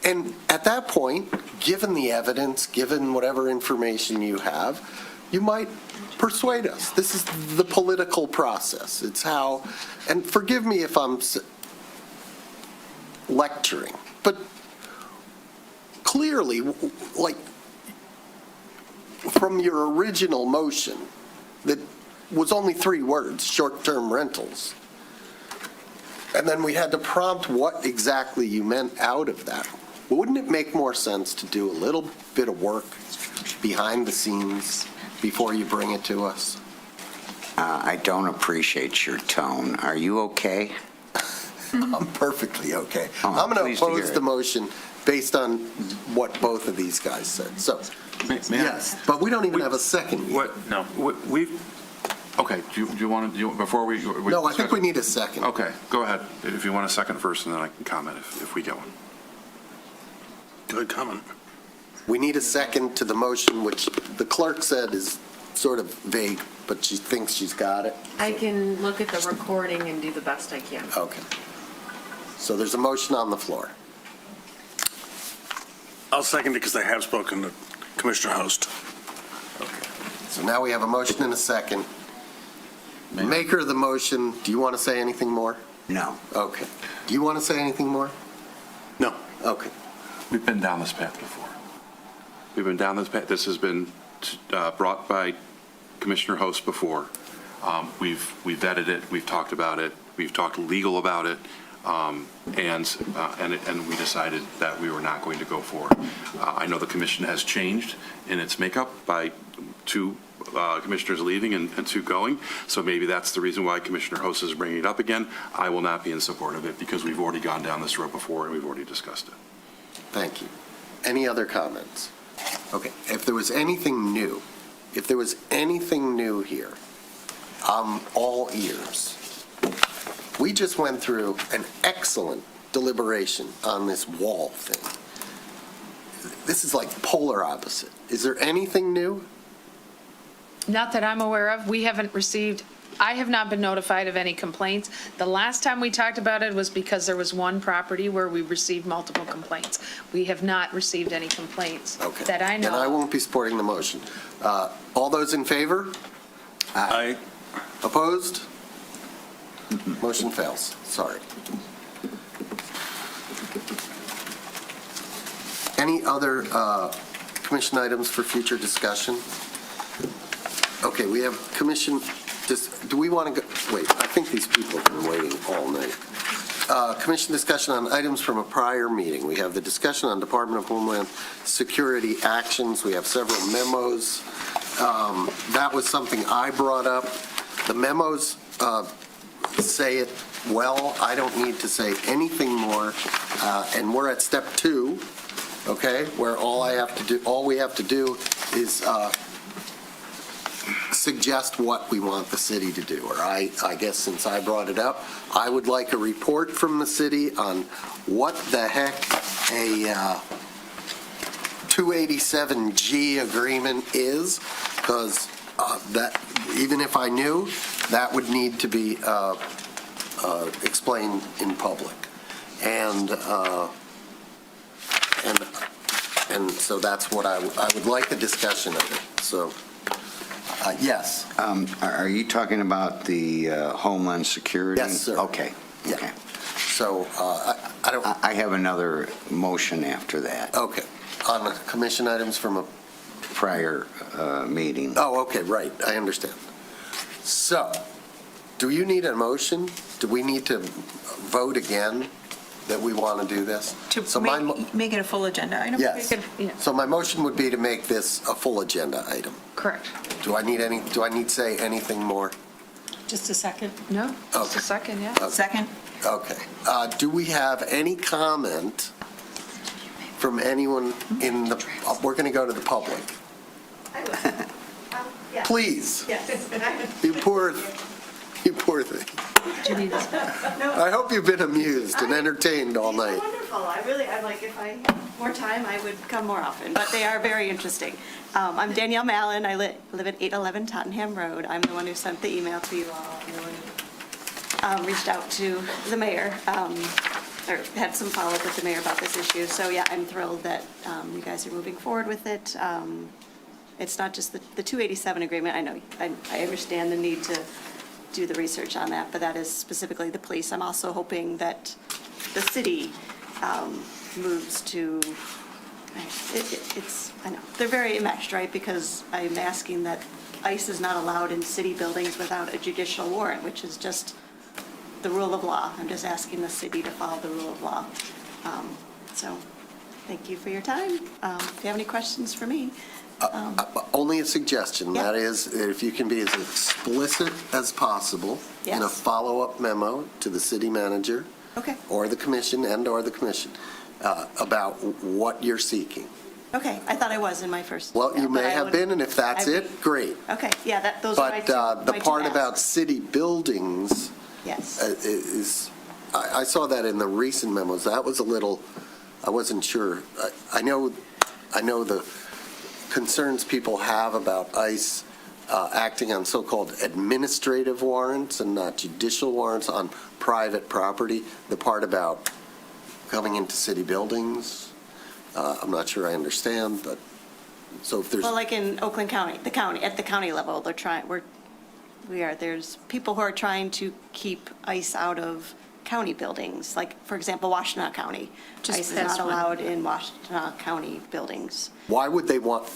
And at that point, given the evidence, given whatever information you have, you might persuade us. This is the political process. It's how, and forgive me if I'm lecturing, but clearly, like, from your original motion that was only 3 words, short-term rentals, and then we had to prompt what exactly you meant out of that. Wouldn't it make more sense to do a little bit of work behind the scenes before you bring it to us? I don't appreciate your tone. Are you okay? I'm perfectly okay. Oh, I'm going to pleased to oppose hear it. the motion based on what both of these guys said. So, May I? yes, but we don't even have a second yet. No. Okay, do you want to, before we? No, I think we need a second. Okay, go ahead. If you want a second first, and then I can comment if we get one. Good comment. We need a second to the motion, which the clerk said is sort of vague, but she thinks she's got it. I can look at the recording and do the best I can. Okay. So there's a motion on the floor. I'll second it because I have spoken to Commissioner Host. So now we have a motion and a second. Maker of the motion, do you want to say anything more? No. Okay. Do you want to say anything more? No. Okay. We've been down this path before. We've been down this path. This has been brought by Commissioner Host before. We've vetted it. We've talked about it. We've talked legal about it. And we decided that we were not going to go forward. I know the commission has changed in its makeup by 2 commissioners leaving and 2 going, so maybe that's the reason why Commissioner Host is bringing it up again. I will not be in support of it because we've already gone down this road before and we've already discussed it. Thank you. Any other comments? Okay. If there was anything new here, I'm all ears. We just went through an excellent deliberation on this wall thing. This is like polar opposite. Is there anything new? Not that I'm aware of. I have not been notified of any complaints. The last time we talked about it was because there was one property where we received multiple complaints. We have not received any complaints that I know And I of. won't be supporting the motion. All those in favor? Aye. Opposed? Motion fails. Sorry. Any other commission items for future discussion? Okay, we have commission, do we want to go, wait, I think these people have been waiting all night. Commission discussion on items from a prior meeting. We have the discussion on Department of Homeland Security actions. We have several memos. That was something I brought up. The memos say it well. I don't need to say anything more. And we're at step 2, okay, where all we have to do is suggest what we want the city to do, or I guess since I brought it up, I would like a report from the city on what the heck a 287G agreement is, because that, even if I knew, that would need to be explained in public. And so that's what I would like a discussion of it. So, yes. Are you talking about the Homeland Security? Yes, sir. Okay. Yeah. Okay. So I don't. I have another motion after that. Okay. On the commission items from a prior meeting. Oh, okay, right. I understand. So, do you need a motion? Do we need to vote again that we want to do this? To make it a full agenda item? Yes. So my motion would be to make this a full agenda item. Correct. Do I need to say anything more? Just a second. No, just a second, yeah. Second. Okay. Do we have any comment from anyone in the, we're going to go to the public. Please. Yes. You poor thing. I hope you've been amused and entertained all night. Wonderful. I'm like, if I had more time, I would come more often, but they are very interesting. I'm Danielle Mallon. I live at 811 Tottenham Road. I'm the one who sent the email to you all. I'm the one who reached out to the mayor, or had some follow-up with the mayor about this issue. So yeah, I'm thrilled that you guys are moving forward with it. It's not just the 287 agreement. I know, I understand the need to do the research on that, but that is specifically the police. I'm also hoping that the city moves to, I know, they're very enmeshed, right? Because I'm asking that ICE is not allowed in city buildings without a judicial warrant, which is just the rule of law. I'm just asking the city to follow the rule of law. So thank you for your time. If you have any questions for me. Only a suggestion. Yeah. That is, if you can be as explicit as possible in a Yes. follow-up memo to the city manager. Okay. Or the commission or the commission about what you're seeking. Okay, I thought I was in my first. Well, you email, but may I have would- been, and if that's I'd it, great. Okay, yeah, those are my But two. the my two part about asks. city buildings Yes. is, I saw that in the recent memos. That was a little, I wasn't sure. I know the concerns people have about ICE acting on so-called administrative warrants and not judicial warrants on private property. The part about coming into city buildings, I'm not sure I understand, but so if there's. Well, like in Oakland County, at the county level, they're trying, there's people who are trying to keep ICE out of county buildings, like, for example, Washtenaw County. Just ICE is past not one. allowed in Washtenaw County buildings. Why would they want?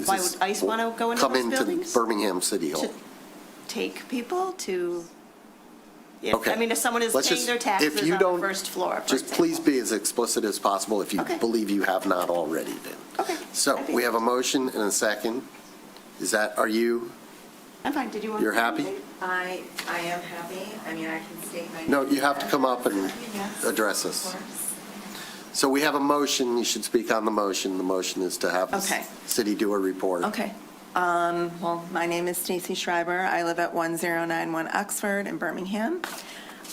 Why would ICE want to go into those buildings? Come into Birmingham City Hall? To take people to, yeah, Okay. I mean, if someone is Let's paying just- their if taxes you on don't- the first floor. for Just example. please be as explicit as possible if you Okay. believe you have not already been. Okay. So we have a motion and a second. Are you, I'm fine, did you want? you're happy? I am happy. I mean, I can state my. No, you have to come up and Yes, address of us. course. So we have a motion, you should speak on the motion. The motion is to have the Okay. city do a report. Okay. Well, my name is Stacy Schreiber. I live at 1091 Oxford in Birmingham.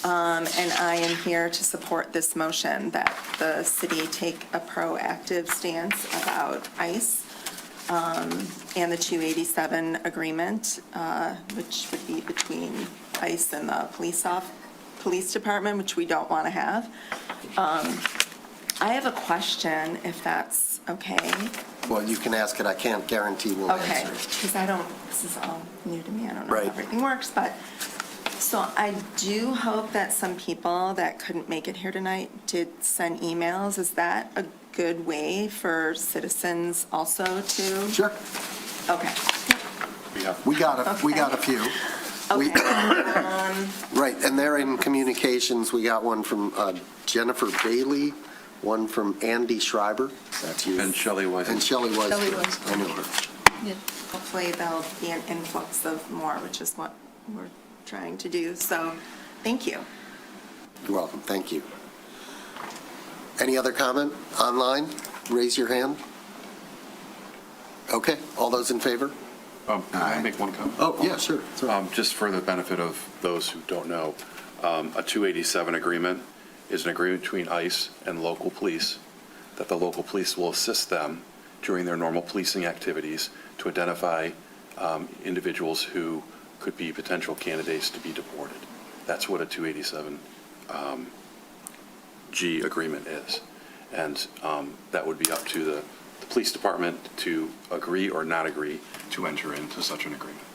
And I am here to support this motion that the city take a proactive stance about ICE and the 287 agreement, which would be between ICE and the police department, which we don't want to have. I have a question, if that's okay. Well, you can ask it. I can't guarantee we'll Okay, answer it. because this is all new to me. I don't know Right. how everything works, but, so I do hope that some people that couldn't make it here tonight did send emails. Is that a good way for citizens also to? Sure. Okay. We got a few. We- Right, and they're in communications. We got one from Jennifer Bailey, one from Andy Schreiber. That's you. And Shelley Weiss. And Shelley Weiss. Shelley Weiss. I know her. Hopefully there'll be an influx of more, which is what we're trying to do. So, thank you. You're welcome. Thank you. Any other comment online? Raise your hand. Okay, all those in favor? Can I make one comment? Oh, yeah, sure. Just for the benefit of those who don't know, a 287 agreement is an agreement between ICE and local police that the local police will assist them during their normal policing activities to identify individuals who could be potential candidates to be deported. That's what a 287 G agreement is. And that would be up to the police department to agree or not agree to enter into such an agreement.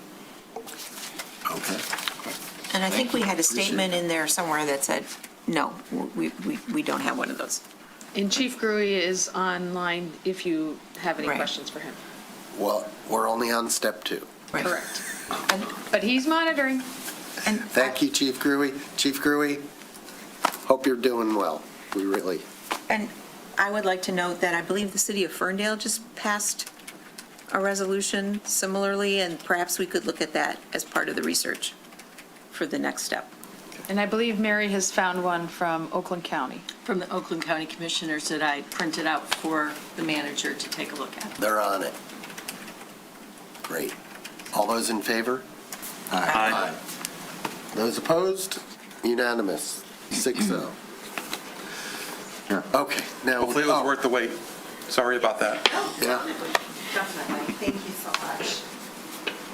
Okay. And I think we had a statement in there somewhere that said, no, we don't have one of those. And Chief Gruey is online if you have any Right. questions for him. Well, we're only on step 2. Correct. But he's monitoring. Thank you, Chief Gruey. Chief Gruey, hope you're doing well. We really. And I would like to note that I believe the city of Ferndale just passed a resolution similarly, and perhaps we could look at that as part of the research for the next step. And I believe Mary has found one from Oakland County. From the Oakland County Commissioners that I printed out for the manager to take a look at. They're on it. Great. All those in favor? Aye. Those opposed? Unanimous. 6-0. Okay, now. Hopefully it was worth the wait. Sorry about that. Yeah. Definitely. Thank you so much.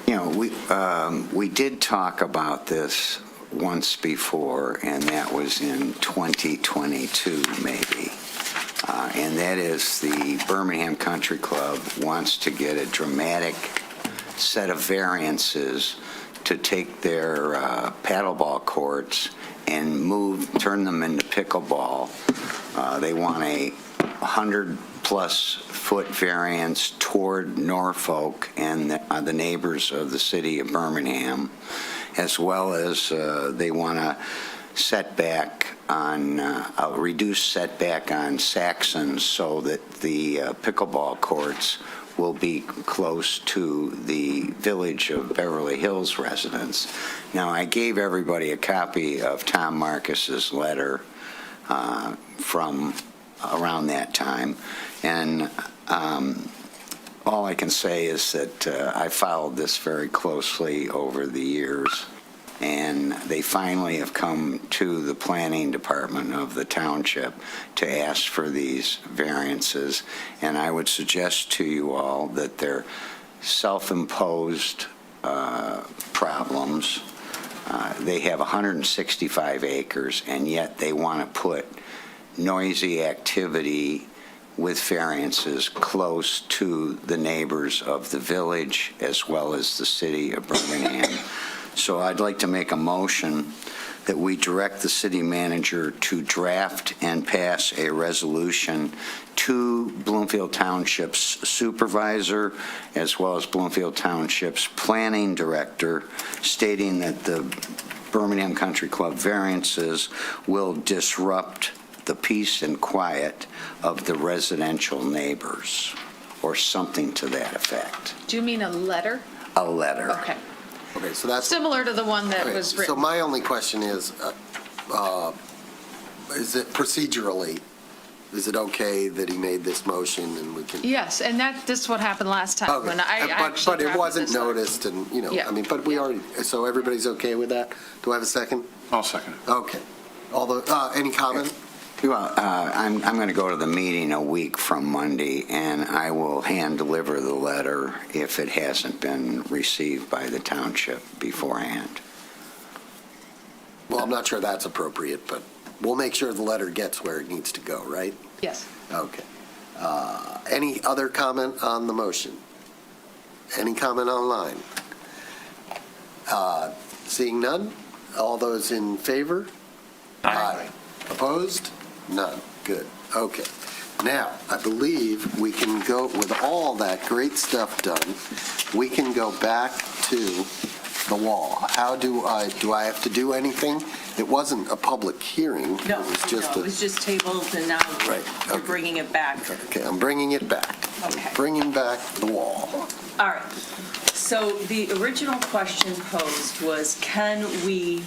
You know, we did talk about this once before, and that was in 2022, maybe. And that is the Birmingham Country Club wants to get a dramatic set of variances to take their paddleball courts and turn them into pickleball. They want a 100-plus foot variance toward Norfolk and the neighbors of the city of Birmingham, as well as they want a reduced setback on Saxons so that the pickleball courts will be close to the Village of Beverly Hills residents. Now, I gave everybody a copy of Tom Marcus's letter from around that time, and all I can say is that I followed this very closely over the years, and they finally have come to the planning department of the township to ask for these variances, and I would suggest to you all that they're self-imposed problems. They have 165 acres, and yet they want to put noisy activity with variances close to the neighbors of the village as well as the city of Birmingham. So I'd like to make a motion that we direct the city manager to draft and pass a resolution to Bloomfield Township's supervisor as well as Bloomfield Township's planning director, stating that the Birmingham Country Club variances will disrupt the peace and quiet of the residential neighbors, or something to that effect. Do you mean a letter? A letter. Okay. Okay, so that's. Similar to the one that Okay, was written. So my only question is it procedurally, is it okay that he made this motion and we can? Yes, and this is what happened last time Okay. when I actually But it drafted wasn't this letter. noticed and, Yeah. I mean, but we already, so everybody's okay with that? Do I have a second? I'll second it. Okay. Any comment? Well, I'm going to go to the meeting a week from Monday, and I will hand deliver the letter if it hasn't been received by the township beforehand. Well, I'm not sure that's appropriate, but we'll make sure the letter gets where it needs to go, right? Yes. Okay. Any other comment on the motion? Any comment online? Seeing none? All those in favor? Aye. Opposed? None. Good. Okay. Now, I believe we can go, with all that great stuff done, we can go back to the wall. How do I have to do anything? It wasn't a public hearing. No, It was just it was just tabled, and now you're bringing it back. Okay, I'm bringing it back. Okay. Bringing back the wall. All right. So the original question posed was, can we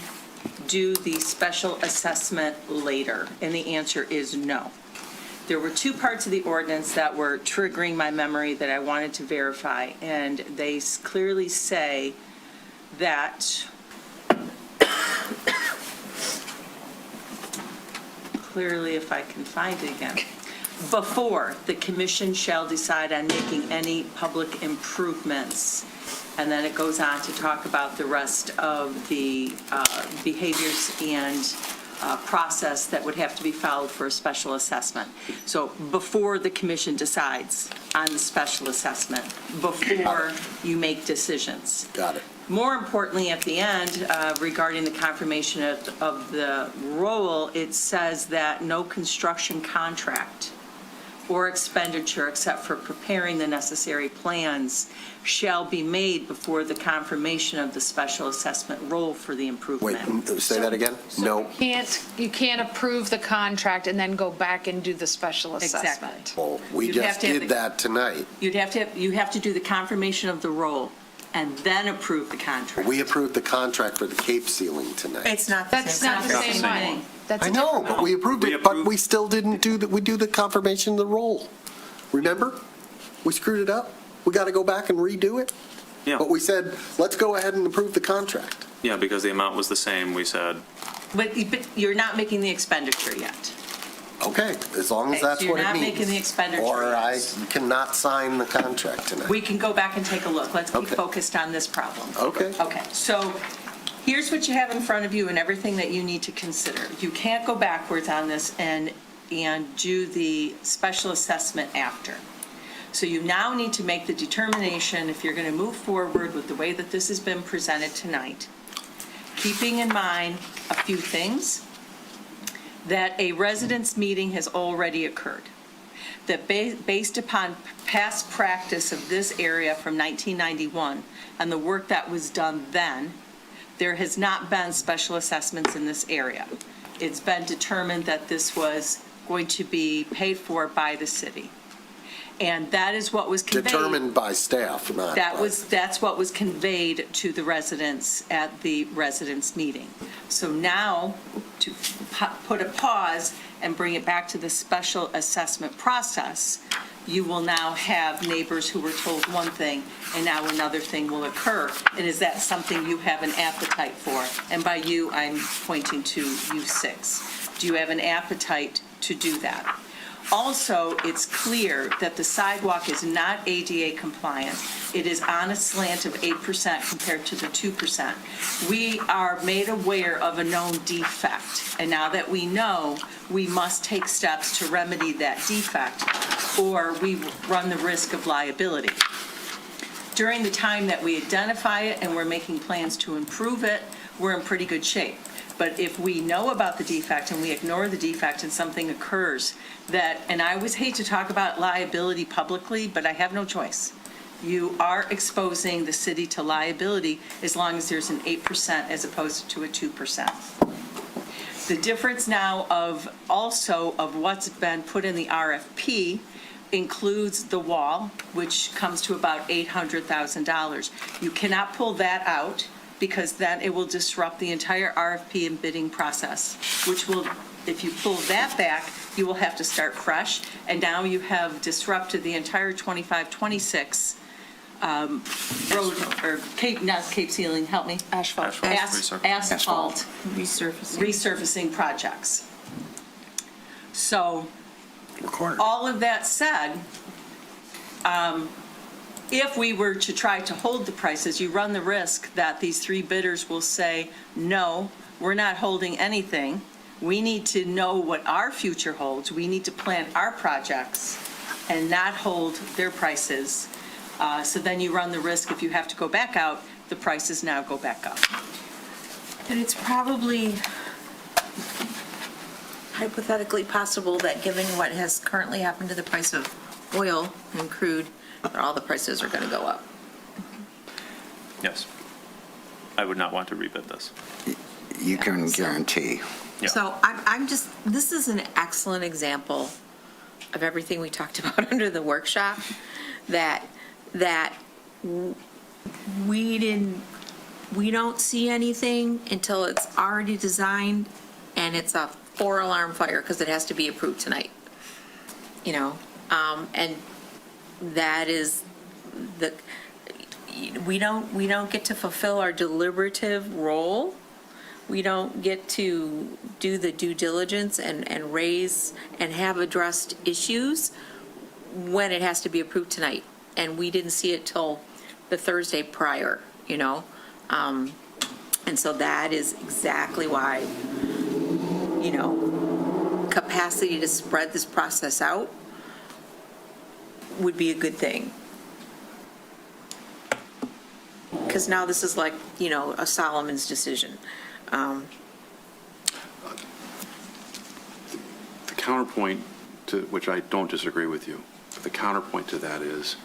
do the special assessment later? And the answer is no. there were two parts of the ordinance that were triggering my memory that I wanted to verify, and they clearly say that, clearly if I can find it again, before the commission shall decide on making any public improvements. And then it goes on to talk about the rest of the behaviors and process that would have to be followed for a special assessment. So before the commission decides on the special assessment, before you make decisions. Got it. More importantly, at the end, regarding the confirmation of the role, it says that no construction contract or expenditure except for preparing the necessary plans shall be made before the confirmation of the special assessment role for the improvement. Wait, say that again? No. You can't approve the contract and then go back and do the special assessment. Exactly. Well, we You'd have just to have did the- that tonight. You have to do the confirmation of the role and then approve the contract. We approved the contract for the Cape ceiling tonight. It's not the That's same. not the same one. That's I a know, different but one. we approved it, but we still didn't do we do the confirmation of the role. Remember? We screwed it up. We got to go back and redo it. Yeah. But we said, let's go ahead and approve the contract. Yeah, because the amount was the same, we said. But you're not making the expenditure yet. Okay, as long as Okay, that's so what it you're not means. making the expenditure Or I yet. cannot sign the contract tonight. We can go back and take a look. Let's keep Okay. focused on this problem. Okay. Okay, so here's what you have in front of you and everything that you need to consider. You can't go backwards on this and do the special assessment after. So you now need to make the determination if you're going to move forward with the way that this has been presented tonight, keeping in mind a few things, that a residents' meeting has already occurred, that based upon past practice of this area from 1991 and the work that was done then, there has not been special assessments in this area. It's been determined that this was going to be paid for by the city. And that is what was conveyed. Determined by staff, not by. That's what was conveyed to the residents at the residents' meeting. So now, to put a pause and bring it back to the special assessment process, you will now have neighbors who were told one thing, and now another thing will occur. And is that something you have an appetite for? And by you, I'm pointing to you six. Do you have an appetite to do that? Also, it's clear that the sidewalk is not ADA compliant. It is on a slant of 8% compared to the 2%. We are made aware of a known defect, and now that we know, we must take steps to remedy that defect, or we run the risk of liability. During the time that we identify it and we're making plans to improve it, we're in pretty good shape. But if we know about the defect and we ignore the defect and something occurs that, and I always hate to talk about liability publicly, but I have no choice. You are exposing the city to liability as long as there's an 8% as opposed to a 2%. The difference now of what's been put in the RFP includes the wall, which comes to about $800,000. You cannot pull that out, because then it will disrupt the entire RFP and bidding process, which will, if you pull that back, you will have to start fresh, and now you have disrupted the entire 25-26 road, or not Cape Ceiling, help me. Asphalt. Asphalt resurfacing projects. So, all of that said, if we were to try to hold the prices, you run the risk that these three bidders will say, no, we're not holding anything. We need to know what our future holds. We need to plan our projects and not hold their prices. So then you run the risk, if you have to go back out, the prices now go back up. And it's probably hypothetically possible that given what has currently happened to the price of oil and crude, that all the prices are going to go up. Yes. I would not want to rebid this. You can guarantee. Yeah. So I'm just, this is an excellent example of everything we talked about under the workshop, that we don't see anything until it's already designed and it's a 4-alarm fire because it has to be approved tonight. And that is we don't get to fulfill our deliberative role. We don't get to do the due diligence and raise and have addressed issues when it has to be approved tonight. And we didn't see it till the Thursday prior, and so that is exactly why, capacity to spread this process out would be a good thing. Because now this is like, a Solomon's decision. The counterpoint to, which I don't disagree with you, but the counterpoint to that is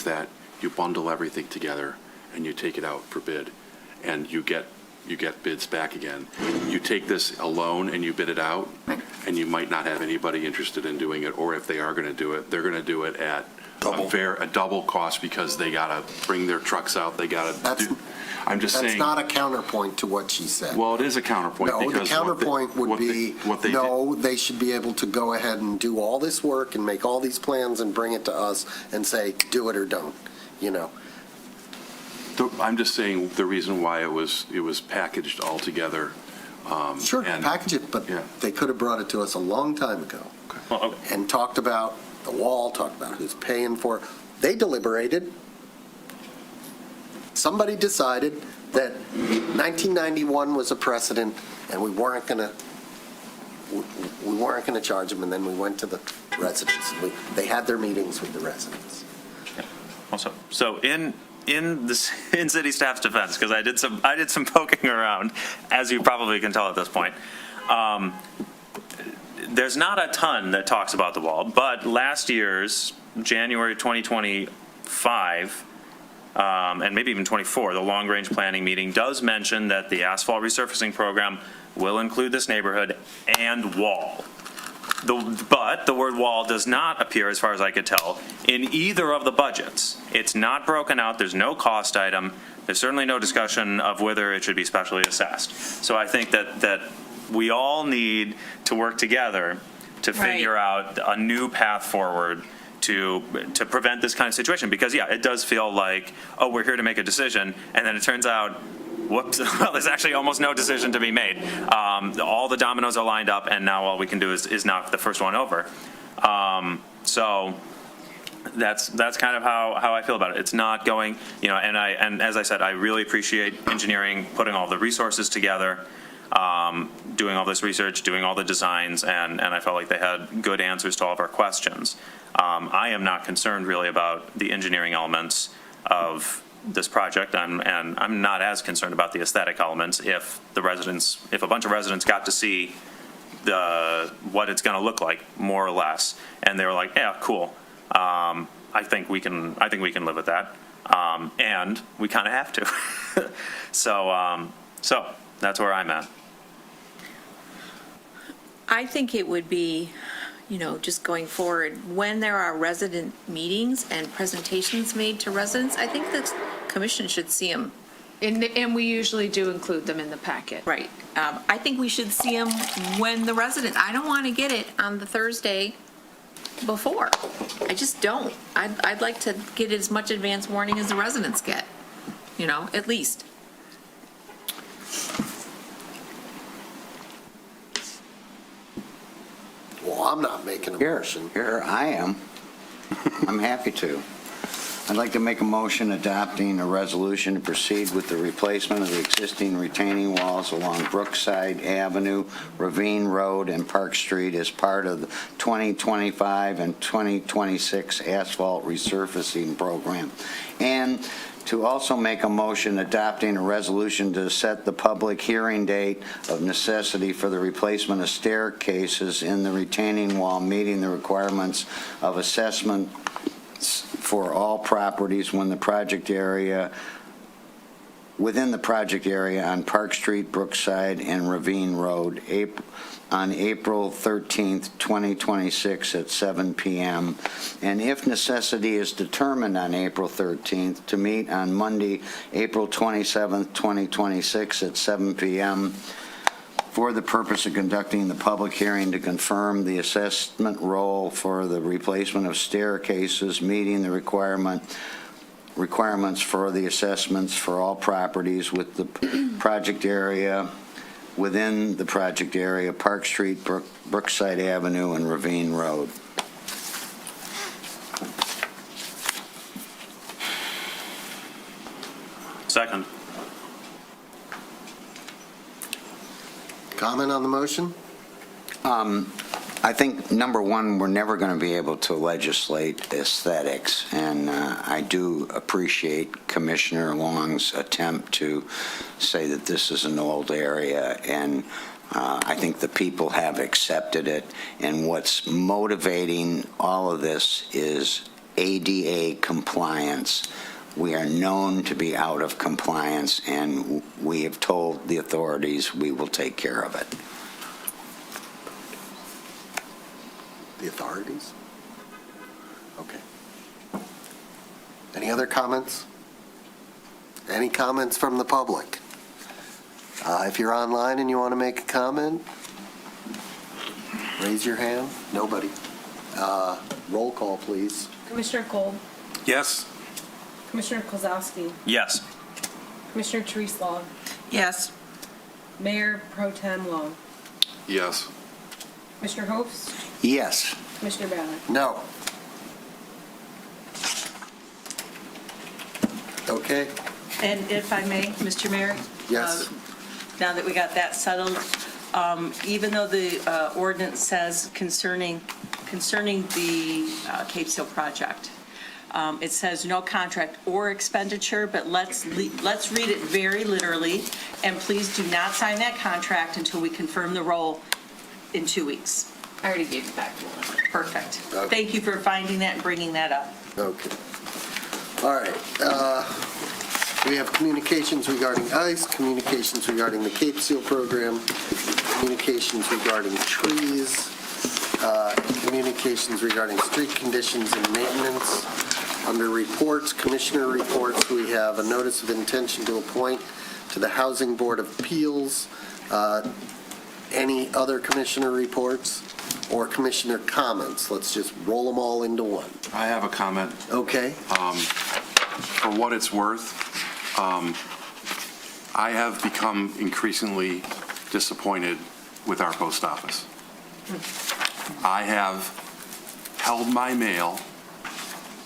that you bundle everything together and you take it out for bid, and you get bids back again. You take this alone and you bid it out, and you might not have anybody interested in doing it, or if they are going to do it, they're going to do it at a double cost because they got to bring their trucks out. They got to do. I'm just saying. That's not a counterpoint to what she said. Well, it is a counterpoint. No, the counterpoint would be, they should be able to go ahead and do all this work and make all these plans and bring it to us and say, do it or don't, I'm just saying the reason why it was packaged all together. Sure, package it, but they could have brought it to us a long time ago and talked about the wall, talked about who's paying for it. They deliberated. Somebody decided that 1991 was a precedent, and we weren't going to charge them, and then we went to the residents. They had their meetings with the residents. Also, so in city staff's defense, because I did some poking around, as you probably can tell at this point. There's not a ton that talks about the wall, but last year's January 2025, and maybe even 24, the long-range planning meeting does mention that the asphalt resurfacing program will include this neighborhood and wall. But the word wall does not appear, as far as I could tell, in either of the budgets. It's not broken out. There's no cost item. There's certainly no discussion of whether it should be specially assessed. So I think that we all need to work together to figure out a new path forward to prevent this kind of situation. Because, it does feel like, we're here to make a decision, and then it turns out, whoops, well, there's actually almost no decision to be made. All the dominoes are lined up, and now all we can do is knock the first one over. So that's kind of how I feel about it. It's not going, and as I said, I really appreciate engineering putting all the resources together, doing all this research, doing all the designs, and I felt like they had good answers to all of our questions. I am not concerned really about the engineering elements of this project, and I'm not as concerned about the aesthetic elements. If a bunch of residents got to see what it's going to look like, more or less, and they were like, yeah, cool. I think we can live with that, and we kind of have to. So that's where I'm at. I think it would be, just going forward, when there are resident meetings and presentations made to residents, I think the commission should see them. And we usually do include them in the packet. Right. I think we should see them when the residents, I don't want to get it on the Thursday before. I just don't. I'd like to get as much advance warning as the residents get, at least. Well, I'm not making a motion. Here I am. I'm happy to. I'd like to make a motion adopting a resolution to proceed with the replacement of the existing retaining walls along Brookside Avenue, Ravine Road, and Park Street as part of the 2025 and 2026 asphalt resurfacing program. And to also make a motion adopting a resolution to set the public hearing date of necessity for the replacement of staircases in the retaining wall, meeting the requirements of assessment for all properties within the project area on Park Street, Brookside, and Ravine Road on April 13th, 2026 at 7 p.m. And if necessity is determined on April 13th, to meet on Monday, April 27th, 2026 at 7 p.m. for the purpose of conducting the public hearing to confirm the assessment roll for the replacement of staircases, meeting the requirements for the assessments for all properties with the project area, within the project area, Park Street, Brookside Avenue, and Ravine Road. Second. Comment on the motion? I think, number one, we're never going to be able to legislate aesthetics, and I do appreciate Commissioner Long's attempt to say that this is an old area, and I think the people have accepted it, and what's motivating all of this is ADA compliance. We are known to be out of compliance, and we have told the authorities we will take care of it. The authorities? Okay. Any other comments? Any comments from the public? If you're online and you want to make a comment, raise your hand. Nobody. Roll call, please. Commissioner Kolb, Yes. Commissioner Kozowski, Yes. Commissioner Therese Long, Yes. Mayor Pro Tem Long, Yes. Commissioner Hopes, Yes. Commissioner Ballard. No. Okay. And if I may, Mr. Mayor? Yes. Now that we got that settled, even though the ordinance says concerning the Cape Seal project, it says no contract or expenditure, but let's read it very literally, and please do not sign that contract until we confirm the roll in 2 weeks. I already gave it back to Melissa. Perfect. Okay. Thank you for finding that and bringing that up. Okay. All right. We have communications regarding ICE, communications regarding the Cape Seal program, communications regarding trees, communications regarding street conditions and maintenance. Under reports, commissioner reports, we have a notice of intention to appoint to the Housing Board of Appeals. Any other commissioner reports or commissioner comments? Let's just roll them all into one. I have a comment. Okay. For what it's worth, I have become increasingly disappointed with our post office. I have held my mail.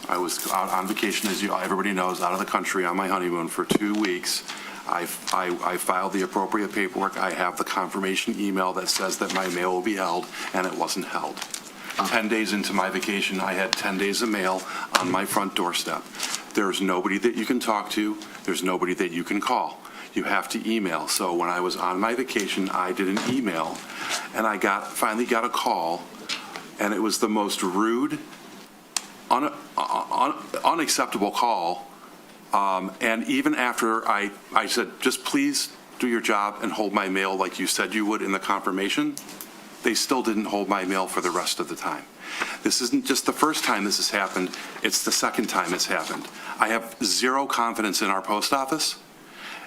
I was out on vacation, as everybody knows, out of the country on my honeymoon for 2 weeks. I filed the appropriate paperwork. I have the confirmation email that says that my mail will be held, and it wasn't held. 10 days into my vacation, I had 10 days of mail on my front doorstep. There's nobody that you can talk to. There's nobody that you can call. You have to email. So when I was on my vacation, I did an email, and I finally got a call, and it was the most rude, unacceptable call. And even after I said, just please do your job and hold my mail like you said you would in the confirmation, they still didn't hold my mail for the rest of the time. This isn't just the first time this has happened, it's the second time it's happened. I have zero confidence in our post office,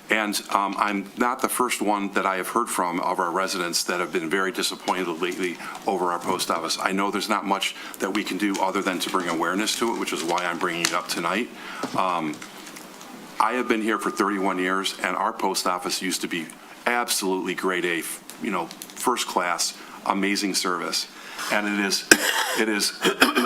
and I'm not the first one that I have heard from of our residents that have been very disappointed lately over our post office. I know there's not much that we can do other than to bring awareness to it, which is why I'm bringing it up tonight. I have been here for 31 years, and our post office used to be absolutely grade A, first class, amazing service. And it is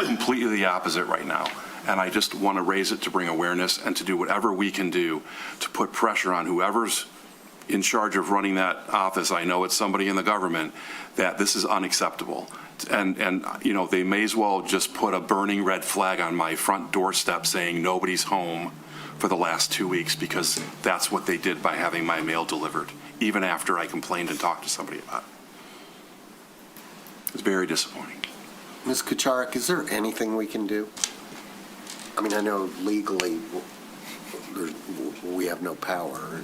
completely the opposite right now. And I just want to raise it to bring awareness and to do whatever we can do to put pressure on whoever's in charge of running that office. I know it's somebody in the government, that this is unacceptable. And they may as well just put a burning red flag on my front doorstep saying nobody's home for the last 2 weeks, because that's what they did by having my mail delivered, even after I complained and talked to somebody about it. It's very disappointing. Ms. Kucharik, is there anything we can do? I mean, I know legally we have no power.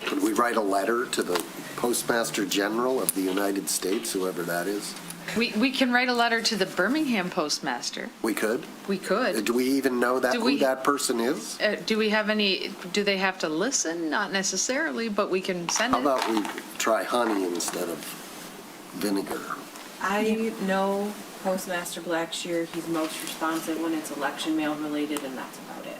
Could we write a letter to the Postmaster General of the United States, whoever that is? We can write a letter to the Birmingham postmaster. We could? We could. Do we even know Do who we- that person is? Do we have any, do they have to listen? Not necessarily, but we can send How it. about we try honey instead of vinegar? I know Postmaster Blackshear, he's most responsive when it's election mail related, and that's about it.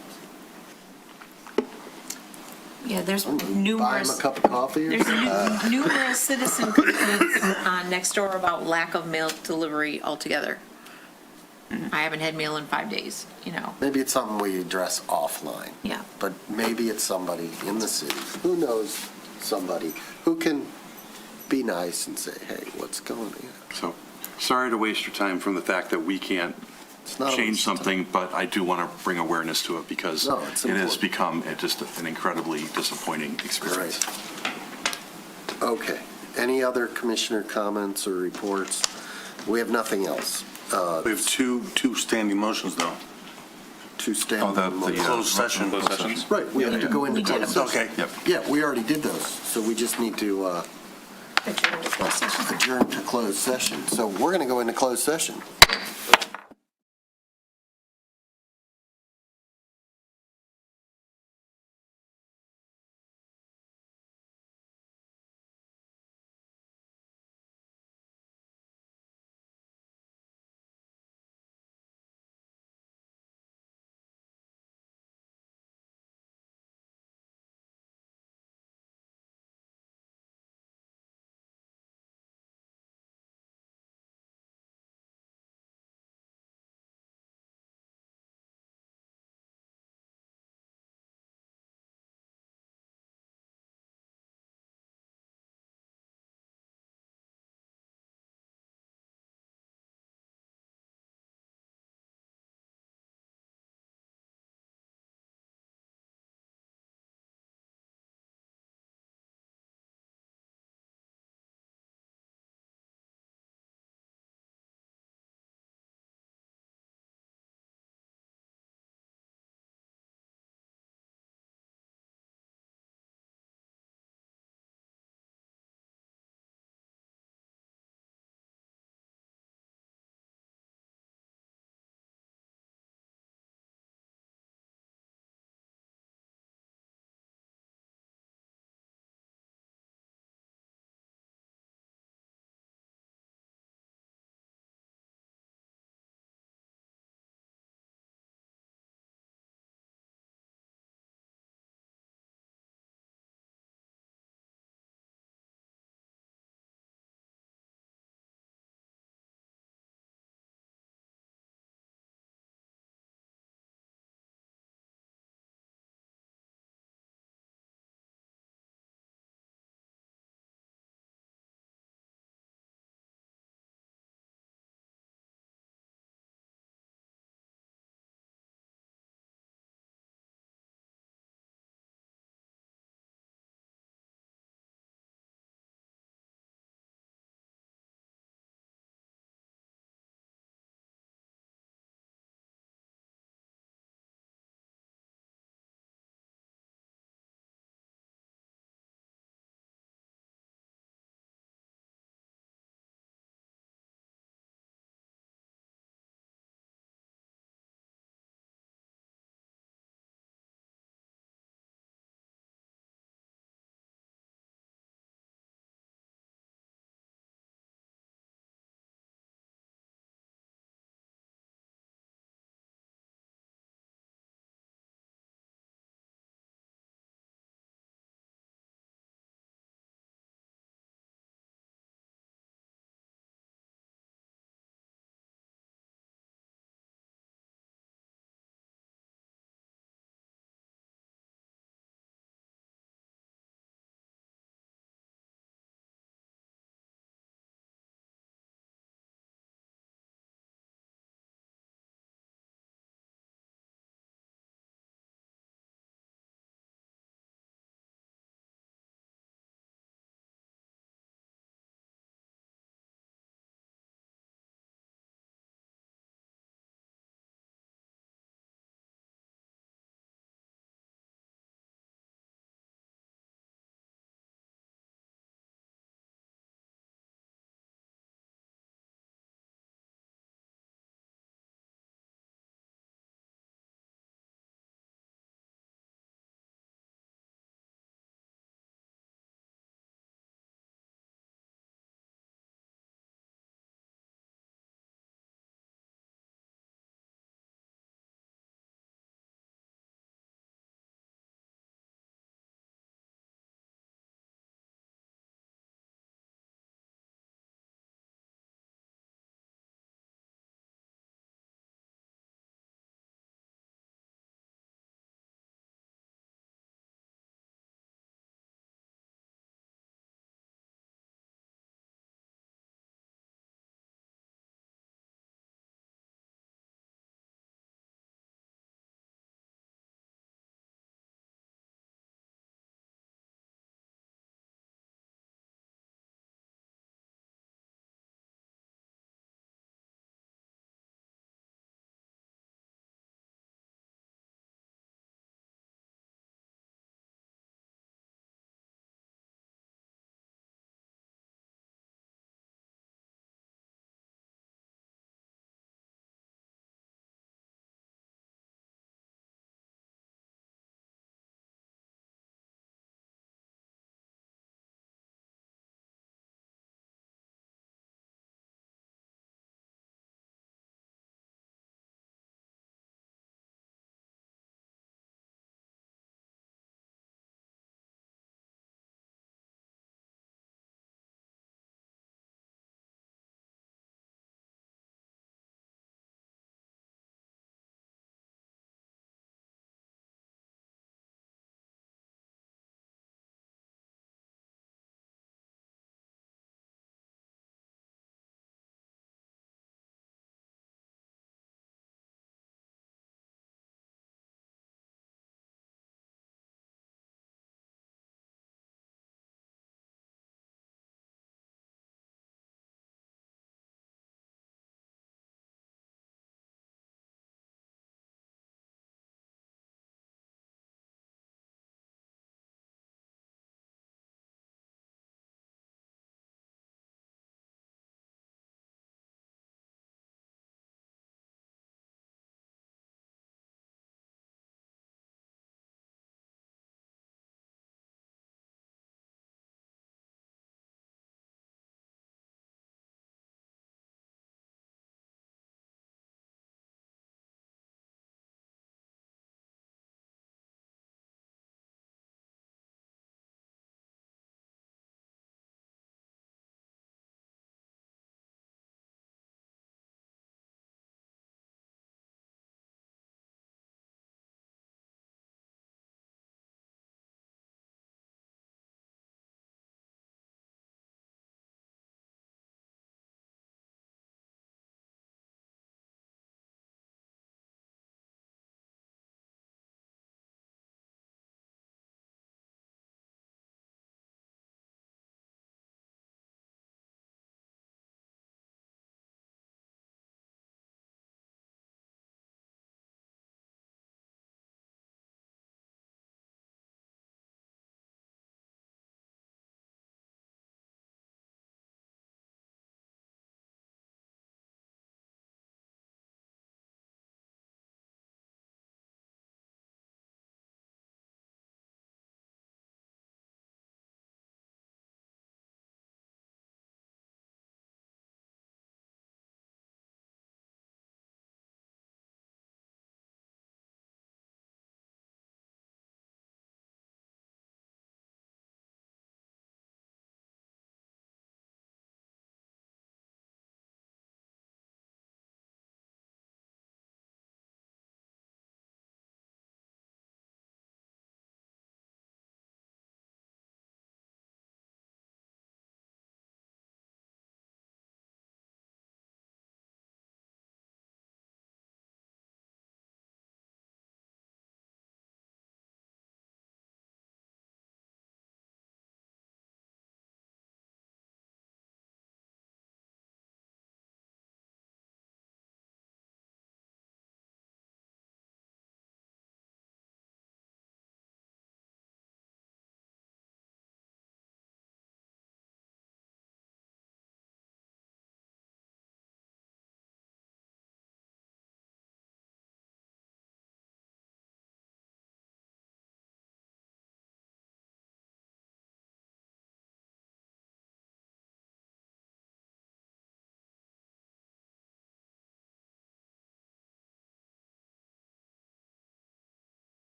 Yeah, there's Buy him numerous. a cup of coffee or There's numerous citizen complaints on Nextdoor about lack of mail delivery altogether. I haven't had mail in 5 days, you know. Maybe it's something we address offline. Yeah. But maybe it's somebody in the city who knows somebody who can be nice and say, hey, what's going on? So, sorry to waste your time from the fact that we can't not a change waste of something, but I do want to bring awareness to it because No, it's it has important. become just an incredibly disappointing experience. Okay. Any other commissioner comments or reports? We have nothing else. We have two standing motions, though. Two standing motions. Closed session. Closed sessions? Right, we have to go into We did closed them. session. Okay. Yeah, we already did those, so we just need to adjourn to closed session. So we're going to go into closed session.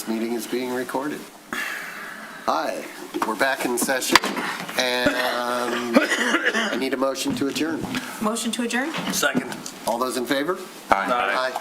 This meeting is being recorded. Hi, we're back in session, and I need a motion to adjourn. Motion to adjourn? Second. All those in favor? Aye. Aye.